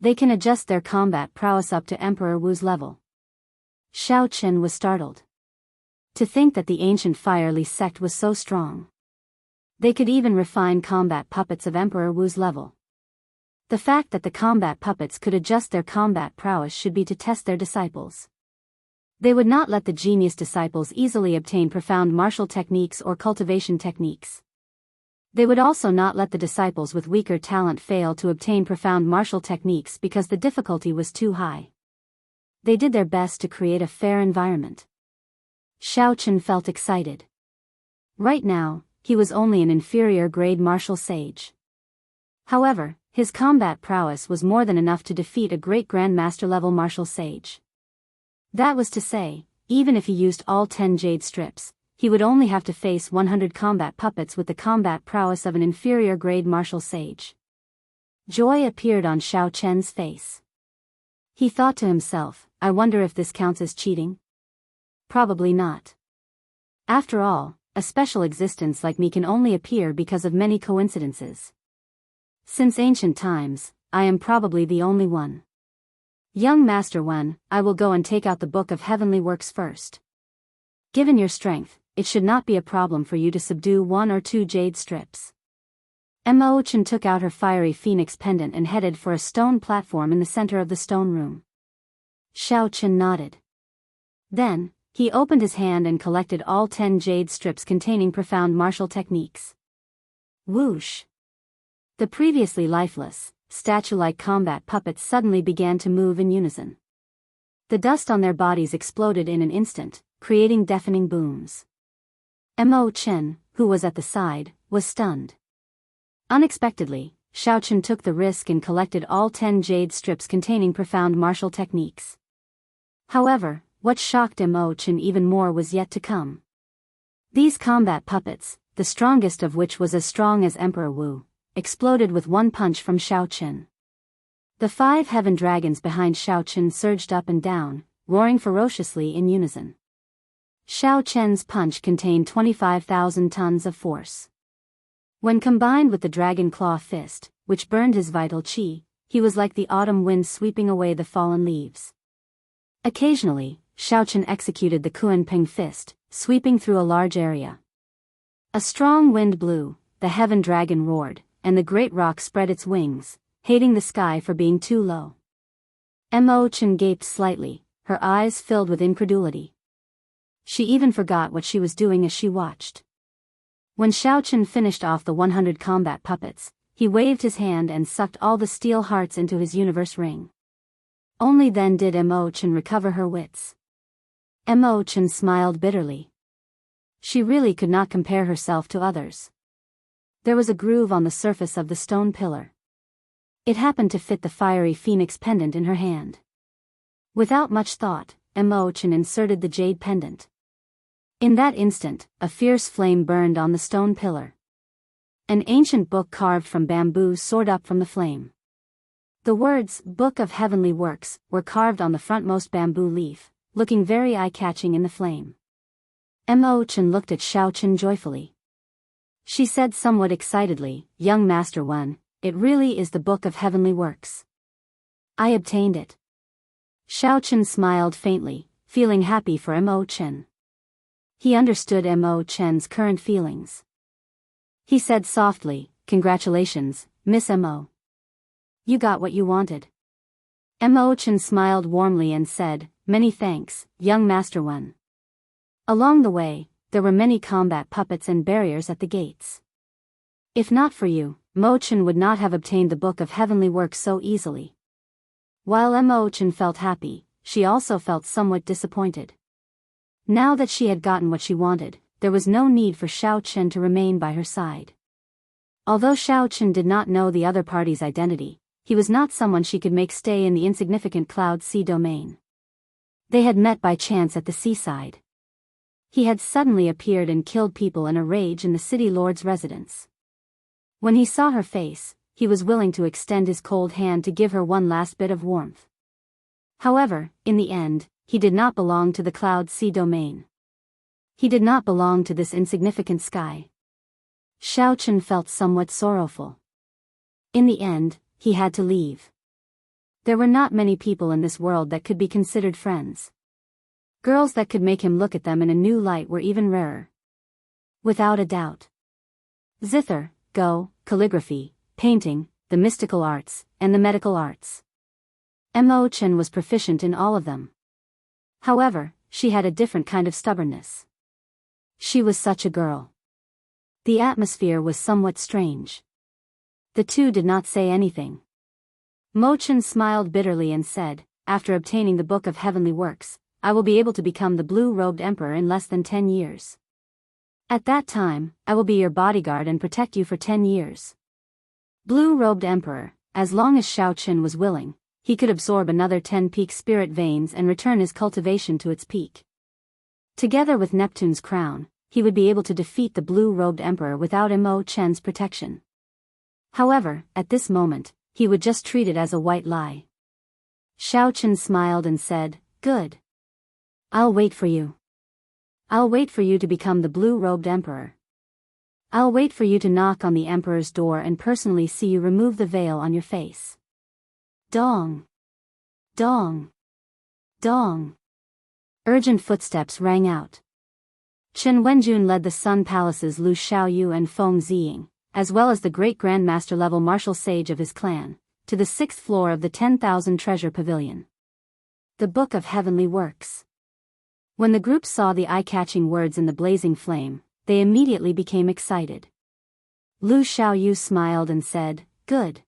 They can adjust their combat prowess up to Emperor Wu's level. Xiao Chen was startled. To think that the ancient Fire Li sect was so strong. They could even refine combat puppets of Emperor Wu's level. The fact that the combat puppets could adjust their combat prowess should be to test their disciples. They would not let the genius disciples easily obtain profound martial techniques or cultivation techniques. They would also not let the disciples with weaker talent fail to obtain profound martial techniques because the difficulty was too high. They did their best to create a fair environment. Xiaochen felt excited. Right now, he was only an inferior grade martial sage. However, his combat prowess was more than enough to defeat a great grandmaster level martial sage. That was to say, even if he used all 10 jade strips, he would only have to face 100 combat puppets with the combat prowess of an inferior grade martial sage. Joy appeared on Xiaochen's face. He thought to himself, I wonder if this counts as cheating? Probably not. After all, a special existence like me can only appear because of many coincidences. Since ancient times, I am probably the only one. Young Master Wen, I will go and take out the Book of Heavenly Works first. Given your strength, it should not be a problem for you to subdue 1 or 2 jade strips. Chen took out her fiery phoenix pendant and headed for a stone platform in the center of the stone room. Xiaochen nodded. Then, he opened his hand and collected all 10 jade strips containing profound martial techniques. Whoosh! The previously lifeless, statue-like combat puppets suddenly began to move in unison. The dust on their bodies exploded in an instant, creating deafening booms. Chen, who was at the side, was stunned. Unexpectedly, Xiaochen took the risk and collected all 10 jade strips containing profound martial techniques. However, what shocked Chen even more was yet to come. These combat puppets, the strongest of which was as strong as Emperor Wu, exploded with one punch from Xiaochen. The 5 heaven dragons behind Xiaochen surged up and down, roaring ferociously in unison. Xiaochen's punch contained 25,000 tons of force. When combined with the dragon claw fist, which burned his vital qi, he was like the autumn wind sweeping away the fallen leaves. Occasionally, Xiaochen executed the Kuan-Ping fist, sweeping through a large area. A strong wind blew, the heaven dragon roared, and the great rock spread its wings, hating the sky for being too low. Chen gaped slightly, her eyes filled with incredulity. She even forgot what she was doing as she watched. When Xiaochen finished off the 100 combat puppets, he waved his hand and sucked all the steel hearts into his universe ring. Only then did Chen recover her wits. Chen smiled bitterly. She really could not compare herself to others. There was a groove on the surface of the stone pillar. It happened to fit the fiery phoenix pendant in her hand. Without much thought, Chen inserted the jade pendant. In that instant, a fierce flame burned on the stone pillar. An ancient book carved from bamboo soared up from the flame. The words, Book of Heavenly Works, were carved on the frontmost bamboo leaf, looking very eye-catching in the flame. Chen looked at Xiaochen joyfully. She said somewhat excitedly, Young Master Wen, it really is the Book of Heavenly Works. I obtained it. Xiaochen smiled faintly, feeling happy for Chen. He understood Chen's current feelings. He said softly, Congratulations, Miss Mo. You got what you wanted. Chen smiled warmly and said, Many thanks, young Master Wen. Along the way, there were many combat puppets and barriers at the gates. If not for you, Chen would not have obtained the Book of Heavenly Works so easily. While Chen felt happy, she also felt somewhat disappointed. Now that she had gotten what she wanted, there was no need for Xiaochen to remain by her side. Although Xiaochen did not know the other party's identity, he was not someone she could make stay in the insignificant Cloud Sea domain. They had met by chance at the seaside. He had suddenly appeared and killed people in a rage in the city lord's residence. When he saw her face, he was willing to extend his cold hand to give her one last bit of warmth. However, in the end, he did not belong to the Cloud Sea domain. He did not belong to this insignificant sky. Xiaochen felt somewhat sorrowful. In the end, he had to leave. There were not many people in this world that could be considered friends. Girls that could make him look at them in a new light were even rarer. Without a doubt. Zither, Go, calligraphy, painting, the mystical arts, and the medical arts. Chen was proficient in all of them. However, she had a different kind of stubbornness. She was such a girl. The atmosphere was somewhat strange. The two did not say anything. Mo Chen smiled bitterly and said, "After obtaining the Book of Heavenly Works, I will be able to become the blue-robed emperor in less than 10 years. At that time, I will be your bodyguard and protect you for 10 years. Blue-robed emperor, as long as Xiao Chen was willing, he could absorb another 10 peak spirit veins and return his cultivation to its peak. Together with Neptune's crown, he would be able to defeat the blue-robed emperor without Mo Chen's protection. However, at this moment, he would just treat it as a white lie." Xiao Chen smiled and said, "Good. I'll wait for you. I'll wait for you to become the blue-robed emperor. I'll wait for you to knock on the emperor's door and personally see you remove the veil on your face." Dong! Dong! Dong! Urgent footsteps rang out. Chen Wenjun led the Sun Palace's Lu Xiaoyu and Feng Ziying, as well as the great Grandmaster level martial sage of his clan, to the 6th floor of the 10,000 Treasure Pavilion. The Book of Heavenly Works. When the group saw the eye-catching words in the blazing flame, they immediately became excited. Lu Xiaoyu smiled and said, "Good.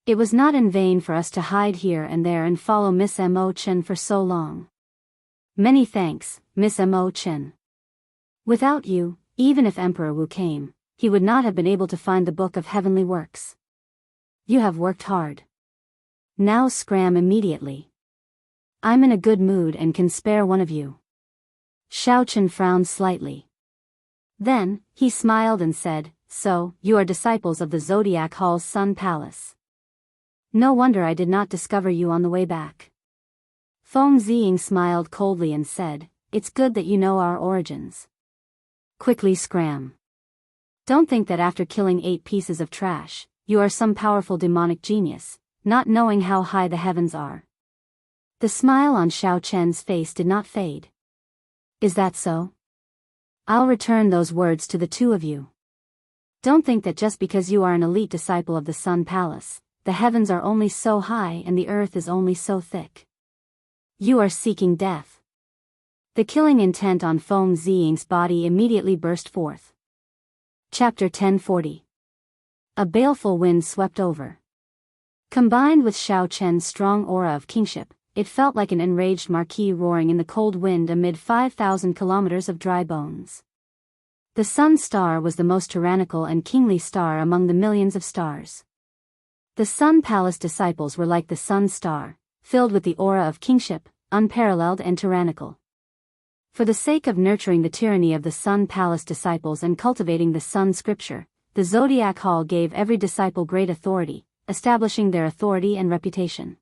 It was not in vain for us to hide here and there and follow Miss Mo Chen for so long. Many thanks, Miss Mo Chen. Without you, even if Emperor Wu came, he would not have been able to find the Book of Heavenly Works. You have worked hard. Now scram immediately. I'm in a good mood and can spare one of you." Xiao Chen frowned slightly. Then, he smiled and said, "So, you are disciples of the Zodiac Hall's Sun Palace. No wonder I did not discover you on the way back." Feng Ziying smiled coldly and said, "It's good that you know our origins. Quickly scram. Don't think that after killing 8 pieces of trash, you are some powerful demonic genius, not knowing how high the heavens are." The smile on Xiao Chen's face did not fade. "Is that so? I'll return those words to the two of you. Don't think that just because you are an elite disciple of the Sun Palace, the heavens are only so high and the earth is only so thick. You are seeking death." The killing intent on Feng Ziying's body immediately burst forth. Chapter 1040. A baleful wind swept over. Combined with Xiao Chen's strong aura of kingship, it felt like an enraged marquis roaring in the cold wind amid 5,000 kilometers of dry bones. The Sun Star was the most tyrannical and kingly star among the millions of stars. The Sun Palace disciples were like the Sun Star, filled with the aura of kingship, unparalleled and tyrannical. For the sake of nurturing the tyranny of the Sun Palace disciples and cultivating the Sun Scripture, the Zodiac Hall gave every disciple great authority, establishing their authority and reputation.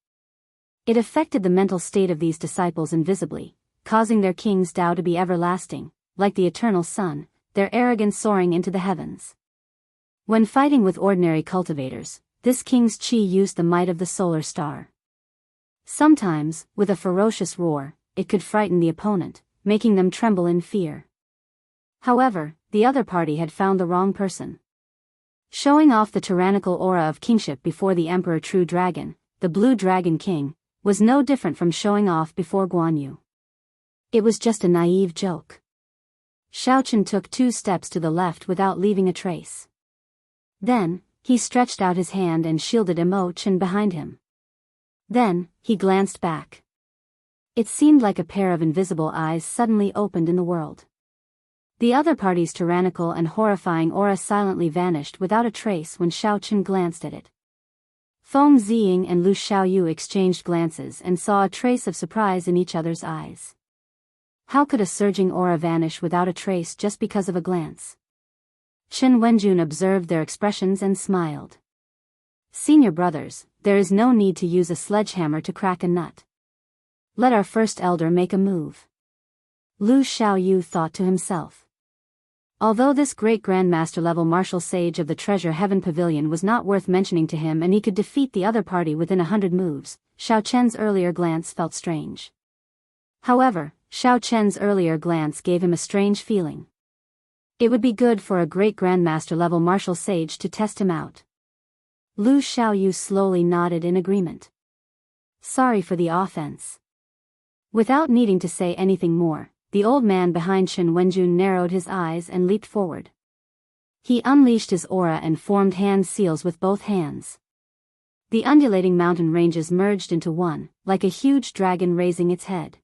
It affected the mental state of these disciples invisibly, causing their king's Tao to be everlasting, like the eternal sun, their arrogance soaring into the heavens. When fighting with ordinary cultivators, this king's qi used the might of the solar star. Sometimes, with a ferocious roar, it could frighten the opponent, making them tremble in fear. However, the other party had found the wrong person. Showing off the tyrannical aura of kingship before the Emperor True Dragon, the Blue Dragon King, was no different from showing off before Guan Yu. It was just a naive joke. Xiao Chen took 2 steps to the left without leaving a trace. Then, he stretched out his hand and shielded Mo Chen behind him. Then, he glanced back. It seemed like a pair of invisible eyes suddenly opened in the world. The other party's tyrannical and horrifying aura silently vanished without a trace when Xiao Chen glanced at it. Feng Ziying and Lu Xiaoyu exchanged glances and saw a trace of surprise in each other's eyes. How could a surging aura vanish without a trace just because of a glance? Chen Wenjun observed their expressions and smiled. "Senior brothers, there is no need to use a sledgehammer to crack a nut. Let our first elder make a move." Lu Xiaoyu thought to himself. Although this great Grandmaster level martial sage of the Treasure Heaven Pavilion was not worth mentioning to him and he could defeat the other party within 100 moves, Xiao Chen's earlier glance felt strange. However, Xiao Chen's earlier glance gave him a strange feeling. It would be good for a great Grandmaster level martial sage to test him out. Lu Xiaoyu slowly nodded in agreement. "Sorry for the offense." Without needing to say anything more, the old man behind Chen Wenjun narrowed his eyes and leaped forward. He unleashed his aura and formed hand seals with both hands. The undulating mountain ranges merged into one, like a huge dragon raising its head.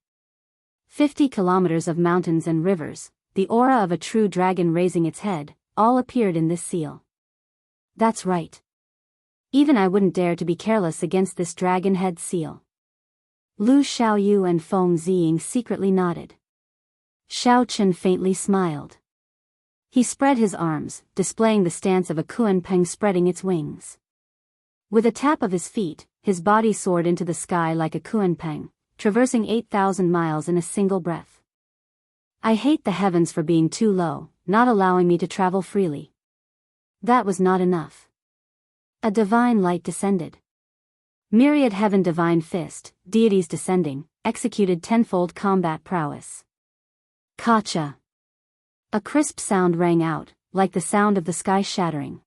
50 kilometers of mountains and rivers, the aura of a true dragon raising its head, all appeared in this seal. That's right. Even I wouldn't dare to be careless against this dragon head seal. Lu Xiaoyu and Feng Ziying secretly nodded. Xiao Chen faintly smiled. He spread his arms, displaying the stance of a kunpeng spreading its wings. With a tap of his feet, his body soared into the sky like a kunpeng, traversing 8,000 miles in a single breath. I hate the heavens for being too low, not allowing me to travel freely. That was not enough. A divine light descended. Myriad heaven divine fist, deities descending, executed tenfold combat prowess. Kacha. A crisp sound rang out, like the sound of the sky shattering.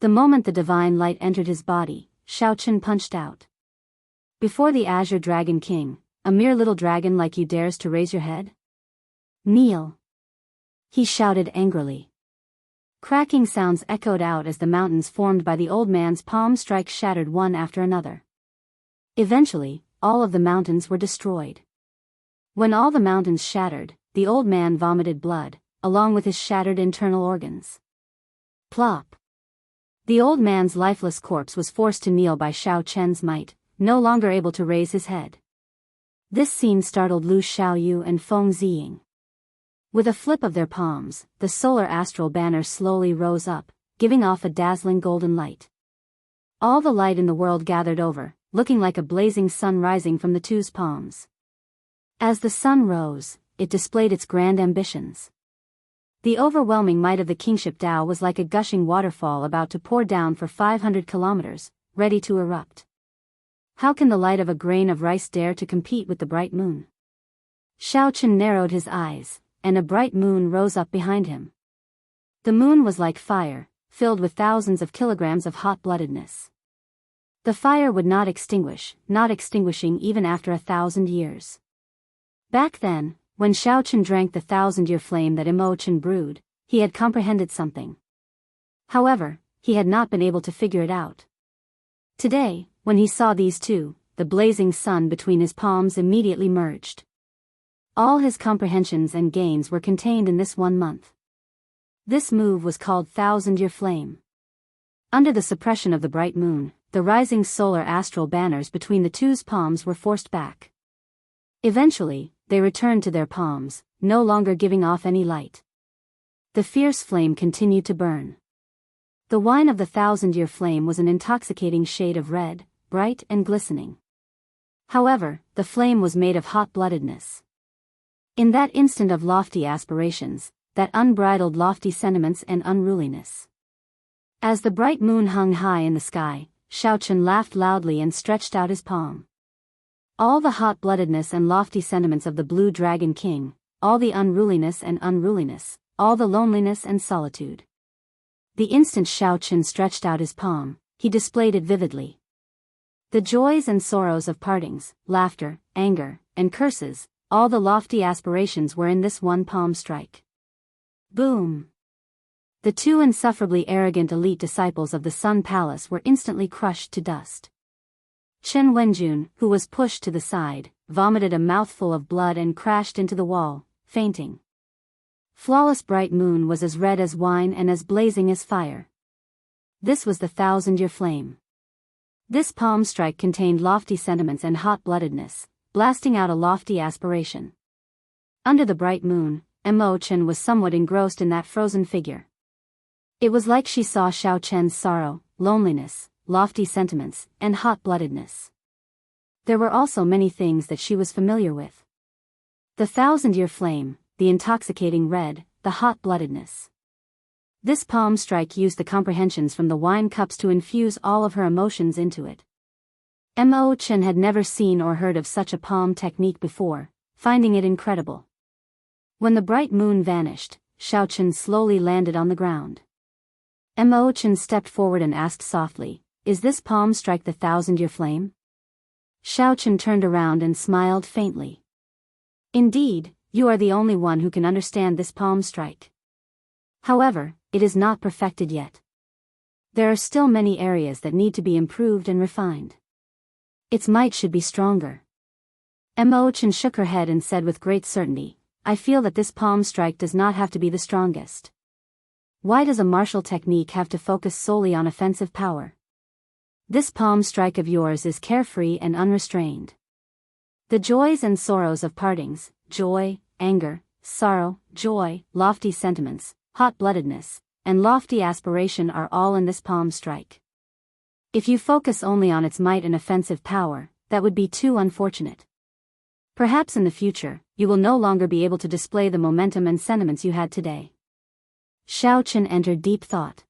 The moment the divine light entered his body, Xiao Chen punched out. Before the Azure Dragon King, a mere little dragon like you dares to raise your head? Kneel! He shouted angrily. Cracking sounds echoed out as the mountains formed by the old man's palm strike shattered one after another. Eventually, all of the mountains were destroyed. When all the mountains shattered, the old man vomited blood, along with his shattered internal organs. Plop! The old man's lifeless corpse was forced to kneel by Xiao Chen's might, no longer able to raise his head. This scene startled Lu Xiaoyu and Feng Ziying. With a flip of their palms, the solar astral banner slowly rose up, giving off a dazzling golden light. All the light in the world gathered over, looking like a blazing sun rising from the two's palms. As the sun rose, it displayed its grand ambitions. The overwhelming might of the kingship Tao was like a gushing waterfall about to pour down for 500 kilometers, ready to erupt. How can the light of a grain of rice dare to compete with the bright moon? Xiao Chen narrowed his eyes, and a bright moon rose up behind him. The moon was like fire, filled with thousands of kilograms of hot-bloodedness. The fire would not extinguish, not extinguishing even after 1,000 years. Back then, when Xiao Chen drank the 1,000-year flame that Imo Chen brewed, he had comprehended something. However, he had not been able to figure it out. Today, when he saw these two, the blazing sun between his palms immediately merged. All his comprehensions and gains were contained in this 1 month. This move was called 1,000-year flame. Under the suppression of the bright moon, the rising solar astral banners between the two's palms were forced back. Eventually, they returned to their palms, no longer giving off any light. The fierce flame continued to burn. The wine of the 1,000-year flame was an intoxicating shade of red, bright and glistening. However, the flame was made of hot-bloodedness. In that instant of lofty aspirations, that unbridled lofty sentiments and unruliness. As the bright moon hung high in the sky, Xiao Chen laughed loudly and stretched out his palm. All the hot-bloodedness and lofty sentiments of the Blue Dragon King, all the unruliness and unruliness, all the loneliness and solitude. The instant Xiao Chen stretched out his palm, he displayed it vividly. The joys and sorrows of partings, laughter, anger, and curses, all the lofty aspirations were in this one palm strike. Boom! The two insufferably arrogant elite disciples of the Sun Palace were instantly crushed to dust. Chen Wenjun, who was pushed to the side, vomited a mouthful of blood and crashed into the wall, fainting. Flawless bright moon was as red as wine and as blazing as fire. This was the 1,000-year flame. This palm strike contained lofty sentiments and hot-bloodedness, blasting out a lofty aspiration. Under the bright moon, Imo Chen was somewhat engrossed in that frozen figure. It was like she saw Xiao Chen's sorrow, loneliness, lofty sentiments, and hot-bloodedness. There were also many things that she was familiar with. The 1,000-year flame, the intoxicating red, the hot-bloodedness. This palm strike used the comprehensions from the wine cups to infuse all of her emotions into it. Mo Chen had never seen or heard of such a palm technique before, finding it incredible. When the bright moon vanished, Xiao Chen slowly landed on the ground. Mo Chen stepped forward and asked softly, "Is this palm strike the 1,000-year flame?" Xiao Chen turned around and smiled faintly. "Indeed, you are the only one who can understand this palm strike. However, it is not perfected yet. There are still many areas that need to be improved and refined. Its might should be stronger. Mo Chen shook her head and said with great certainty, I feel that this palm strike does not have to be the strongest. Why does a martial technique have to focus solely on offensive power? This palm strike of yours is carefree and unrestrained. The joys and sorrows of partings, joy, anger, sorrow, joy, lofty sentiments, hot-bloodedness, and lofty aspiration are all in this palm strike. If you focus only on its might and offensive power, that would be too unfortunate. Perhaps in the future, you will no longer be able to display the momentum and sentiments you had today. Xiao Chen entered deep thought.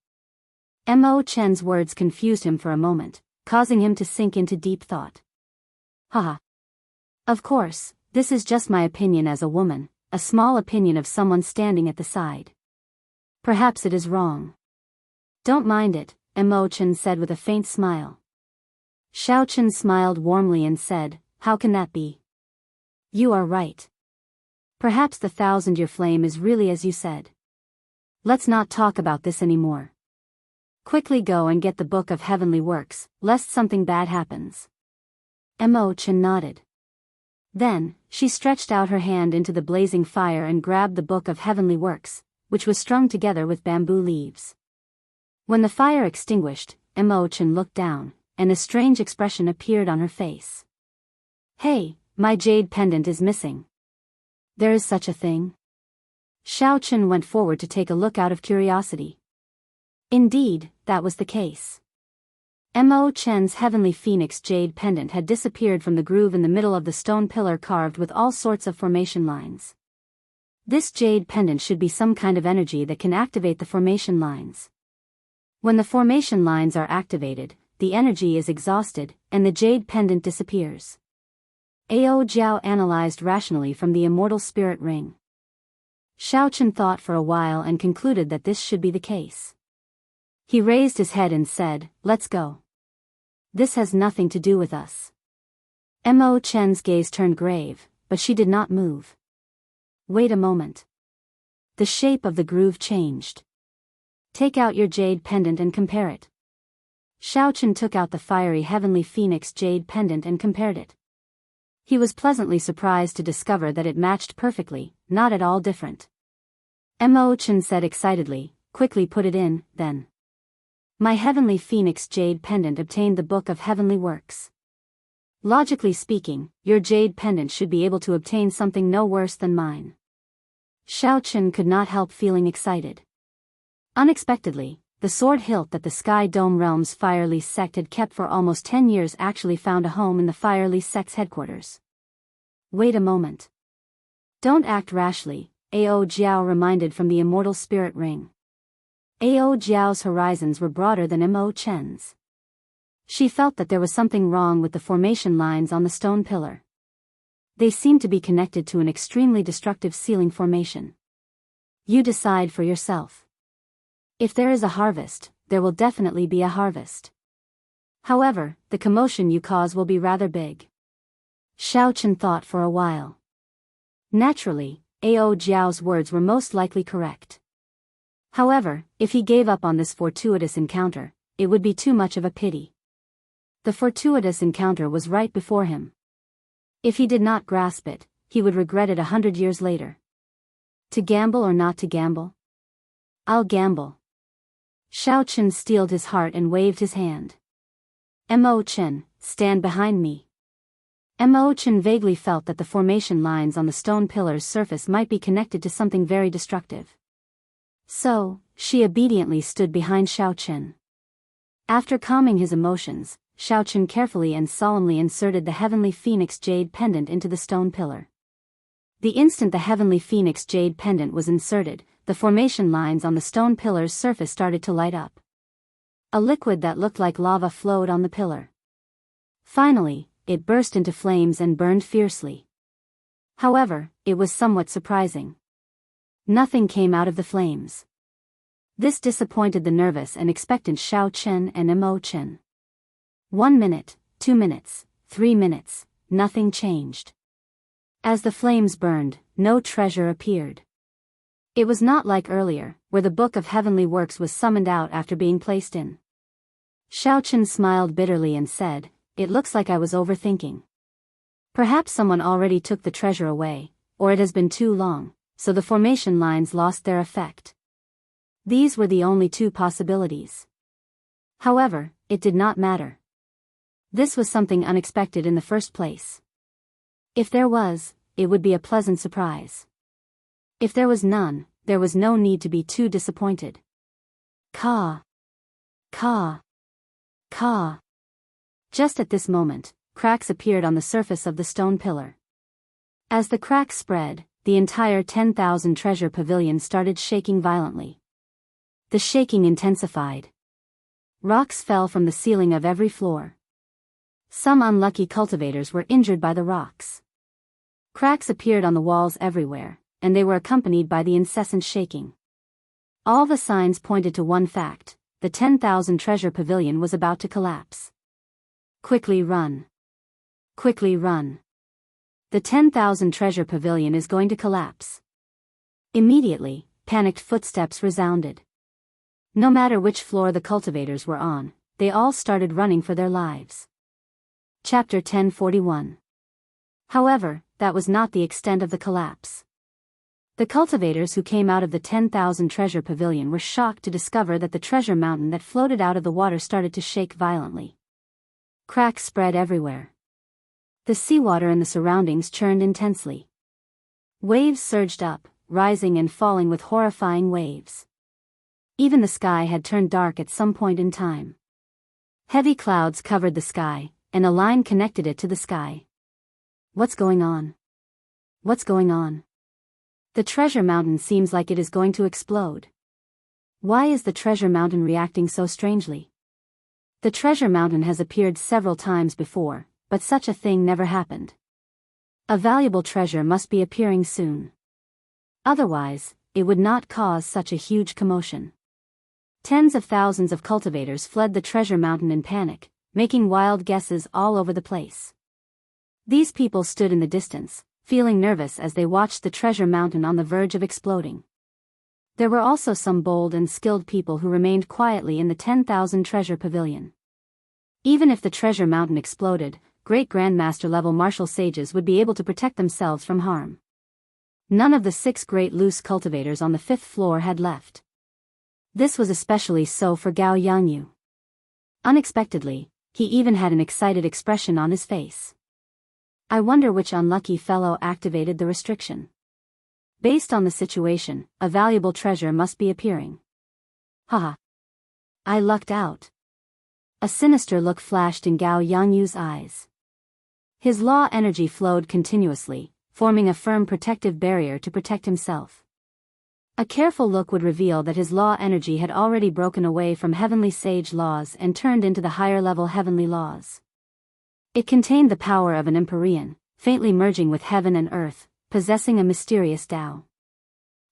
Mo Chen's words confused him for a moment, causing him to sink into deep thought. Haha. Of course, this is just my opinion as a woman, a small opinion of someone standing at the side. Perhaps it is wrong. Don't mind it, Mo Chen said with a faint smile. Xiao Chen smiled warmly and said, how can that be? You are right. Perhaps the 1,000-year flame is really as you said. Let's not talk about this anymore. Quickly go and get the Book of Heavenly Works, lest something bad happens. Mo Chen nodded. Then, she stretched out her hand into the blazing fire and grabbed the Book of Heavenly Works, which was strung together with bamboo leaves. When the fire extinguished, Mo Chen looked down, and a strange expression appeared on her face. Hey, my jade pendant is missing. There is such a thing? Xiao Chen went forward to take a look out of curiosity. Indeed, that was the case. Mo Chen's heavenly phoenix jade pendant had disappeared from the groove in the middle of the stone pillar carved with all sorts of formation lines. This jade pendant should be some kind of energy that can activate the formation lines. When the formation lines are activated, the energy is exhausted, and the jade pendant disappears. Ao Jiao analyzed rationally from the immortal spirit ring. Xiao Chen thought for a while and concluded that this should be the case. He raised his head and said, let's go. This has nothing to do with us. Mo Chen's gaze turned grave, but she did not move. Wait a moment. The shape of the groove changed. Take out your jade pendant and compare it. Xiao Chen took out the fiery heavenly phoenix jade pendant and compared it. He was pleasantly surprised to discover that it matched perfectly, not at all different. Mo Chen said excitedly, quickly put it in, then. My heavenly phoenix jade pendant obtained the Book of Heavenly Works. Logically speaking, your jade pendant should be able to obtain something no worse than mine. Xiao Chen could not help feeling excited. Unexpectedly, the sword hilt that the Sky Dome Realm's Firelease sect had kept for almost 10 years actually found a home in the Firelease sect's headquarters. Wait a moment. Don't act rashly, Ao Jiao reminded from the immortal spirit ring. Ao Jiao's horizons were broader than Mo Chen's. She felt that there was something wrong with the formation lines on the stone pillar. They seemed to be connected to an extremely destructive ceiling formation. You decide for yourself. If there is a harvest, there will definitely be a harvest. However, the commotion you cause will be rather big. Xiao Chen thought for a while. Naturally, Ao Jiao's words were most likely correct. However, if he gave up on this fortuitous encounter, it would be too much of a pity. The fortuitous encounter was right before him. If he did not grasp it, he would regret it 100 years later. To gamble or not to gamble? I'll gamble. Xiao Chen steeled his heart and waved his hand. Mo Chen, stand behind me. Mo Chen vaguely felt that the formation lines on the stone pillar's surface might be connected to something very destructive. So, she obediently stood behind Xiao Chen. After calming his emotions, Xiao Chen carefully and solemnly inserted the heavenly phoenix jade pendant into the stone pillar. The instant the heavenly phoenix jade pendant was inserted, the formation lines on the stone pillar's surface started to light up. A liquid that looked like lava flowed on the pillar. Finally, it burst into flames and burned fiercely. However, it was somewhat surprising. Nothing came out of the flames. This disappointed the nervous and expectant Xiao Chen and Mo Chen. 1 minute, 2 minutes, 3 minutes, nothing changed. As the flames burned, no treasure appeared. It was not like earlier, where the Book of Heavenly Works was summoned out after being placed in. Xiaochen smiled bitterly and said, "It looks like I was overthinking. Perhaps someone already took the treasure away, or it has been too long, so the formation lines lost their effect." These were the only two possibilities. However, it did not matter. This was something unexpected in the first place. If there was, it would be a pleasant surprise. If there was none, there was no need to be too disappointed. Caw. Caw. Caw. Just at this moment, cracks appeared on the surface of the stone pillar. As the cracks spread, the entire 10,000 treasure pavilion started shaking violently. The shaking intensified. Rocks fell from the ceiling of every floor. Some unlucky cultivators were injured by the rocks. Cracks appeared on the walls everywhere, and they were accompanied by the incessant shaking. All the signs pointed to one fact: the 10,000 treasure pavilion was about to collapse. Quickly run. Quickly run. The 10,000 treasure pavilion is going to collapse. Immediately, panicked footsteps resounded. No matter which floor the cultivators were on, they all started running for their lives. Chapter 1041. However, that was not the extent of the collapse. The cultivators who came out of the 10,000 treasure pavilion were shocked to discover that the treasure mountain that floated out of the water started to shake violently. Cracks spread everywhere. The seawater in the surroundings churned intensely. Waves surged up, rising and falling with horrifying waves. Even the sky had turned dark at some point in time. Heavy clouds covered the sky, and a line connected it to the sky. What's going on? What's going on? The treasure mountain seems like it is going to explode. Why is the treasure mountain reacting so strangely? The treasure mountain has appeared several times before, but such a thing never happened. A valuable treasure must be appearing soon. Otherwise, it would not cause such a huge commotion. Tens of thousands of cultivators fled the treasure mountain in panic, making wild guesses all over the place. These people stood in the distance, feeling nervous as they watched the treasure mountain on the verge of exploding. There were also some bold and skilled people who remained quietly in the 10,000 treasure pavilion. Even if the treasure mountain exploded, great grandmaster level martial sages would be able to protect themselves from harm. None of the 6 great loose cultivators on the 5th floor had left. This was especially so for Gao Yangyu. Unexpectedly, he even had an excited expression on his face. I wonder which unlucky fellow activated the restriction. Based on the situation, a valuable treasure must be appearing. Haha. I lucked out. A sinister look flashed in Gao Yangyu's eyes. His law energy flowed continuously, forming a firm protective barrier to protect himself. A careful look would reveal that his law energy had already broken away from heavenly sage laws and turned into the higher-level heavenly laws. It contained the power of an Empyrean, faintly merging with heaven and earth, possessing a mysterious Tao.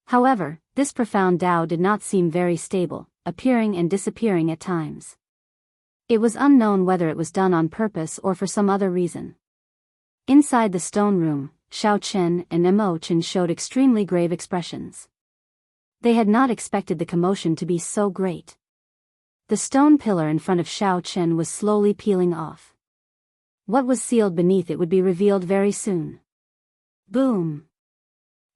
However, this profound Tao did not seem very stable, appearing and disappearing at times. It was unknown whether it was done on purpose or for some other reason. Inside the stone room, Xiao Chen and Mo Chen showed extremely grave expressions. They had not expected the commotion to be so great. The stone pillar in front of Xiao Chen was slowly peeling off. What was sealed beneath it would be revealed very soon. Boom!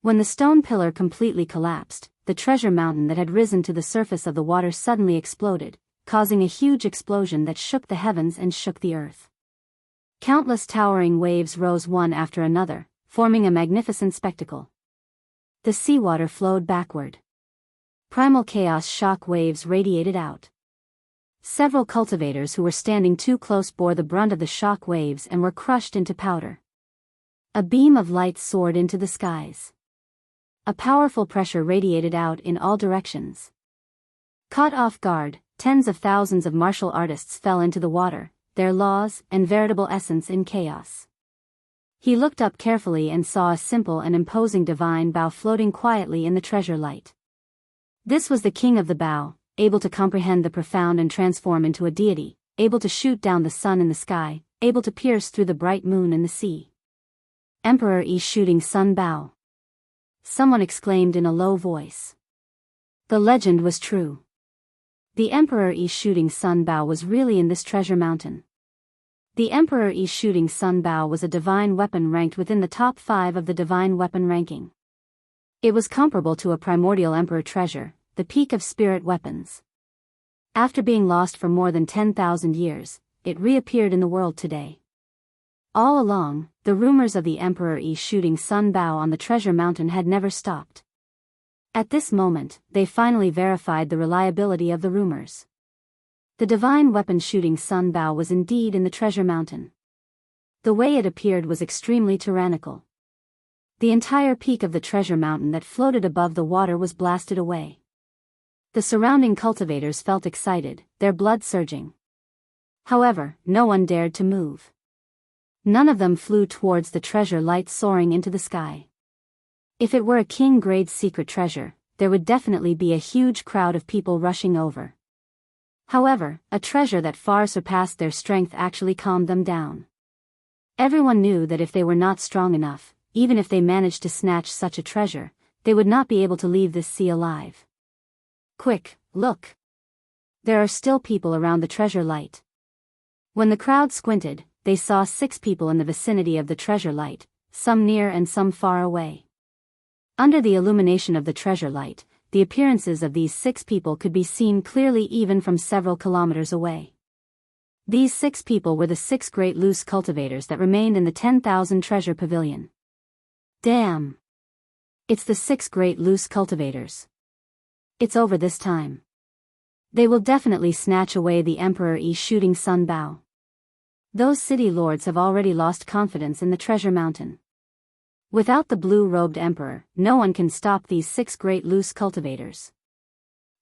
When the stone pillar completely collapsed, the treasure mountain that had risen to the surface of the water suddenly exploded, causing a huge explosion that shook the heavens and shook the earth. Countless towering waves rose one after another, forming a magnificent spectacle. The seawater flowed backward. Primal chaos shock waves radiated out. Several cultivators who were standing too close bore the brunt of the shock waves and were crushed into powder. A beam of light soared into the skies. A powerful pressure radiated out in all directions. Caught off guard, tens of thousands of martial artists fell into the water, their laws and veritable essence in chaos. He looked up carefully and saw a simple and imposing divine bow floating quietly in the treasure light. This was the king of the bow, able to comprehend the profound and transform into a deity, able to shoot down the sun in the sky, able to pierce through the bright moon in the sea. Emperor Yi shooting sun bow. someone exclaimed in a low voice. The legend was true. The Emperor Yi's shooting sun bow was really in this treasure mountain. The Emperor Yi's shooting sun bow was a divine weapon ranked within the top 5 of the divine weapon ranking. It was comparable to a primordial emperor treasure, the peak of spirit weapons. After being lost for more than 10,000 years, it reappeared in the world today. All along, the rumors of the Emperor Yi's shooting sun bow on the treasure mountain had never stopped. At this moment, they finally verified the reliability of the rumors. The divine weapon shooting sun bow was indeed in the treasure mountain. The way it appeared was extremely tyrannical. The entire peak of the treasure mountain that floated above the water was blasted away. The surrounding cultivators felt excited, their blood surging. However, no one dared to move. None of them flew towards the treasure light soaring into the sky. If it were a king-grade secret treasure, there would definitely be a huge crowd of people rushing over. However, a treasure that far surpassed their strength actually calmed them down. Everyone knew that if they were not strong enough, even if they managed to snatch such a treasure, they would not be able to leave this sea alive. Quick, look! There are still people around the treasure light. When the crowd squinted, they saw 6 people in the vicinity of the treasure light, some near and some far away. Under the illumination of the treasure light, the appearances of these 6 people could be seen clearly even from several kilometers away. These 6 people were the 6 great loose cultivators that remained in the 10,000 treasure pavilion. Damn! It's the 6 great loose cultivators. It's over this time. They will definitely snatch away the Emperor Yi's shooting sun bow. Those city lords have already lost confidence in the treasure mountain. Without the blue-robed emperor, no one can stop these 6 great loose cultivators.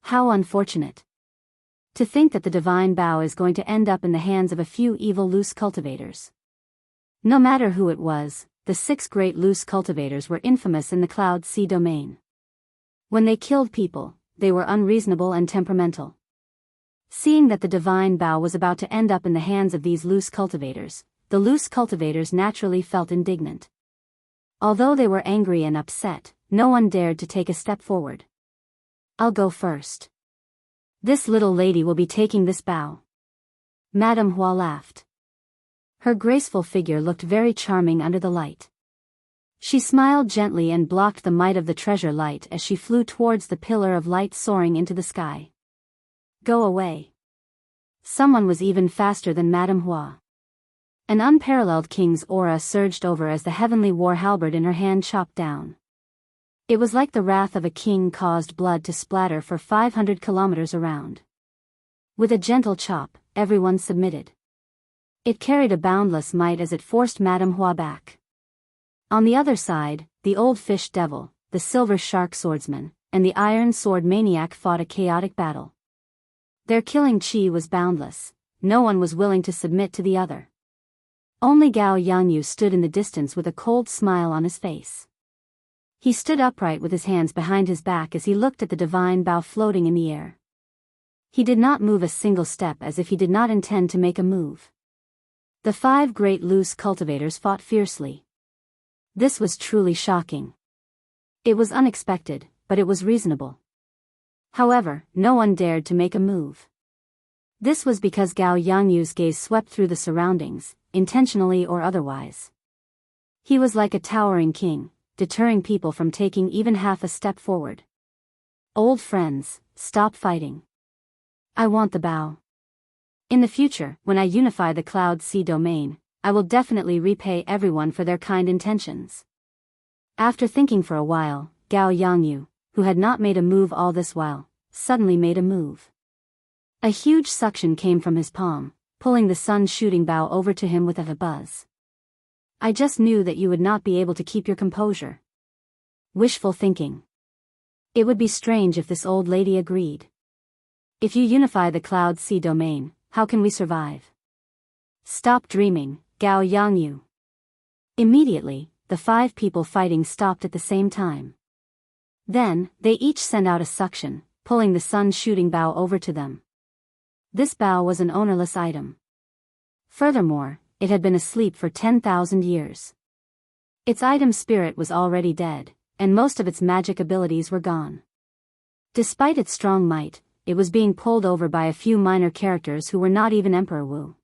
How unfortunate. To think that the divine bow is going to end up in the hands of a few evil loose cultivators. No matter who it was, the 6 great loose cultivators were infamous in the Cloud Sea domain. When they killed people, they were unreasonable and temperamental. Seeing that the divine bow was about to end up in the hands of these loose cultivators, the loose cultivators naturally felt indignant. Although they were angry and upset, no one dared to take a step forward. I'll go first. This little lady will be taking this bow. Madame Hua laughed. Her graceful figure looked very charming under the light. She smiled gently and blocked the might of the treasure light as she flew towards the pillar of light soaring into the sky. Go away. Someone was even faster than Madame Hua. An unparalleled king's aura surged over as the heavenly war halberd in her hand chopped down. It was like the wrath of a king caused blood to splatter for 500 kilometers around. With a gentle chop, everyone submitted. It carried a boundless might as it forced Madame Hua back. On the other side, the old fish devil, the silver shark swordsman, and the iron sword maniac fought a chaotic battle. Their killing chi was boundless, no one was willing to submit to the other. Only Gao Yangyu stood in the distance with a cold smile on his face. He stood upright with his hands behind his back as he looked at the divine bow floating in the air. He did not move a single step as if he did not intend to make a move. The 5 great loose cultivators fought fiercely. This was truly shocking. It was unexpected, but it was reasonable. However, no one dared to make a move. This was because Gao Yangyu's gaze swept through the surroundings, intentionally or otherwise. He was like a towering king, deterring people from taking even half a step forward. Old friends, stop fighting. I want the bow. In the future, when I unify the Cloud Sea domain, I will definitely repay everyone for their kind intentions. After thinking for a while, Gao Yangyu, who had not made a move all this while, suddenly made a move. A huge suction came from his palm, pulling the sun shooting bow over to him with a buzz. I just knew that you would not be able to keep your composure. Wishful thinking. It would be strange if this old lady agreed. If you unify the Cloud Sea domain, how can we survive? Stop dreaming, Gao Yangyu. Immediately, the 5 people fighting stopped at the same time. Then, they each sent out a suction, pulling the sun shooting bow over to them. This bow was an ownerless item. Furthermore, it had been asleep for 10,000 years. Its item spirit was already dead, and most of its magic abilities were gone. Despite its strong might, it was being pulled over by a few minor characters who were not even Emperor Wu.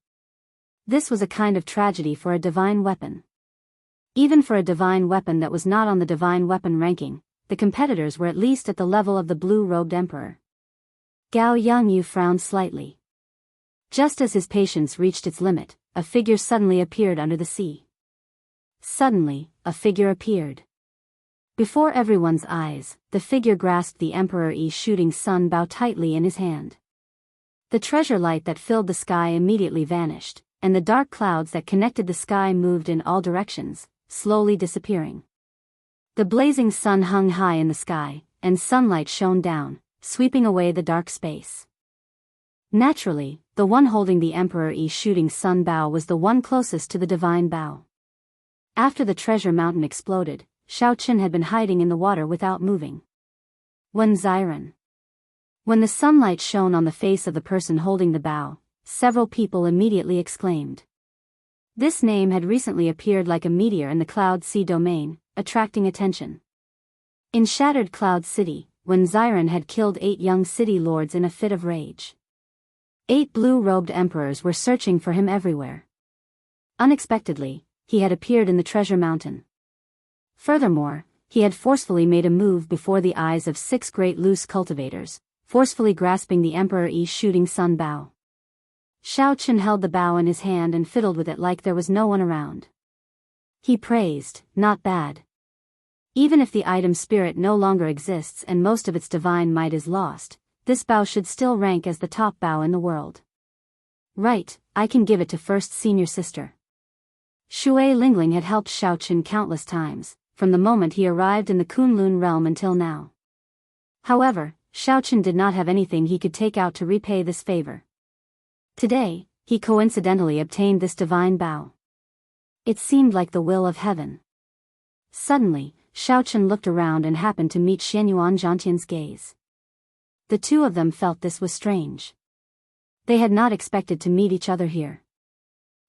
This was a kind of tragedy for a divine weapon. Even for a divine weapon that was not on the divine weapon ranking, the competitors were at least at the level of the blue-robed emperor. Gao Yangyu frowned slightly. Just as his patience reached its limit, a figure suddenly appeared under the sea. Suddenly, a figure appeared. Before everyone's eyes, the figure grasped the Emperor Yi shooting sun bow tightly in his hand. The treasure light that filled the sky immediately vanished, and the dark clouds that connected the sky moved in all directions, slowly disappearing. The blazing sun hung high in the sky, and sunlight shone down, sweeping away the dark space. Naturally, the one holding the Emperor Yi shooting sun bow was the one closest to the divine bow. After the treasure mountain exploded, Xiaoqin had been hiding in the water without moving. When the sunlight shone on the face of the person holding the bow, several people immediately exclaimed. This name had recently appeared like a meteor in the Cloud Sea domain, attracting attention. In Shattered Cloud City, when Xiren had killed 8 young city lords in a fit of rage. 8 blue-robed emperors were searching for him everywhere. Unexpectedly, he had appeared in the treasure mountain. Furthermore, he had forcefully made a move before the eyes of 6 great loose cultivators, forcefully grasping the Emperor Yi's shooting sun bow. Xiaoqin held the bow in his hand and fiddled with it like there was no one around. He praised, "Not bad. Even if the item spirit no longer exists and most of its divine might is lost, this bow should still rank as the top bow in the world. Right, I can give it to first senior sister." Shui Lingling had helped Xiaoqin countless times, from the moment he arrived in the Kunlun realm until now. However, Xiaoqin did not have anything he could take out to repay this favor. Today, he coincidentally obtained this divine bow. It seemed like the will of heaven. Suddenly, Xiaoqin looked around and happened to meet Xianyuan Zhantian's gaze. The two of them felt this was strange. They had not expected to meet each other here.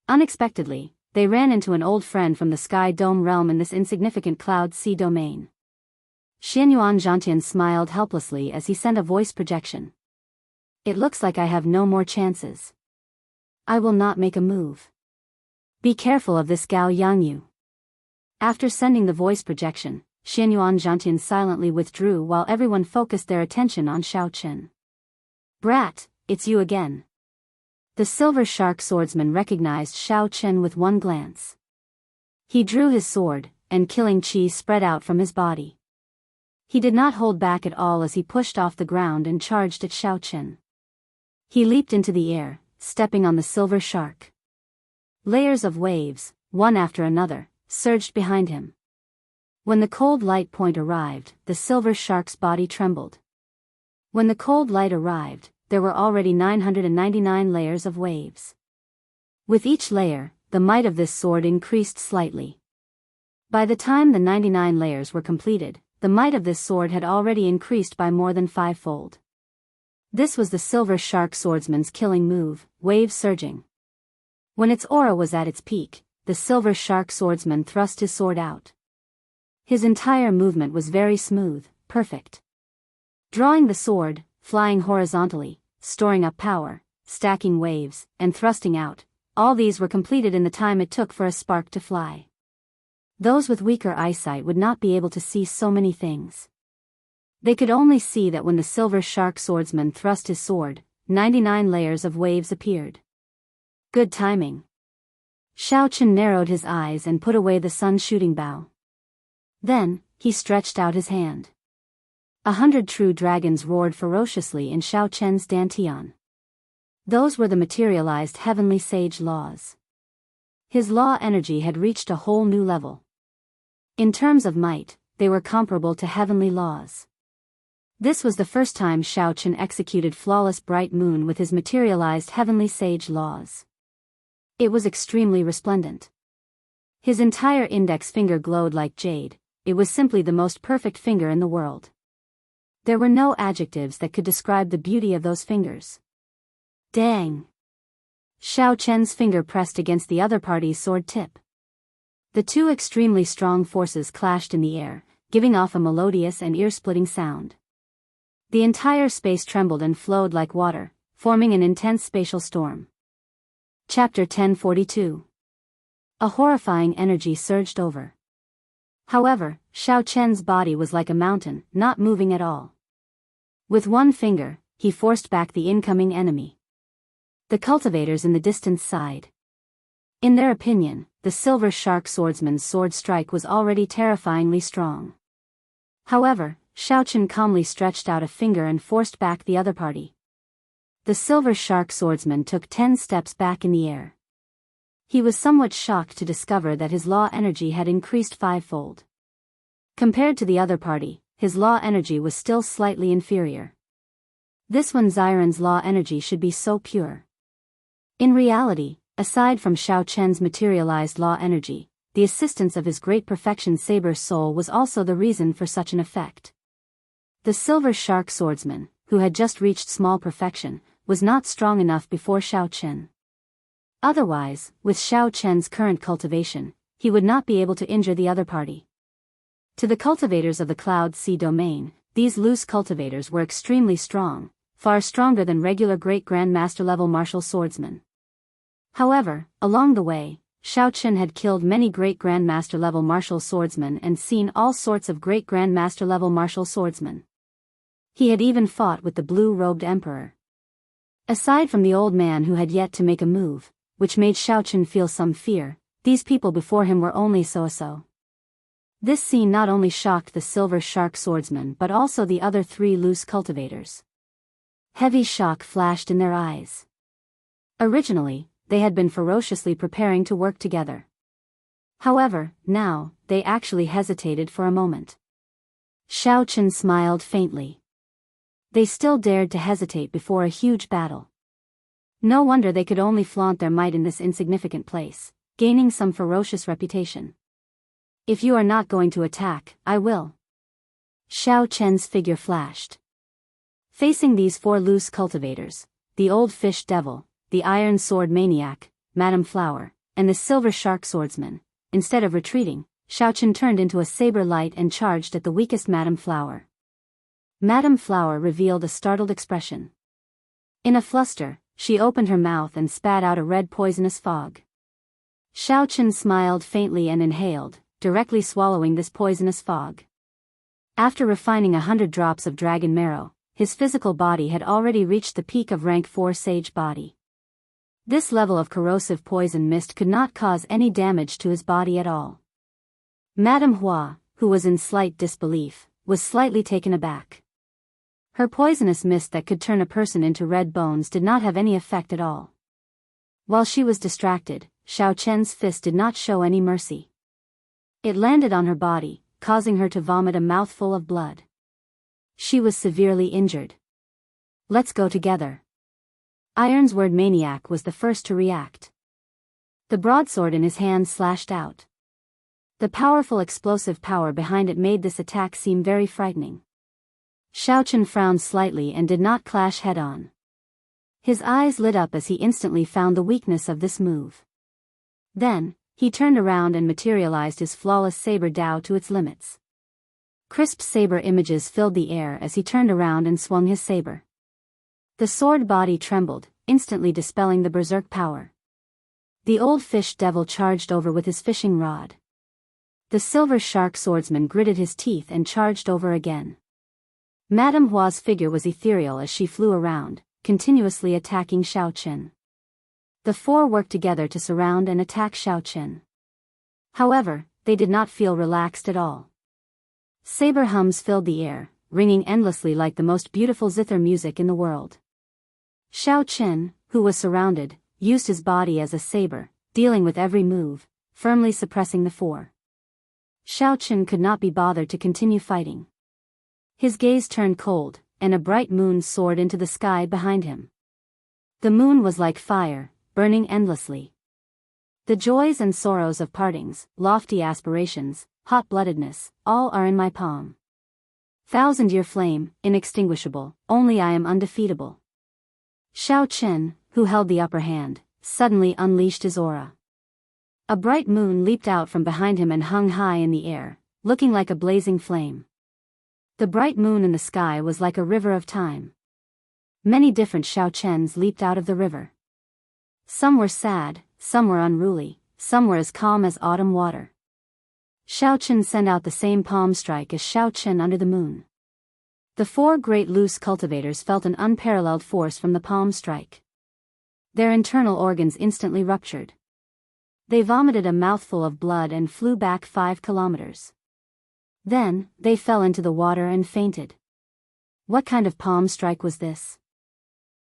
Unexpectedly, they ran into an old friend from the Sky Dome realm in this insignificant Cloud Sea domain. Xianyuan Zhantian smiled helplessly as he sent a voice projection. "It looks like I have no more chances. I will not make a move. Be careful of this Gao Yangyu." After sending the voice projection, Xianyuan Zhantian silently withdrew while everyone focused their attention on Xiaoqin. "Brat, it's you again." The silver shark swordsman recognized Xiaoqin with one glance. He drew his sword, and killing chi spread out from his body. He did not hold back at all as he pushed off the ground and charged at Xiaoqin. He leaped into the air, stepping on the silver shark. Layers of waves, one after another, surged behind him. When the cold light point arrived, the silver shark's body trembled. When the cold light arrived, there were already 999 layers of waves. With each layer, the might of this sword increased slightly. By the time the 99 layers were completed, the might of this sword had already increased by more than 5-fold. This was the silver shark swordsman's killing move, wave surging. When its aura was at its peak, the silver shark swordsman thrust his sword out. His entire movement was very smooth, perfect. Drawing the sword, flying horizontally, storing up power, stacking waves, and thrusting out, all these were completed in the time it took for a spark to fly. Those with weaker eyesight would not be able to see so many things. They could only see that when the silver shark swordsman thrust his sword, 99 layers of waves appeared. Good timing. Xiaoqin narrowed his eyes and put away the sun-shooting bow. Then, he stretched out his hand. 100 true dragons roared ferociously in Xiaoqian's dantian. Those were the materialized heavenly sage laws. His law energy had reached a whole new level. In terms of might, they were comparable to heavenly laws. This was the first time Xiaoqin executed flawless bright moon with his materialized heavenly sage laws. It was extremely resplendent. His entire index finger glowed like jade. It was simply the most perfect finger in the world. There were no adjectives that could describe the beauty of those fingers. Dang! Xiaoqian's finger pressed against the other party's sword tip. The two extremely strong forces clashed in the air, giving off a melodious and ear-splitting sound. The entire space trembled and flowed like water, forming an intense spatial storm. Chapter 1042. A horrifying energy surged over. However, Xiao Chen's body was like a mountain, not moving at all. With one finger, he forced back the incoming enemy. The cultivators in the distance sighed. In their opinion, the silver shark swordsman's sword strike was already terrifyingly strong. However, Xiao Chen calmly stretched out a finger and forced back the other party. The silver shark swordsman took 10 steps back in the air. He was somewhat shocked to discover that his law energy had increased 5-fold. Compared to the other party, his law energy was still slightly inferior. This one Xiren's law energy should be so pure. In reality, aside from Xiao Chen's materialized law energy, the assistance of his great perfection saber soul was also the reason for such an effect. The silver shark swordsman, who had just reached small perfection, was not strong enough before Xiao Chen. Otherwise, with Xiao Chen's current cultivation, he would not be able to injure the other party. To the cultivators of the Cloud Sea domain, these loose cultivators were extremely strong, far stronger than regular Great Grand Master level martial swordsmen. However, along the way, Xiao Chen had killed many Great Grand Master level martial swordsmen and seen all sorts of Great Grand Master level martial swordsmen. He had even fought with the blue-robed emperor. Aside from the old man who had yet to make a move, which made Xiao Chen feel some fear, these people before him were only so-so. This scene not only shocked the silver shark swordsman but also the other 3 loose cultivators. Heavy shock flashed in their eyes. Originally, they had been ferociously preparing to work together. However, now, they actually hesitated for a moment. Xiao Chen smiled faintly. They still dared to hesitate before a huge battle. No wonder they could only flaunt their might in this insignificant place, gaining some ferocious reputation. If you are not going to attack, I will. Xiao Chen's figure flashed. Facing these 4 loose cultivators, the old fish devil, the iron sword maniac, Madame Flower, and the silver shark swordsman, instead of retreating, Xiao Chen turned into a saber light and charged at the weakest Madame Flower. Madame Flower revealed a startled expression. In a fluster, she opened her mouth and spat out a red poisonous fog. Xiao Chen smiled faintly and inhaled, directly swallowing this poisonous fog. After refining 100 drops of dragon marrow, his physical body had already reached the peak of rank 4 sage body. This level of corrosive poison mist could not cause any damage to his body at all. Madame Hua, who was in slight disbelief, was slightly taken aback. Her poisonous mist that could turn a person into red bones did not have any effect at all. While she was distracted, Xiao Chen's fist did not show any mercy. It landed on her body, causing her to vomit a mouthful of blood. She was severely injured. Let's go together. Iron's word maniac was the first to react. The broadsword in his hand slashed out. The powerful explosive power behind it made this attack seem very frightening. Xiao Chen frowned slightly and did not clash head-on. His eyes lit up as he instantly found the weakness of this move. Then, he turned around and materialized his flawless saber Dao to its limits. Crisp saber images filled the air as he turned around and swung his saber. The sword body trembled, instantly dispelling the berserk power. The old fish devil charged over with his fishing rod. The silver shark swordsman gritted his teeth and charged over again. Madame Hua's figure was ethereal as she flew around, continuously attacking Xiao Chen. The 4 worked together to surround and attack Xiao Chen. However, they did not feel relaxed at all. Saber hums filled the air, ringing endlessly like the most beautiful zither music in the world. Xiao Chen, who was surrounded, used his body as a saber, dealing with every move, firmly suppressing the 4. Xiao Chen could not be bothered to continue fighting. His gaze turned cold, and a bright moon soared into the sky behind him. The moon was like fire, burning endlessly. The joys and sorrows of partings, lofty aspirations, hot-bloodedness, all are in my palm. 1,000-year flame, inextinguishable, only I am undefeatable. Xiao Chen, who held the upper hand, suddenly unleashed his aura. A bright moon leaped out from behind him and hung high in the air, looking like a blazing flame. The bright moon in the sky was like a river of time. Many different Xiaochens leaped out of the river. Some were sad, some were unruly, some were as calm as autumn water. Xiaochen sent out the same palm strike as Xiaochen under the moon. The four great loose cultivators felt an unparalleled force from the palm strike. Their internal organs instantly ruptured. They vomited a mouthful of blood and flew back 5 kilometers. Then, they fell into the water and fainted. What kind of palm strike was this?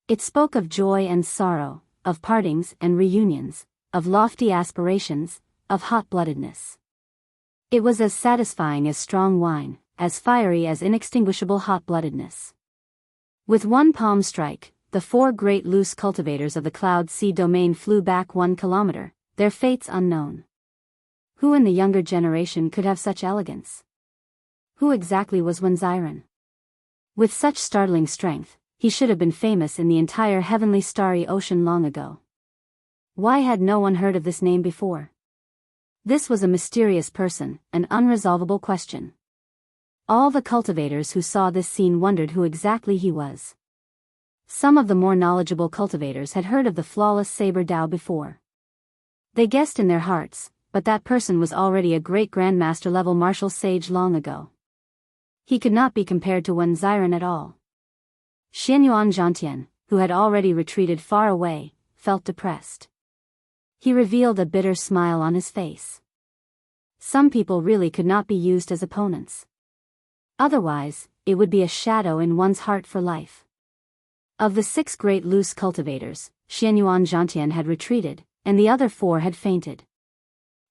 It spoke of joy and sorrow, of partings and reunions, of lofty aspirations, of hot-bloodedness. It was as satisfying as strong wine, as fiery as inextinguishable hot-bloodedness. With one palm strike, the four great loose cultivators of the Cloud Sea domain flew back 1 kilometer, their fates unknown. Who in the younger generation could have such elegance? Who exactly was Wenziren? With such startling strength, he should have been famous in the entire heavenly starry ocean long ago. Why had no one heard of this name before? This was a mysterious person, an unresolvable question. All the cultivators who saw this scene wondered who exactly he was. Some of the more knowledgeable cultivators had heard of the flawless saber Dao before. They guessed in their hearts, but that person was already a great grandmaster level martial sage long ago. He could not be compared to Wenziren at all. Xianyuan Zhantian, who had already retreated far away, felt depressed. He revealed a bitter smile on his face. Some people really could not be used as opponents. Otherwise, it would be a shadow in one's heart for life. Of the 6 great loose cultivators, Xianyuan Zhantian had retreated, and the other 4 had fainted.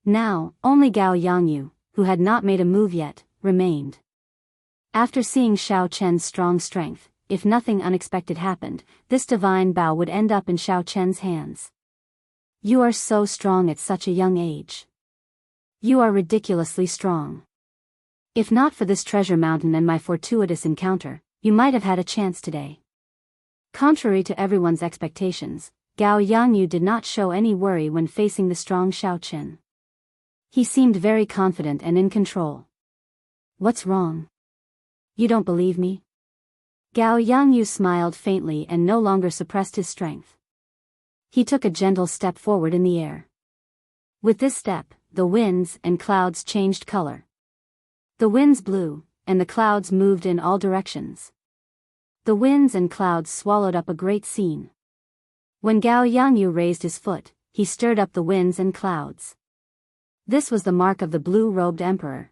Now, only Gao Yangyu, who had not made a move yet, remained. After seeing Xiao Chen's strong strength, if nothing unexpected happened, this divine Bao would end up in Xiao Chen's hands. You are so strong at such a young age. You are ridiculously strong. If not for this treasure mountain and my fortuitous encounter, you might have had a chance today. Contrary to everyone's expectations, Gao Yangyu did not show any worry when facing the strong Xiao Chen. He seemed very confident and in control. What's wrong? You don't believe me? Gao Yangyu smiled faintly and no longer suppressed his strength. He took a gentle step forward in the air. With this step, the winds and clouds changed color. The winds blew, and the clouds moved in all directions. The winds and clouds swallowed up a great scene. When Gao Yangyu raised his foot, he stirred up the winds and clouds. This was the mark of the blue-robed emperor.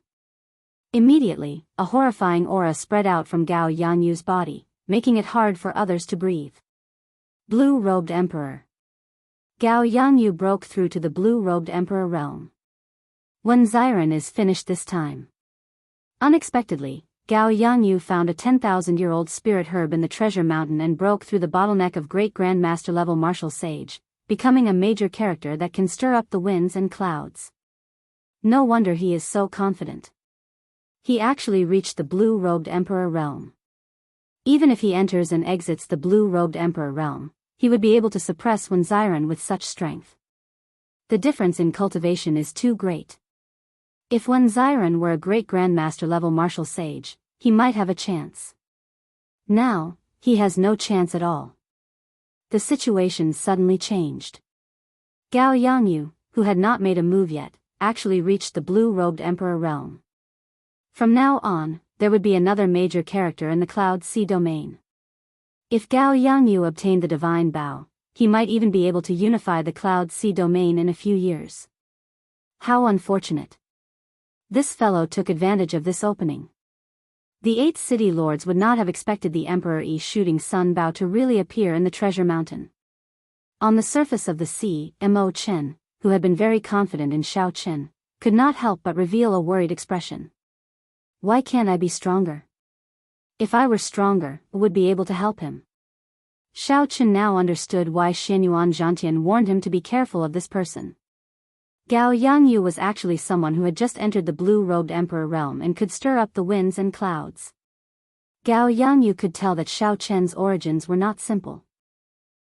Immediately, a horrifying aura spread out from Gao Yangyu's body, making it hard for others to breathe. Blue-robed emperor. Gao Yangyu broke through to the blue-robed emperor realm. Wenziren is finished this time. Unexpectedly, Gao Yangyu found a 10,000-year-old spirit herb in the treasure mountain and broke through the bottleneck of great grandmaster level martial sage, becoming a major character that can stir up the winds and clouds. No wonder he is so confident. He actually reached the blue-robed emperor realm. Even if he enters and exits the blue-robed emperor realm, he would be able to suppress Wenziren with such strength. The difference in cultivation is too great. If Wenziren were a great grandmaster level martial sage, he might have a chance. Now, he has no chance at all. The situation suddenly changed. Gao Yangyu, who had not made a move yet, actually reached the blue-robed emperor realm. From now on, there would be another major character in the Cloud Sea domain. If Gao Yangyu obtained the divine Bao, he might even be able to unify the Cloud Sea domain in a few years. How unfortunate. This fellow took advantage of this opening. The 8 city lords would not have expected the Emperor Yi shooting Sun Bao to really appear in the treasure mountain. On the surface of the sea, Mo Chen, who had been very confident in Xiao Chen, could not help but reveal a worried expression. Why can't I be stronger? If I were stronger, I would be able to help him. Xiao Chen now understood why Xianyuan Zhantian warned him to be careful of this person. Gao Yangyu was actually someone who had just entered the blue-robed emperor realm and could stir up the winds and clouds. Gao Yangyu could tell that Xiao Chen's origins were not simple.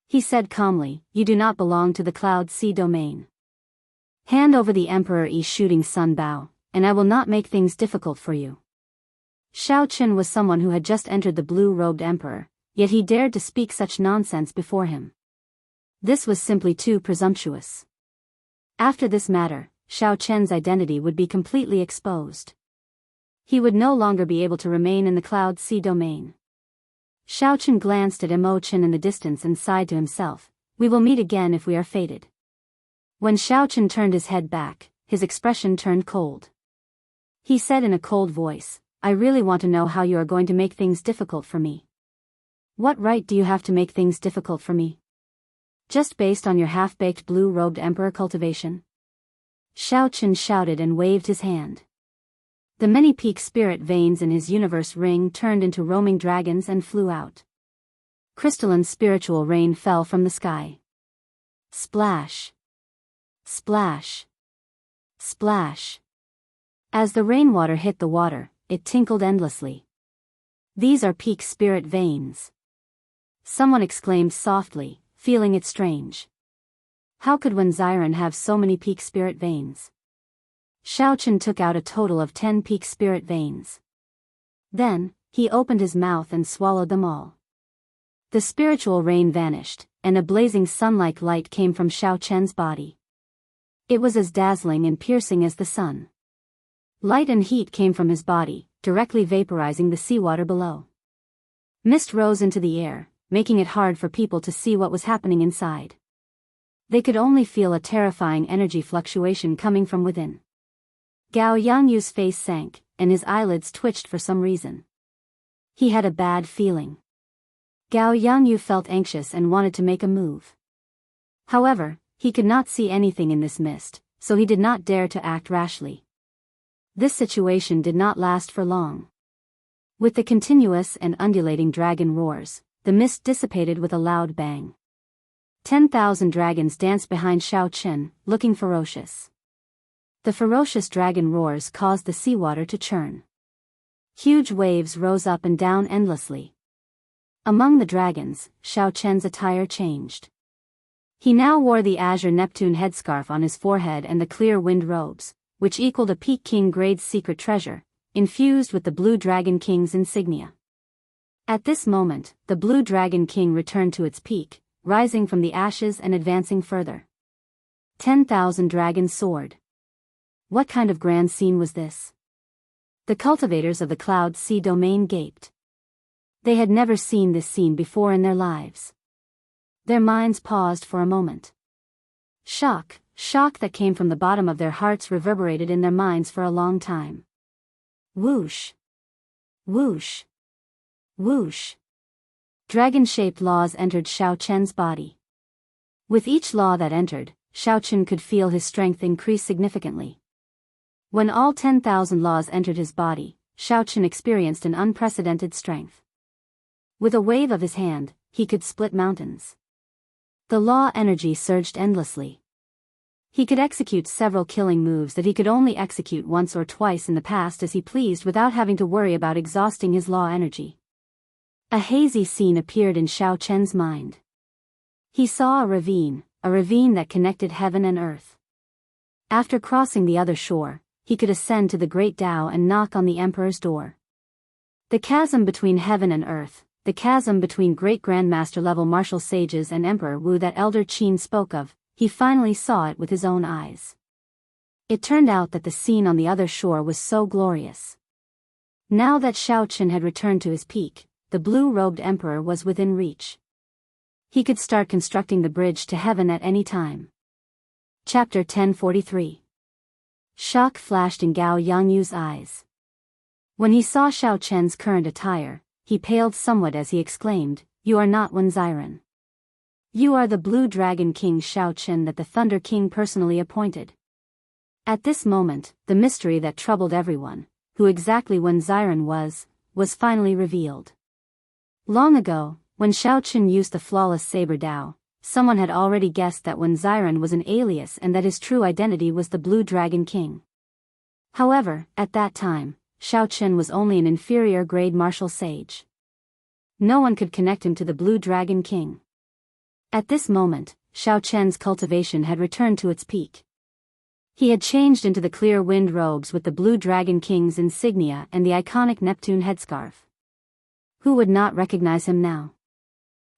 He said calmly, "You do not belong to the Cloud Sea domain. Hand over the Emperor Yi shooting Sun Bao, and I will not make things difficult for you. Xiao Chen was someone who had just entered the blue-robed emperor, yet he dared to speak such nonsense before him. This was simply too presumptuous. After this matter, Xiao Chen's identity would be completely exposed. He would no longer be able to remain in the Cloud Sea domain. Xiao Chen glanced at Mo Chen in the distance and sighed to himself, "We will meet again if we are fated." When Xiao Chen turned his head back, his expression turned cold. He said in a cold voice, "I really want to know how you are going to make things difficult for me." "What right do you have to make things difficult for me? Just based on your half-baked blue-robed emperor cultivation?" Xiao Chen shouted and waved his hand. The many peak spirit veins in his universe ring turned into roaming dragons and flew out. Crystalline spiritual rain fell from the sky. Splash! Splash! Splash! As the rainwater hit the water, it tinkled endlessly. "These are peak spirit veins," someone exclaimed softly, feeling it strange. How could Wenziren have so many peak spirit veins? Xiao Chen took out a total of 10 peak spirit veins. Then, he opened his mouth and swallowed them all. The spiritual rain vanished, and a blazing sun-like light came from Xiao Chen's body. It was as dazzling and piercing as the sun. Light and heat came from his body, directly vaporizing the seawater below. Mist rose into the air, making it hard for people to see what was happening inside. They could only feel a terrifying energy fluctuation coming from within. Gao Yangyu's face sank, and his eyelids twitched for some reason. He had a bad feeling. Gao Yangyu felt anxious and wanted to make a move. However, he could not see anything in this mist, so he did not dare to act rashly. This situation did not last for long. With the continuous and undulating dragon roars, the mist dissipated with a loud bang. 10,000 dragons danced behind Xiao Chen, looking ferocious. The ferocious dragon roars caused the seawater to churn. Huge waves rose up and down endlessly. Among the dragons, Xiao Chen's attire changed. He now wore the azure Neptune headscarf on his forehead and the clear wind robes, which equaled a Peak King Grade's secret treasure, infused with the Blue Dragon King's insignia. At this moment, the Blue Dragon King returned to its peak, rising from the ashes and advancing further. 10,000 dragons soared. What kind of grand scene was this? The cultivators of the Cloud Sea domain gaped. They had never seen this scene before in their lives. Their minds paused for a moment. Shock that came from the bottom of their hearts reverberated in their minds for a long time. Whoosh! Whoosh! Whoosh! Dragon-shaped laws entered Xiao Chen's body. With each law that entered, Xiao Chen could feel his strength increase significantly. When all 10,000 laws entered his body, Xiao Chen experienced an unprecedented strength. With a wave of his hand, he could split mountains. The law energy surged endlessly. He could execute several killing moves that he could only execute once or twice in the past as he pleased without having to worry about exhausting his law energy. A hazy scene appeared in Xiao Chen's mind. He saw a ravine that connected heaven and earth. After crossing the other shore, he could ascend to the great Tao and knock on the Emperor's door. The chasm between heaven and earth, the chasm between great Grandmaster level martial sages and Emperor Wu that Elder Qin spoke of, he finally saw it with his own eyes. It turned out that the scene on the other shore was so glorious. Now that Xiao Chen had returned to his peak, the blue-robed emperor was within reach. He could start constructing the bridge to heaven at any time. Chapter 1043. Shock flashed in Gao Yangyu's eyes. When he saw Xiao Chen's current attire, he paled somewhat as he exclaimed, "You are not Wenziren. You are the Blue Dragon King Xiao Chen that the Thunder King personally appointed." At this moment, the mystery that troubled everyone, who exactly Wenziren was finally revealed. Long ago, when Xiao Chen used the flawless saber Dao, someone had already guessed that Wenziren was an alias and that his true identity was the Blue Dragon King. However, at that time, Xiao Chen was only an inferior grade martial sage. No one could connect him to the Blue Dragon King. At this moment, Xiao Chen's cultivation had returned to its peak. He had changed into the clear wind robes with the Blue Dragon King's insignia and the iconic Neptune headscarf. Who would not recognize him now?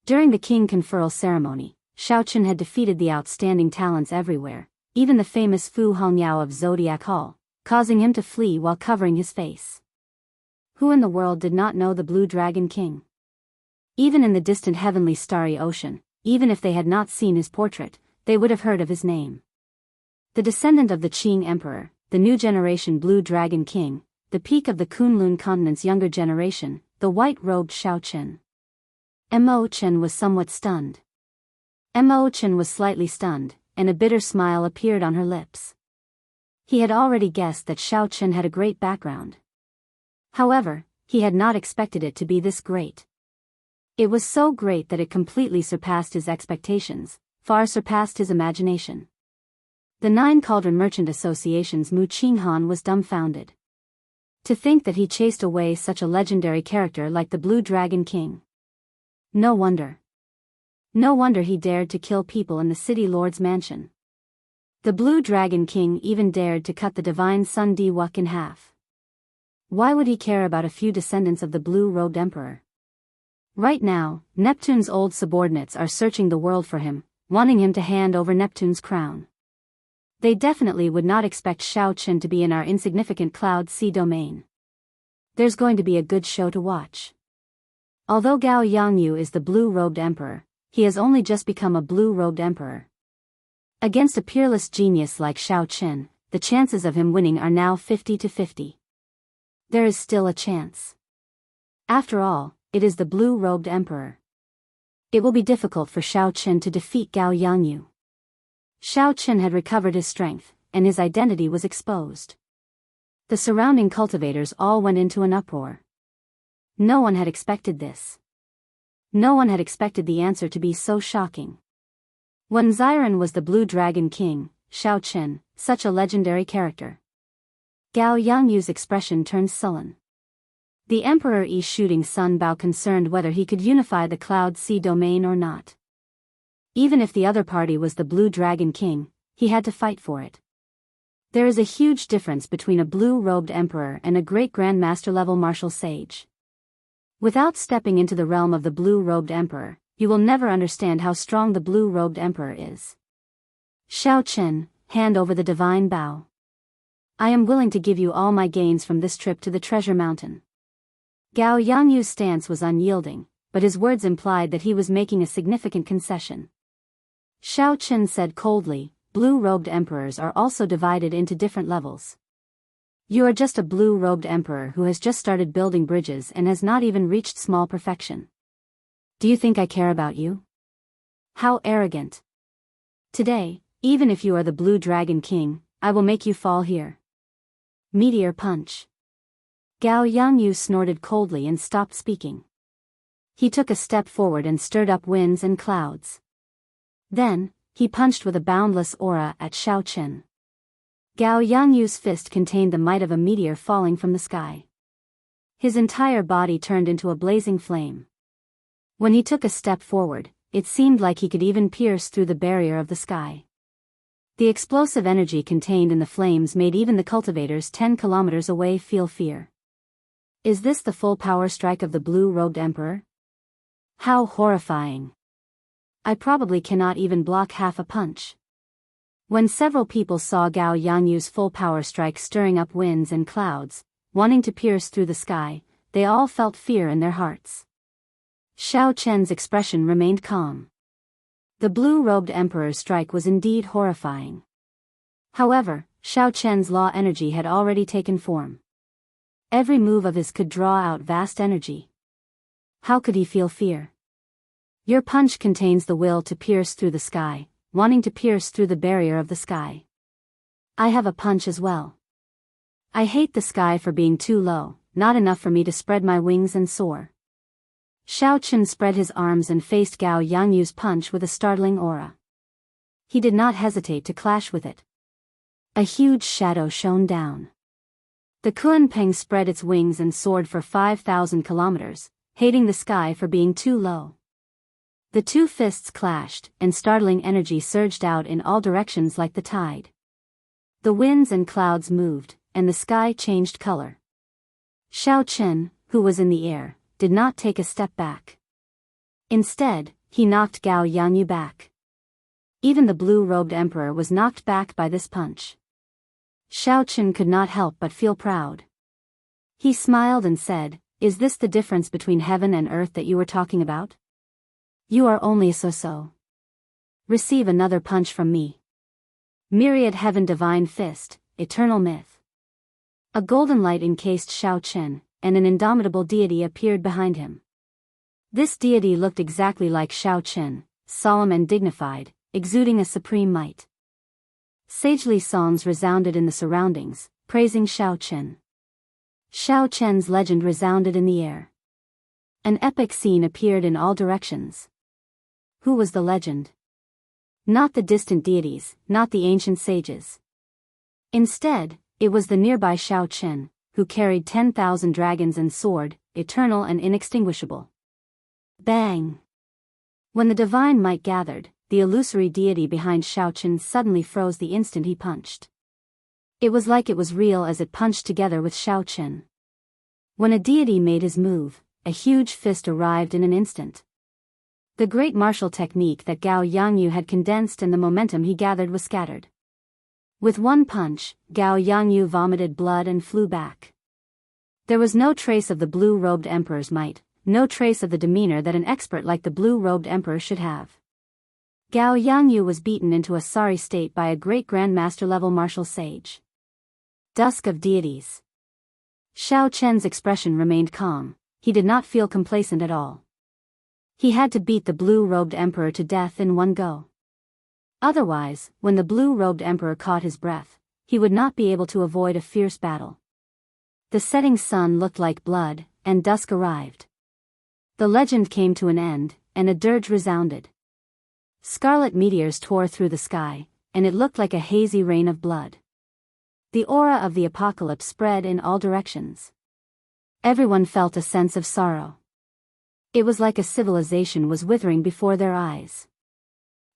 During the king conferral ceremony, Xiaochen had defeated the outstanding talents everywhere, even the famous Fu Hongyao of Zodiac Hall, causing him to flee while covering his face. Who in the world did not know the Blue Dragon King? Even in the distant heavenly starry ocean, even if they had not seen his portrait, they would have heard of his name. The descendant of the Qing Emperor, the new generation Blue Dragon King, the peak of the Kunlun continent's younger generation, the white-robed Xiaochen. Mo Chen was somewhat stunned. Mo Chen was slightly stunned, and a bitter smile appeared on her lips. He had already guessed that Xiaochen had a great background. However, he had not expected it to be this great. It was so great that it completely surpassed his expectations, far surpassed his imagination. The Nine Cauldron Merchant Association's Mu Qinghan was dumbfounded. To think that he chased away such a legendary character like the Blue Dragon King. No wonder. No wonder he dared to kill people in the city lord's mansion. The Blue Dragon King even dared to cut the divine Sun Diwuk in half. Why would he care about a few descendants of the blue-robed emperor? Right now, Neptune's old subordinates are searching the world for him, wanting him to hand over Neptune's crown. They definitely would not expect Xiaochen to be in our insignificant Cloud Sea domain. There's going to be a good show to watch. Although Gao Yangyu is the blue-robed emperor, he has only just become a blue-robed emperor. Against a peerless genius like Xiaochen, the chances of him winning are now 50-50. There is still a chance. After all, it is the blue-robed emperor. It will be difficult for Xiaochen to defeat Gao Yangyu. Xiaochen had recovered his strength, and his identity was exposed. The surrounding cultivators all went into an uproar. No one had expected this. No one had expected the answer to be so shocking. When Xiren was the Blue Dragon King, Xiaochen, such a legendary character. Gao Yangyu's expression turned sullen. The Emperor Yi shooting Sun Bao concerned whether he could unify the Cloud Sea domain or not. Even if the other party was the Blue Dragon King, he had to fight for it. There is a huge difference between a blue-robed emperor and a great grandmaster level martial sage. Without stepping into the realm of the blue-robed emperor, you will never understand how strong the blue-robed emperor is. Xiaochen, hand over the divine bow. I am willing to give you all my gains from this trip to the treasure mountain. Gao Yangyu's stance was unyielding, but his words implied that he was making a significant concession. Xiaochen said coldly, blue-robed emperors are also divided into different levels. You are just a blue-robed emperor who has just started building bridges and has not even reached small perfection. Do you think I care about you? How arrogant. Today, even if you are the Blue Dragon King, I will make you fall here. Meteor punch. Gao Yangyu snorted coldly and stopped speaking. He took a step forward and stirred up winds and clouds. Then, he punched with a boundless aura at Xiaochen. Gao Yangyu's fist contained the might of a meteor falling from the sky. His entire body turned into a blazing flame. When he took a step forward, it seemed like he could even pierce through the barrier of the sky. The explosive energy contained in the flames made even the cultivators 10 kilometers away feel fear. Is this the full power strike of the blue-robed emperor? How horrifying. I probably cannot even block half a punch. When several people saw Gao Yangyu's full power strike stirring up winds and clouds, wanting to pierce through the sky, they all felt fear in their hearts. Xiaochen's expression remained calm. The blue-robed emperor's strike was indeed horrifying. However, Xiaochen's law energy had already taken form. Every move of his could draw out vast energy. How could he feel fear? Your punch contains the will to pierce through the sky, wanting to pierce through the barrier of the sky. I have a punch as well. I hate the sky for being too low, not enough for me to spread my wings and soar. Xiaochen spread his arms and faced Gao Yangyu's punch with a startling aura. He did not hesitate to clash with it. A huge shadow shone down. The Kunpeng spread its wings and soared for 5,000 kilometers, hating the sky for being too low. The two fists clashed, and startling energy surged out in all directions like the tide. The winds and clouds moved, and the sky changed color. Xiao Chen, who was in the air, did not take a step back. Instead, he knocked Gao Yangyu back. Even the blue-robed emperor was knocked back by this punch. Xiao Chen could not help but feel proud. He smiled and said, "Is this the difference between heaven and earth that you were talking about? You are only a so-so. Receive another punch from me. Myriad Heaven Divine Fist, Eternal Myth." A golden light encased Xiao Chen, and an indomitable deity appeared behind him. This deity looked exactly like Xiao Chen, solemn and dignified, exuding a supreme might. Sagely songs resounded in the surroundings, praising Xiao Chen. Xiao Chen's legend resounded in the air. An epic scene appeared in all directions. Who was the legend? Not the distant deities, not the ancient sages. Instead, it was the nearby Xiao Chen, who carried 10,000 dragons and sword, eternal and inextinguishable. Bang! When the divine might gathered, the illusory deity behind Xiao Chen suddenly froze the instant he punched. It was like it was real as it punched together with Xiao Chen. When a deity made his move, a huge fist arrived in an instant. The great martial technique that Gao Yangyu had condensed and the momentum he gathered was scattered. With one punch, Gao Yangyu vomited blood and flew back. There was no trace of the blue-robed emperor's might, no trace of the demeanor that an expert like the blue-robed emperor should have. Gao Yangyu was beaten into a sorry state by a great grandmaster-level martial sage. Dusk of Deities. Xiao Chen's expression remained calm. He did not feel complacent at all. He had to beat the blue-robed emperor to death in one go. Otherwise, when the blue-robed emperor caught his breath, he would not be able to avoid a fierce battle. The setting sun looked like blood, and dusk arrived. The legend came to an end, and a dirge resounded. Scarlet meteors tore through the sky, and it looked like a hazy rain of blood. The aura of the apocalypse spread in all directions. Everyone felt a sense of sorrow. It was like a civilization was withering before their eyes.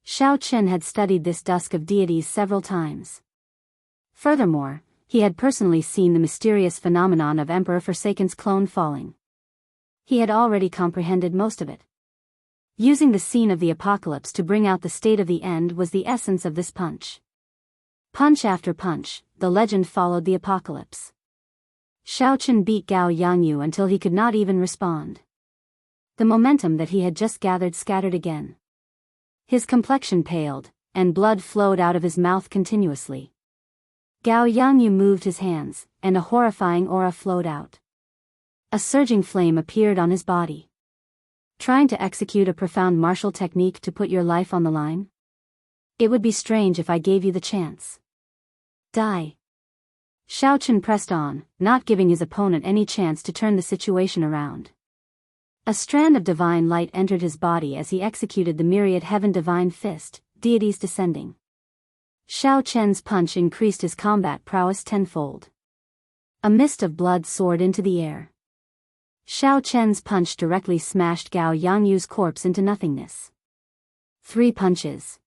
Xiao Chen had studied this dusk of deities several times. Furthermore, he had personally seen the mysterious phenomenon of Emperor Forsaken's clone falling. He had already comprehended most of it. Using the scene of the apocalypse to bring out the state of the end was the essence of this punch. Punch after punch, the legend followed the apocalypse. Xiao Chen beat Gao Yangyu until he could not even respond. The momentum that he had just gathered scattered again. His complexion paled, and blood flowed out of his mouth continuously. Gao Yangyu moved his hands, and a horrifying aura flowed out. A surging flame appeared on his body. Trying to execute a profound martial technique to put your life on the line? It would be strange if I gave you the chance. Die. Xiao Chen pressed on, not giving his opponent any chance to turn the situation around. A strand of divine light entered his body as he executed the myriad heaven divine fist, deities descending. Xiao Chen's punch increased his combat prowess tenfold. A mist of blood soared into the air. Xiao Chen's punch directly smashed Gao Yangyu's corpse into nothingness. 3 punches.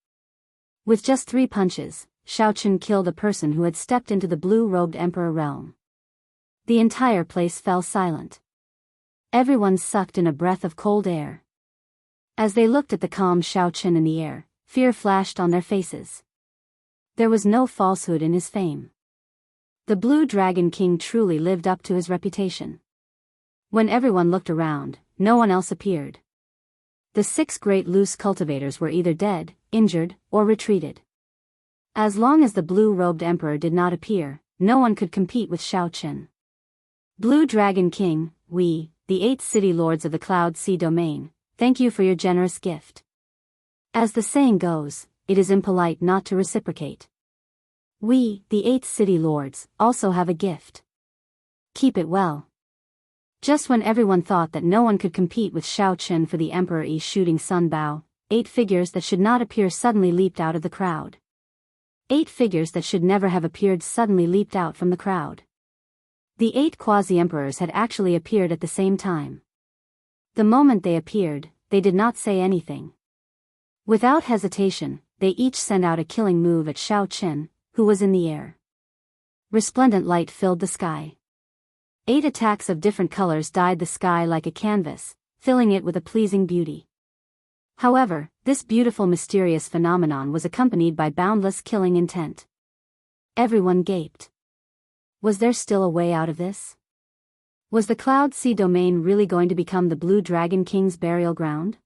With just 3 punches, Xiao Chen killed a person who had stepped into the blue-robed emperor realm. The entire place fell silent. Everyone sucked in a breath of cold air. As they looked at the calm Xiao Chen in the air, fear flashed on their faces. There was no falsehood in his fame. The Blue Dragon King truly lived up to his reputation. When everyone looked around, no one else appeared. The 6 great loose cultivators were either dead, injured, or retreated. As long as the blue-robed emperor did not appear, no one could compete with Xiao Chen. Blue Dragon King, we, the 8 city lords of the Cloud Sea domain, thank you for your generous gift. As the saying goes, it is impolite not to reciprocate. We, the 8 city lords, also have a gift. Keep it well. Just when everyone thought that no one could compete with Xiao Chen for the Emperor-y shooting sun bao, 8 figures that should not appear suddenly leaped out of the crowd. 8 figures that should never have appeared suddenly leaped out from the crowd. The 8 quasi-emperors had actually appeared at the same time. The moment they appeared, they did not say anything. Without hesitation, they each sent out a killing move at Xiao Chen, who was in the air. Resplendent light filled the sky. 8 attacks of different colors dyed the sky like a canvas, filling it with a pleasing beauty. However, this beautiful mysterious phenomenon was accompanied by boundless killing intent. Everyone gaped. Was there still a way out of this? Was the Cloud Sea domain really going to become the Blue Dragon King's burial ground?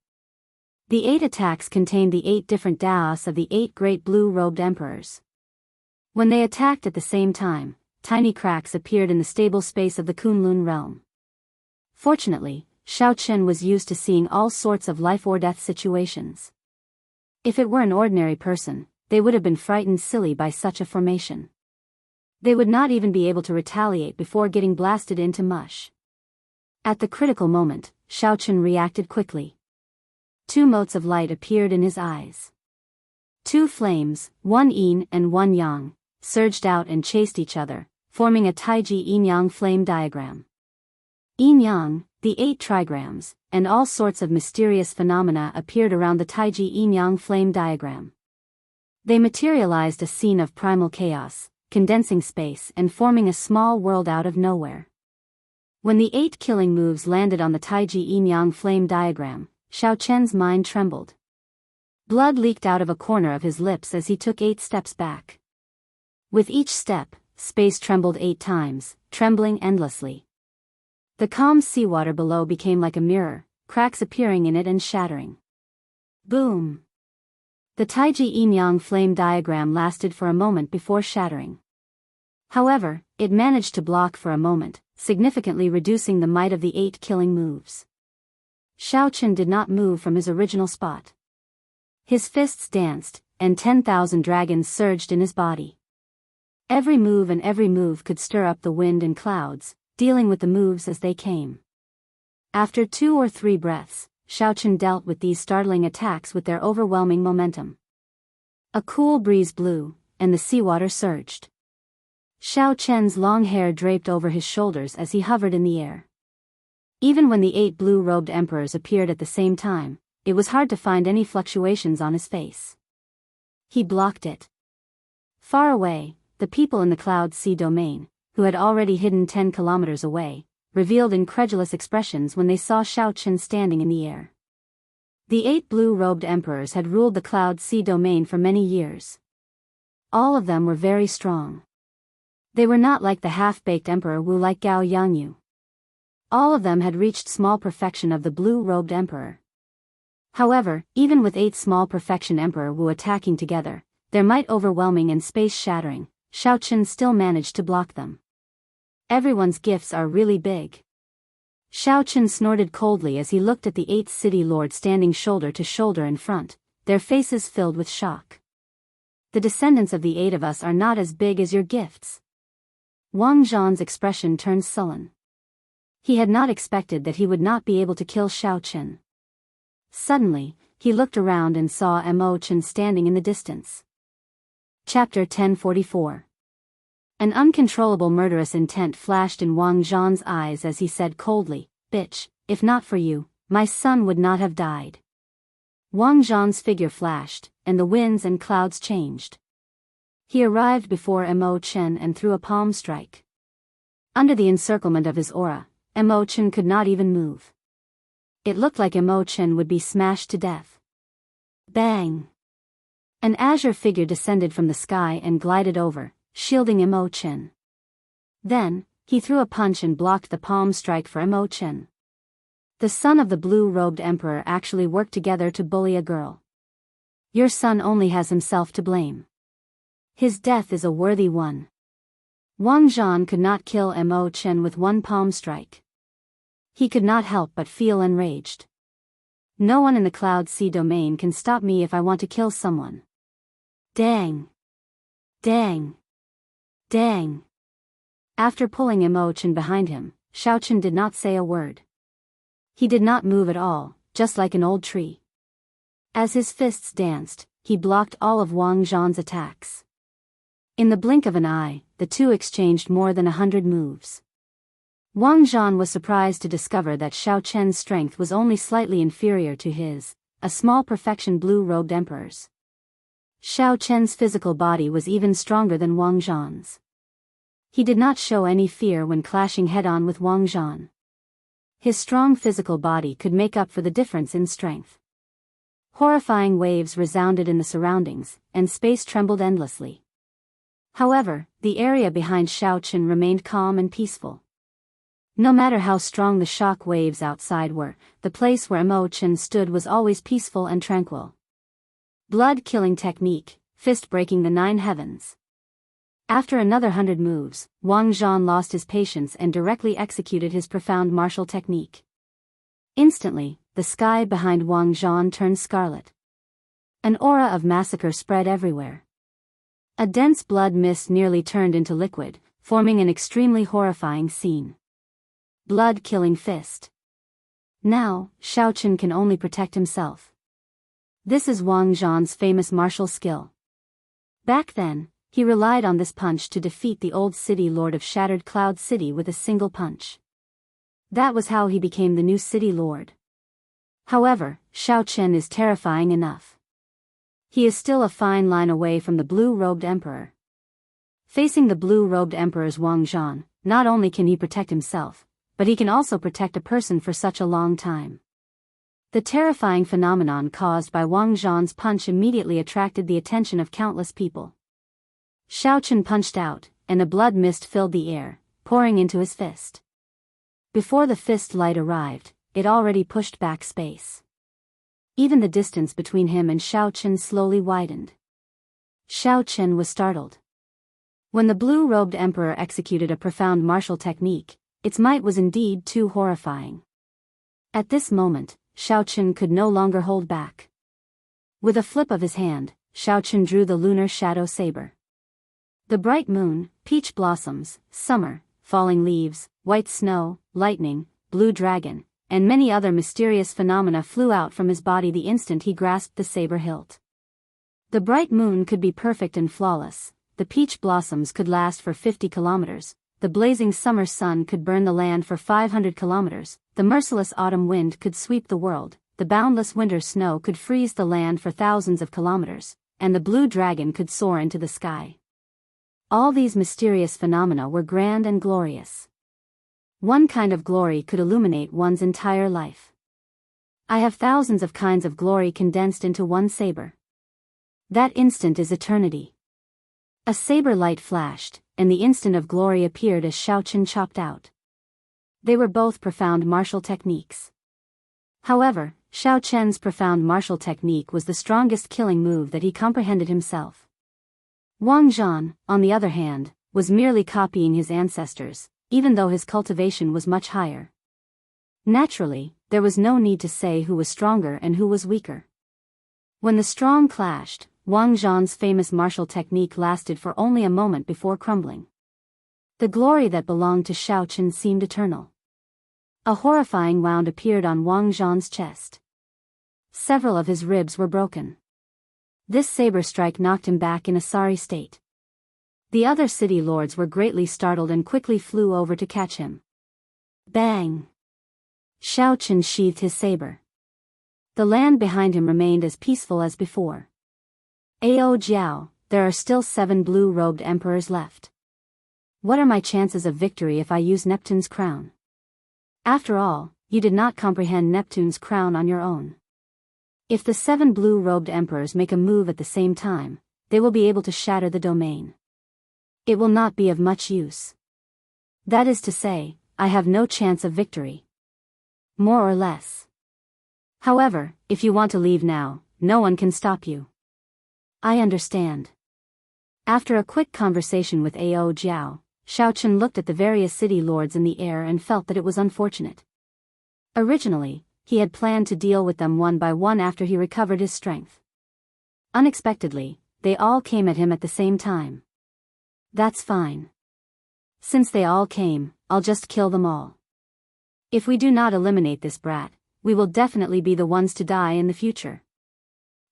The 8 attacks contained the 8 different Daoists of the 8 great blue-robed emperors. When they attacked at the same time, tiny cracks appeared in the stable space of the Kunlun realm. Fortunately, Xiaochen was used to seeing all sorts of life-or-death situations. If it were an ordinary person, they would have been frightened silly by such a formation. They would not even be able to retaliate before getting blasted into mush. At the critical moment, Xiaochen reacted quickly. 2 motes of light appeared in his eyes. 2 flames, one yin and one yang, surged out and chased each other, forming a Taiji yin-yang flame diagram. Yin-yang, the 8 trigrams, and all sorts of mysterious phenomena appeared around the Taiji yin-yang flame diagram. They materialized a scene of primal chaos, condensing space and forming a small world out of nowhere. When the 8 killing moves landed on the Taiji yin-yang flame diagram, Xiaochen's mind trembled. Blood leaked out of a corner of his lips as he took 8 steps back. With each step, space trembled 8 times, trembling endlessly. The calm seawater below became like a mirror, cracks appearing in it and shattering. Boom! The Taiji yin-yang flame diagram lasted for a moment before shattering. However, it managed to block for a moment, significantly reducing the might of the 8 killing moves. Xiaochen did not move from his original spot. His fists danced, and 10,000 dragons surged in his body. Every move could stir up the wind and clouds, dealing with the moves as they came. After 2 or 3 breaths, Xiaochen dealt with these startling attacks with their overwhelming momentum. A cool breeze blew, and the seawater surged. Xiaochen's long hair draped over his shoulders as he hovered in the air. Even when the 8 blue-robed emperors appeared at the same time, it was hard to find any fluctuations on his face. He blocked it. Far away, the people in the Cloud Sea domain, who had already hidden 10 kilometers away, revealed incredulous expressions when they saw Xiaochen standing in the air. The 8 blue-robed emperors had ruled the Cloud Sea domain for many years. All of them were very strong. They were not like the half-baked emperor Wu like Gao Yangyu. All of them had reached small perfection of the blue-robed emperor. However, even with 8 small perfection emperor Wu attacking together, their might overwhelming and space-shattering, Xiaochen still managed to block them. Everyone's gifts are really big. Xiaochen snorted coldly as he looked at the 8th city lord standing shoulder to shoulder in front, their faces filled with shock. The descendants of the 8 of us are not as big as your gifts. Wang Zhan's expression turned sullen. He had not expected that he would not be able to kill Xiaochen. Suddenly, he looked around and saw Imochen standing in the distance. Chapter 1044. An uncontrollable murderous intent flashed in Wang Zhan's eyes as he said coldly, "Bitch, if not for you, my son would not have died." Wang Zhan's figure flashed, and the winds and clouds changed. He arrived before Imochen and threw a palm strike. Under the encirclement of his aura, Imochen could not even move. It looked like Imochen would be smashed to death. Bang! An azure figure descended from the sky and glided over, shielding Imochen. Then, he threw a punch and blocked the palm strike for Imochen. The son of the blue-robed emperor actually worked together to bully a girl. Your son only has himself to blame. His death is a worthy one. Wang Zhan could not kill Imochen with one palm strike. He could not help but feel enraged. No one in the Cloud Sea domain can stop me if I want to kill someone. Dang! Dang! Dang! After pulling Imochen behind him, Xiaochen did not say a word. He did not move at all, just like an old tree. As his fists danced, he blocked all of Wang Zhan's attacks. In the blink of an eye, the two exchanged more than 100 moves. Wang Zhan was surprised to discover that Xiaochen's strength was only slightly inferior to his, a small perfection blue-robed emperor's. Xiaochen's physical body was even stronger than Wang Zhan's. He did not show any fear when clashing head-on with Wang Zhan. His strong physical body could make up for the difference in strength. Horrifying waves resounded in the surroundings, and space trembled endlessly. However, the area behind Xiaochen remained calm and peaceful. No matter how strong the shock waves outside were, the place where Imochen stood was always peaceful and tranquil. Blood-killing technique, fist breaking the 9 heavens. After another 100 moves, Wang Zhan lost his patience and directly executed his profound martial technique. Instantly, the sky behind Wang Zhan turned scarlet. An aura of massacre spread everywhere. A dense blood mist nearly turned into liquid, forming an extremely horrifying scene. Blood-killing fist. Now, Xiaochen can only protect himself. This is Wang Zhan's famous martial skill. Back then, he relied on this punch to defeat the old city lord of Shattered Cloud City with a single punch. That was how he became the new city lord. However, Xiaochen is terrifying enough. He is still a fine line away from the blue-robed emperor. Facing the blue-robed emperor's Wang Zhan, not only can he protect himself, but he can also protect a person for such a long time. The terrifying phenomenon caused by Wang Zhan's punch immediately attracted the attention of countless people. Xiaochen punched out, and a blood mist filled the air, pouring into his fist. Before the fist light arrived, it already pushed back space. Even the distance between him and Xiaochen slowly widened. Xiaochen was startled. When the blue-robed emperor executed a profound martial technique, its might was indeed too horrifying. At this moment, Xiaochen could no longer hold back. With a flip of his hand, Xiaochen drew the lunar shadow saber. The bright moon, peach blossoms, summer, falling leaves, white snow, lightning, blue dragon, and many other mysterious phenomena flew out from his body the instant he grasped the saber hilt. The bright moon could be perfect and flawless, the peach blossoms could last for 50 kilometers, the blazing summer sun could burn the land for 500 kilometers, the merciless autumn wind could sweep the world, the boundless winter snow could freeze the land for thousands of kilometers, and the blue dragon could soar into the sky. All these mysterious phenomena were grand and glorious. One kind of glory could illuminate one's entire life. I have thousands of kinds of glory condensed into one saber. That instant is eternity. A saber light flashed, and the instant of glory appeared as Xiaochen chopped out. They were both profound martial techniques. However, Xiaochen's profound martial technique was the strongest killing move that he comprehended himself. Wang Zhan, on the other hand, was merely copying his ancestors, even though his cultivation was much higher. Naturally, there was no need to say who was stronger and who was weaker. When the strong clashed, Wang Zhan's famous martial technique lasted for only a moment before crumbling. The glory that belonged to Xiaochen seemed eternal. A horrifying wound appeared on Wang Zhan's chest. Several of his ribs were broken. This saber strike knocked him back in a sorry state. The other city lords were greatly startled and quickly flew over to catch him. Bang! Xiaochen sheathed his saber. The land behind him remained as peaceful as before. Ao Jiao, there are still 7 blue-robed emperors left. What are my chances of victory if I use Neptune's crown? After all, you did not comprehend Neptune's crown on your own. If the 7 blue-robed emperors make a move at the same time, they will be able to shatter the domain. It will not be of much use. That is to say, I have no chance of victory. More or less. However, if you want to leave now, no one can stop you. I understand. After a quick conversation with Ao Jiao, Xiaochen looked at the various city lords in the air and felt that it was unfortunate. Originally, he had planned to deal with them one by one after he recovered his strength. Unexpectedly, they all came at him at the same time. That's fine. Since they all came, I'll just kill them all. If we do not eliminate this brat, we will definitely be the ones to die in the future.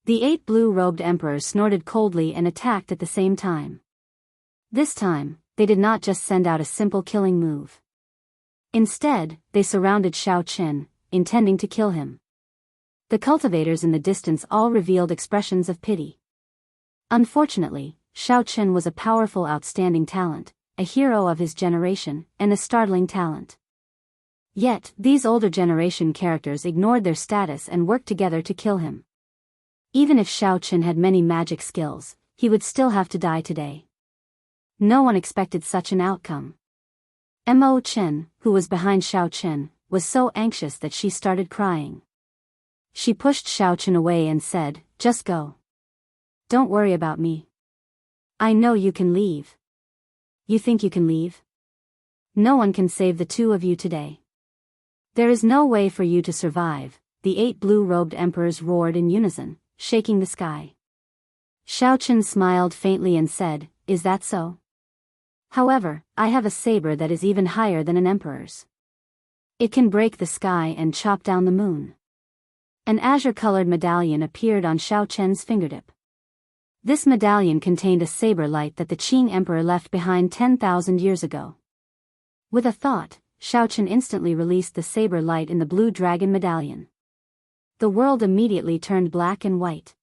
The 8 blue-robed emperors snorted coldly and attacked at the same time. This time, they did not just send out a simple killing move. Instead, they surrounded Xiaochen, intending to kill him. The cultivators in the distance all revealed expressions of pity. Unfortunately, Xiaochen was a powerful, outstanding talent, a hero of his generation, and a startling talent. Yet, these older generation characters ignored their status and worked together to kill him. Even if Xiao Chen had many magic skills, he would still have to die today. No one expected such an outcome. Mo Chen, who was behind Xiao Chen, was so anxious that she started crying. She pushed Xiao Chen away and said, "Just go. Don't worry about me. I know you can leave." "You think you can leave? No one can save the two of you today. There is no way for you to survive," the 8 blue-robed emperors roared in unison, shaking the sky. Xiao Chen smiled faintly and said, "Is that so? However, I have a saber that is even higher than an emperor's. It can break the sky and chop down the moon." An azure-colored medallion appeared on Xiao Chen's fingertip. This medallion contained a saber light that the Qing Emperor left behind 10,000 years ago. With a thought, Xiao Chen instantly released the saber light in the blue dragon medallion. The world immediately turned black and white.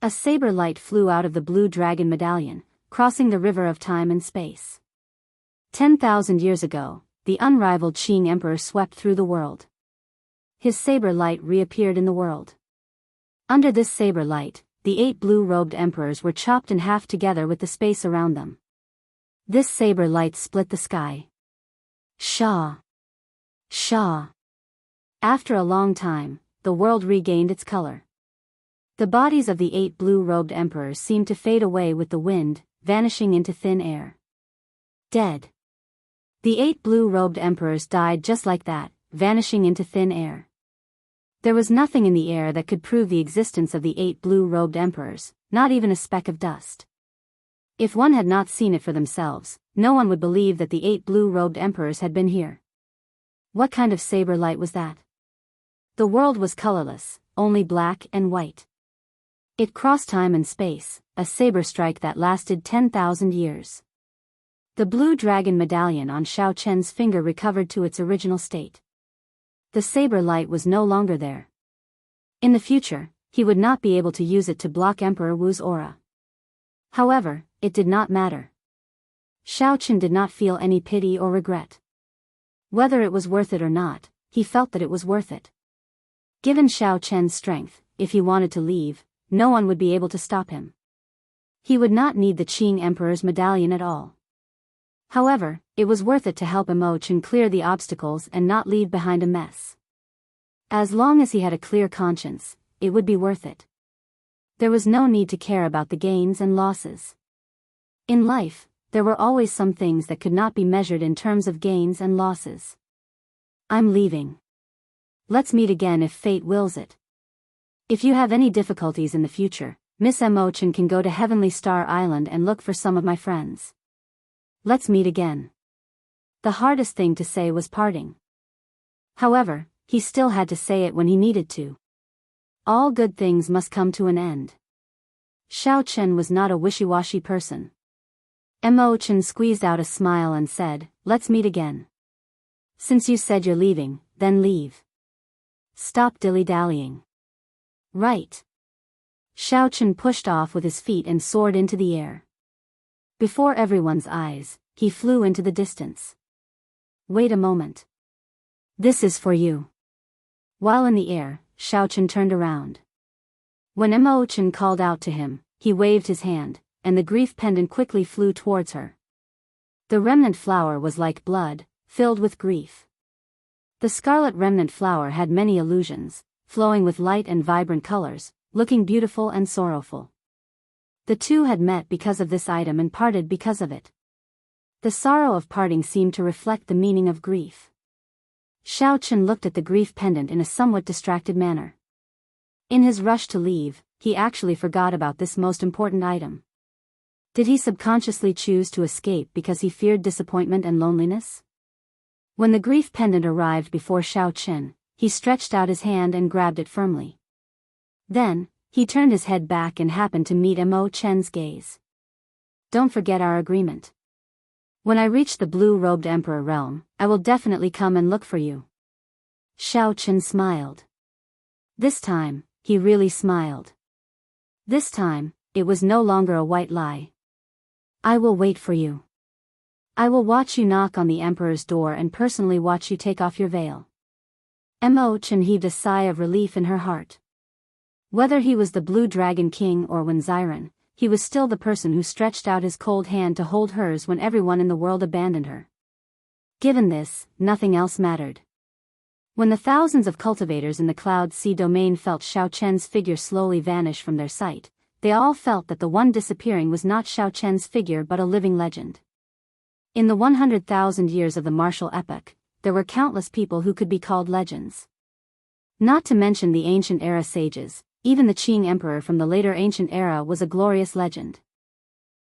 A saber light flew out of the blue dragon medallion, crossing the river of time and space. 10,000 years ago, the unrivaled Qing Emperor swept through the world. His saber light reappeared in the world. Under this saber light, the 8 blue-robed emperors were chopped in half together with the space around them. This saber light split the sky. Shaw! Shaw! After a long time, the world regained its color. The bodies of the 8 blue-robed emperors seemed to fade away with the wind, vanishing into thin air. Dead. The 8 blue-robed emperors died just like that, vanishing into thin air. There was nothing in the air that could prove the existence of the 8 blue-robed emperors, not even a speck of dust. If one had not seen it for themselves, no one would believe that the 8 blue-robed emperors had been here. What kind of saber light was that? The world was colorless, only black and white. It crossed time and space, a saber strike that lasted 10,000 years. The blue dragon medallion on Xiao Chen's finger recovered to its original state. The saber light was no longer there. In the future, he would not be able to use it to block Emperor Wu's aura. However, it did not matter. Xiao Chen did not feel any pity or regret. Whether it was worth it or not, he felt that it was worth it. Given Xiao Chen's strength, if he wanted to leave, no one would be able to stop him. He would not need the Qing Emperor's medallion at all. However, it was worth it to help Mo Chen clear the obstacles and not leave behind a mess. As long as he had a clear conscience, it would be worth it. There was no need to care about the gains and losses. In life, there were always some things that could not be measured in terms of gains and losses. "I'm leaving. Let's meet again if fate wills it. If you have any difficulties in the future, Miss Mo Chen can go to Heavenly Star Island and look for some of my friends. Let's meet again." The hardest thing to say was parting. However, he still had to say it when he needed to. All good things must come to an end. Xiao Chen was not a wishy-washy person. Mo Chen squeezed out a smile and said, "Let's meet again. Since you said you're leaving, then leave. Stop dilly-dallying." "Right." Xiao Chen pushed off with his feet and soared into the air. Before everyone's eyes, he flew into the distance. "Wait a moment. This is for you." While in the air, Xiao Chen turned around. When Mo Chen called out to him, he waved his hand, and the grief pendant quickly flew towards her. The remnant flower was like blood, filled with grief. The scarlet remnant flower had many illusions, flowing with light and vibrant colors, looking beautiful and sorrowful. The two had met because of this item and parted because of it. The sorrow of parting seemed to reflect the meaning of grief. Xiao Chen looked at the grief pendant in a somewhat distracted manner. In his rush to leave, he actually forgot about this most important item. Did he subconsciously choose to escape because he feared disappointment and loneliness? When the grief pendant arrived before Xiao Chen, he stretched out his hand and grabbed it firmly. Then, he turned his head back and happened to meet Mo Chen's gaze. "Don't forget our agreement. When I reach the blue-robed emperor realm, I will definitely come and look for you." Xiao Chen smiled. This time, he really smiled. This time, it was no longer a white lie. "I will wait for you." I will watch you knock on the emperor's door and personally watch you take off your veil. Mo Chen heaved a sigh of relief in her heart. Whether he was the Blue Dragon King or Wenziren, he was still the person who stretched out his cold hand to hold hers when everyone in the world abandoned her. Given this, nothing else mattered. When the thousands of cultivators in the Cloud Sea domain felt Xiao Chen's figure slowly vanish from their sight, they all felt that the one disappearing was not Xiao Chen's figure but a living legend. In the 100,000 years of the martial epoch, there were countless people who could be called legends. Not to mention the ancient era sages, even the Qing emperor from the later ancient era was a glorious legend.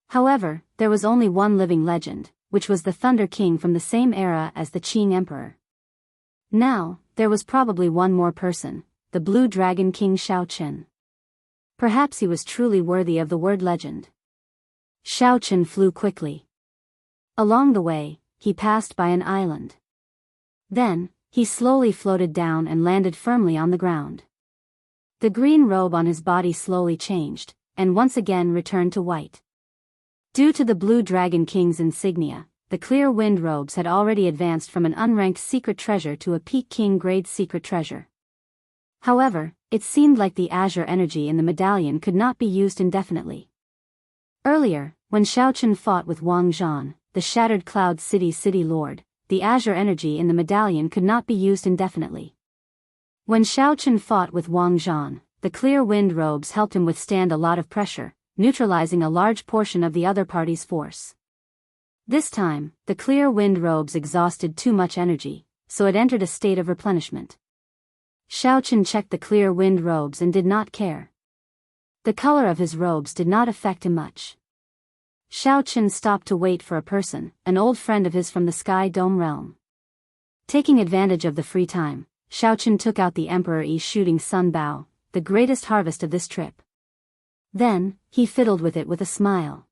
However, there was only one living legend, which was the Thunder King from the same era as the Qing emperor. Now, there was probably one more person, the Blue Dragon King Xiao Chen. Perhaps he was truly worthy of the word legend. Xiao Chen flew quickly. Along the way, he passed by an island. Then, he slowly floated down and landed firmly on the ground. The green robe on his body slowly changed, and once again returned to white. Due to the Blue Dragon King's insignia, the clear wind robes had already advanced from an unranked secret treasure to a Peak King grade secret treasure. However, it seemed like the azure energy in the medallion could not be used indefinitely. Earlier, when Xiao Chen fought with Wang Zhan, the Shattered Cloud City Lord, the azure energy in the medallion could not be used indefinitely. When Xiao Chen fought with Wang Zhan, the clear wind robes helped him withstand a lot of pressure, neutralizing a large portion of the other party's force. This time, the clear wind robes exhausted too much energy, so it entered a state of replenishment. Xiao Chen checked the clear wind robes and did not care. The color of his robes did not affect him much. Xiao Chen stopped to wait for a person, an old friend of his from the Sky Dome realm. Taking advantage of the free time, Xiao Chen took out the Emperor Yi shooting sun bow, the greatest harvest of this trip. Then, he fiddled with it with a smile.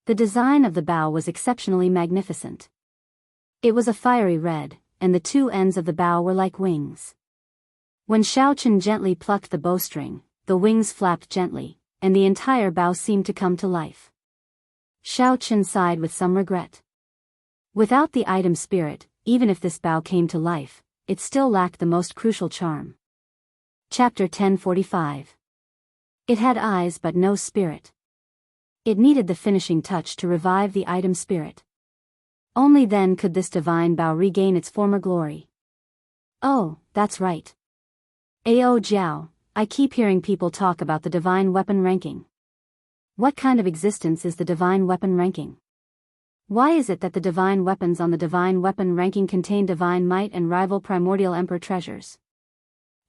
The design of the bow was exceptionally magnificent. It was a fiery red, and the two ends of the bow were like wings. When Xiao Chen gently plucked the bowstring, the wings flapped gently, and the entire bow seemed to come to life. Xiao Chen sighed with some regret. Without the item spirit, even if this bow came to life, it still lacked the most crucial charm. Chapter 1045. It had eyes but no spirit. It needed the finishing touch to revive the item spirit. Only then could this divine bow regain its former glory. Oh, that's right. Ao Jiao, I keep hearing people talk about the divine weapon ranking. What kind of existence is the divine weapon ranking? Why is it that the divine weapons on the divine weapon ranking contain divine might and rival primordial emperor treasures?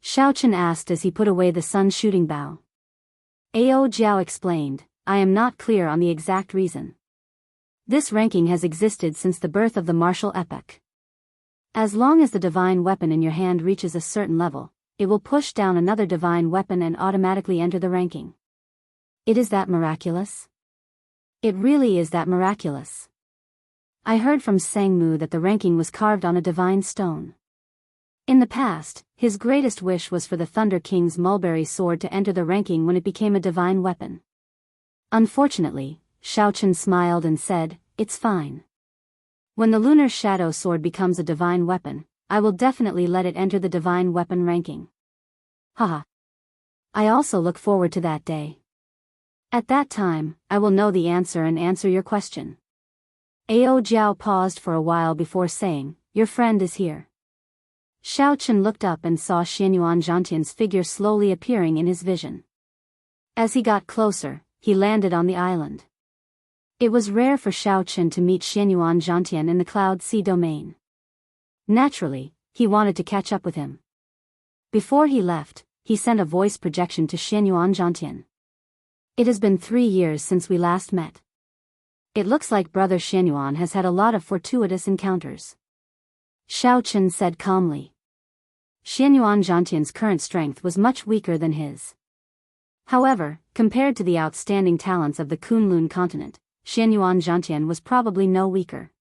Xiao Chen asked as he put away the sun shooting bow. Ao Jiao explained, I am not clear on the exact reason. This ranking has existed since the birth of the martial epoch. As long as the divine weapon in your hand reaches a certain level, it will push down another divine weapon and automatically enter the ranking. It is that miraculous? It really is that miraculous. I heard from Sangmu that the ranking was carved on a divine stone. In the past, his greatest wish was for the Thunder King's mulberry sword to enter the ranking when it became a divine weapon. Unfortunately, Xiao Chen smiled and said, it's fine. When the lunar shadow sword becomes a divine weapon, I will definitely let it enter the divine weapon ranking. Haha. I also look forward to that day. At that time, I will know the answer and answer your question. Ao Jiao paused for a while before saying, your friend is here. Xiao Chen looked up and saw Xianyuan Zhantian's figure slowly appearing in his vision. As he got closer, he landed on the island. It was rare for Xiao Chen to meet Xianyuan Zhantian in the Cloud Sea domain. Naturally, he wanted to catch up with him. Before he left, he sent a voice projection to Xianyuan Zhantian. It has been 3 years since we last met. It looks like Brother Xianyuan has had a lot of fortuitous encounters. Xiao Chen said calmly. Xianyuan Zhantian's current strength was much weaker than his. However, compared to the outstanding talents of the Kunlun continent, Xianyuan Zhantian was probably no weaker.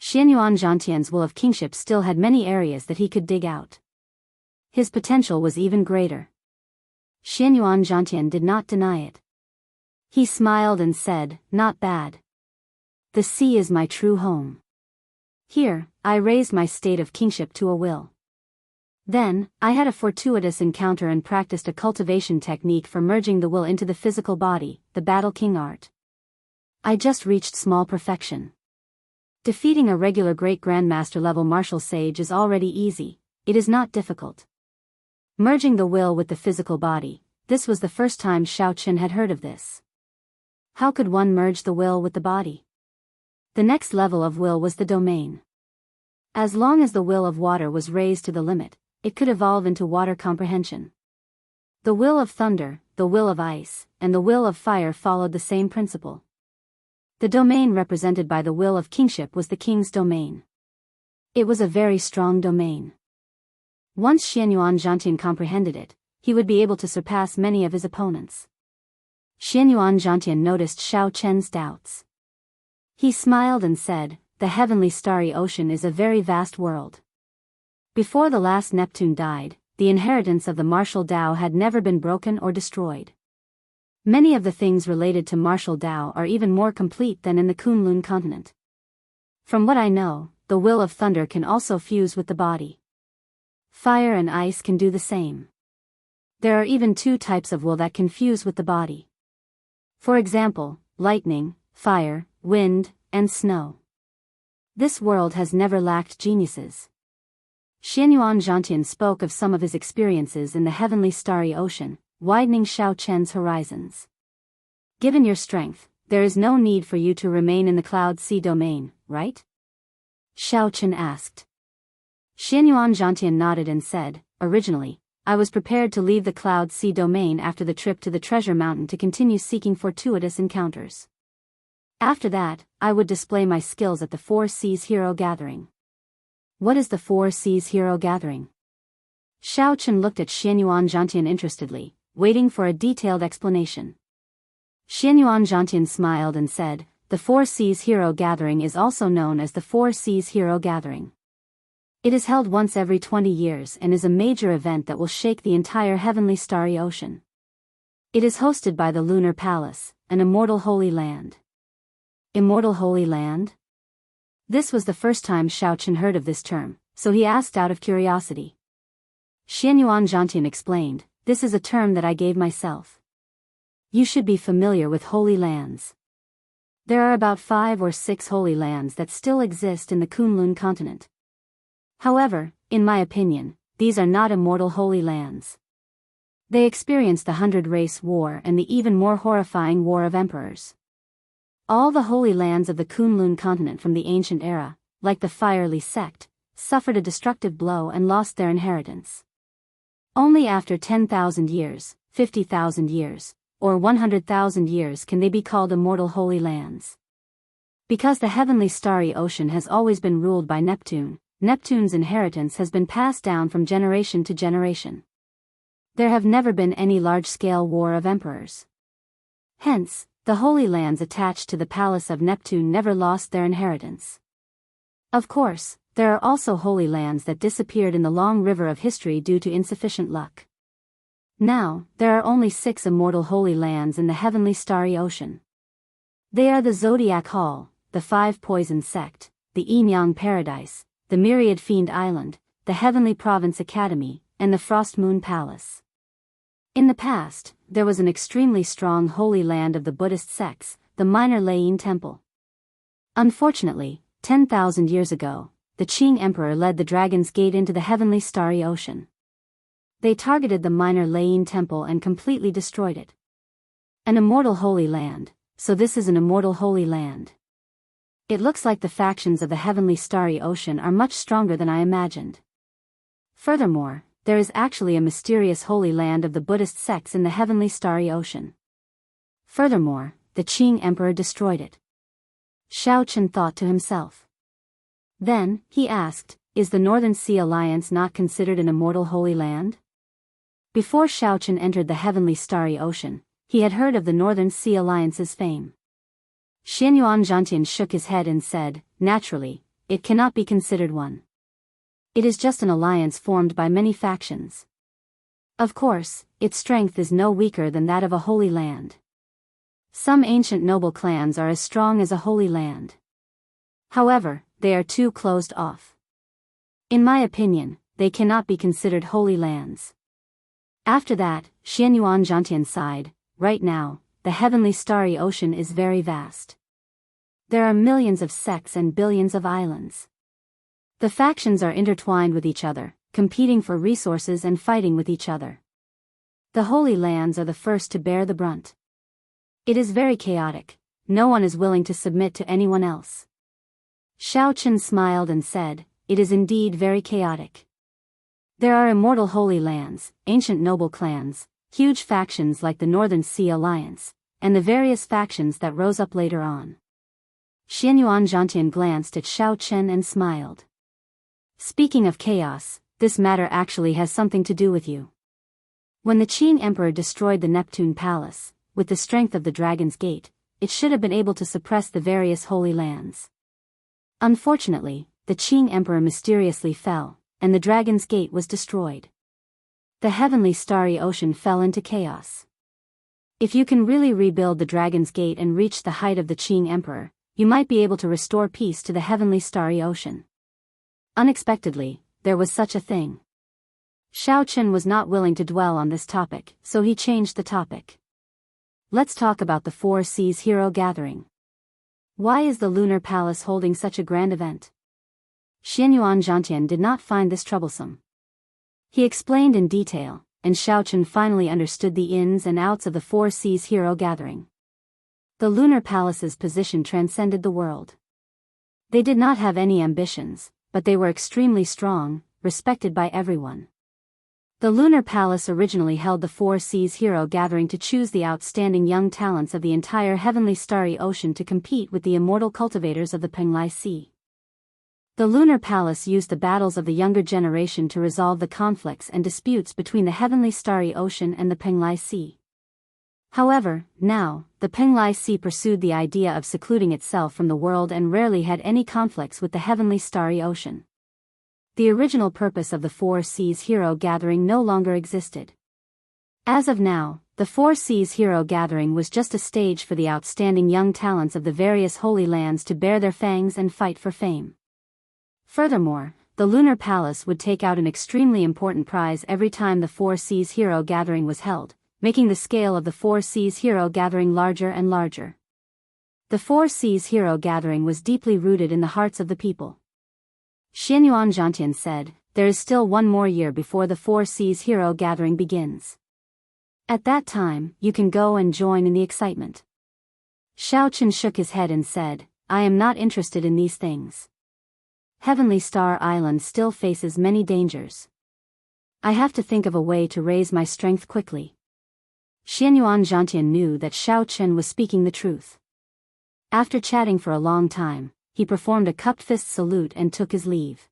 Xianyuan Zhantian's will of kingship still had many areas that he could dig out. His potential was even greater. Xianyuan Zhantian did not deny it. He smiled and said, not bad. The sea is my true home. Here, I raised my state of kingship to a will. Then, I had a fortuitous encounter and practiced a cultivation technique for merging the will into the physical body, the Battle King art. I just reached small perfection. Defeating a regular Great Grandmaster level martial sage is already easy, it is not difficult. Merging the will with the physical body, this was the first time Xiaochen had heard of this. How could one merge the will with the body? The next level of will was the domain. As long as the will of water was raised to the limit, it could evolve into water comprehension. The will of thunder, the will of ice, and the will of fire followed the same principle. The domain represented by the will of kingship was the king's domain. It was a very strong domain. Once Xianyuan Zhantian comprehended it, he would be able to surpass many of his opponents. Xianyuan Zhantian noticed Xiao Chen's doubts. He smiled and said, "The heavenly starry ocean is a very vast world. Before the last Neptune died, the inheritance of the martial Tao had never been broken or destroyed. Many of the things related to martial Tao are even more complete than in the Kunlun continent. From what I know, the will of thunder can also fuse with the body. Fire and ice can do the same. There are even two types of will that can fuse with the body. For example, lightning, fire, wind, and snow. This world has never lacked geniuses." Xianyuan Zhantian spoke of some of his experiences in the heavenly starry ocean, widening Xiao Chen's horizons. "Given your strength, there is no need for you to remain in the cloud sea domain, right?" Xiao Chen asked. Xianyuan Zhantian nodded and said, "Originally, I was prepared to leave the cloud sea domain after the trip to the treasure mountain to continue seeking fortuitous encounters. After that, I would display my skills at the Four Seas Hero Gathering." "What is the Four Seas Hero Gathering?" Xiao Chen looked at Xianyuan Zhantian interestedly, waiting for a detailed explanation. Xianyuan Zhantian smiled and said, "The Four Seas Hero Gathering is also known as the Four Seas Hero Gathering. It is held once every 20 years and is a major event that will shake the entire heavenly starry ocean. It is hosted by the Lunar Palace, an immortal holy land." Immortal holy land? This was the first time Xiao Chen heard of this term, so he asked out of curiosity. Xianyuan Zhantian explained, "This is a term that I gave myself. You should be familiar with holy lands. There are about 5 or 6 holy lands that still exist in the Kunlun continent. However, in my opinion, these are not immortal holy lands. They experienced the 100-Race War and the even more horrifying War of Emperors. All the holy lands of the Kunlun continent from the ancient era, like the Fierly sect, suffered a destructive blow and lost their inheritance. Only after 10,000 years, 50,000 years, or 100,000 years can they be called immortal holy lands. Because the heavenly starry ocean has always been ruled by Neptune, Neptune's inheritance has been passed down from generation to generation. There have never been any large-scale war of emperors. Hence, the holy lands attached to the palace of Neptune never lost their inheritance. Of course, there are also holy lands that disappeared in the long river of history due to insufficient luck. Now, there are only 6 immortal holy lands in the heavenly starry ocean. They are the Zodiac Hall, the 5 Poison Sect, the Yinyang Paradise, the Myriad Fiend Island, the Heavenly Province Academy, and the Frost Moon Palace. In the past, there was an extremely strong holy land of the Buddhist sects, the Minor Layin Temple. Unfortunately, 10,000 years ago, the Qing Emperor led the Dragon's Gate into the heavenly starry ocean. They targeted the Minor Layin Temple and completely destroyed it. An immortal holy land, so this is an immortal holy land. It looks like the factions of the heavenly starry ocean are much stronger than I imagined. Furthermore, there is actually a mysterious holy land of the Buddhist sects in the heavenly starry ocean. Furthermore, the Qing Emperor destroyed it. Xiao Chen thought to himself. Then, he asked, is the Northern Sea Alliance not considered an immortal holy land? Before Xiao Chen entered the heavenly starry ocean, he had heard of the Northern Sea Alliance's fame. Xianyuan Zhantian shook his head and said, naturally, it cannot be considered one. It is just an alliance formed by many factions. Of course, its strength is no weaker than that of a holy land. Some ancient noble clans are as strong as a holy land. However, they are too closed off. In my opinion, they cannot be considered holy lands. After that, Xianyuan Zhantian sighed. Right now, the heavenly starry ocean is very vast. There are millions of sects and billions of islands. The factions are intertwined with each other, competing for resources and fighting with each other. The holy lands are the first to bear the brunt. It is very chaotic. No one is willing to submit to anyone else. Xiao Chen smiled and said, "It is indeed very chaotic. There are immortal holy lands, ancient noble clans, huge factions like the Northern Sea Alliance, and the various factions that rose up later on." Xianyuan Zhantian glanced at Xiao Chen and smiled. "Speaking of chaos, this matter actually has something to do with you. When the Qing Emperor destroyed the Neptune Palace, with the strength of the Dragon's Gate, it should have been able to suppress the various holy lands. Unfortunately, the Qing Emperor mysteriously fell, and the Dragon's Gate was destroyed. The heavenly starry ocean fell into chaos. If you can really rebuild the Dragon's Gate and reach the height of the Qing Emperor, you might be able to restore peace to the heavenly starry ocean." Unexpectedly, there was such a thing. Xiao Chen was not willing to dwell on this topic, so he changed the topic. "Let's talk about the Four Seas Hero Gathering. Why is the Lunar Palace holding such a grand event?" Xianyuan Zhantian did not find this troublesome. He explained in detail, and Xiao Chen finally understood the ins and outs of the Four Seas Hero Gathering. The Lunar Palace's position transcended the world. They did not have any ambitions, but they were extremely strong, respected by everyone. The Lunar Palace originally held the Four Seas Hero Gathering to choose the outstanding young talents of the entire heavenly starry ocean to compete with the immortal cultivators of the Penglai Sea. The Lunar Palace used the battles of the younger generation to resolve the conflicts and disputes between the heavenly starry ocean and the Penglai Sea. However, now, the Penglai Sea pursued the idea of secluding itself from the world and rarely had any conflicts with the heavenly starry ocean. The original purpose of the Four Seas Hero Gathering no longer existed. As of now, the Four Seas Hero Gathering was just a stage for the outstanding young talents of the various holy lands to bare their fangs and fight for fame. Furthermore, the Lunar Palace would take out an extremely important prize every time the Four Seas Hero Gathering was held, making the scale of the Four Seas Hero Gathering larger and larger. The Four Seas Hero Gathering was deeply rooted in the hearts of the people. Xianyuan Zhantian said, "There is still one more year before the Four Seas Hero Gathering begins. At that time, you can go and join in the excitement." Xiao Chen shook his head and said, "I am not interested in these things. Heavenly Star Island still faces many dangers. I have to think of a way to raise my strength quickly." Xianyuan Zhantian knew that Xiao Chen was speaking the truth. After chatting for a long time, he performed a cupped fist salute and took his leave.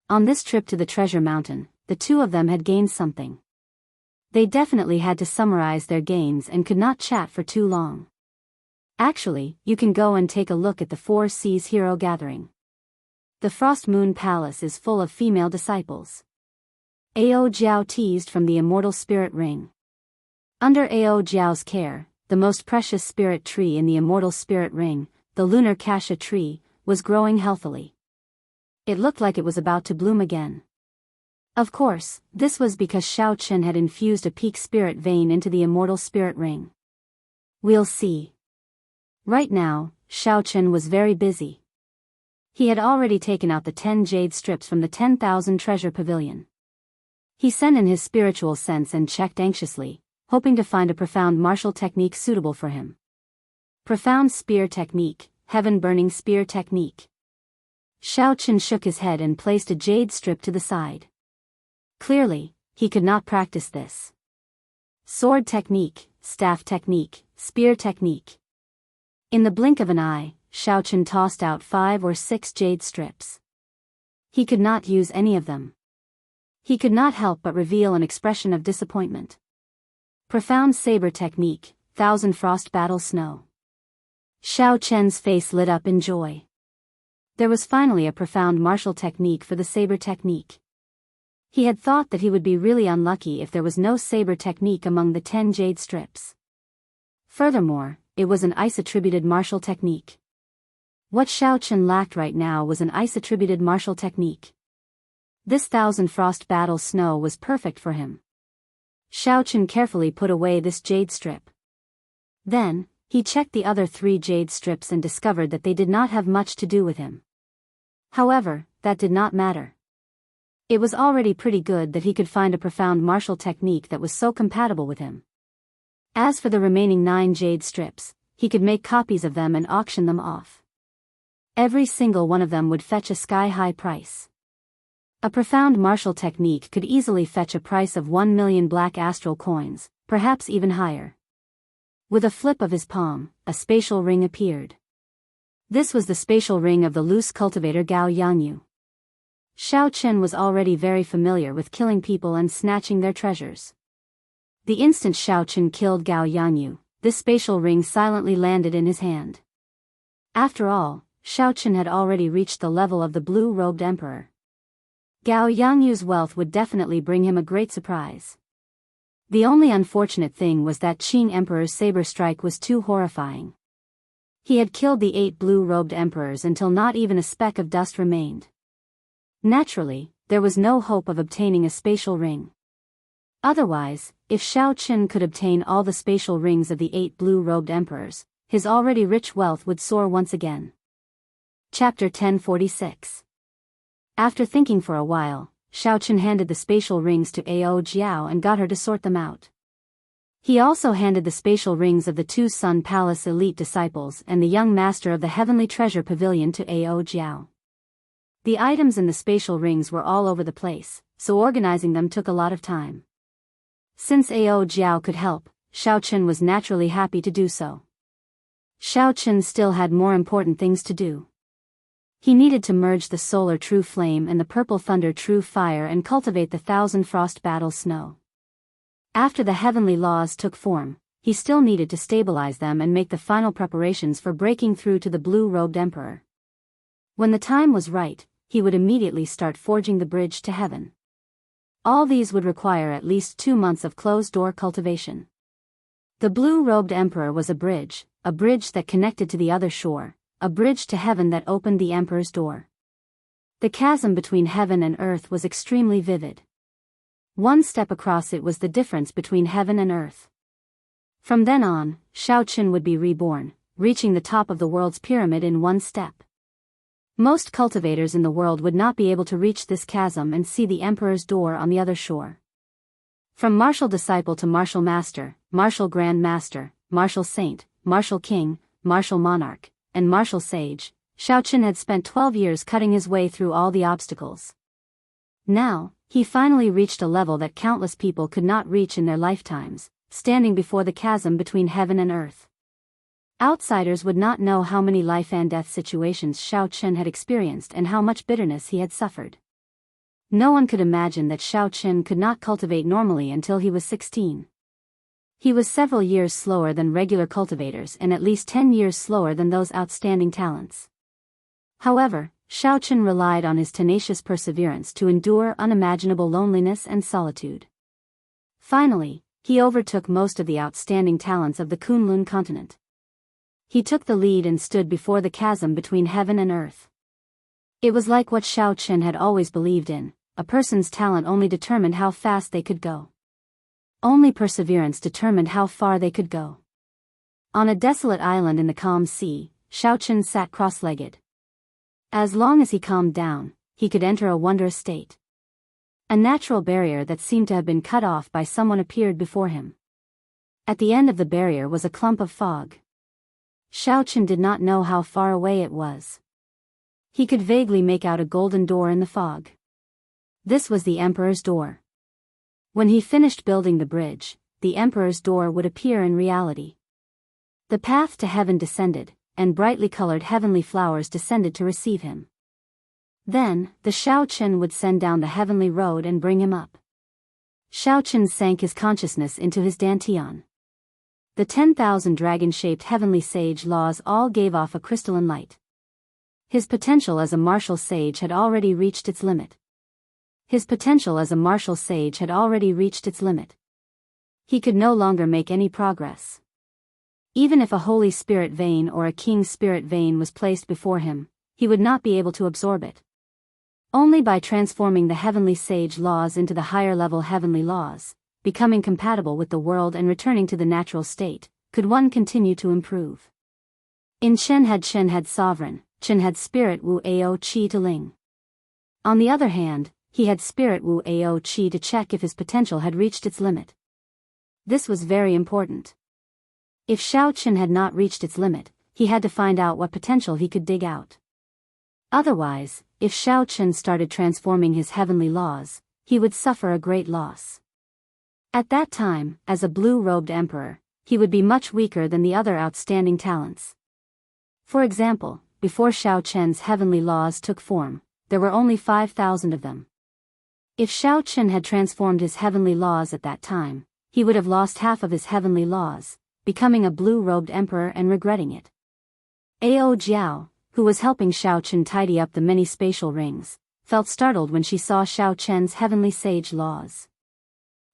On this trip to the Treasure Mountain, the two of them had gained something. They definitely had to summarize their gains and could not chat for too long. "Actually, you can go and take a look at the Four Seas Hero Gathering. The Frost Moon Palace is full of female disciples." Ao Jiao teased from the Immortal Spirit Ring. Under Ao Jiao's care, the most precious spirit tree in the Immortal Spirit Ring, the lunar cassia tree, was growing healthily. It looked like it was about to bloom again. Of course, this was because Xiao Chen had infused a peak spirit vein into the Immortal Spirit Ring. "We'll see." Right now, Xiao Chen was very busy. He had already taken out the 10 jade strips from the 10,000 treasure pavilion. He sent in his spiritual sense and checked anxiously, hoping to find a profound martial technique suitable for him. Profound spear technique, heaven-burning spear technique. Xiao Chen shook his head and placed a jade strip to the side. Clearly, he could not practice this. Sword technique, staff technique, spear technique. In the blink of an eye, Xiao Chen tossed out 5 or 6 jade strips. He could not use any of them. He could not help but reveal an expression of disappointment. Profound saber technique, Thousand Frost Battle Snow. Xiao Chen's face lit up in joy. There was finally a profound martial technique for the saber technique. He had thought that he would be really unlucky if there was no saber technique among the 10 jade strips. Furthermore, it was an ice-attributed martial technique. What Xiao Chen lacked right now was an ice-attributed martial technique. This thousand frost battle snow was perfect for him. Xiao Chen carefully put away this jade strip. Then, he checked the other 3 jade strips and discovered that they did not have much to do with him. However, that did not matter. It was already pretty good that he could find a profound martial technique that was so compatible with him. As for the remaining 9 jade strips, he could make copies of them and auction them off. Every single one of them would fetch a sky-high price. A profound martial technique could easily fetch a price of 1 million black astral coins, perhaps even higher. With a flip of his palm, a spatial ring appeared. This was the spatial ring of the loose cultivator Gao Yangyu. Xiao Chen was already very familiar with killing people and snatching their treasures. The instant Xiao Chen killed Gao Yangyu, this spatial ring silently landed in his hand. After all, Xiao Chen had already reached the level of the blue-robed emperor. Gao Yangyu's wealth would definitely bring him a great surprise. The only unfortunate thing was that Qing Emperor's saber strike was too horrifying. He had killed the 8 blue-robed emperors until not even a speck of dust remained. Naturally, there was no hope of obtaining a spatial ring. Otherwise, if Xiao Chen could obtain all the spatial rings of the 8 blue-robed emperors, his already rich wealth would soar once again. Chapter 1046. After thinking for a while, Xiao Chen handed the spatial rings to Ao Jiao and got her to sort them out. He also handed the spatial rings of the 2 Sun Palace elite disciples and the young master of the Heavenly Treasure Pavilion to Ao Jiao. The items in the spatial rings were all over the place, so organizing them took a lot of time. Since Ao Jiao could help, Xiao Chen was naturally happy to do so. Xiao Chen still had more important things to do. He needed to merge the solar true flame and the purple thunder true fire and cultivate the 1,000 frost battle snow. After the heavenly laws took form, he still needed to stabilize them and make the final preparations for breaking through to the blue-robed emperor. When the time was right, he would immediately start forging the bridge to heaven. All these would require at least 2 months of closed-door cultivation. The blue-robed emperor was a bridge that connected to the other shore, a bridge to heaven that opened the emperor's door. The chasm between heaven and earth was extremely vivid. One step across it was the difference between heaven and earth. From then on, Xiao Chen would be reborn, reaching the top of the world's pyramid in 1 step. Most cultivators in the world would not be able to reach this chasm and see the emperor's door on the other shore. From martial disciple to martial master, martial grand master, martial saint, martial king, martial monarch, and martial sage, Xiao Chen had spent 12 years cutting his way through all the obstacles. Now, he finally reached a level that countless people could not reach in their lifetimes, standing before the chasm between heaven and earth. Outsiders would not know how many life and death situations Xiao Chen had experienced and how much bitterness he had suffered. No one could imagine that Xiao Chen could not cultivate normally until he was 16. He was several years slower than regular cultivators and at least 10 years slower than those outstanding talents. However, Xiao Chen relied on his tenacious perseverance to endure unimaginable loneliness and solitude. Finally, he overtook most of the outstanding talents of the Kunlun continent. He took the lead and stood before the chasm between heaven and earth. It was like what Xiao Chen had always believed in: a person's talent only determined how fast they could go. Only perseverance determined how far they could go. On a desolate island in the calm sea, Xiao Chen sat cross-legged. As long as he calmed down, he could enter a wondrous state. A natural barrier that seemed to have been cut off by someone appeared before him. At the end of the barrier was a clump of fog. Xiao Chen did not know how far away it was. He could vaguely make out a golden door in the fog. This was the emperor's door. When he finished building the bridge, the emperor's door would appear in reality. The path to heaven descended, and brightly colored heavenly flowers descended to receive him. Then, the Xiao Chen would send down the heavenly road and bring him up. Xiao Chen sank his consciousness into his dantian. The 10,000 dragon-shaped heavenly sage laws all gave off a crystalline light. His potential as a martial sage had already reached its limit. He could no longer make any progress. Even if a Holy Spirit vein or a King's Spirit vein was placed before him, he would not be able to absorb it. Only by transforming the heavenly sage laws into the higher-level heavenly laws, becoming compatible with the world and returning to the natural state, could one continue to improve. In Chen had sovereign, Chen had spirit Wu Ao Qi to Ling. On the other hand, he had spirit Wu Ao Qi to check if his potential had reached its limit. This was very important. If Xiao Chen had not reached its limit, he had to find out what potential he could dig out. Otherwise, if Xiao Chen started transforming his heavenly laws, he would suffer a great loss. At that time, as a blue-robed emperor, he would be much weaker than the other outstanding talents. For example, before Xiao Chen's heavenly laws took form, there were only 5,000 of them. If Xiao Chen had transformed his heavenly laws at that time, he would have lost half of his heavenly laws, becoming a blue-robed emperor and regretting it. Ao Jiao, who was helping Xiao Chen tidy up the many spatial rings, felt startled when she saw Xiao Chen's heavenly sage laws.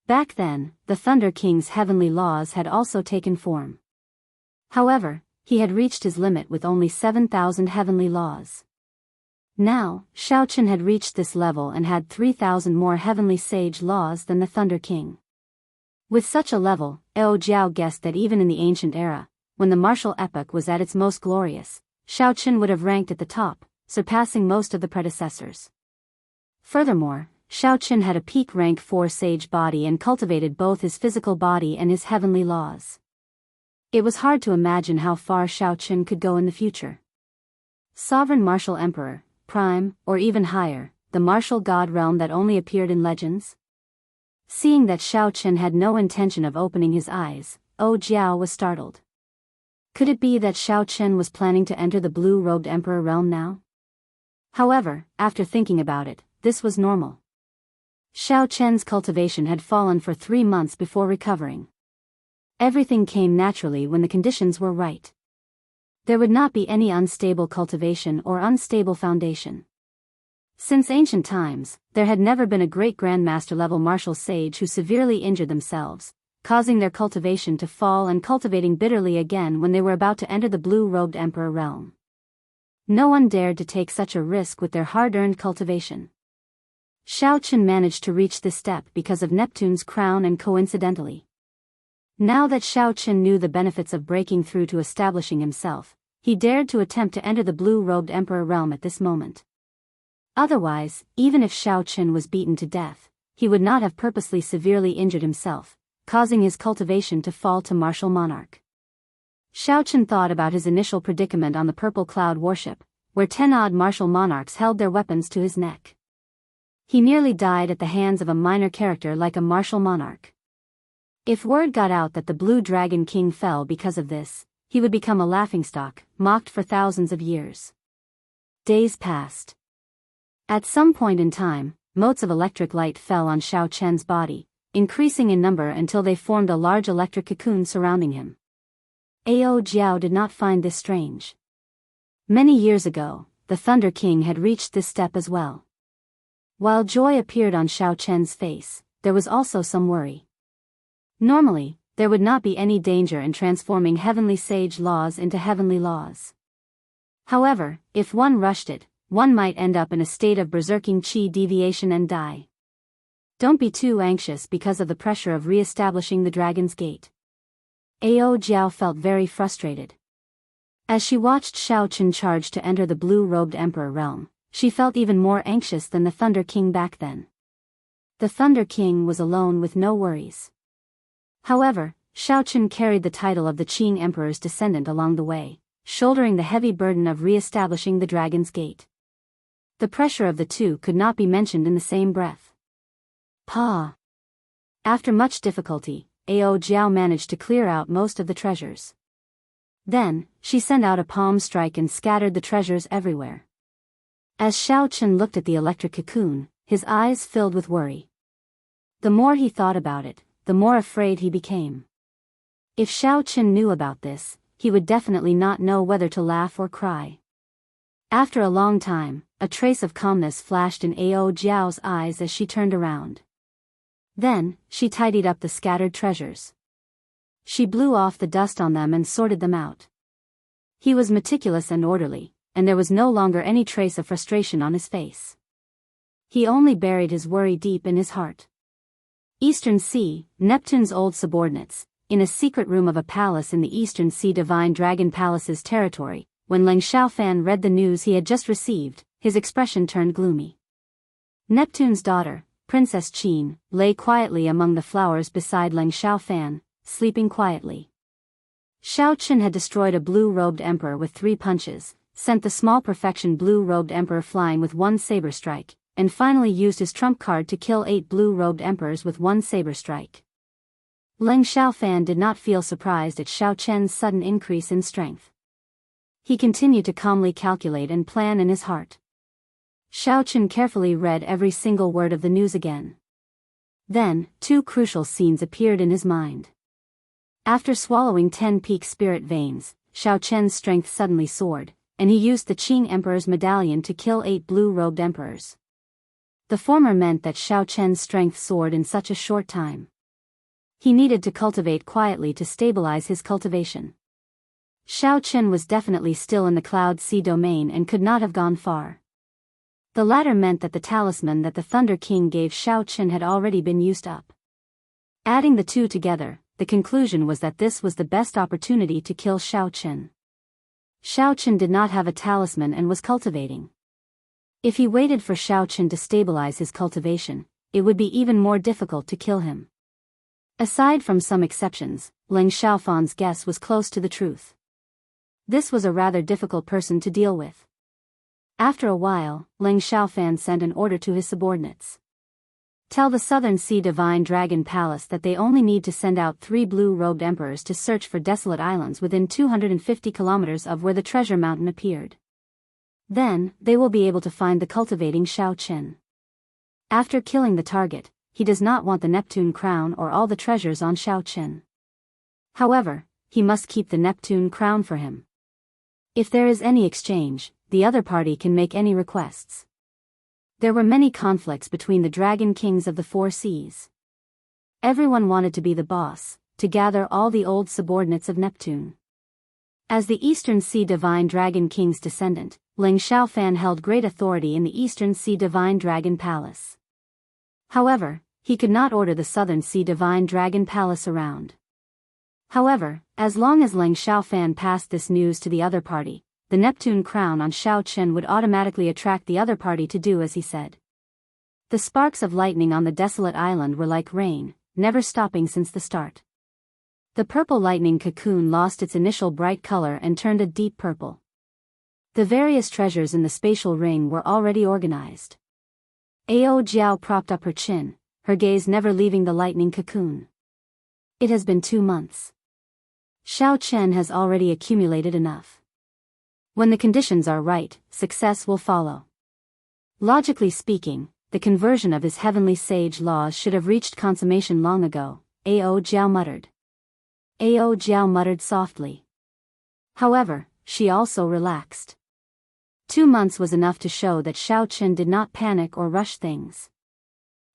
Back then, the Thunder King's heavenly laws had also taken form. However, he had reached his limit with only 7,000 heavenly laws. Now, Xiao Chen had reached this level and had 3,000 more heavenly sage laws than the Thunder King. With such a level, Ao Jiao guessed that even in the ancient era, when the martial epoch was at its most glorious, Xiao Chen would have ranked at the top, surpassing most of the predecessors. Furthermore, Xiao Chen had a peak rank 4 sage body and cultivated both his physical body and his heavenly laws. It was hard to imagine how far Xiao Chen could go in the future. Sovereign Martial Emperor, Prime, or even higher, the martial god realm that only appeared in legends? Seeing that Xiao Chen had no intention of opening his eyes, Ao Jiao was startled. Could it be that Xiao Chen was planning to enter the blue-robed emperor realm now? However, after thinking about it, this was normal. Xiao Chen's cultivation had fallen for 3 months before recovering. Everything came naturally when the conditions were right. There would not be any unstable cultivation or unstable foundation. Since ancient times, there had never been a great grandmaster-level martial sage who severely injured themselves, causing their cultivation to fall and cultivating bitterly again when they were about to enter the blue-robed emperor realm. No one dared to take such a risk with their hard-earned cultivation. Xiao Chen managed to reach this step because of Neptune's crown and coincidentally. Now that Xiao Chen knew the benefits of breaking through to establishing himself, he dared to attempt to enter the blue-robed emperor realm at this moment. Otherwise, even if Xiao Chen was beaten to death, he would not have purposely severely injured himself, causing his cultivation to fall to martial monarch. Xiao Chen thought about his initial predicament on the Purple Cloud warship, where 10-odd martial monarchs held their weapons to his neck. He nearly died at the hands of a minor character like a martial monarch. If word got out that the Blue Dragon King fell because of this, he would become a laughingstock, mocked for thousands of years. Days passed. At some point in time, motes of electric light fell on Xiao Chen's body, increasing in number until they formed a large electric cocoon surrounding him. Ao Jiao did not find this strange. Many years ago, the Thunder King had reached this step as well. While joy appeared on Xiao Chen's face, there was also some worry. Normally, there would not be any danger in transforming heavenly sage laws into heavenly laws. However, if one rushed it, one might end up in a state of berserking qi deviation and die. Don't be too anxious because of the pressure of re-establishing the Dragon's Gate. Ao Jiao felt very frustrated. As she watched Xiao Chen charge to enter the blue-robed emperor realm, she felt even more anxious than the Thunder King back then. The Thunder King was alone with no worries. However, Xiao Chen carried the title of the Qing Emperor's descendant along the way, shouldering the heavy burden of re-establishing the Dragon's Gate. The pressure of the two could not be mentioned in the same breath. Pa! After much difficulty, Ao Jiao managed to clear out most of the treasures. Then, she sent out a palm strike and scattered the treasures everywhere. As Xiao Chen looked at the electric cocoon, his eyes filled with worry. The more he thought about it, the more afraid he became. If Xiao Chen knew about this, he would definitely not know whether to laugh or cry. After a long time, a trace of calmness flashed in Ao Jiao's eyes as she turned around. Then, she tidied up the scattered treasures. She blew off the dust on them and sorted them out. He was meticulous and orderly, and there was no longer any trace of frustration on his face. He only buried his worry deep in his heart. Eastern Sea, Neptune's old subordinates, in a secret room of a palace in the Eastern Sea Divine Dragon Palace's territory. When Leng Xiaofan read the news he had just received, his expression turned gloomy. Neptune's daughter, Princess Qin, lay quietly among the flowers beside Leng Xiaofan, sleeping quietly. Xiao Qin had destroyed a blue-robed emperor with 3 punches, sent the small perfection blue-robed emperor flying with 1 saber strike, and finally used his trump card to kill 8 blue-robed emperors with 1 saber strike. Leng Xiaofan did not feel surprised at Xiao Chen's sudden increase in strength. He continued to calmly calculate and plan in his heart. Xiao Chen carefully read every single word of the news again. Then, 2 crucial scenes appeared in his mind. After swallowing 10 peak spirit veins, Xiao Chen's strength suddenly soared, and he used the Qing Emperor's medallion to kill 8 blue-robed emperors. The former meant that Xiao Chen's strength soared in such a short time. He needed to cultivate quietly to stabilize his cultivation. Xiao Chen was definitely still in the Cloud Sea domain and could not have gone far. The latter meant that the talisman that the Thunder King gave Xiao Chen had already been used up. Adding the 2 together, the conclusion was that this was the best opportunity to kill Xiao Chen. Xiao Chen did not have a talisman and was cultivating. If he waited for Xiao Chen to stabilize his cultivation, it would be even more difficult to kill him. Aside from some exceptions, Leng Xiaofan's guess was close to the truth. This was a rather difficult person to deal with. After a while, Leng Xiaofan sent an order to his subordinates. Tell the Southern Sea Divine Dragon Palace that they only need to send out 3 blue-robed emperors to search for desolate islands within 250 kilometers of where the treasure mountain appeared. Then, they will be able to find the cultivating Xiao Chen. After killing the target, he does not want the Neptune crown or all the treasures on Xiao Chen. However, he must keep the Neptune crown for him. If there is any exchange, the other party can make any requests. There were many conflicts between the dragon kings of the 4 seas. Everyone wanted to be the boss, to gather all the old subordinates of Neptune. As the Eastern Sea Divine Dragon King's descendant, Leng Xiaofan held great authority in the Eastern Sea Divine Dragon Palace. However, he could not order the Southern Sea Divine Dragon Palace around. However, as long as Leng Xiaofan passed this news to the other party, the Neptune crown on Xiao Chen would automatically attract the other party to do as he said. The sparks of lightning on the desolate island were like rain, never stopping since the start. The purple lightning cocoon lost its initial bright color and turned a deep purple. The various treasures in the spatial ring were already organized. Ao Jiao propped up her chin, her gaze never leaving the lightning cocoon. It has been 2 months. Xiao Chen has already accumulated enough. When the conditions are right, success will follow. Logically speaking, the conversion of his heavenly sage laws should have reached consummation long ago, Ao Jiao muttered. Ao Jiao muttered softly. However, she also relaxed. 2 months was enough to show that Xiao Chen did not panic or rush things.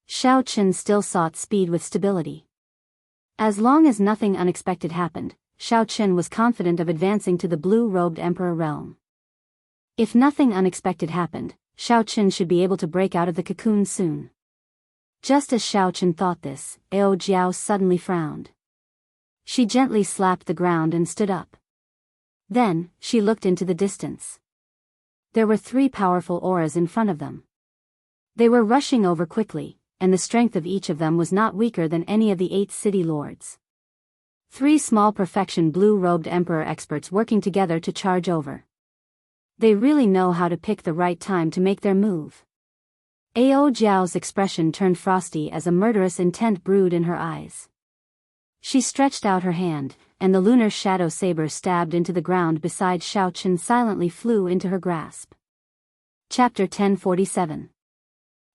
Xiao Chen still sought speed with stability. As long as nothing unexpected happened, Xiao Chen was confident of advancing to the blue-robed emperor realm. If nothing unexpected happened, Xiao Chen should be able to break out of the cocoon soon. Just as Xiao Chen thought this, Ao Jiao suddenly frowned. She gently slapped the ground and stood up. Then, she looked into the distance. There were 3 powerful auras in front of them. They were rushing over quickly, and the strength of each of them was not weaker than any of the 8 city lords. 3 small perfection blue-robed emperor experts working together to charge over. They really know how to pick the right time to make their move. Ao Jiao's expression turned frosty as a murderous intent brewed in her eyes. She stretched out her hand, and the lunar shadow saber stabbed into the ground beside Xiao Chen silently flew into her grasp. Chapter 1047.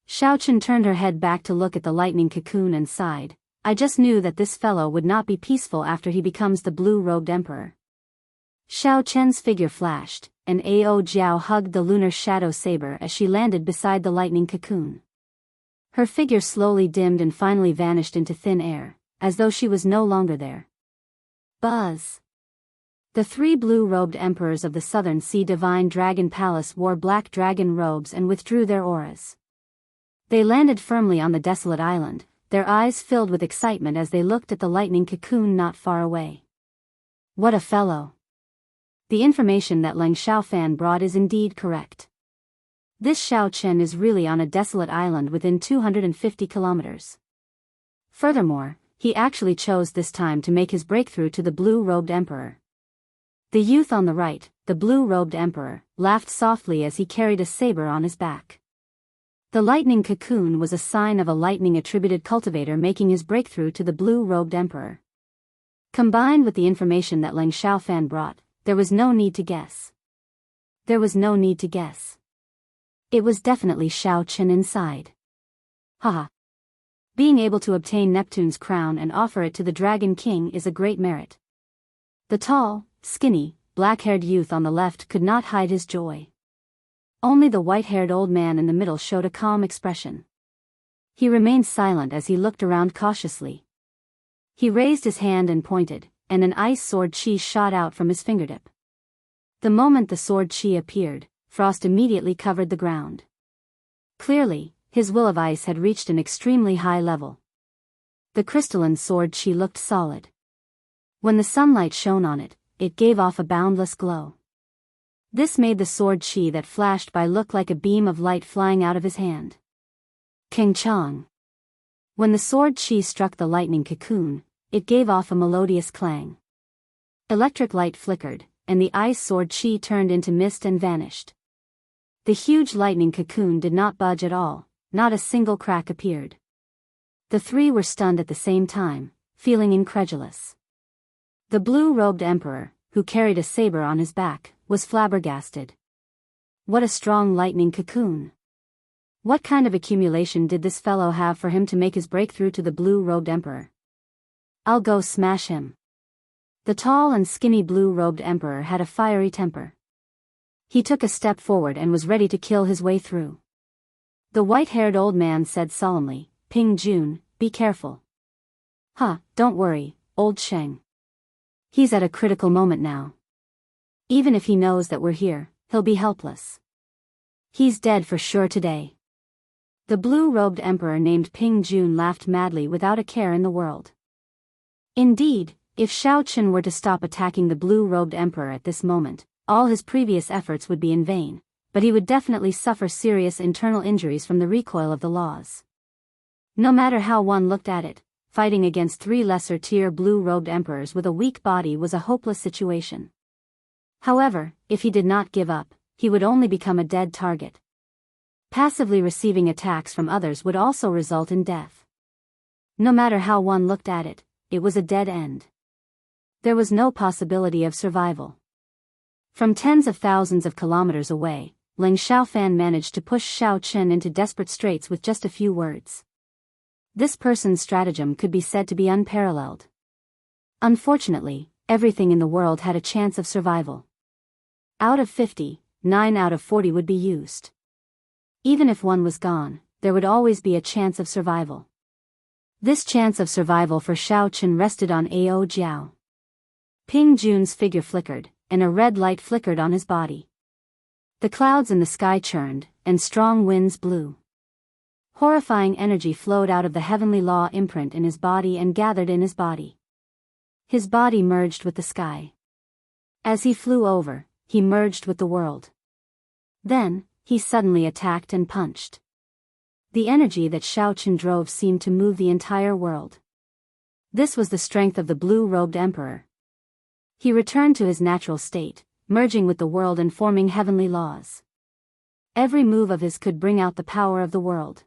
Xiao Chen turned her head back to look at the lightning cocoon and sighed. I just knew that this fellow would not be peaceful after he becomes the blue-robed emperor. Xiao Chen's figure flashed, and Ao Jiao hugged the lunar shadow saber as she landed beside the lightning cocoon. Her figure slowly dimmed and finally vanished into thin air, as though she was no longer there. Buzz. The three blue-robed emperors of the Southern Sea Divine Dragon Palace wore black dragon robes and withdrew their auras. They landed firmly on the desolate island, their eyes filled with excitement as they looked at the lightning cocoon not far away. What a fellow! The information that Leng Xiaofan brought is indeed correct. This Xiao Chen is really on a desolate island within 250 kilometers. Furthermore, he actually chose this time to make his breakthrough to the blue-robed emperor. The youth on the right, the blue-robed emperor, laughed softly as he carried a saber on his back. The lightning cocoon was a sign of a lightning-attributed cultivator making his breakthrough to the blue-robed emperor. Combined with the information that Leng Xiaofan brought, there was no need to guess. There was no need to guess. It was definitely Xiao Chen inside. Haha. Being able to obtain Neptune's crown and offer it to the Dragon King is a great merit. The tall, skinny, black-haired youth on the left could not hide his joy. Only the white-haired old man in the middle showed a calm expression. He remained silent as he looked around cautiously. He raised his hand and pointed, and an ice sword chi shot out from his fingertip. The moment the sword chi appeared, frost immediately covered the ground. Clearly, his will of ice had reached an extremely high level. The crystalline sword chi looked solid. When the sunlight shone on it, it gave off a boundless glow. This made the sword chi that flashed by look like a beam of light flying out of his hand. King Chang. When the sword chi struck the lightning cocoon, it gave off a melodious clang. Electric light flickered, and the ice sword chi turned into mist and vanished. The huge lightning cocoon did not budge at all, not a single crack appeared. The three were stunned at the same time, feeling incredulous. The blue-robed emperor, who carried a saber on his back, was flabbergasted. What a strong lightning cocoon! What kind of accumulation did this fellow have for him to make his breakthrough to the blue-robed emperor? I'll go smash him. The tall and skinny blue-robed emperor had a fiery temper. He took a step forward and was ready to kill his way through. The white-haired old man said solemnly, "Ping Jun, be careful." Don't worry, old Sheng. He's at a critical moment now. Even if he knows that we're here, he'll be helpless. He's dead for sure today. The blue-robed emperor named Ping Jun laughed madly without a care in the world. Indeed, if Xiao Chen were to stop attacking the blue-robed emperor at this moment, all his previous efforts would be in vain, but he would definitely suffer serious internal injuries from the recoil of the laws. No matter how one looked at it, fighting against three lesser-tier blue-robed emperors with a weak body was a hopeless situation. However, if he did not give up, he would only become a dead target. Passively receiving attacks from others would also result in death. No matter how one looked at it, it was a dead end. There was no possibility of survival. From tens of thousands of kilometers away, Leng Xiaofan managed to push Xiao Chen into desperate straits with just a few words. This person's stratagem could be said to be unparalleled. Unfortunately, everything in the world had a chance of survival. Out of 50, 9 out of 40 would be used. Even if one was gone, there would always be a chance of survival. This chance of survival for Xiao Chen rested on Ao Jiao. Ping Jun's figure flickered, and a red light flickered on his body. The clouds in the sky churned, and strong winds blew. Horrifying energy flowed out of the heavenly law imprint in his body and gathered in his body. His body merged with the sky. As he flew over, he merged with the world. Then, he suddenly attacked and punched. The energy that Xiao Chen drove seemed to move the entire world. This was the strength of the blue-robed emperor. He returned to his natural state, merging with the world and forming heavenly laws. Every move of his could bring out the power of the world.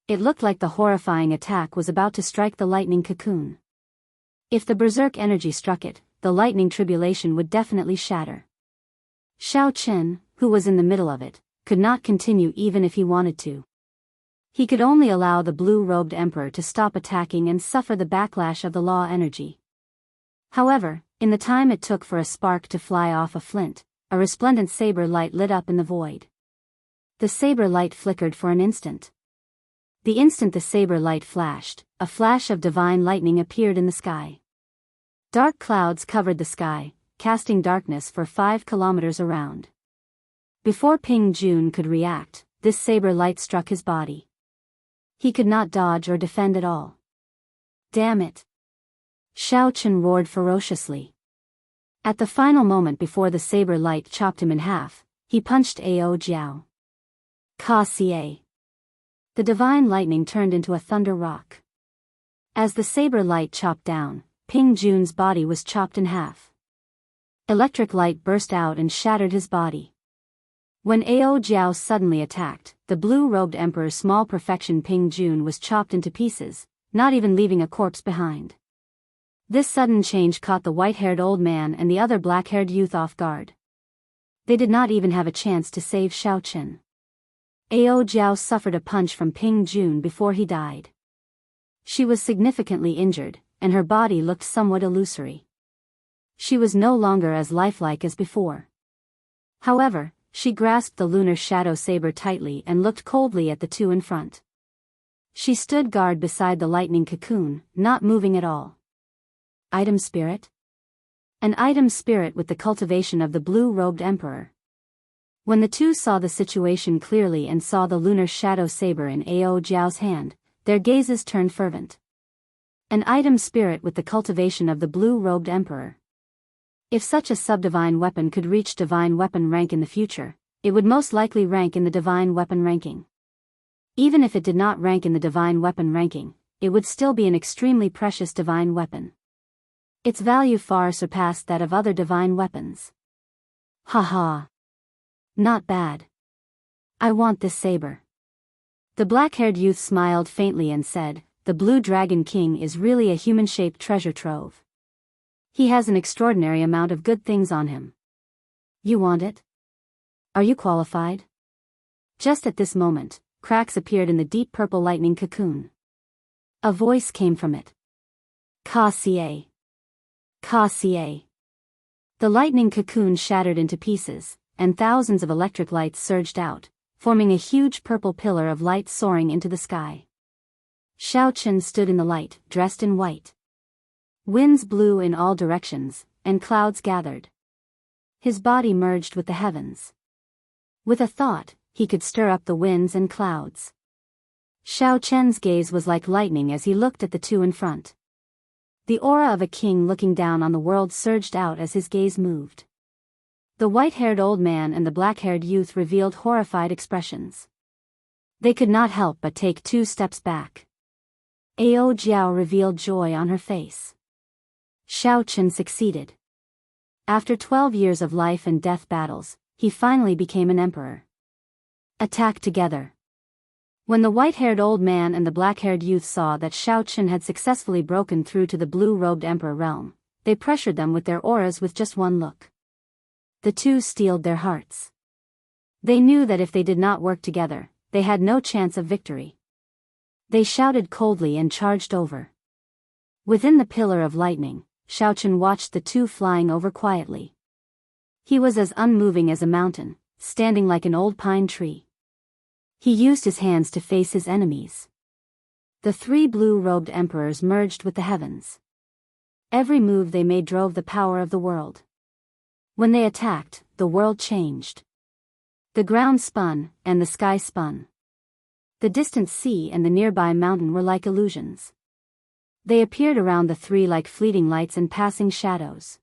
It looked like the horrifying attack was about to strike the lightning cocoon. If the berserk energy struck it, the lightning tribulation would definitely shatter. Xiao Chen, who was in the middle of it, could not continue even if he wanted to. He could only allow the blue-robed emperor to stop attacking and suffer the backlash of the law energy. However, in the time it took for a spark to fly off a flint, a resplendent saber light lit up in the void. The saber light flickered for an instant. The instant the saber light flashed, a flash of divine lightning appeared in the sky. Dark clouds covered the sky, casting darkness for 5 kilometers around. Before Ping Jun could react, this saber light struck his body. He could not dodge or defend at all. Damn it! Xiao Chen roared ferociously. At the final moment before the saber light chopped him in half, he punched Ao Jiao. Ka Xie. The divine lightning turned into a thunder rock. As the saber light chopped down, Ping Jun's body was chopped in half. Electric light burst out and shattered his body. When Ao Jiao suddenly attacked, the blue-robed emperor's small perfection Ping Jun was chopped into pieces, not even leaving a corpse behind. This sudden change caught the white-haired old man and the other black-haired youth off guard. They did not even have a chance to save Xiao Chen. Ao Jiao suffered a punch from Ping Jun before he died. She was significantly injured, and her body looked somewhat illusory. She was no longer as lifelike as before. However, she grasped the lunar shadow saber tightly and looked coldly at the two in front. She stood guard beside the lightning cocoon, not moving at all. Item spirit? An item spirit with the cultivation of the blue-robed emperor. When the two saw the situation clearly and saw the lunar shadow saber in Ao Jiao's hand, their gazes turned fervent. An item spirit with the cultivation of the blue-robed emperor. If such a subdivine weapon could reach divine weapon rank in the future, it would most likely rank in the divine weapon ranking. Even if it did not rank in the divine weapon ranking, it would still be an extremely precious divine weapon. Its value far surpassed that of other divine weapons. Haha. Not bad. I want this saber. The black-haired youth smiled faintly and said, "The Blue Dragon King is really a human-shaped treasure trove. He has an extraordinary amount of good things on him. You want it? Are you qualified?" Just at this moment, cracks appeared in the deep purple lightning cocoon. A voice came from it. Ka Xie. Ka Xie. The lightning cocoon shattered into pieces, and thousands of electric lights surged out, forming a huge purple pillar of light soaring into the sky. Xiao Chen stood in the light, dressed in white. Winds blew in all directions, and clouds gathered. His body merged with the heavens. With a thought, he could stir up the winds and clouds. Xiao Chen's gaze was like lightning as he looked at the two in front. The aura of a king looking down on the world surged out as his gaze moved. The white-haired old man and the black-haired youth revealed horrified expressions. They could not help but take 2 steps back. Ao Jiao revealed joy on her face. Xiao Chen succeeded. After 12 years of life and death battles, he finally became an emperor. Attack together. When the white-haired old man and the black-haired youth saw that Xiao Chen had successfully broken through to the blue-robed emperor realm, they pressured them with their auras with just one look. The two steeled their hearts. They knew that if they did not work together, they had no chance of victory. They shouted coldly and charged over. Within the pillar of lightning, Xiao Chen watched the two flying over quietly. He was as unmoving as a mountain, standing like an old pine tree. He used his hands to face his enemies. The 3 blue-robed emperors merged with the heavens. Every move they made drove the power of the world. When they attacked, the world changed. The ground spun, and the sky spun. The distant sea and the nearby mountain were like illusions. They appeared around the 3 like fleeting lights and passing shadows.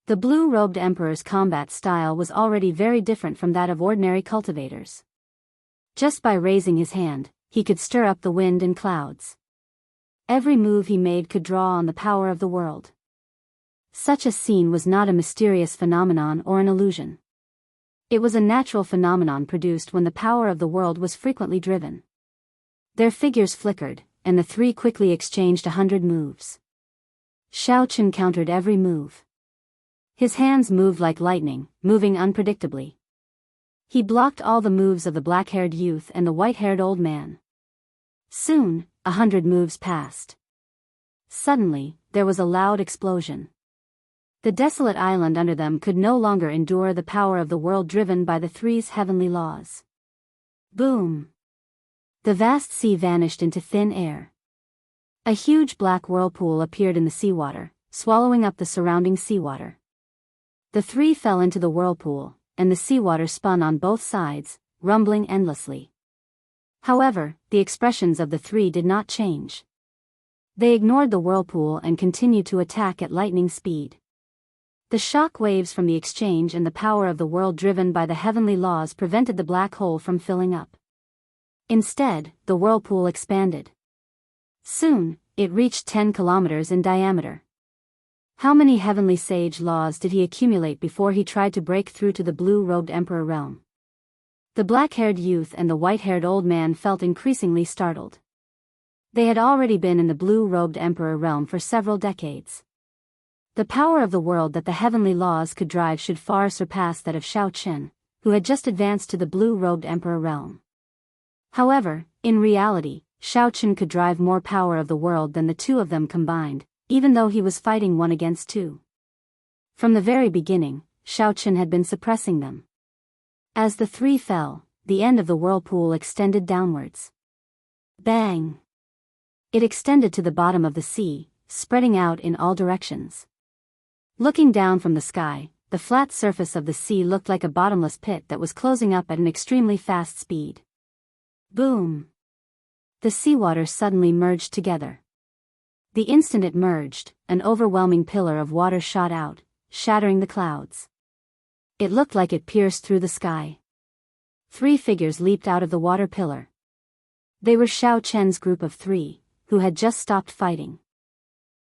The blue-robed emperor's combat style was already very different from that of ordinary cultivators. Just by raising his hand, he could stir up the wind and clouds. Every move he made could draw on the power of the world. Such a scene was not a mysterious phenomenon or an illusion. It was a natural phenomenon produced when the power of the world was frequently driven. Their figures flickered, and the 3 quickly exchanged 100 moves. Xiao Chen countered every move. His hands moved like lightning, moving unpredictably. He blocked all the moves of the black-haired youth and the white-haired old man. Soon, 100 moves passed. Suddenly, there was a loud explosion. The desolate island under them could no longer endure the power of the world driven by the 3's heavenly laws. Boom! The vast sea vanished into thin air. A huge black whirlpool appeared in the seawater, swallowing up the surrounding seawater. The three fell into the whirlpool, and the seawater spun on both sides, rumbling endlessly. However, the expressions of the three did not change. They ignored the whirlpool and continued to attack at lightning speed. The shock waves from the exchange and the power of the world driven by the heavenly laws prevented the black hole from filling up. Instead, the whirlpool expanded. Soon, it reached 10 kilometers in diameter. How many heavenly sage laws did he accumulate before he tried to break through to the blue-robed emperor realm? The black-haired youth and the white-haired old man felt increasingly startled. They had already been in the blue-robed emperor realm for several decades. The power of the world that the heavenly laws could drive should far surpass that of Xiaochen, who had just advanced to the blue-robed emperor realm. However, in reality, Xiaochen could drive more power of the world than the two of them combined, even though he was fighting one against two. From the very beginning, Xiaochen had been suppressing them. As the three fell, the end of the whirlpool extended downwards. Bang! It extended to the bottom of the sea, spreading out in all directions. Looking down from the sky, the flat surface of the sea looked like a bottomless pit that was closing up at an extremely fast speed. Boom! The seawater suddenly merged together. The instant it merged, an overwhelming pillar of water shot out, shattering the clouds. It looked like it pierced through the sky. Three figures leaped out of the water pillar. They were Xiaochen's group of three, who had just stopped fighting.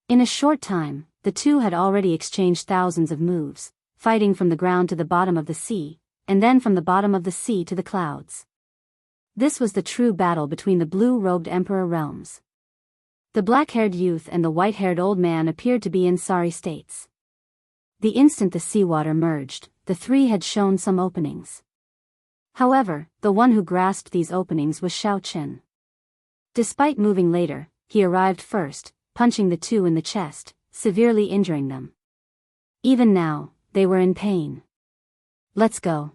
In a short time, the two had already exchanged thousands of moves, fighting from the ground to the bottom of the sea, and then from the bottom of the sea to the clouds. This was the true battle between the blue-robed emperor realms. The black-haired youth and the white-haired old man appeared to be in sorry states. The instant the seawater merged, the three had shown some openings. However, the one who grasped these openings was Xiaochen. Despite moving later, he arrived first, punching the two in the chest, severely injuring them. Even now, they were in pain. Let's go.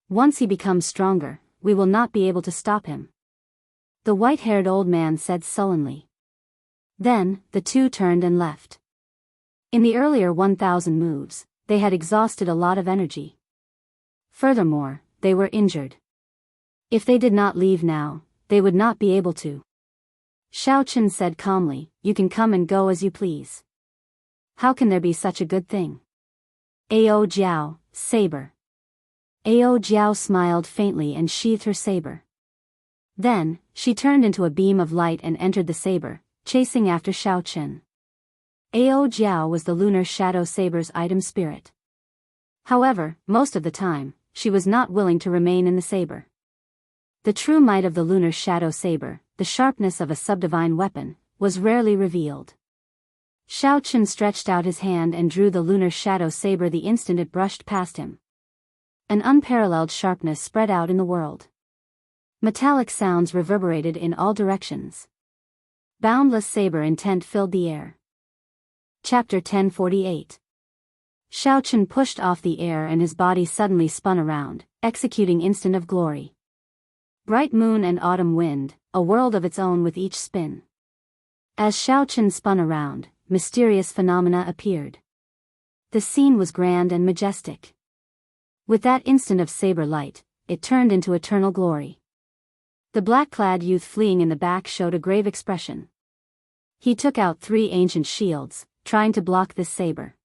Once he becomes stronger, we will not be able to stop him. The white-haired old man said sullenly. Then, the two turned and left. In the earlier 1,000 moves, they had exhausted a lot of energy. Furthermore, they were injured. If they did not leave now, they would not be able to. Xiaochen said calmly, "You can come and go as you please. How can there be such a good thing?" Ao Jiao, saber. Ao Jiao smiled faintly and sheathed her saber. Then, she turned into a beam of light and entered the saber, chasing after Xiaochen. Ao Jiao was the lunar shadow saber's item spirit. However, most of the time, she was not willing to remain in the saber. The true might of the lunar shadow saber, the sharpness of a subdivine weapon, was rarely revealed. Xiaochen stretched out his hand and drew the lunar shadow saber the instant it brushed past him. An unparalleled sharpness spread out in the world. Metallic sounds reverberated in all directions. Boundless saber intent filled the air. Chapter 1048. Xiaochen pushed off the air and his body suddenly spun around, executing Instant of Glory. Bright moon and autumn wind, a world of its own with each spin. As Xiaochen spun around, mysterious phenomena appeared. The scene was grand and majestic. With that instant of saber light, it turned into eternal glory. The black-clad youth fleeing in the back showed a grave expression. He took out 3 ancient shields, trying to block this saber.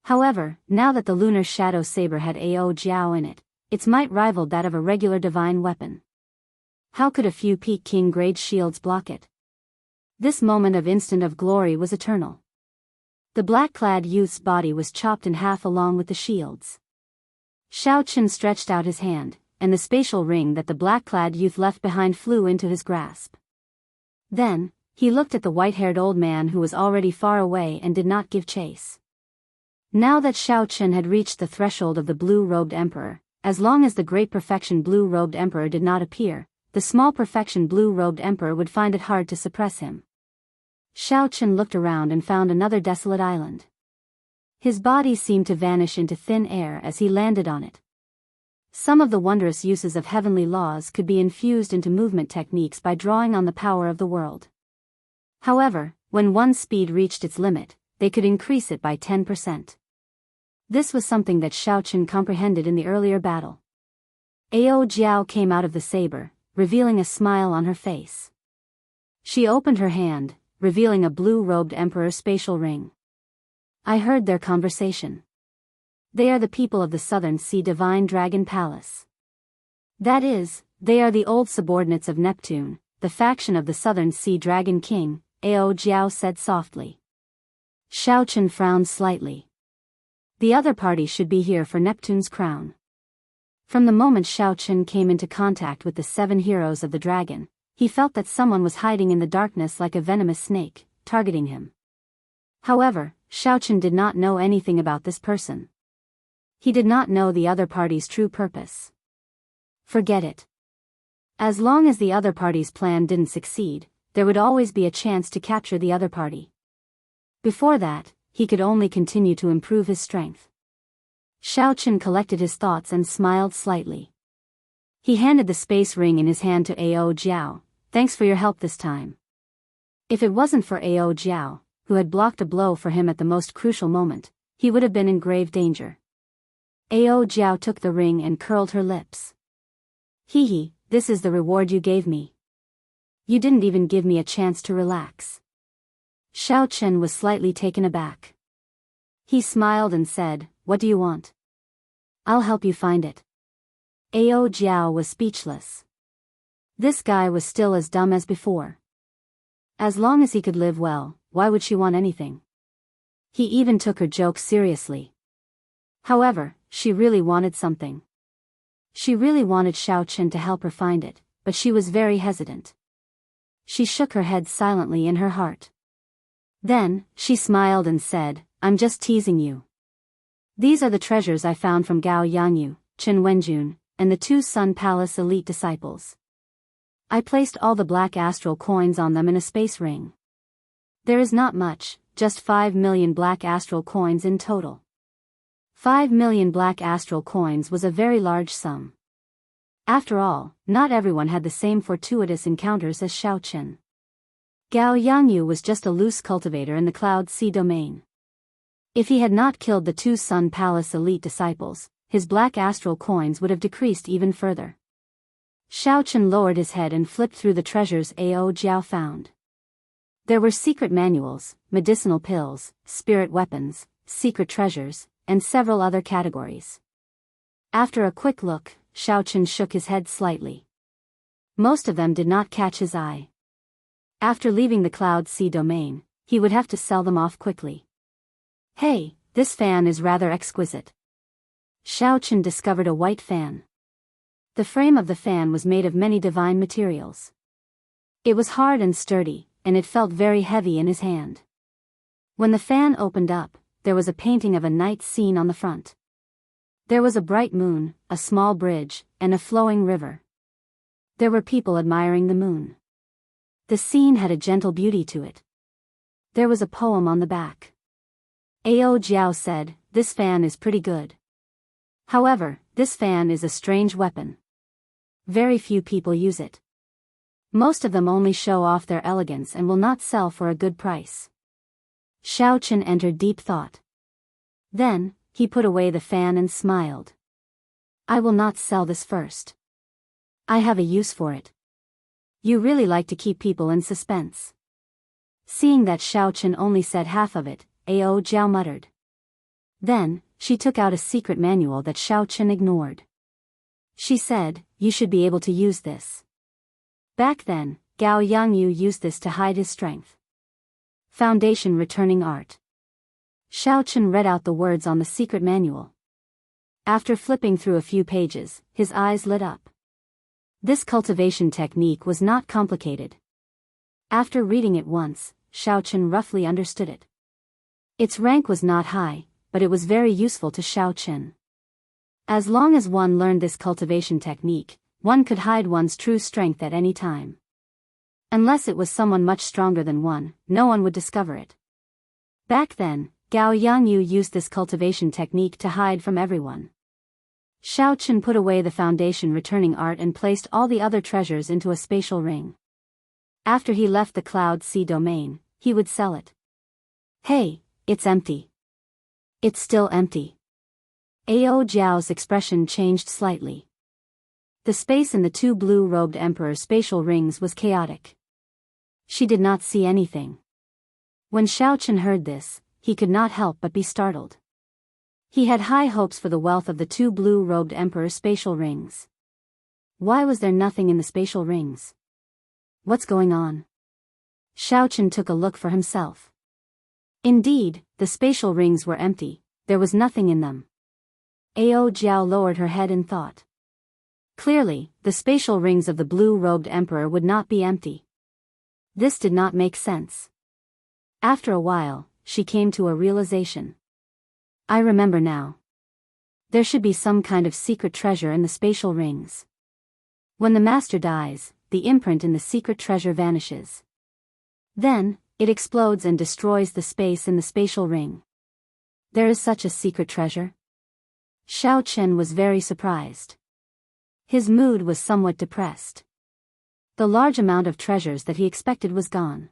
However, now that the lunar shadow saber had Ao Jiao in it, its might rivaled that of a regular divine weapon. How could a few Peak King grade shields block it? This moment of Instant of Glory was eternal. The black-clad youth's body was chopped in half along with the shields. Xiaochen stretched out his hand, and the spatial ring that the black-clad youth left behind flew into his grasp. Then, he looked at the white-haired old man who was already far away and did not give chase. Now that Xiaochen had reached the threshold of the blue-robed emperor, as long as the great perfection blue-robed emperor did not appear, the small perfection blue-robed emperor would find it hard to suppress him. Xiaochen looked around and found another desolate island. His body seemed to vanish into thin air as he landed on it. Some of the wondrous uses of heavenly laws could be infused into movement techniques by drawing on the power of the world. However, when one's speed reached its limit, they could increase it by 10%. This was something that Xiaochen comprehended in the earlier battle. Ao Jiao came out of the saber, revealing a smile on her face. She opened her hand, revealing a blue-robed emperor spatial ring. I heard their conversation. They are the people of the Southern Sea Divine Dragon Palace. That is, they are the old subordinates of Neptune, the faction of the Southern Sea Dragon King, Ao Jiao said softly. Xiaochen frowned slightly. The other party should be here for Neptune's crown. From the moment Xiaochen came into contact with the 7 heroes of the dragon, he felt that someone was hiding in the darkness like a venomous snake, targeting him. However, Xiaochen did not know anything about this person. He did not know the other party's true purpose. Forget it. As long as the other party's plan didn't succeed, there would always be a chance to capture the other party. Before that, he could only continue to improve his strength. Xiaochen collected his thoughts and smiled slightly. He handed the space ring in his hand to Ao Jiao. Thanks for your help this time. If it wasn't for Ao Jiao, who had blocked a blow for him at the most crucial moment, he would have been in grave danger. Ao Jiao took the ring and curled her lips. Hee, this is the reward you gave me. You didn't even give me a chance to relax. Xiaochen was slightly taken aback. He smiled and said, what do you want? I'll help you find it. Ao Jiao was speechless. This guy was still as dumb as before. As long as he could live well, why would she want anything? He even took her joke seriously. However, she really wanted something. She really wanted Xiaochen to help her find it, but she was very hesitant. She shook her head silently in her heart. Then, she smiled and said, I'm just teasing you. These are the treasures I found from Gao Yangyu, Chen Wenjun, and the 2 Sun Palace elite disciples. I placed all the black astral coins on them in a space ring. There is not much, just 5 million black astral coins in total. 5 million black astral coins was a very large sum. After all, not everyone had the same fortuitous encounters as Xiaochen. Gao Yangyu was just a loose cultivator in the Cloud Sea domain. If he had not killed the 2 Sun Palace elite disciples, his black astral coins would have decreased even further. Xiaochen lowered his head and flipped through the treasures Ao Jiao found. There were secret manuals, medicinal pills, spirit weapons, secret treasures, and several other categories. After a quick look, Xiaochen shook his head slightly. Most of them did not catch his eye. After leaving the Cloud Sea domain, he would have to sell them off quickly. Hey, this fan is rather exquisite. Xiaochen discovered a white fan. The frame of the fan was made of many divine materials. It was hard and sturdy, and it felt very heavy in his hand. When the fan opened up, there was a painting of a night scene on the front. There was a bright moon, a small bridge, and a flowing river. There were people admiring the moon. The scene had a gentle beauty to it. There was a poem on the back. Ao Jiao said, this fan is pretty good. However, this fan is a strange weapon. Very few people use it. Most of them only show off their elegance and will not sell for a good price. Xiaochen entered deep thought. Then, he put away the fan and smiled. I will not sell this first. I have a use for it. You really like to keep people in suspense. Seeing that Xiaochen only said half of it, Ao Jiao muttered. Then, she took out a secret manual that Xiaochen ignored. She said, you should be able to use this. Back then, Gao Yangyu used this to hide his strength. Foundation Returning Art. Xiaochen read out the words on the secret manual. After flipping through a few pages, his eyes lit up. This cultivation technique was not complicated. After reading it once, Xiaochen roughly understood it. Its rank was not high, but it was very useful to Xiaochen. As long as one learned this cultivation technique, one could hide one's true strength at any time. Unless it was someone much stronger than one, no one would discover it. Back then, Gao Yangyu used this cultivation technique to hide from everyone. Xiaochen put away the foundation returning art and placed all the other treasures into a spatial ring. After he left the Cloud Sea domain, he would sell it. Hey, It's empty. It's still empty. Ao Jiao's expression changed slightly. The space in the two blue-robed emperor's spatial rings was chaotic. She did not see anything. When Xiaochen heard this, he could not help but be startled. He had high hopes for the wealth of the two blue-robed emperor's spatial rings. Why was there nothing in the spatial rings? What's going on? Xiaochen took a look for himself. Indeed, the spatial rings were empty, there was nothing in them. Ao Jiao lowered her head in thought. Clearly, the spatial rings of the blue-robed emperor would not be empty. This did not make sense. After a while, she came to a realization. I remember now. There should be some kind of secret treasure in the spatial rings. When the master dies, the imprint in the secret treasure vanishes. Then, it explodes and destroys the space in the spatial ring. There is such a secret treasure? Xiao Chen was very surprised. His mood was somewhat depressed. The large amount of treasures that he expected was gone.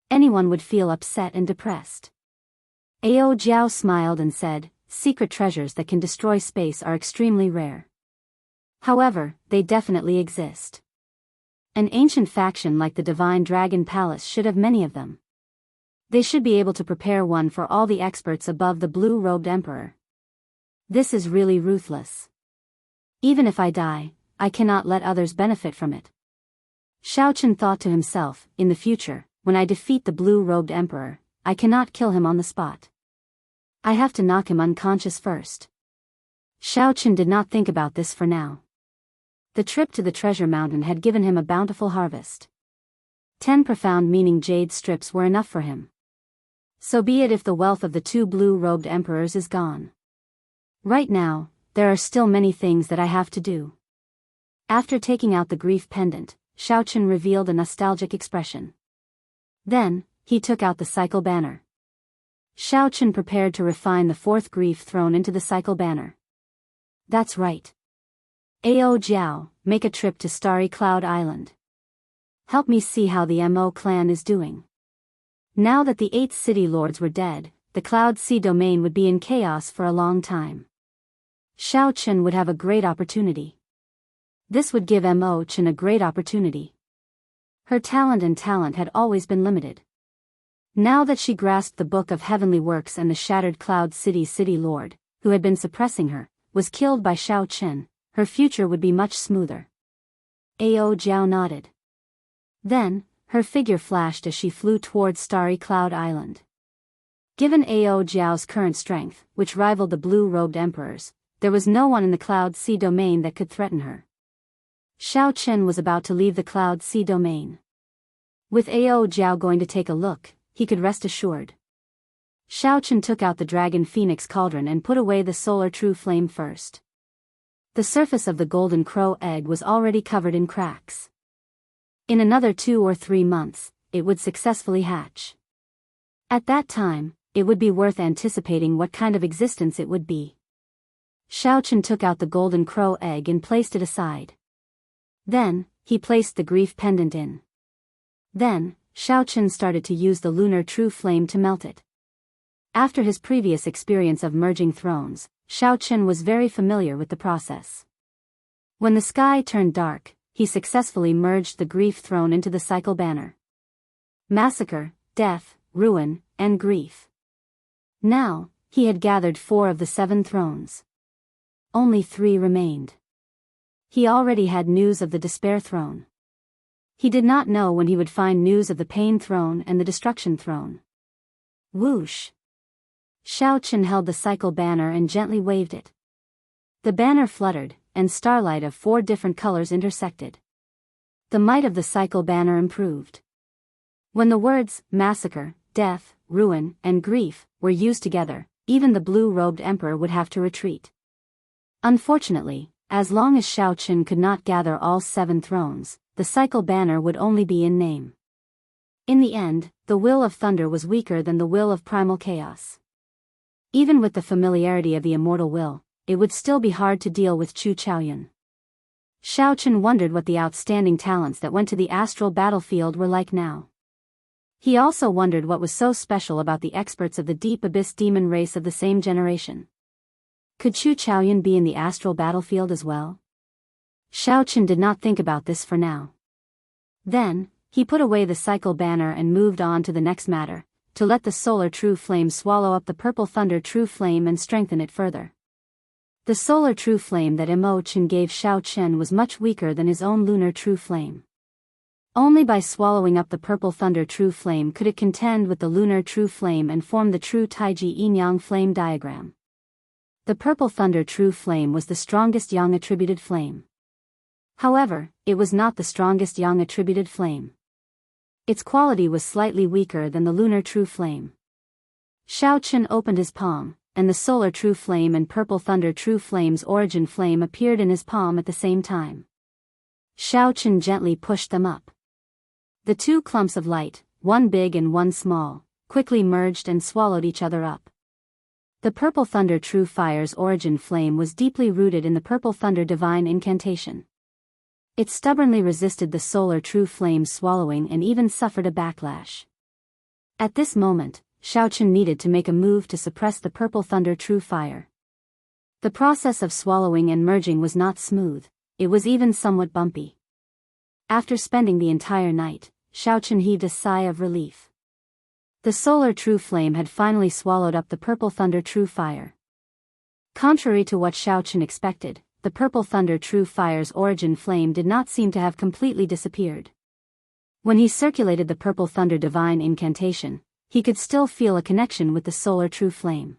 Anyone would feel upset and depressed. Ao Jiao smiled and said, secret treasures that can destroy space are extremely rare. However, they definitely exist. An ancient faction like the Divine Dragon Palace should have many of them. They should be able to prepare one for all the experts above the blue-robed emperor. This is really ruthless. Even if I die, I cannot let others benefit from it. Xiaochen thought to himself, in the future, when I defeat the blue-robed emperor, I cannot kill him on the spot. I have to knock him unconscious first. Xiaochen did not think about this for now. The trip to the treasure mountain had given him a bountiful harvest. 10 profound meaning jade strips were enough for him. So be it if the wealth of the two blue-robed emperors is gone. Right now, there are still many things that I have to do. After taking out the grief pendant, Xiaochen revealed a nostalgic expression. Then, he took out the cycle banner. Xiaochen prepared to refine the fourth grief thrown into the cycle banner. That's right. Ao Jiao, make a trip to Starry Cloud Island. Help me see how the Mo clan is doing. Now that the 8 city lords were dead, the Cloud Sea domain would be in chaos for a long time. Xiaochen would have a great opportunity. This would give Mo Chen a great opportunity. Her talent had always been limited. Now that she grasped the Book of Heavenly Works and the shattered Cloud City Lord, who had been suppressing her, was killed by Xiaochen, her future would be much smoother. Ao Jiao nodded. Then, her figure flashed as she flew towards Starry Cloud Island. Given Ao Jiao's current strength, which rivaled the blue-robed emperors, there was no one in the Cloud Sea domain that could threaten her. Xiaochen was about to leave the Cloud Sea domain. With Ao Jiao going to take a look, he could rest assured. Xiaochen took out the Dragon Phoenix Cauldron and put away the Solar True Flame first. The surface of the Golden Crow egg was already covered in cracks. In another 2 or 3 months, it would successfully hatch. At that time, it would be worth anticipating what kind of existence it would be. Xiaochen took out the Golden Crow egg and placed it aside. Then, he placed the grief pendant in. Then, Xiaochen started to use the Lunar True Flame to melt it. After his previous experience of merging thrones, Xiaochen was very familiar with the process. When the sky turned dark, he successfully merged the grief throne into the cycle banner. Massacre, death, ruin, and grief. Now, he had gathered 4 of the 7 thrones. Only 3 remained. He already had news of the despair throne. He did not know when he would find news of the pain throne and the destruction throne. Whoosh! Xiaochen held the cycle banner and gently waved it. The banner fluttered, and starlight of 4 different colors intersected. The might of the cycle banner improved. When the words, massacre, death, ruin, and grief, were used together, even the blue-robed emperor would have to retreat. Unfortunately, as long as Xiaochen could not gather all 7 thrones, the cycle banner would only be in name. In the end, the will of thunder was weaker than the will of primal chaos. Even with the familiarity of the immortal will, it would still be hard to deal with Chu Chaoyun. Xiaochen wondered what the outstanding talents that went to the astral battlefield were like now. He also wondered what was so special about the experts of the deep abyss demon race of the same generation. Could Chu Chaoyun be in the astral battlefield as well? Xiaochen did not think about this for now. Then, he put away the cycle banner and moved on to the next matter, to let the solar true flame swallow up the purple thunder true flame and strengthen it further. The solar true flame that Imochen gave Xiaochen was much weaker than his own lunar true flame. Only by swallowing up the purple thunder true flame could it contend with the lunar true flame and form the true Taiji yin-yang flame diagram. The purple thunder true flame was the strongest yang attributed flame. However, it was not the strongest yang attributed flame. Its quality was slightly weaker than the lunar true flame. Xiaochen opened his palm, and the solar true flame and purple thunder true flame's origin flame appeared in his palm at the same time. Xiaochen gently pushed them up. The two clumps of light, one big and one small, quickly merged and swallowed each other up. The purple thunder true fire's origin flame was deeply rooted in the purple thunder divine incantation. It stubbornly resisted the solar true flame's swallowing and even suffered a backlash. At this moment, Xiaochen needed to make a move to suppress the purple thunder true fire. The process of swallowing and merging was not smooth, it was even somewhat bumpy. After spending the entire night, Xiaochen heaved a sigh of relief. The solar true flame had finally swallowed up the purple thunder true fire. Contrary to what Xiaochen expected, the purple thunder true fire's origin flame did not seem to have completely disappeared. When he circulated the purple thunder divine incantation, he could still feel a connection with the solar true flame.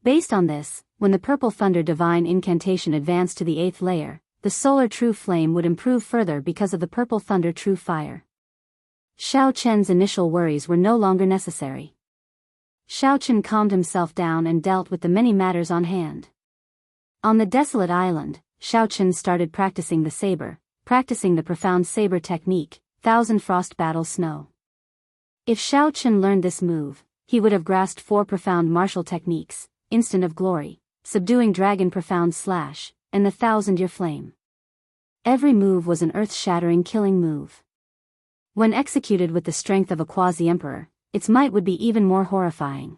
Based on this, when the purple thunder divine incantation advanced to the 8th layer, the solar true flame would improve further because of the purple thunder true fire. Xiaochen's initial worries were no longer necessary. Xiaochen calmed himself down and dealt with the many matters on hand. On the desolate island, Xiaochen started practicing the saber, practicing the profound saber technique, Thousand Frost Battle Snow. If Xiaochen learned this move, he would have grasped 4 profound martial techniques, Instant of Glory, Subduing Dragon Profound Slash, and the 1,000-Year Flame. Every move was an earth-shattering killing move. When executed with the strength of a quasi-emperor, its might would be even more horrifying.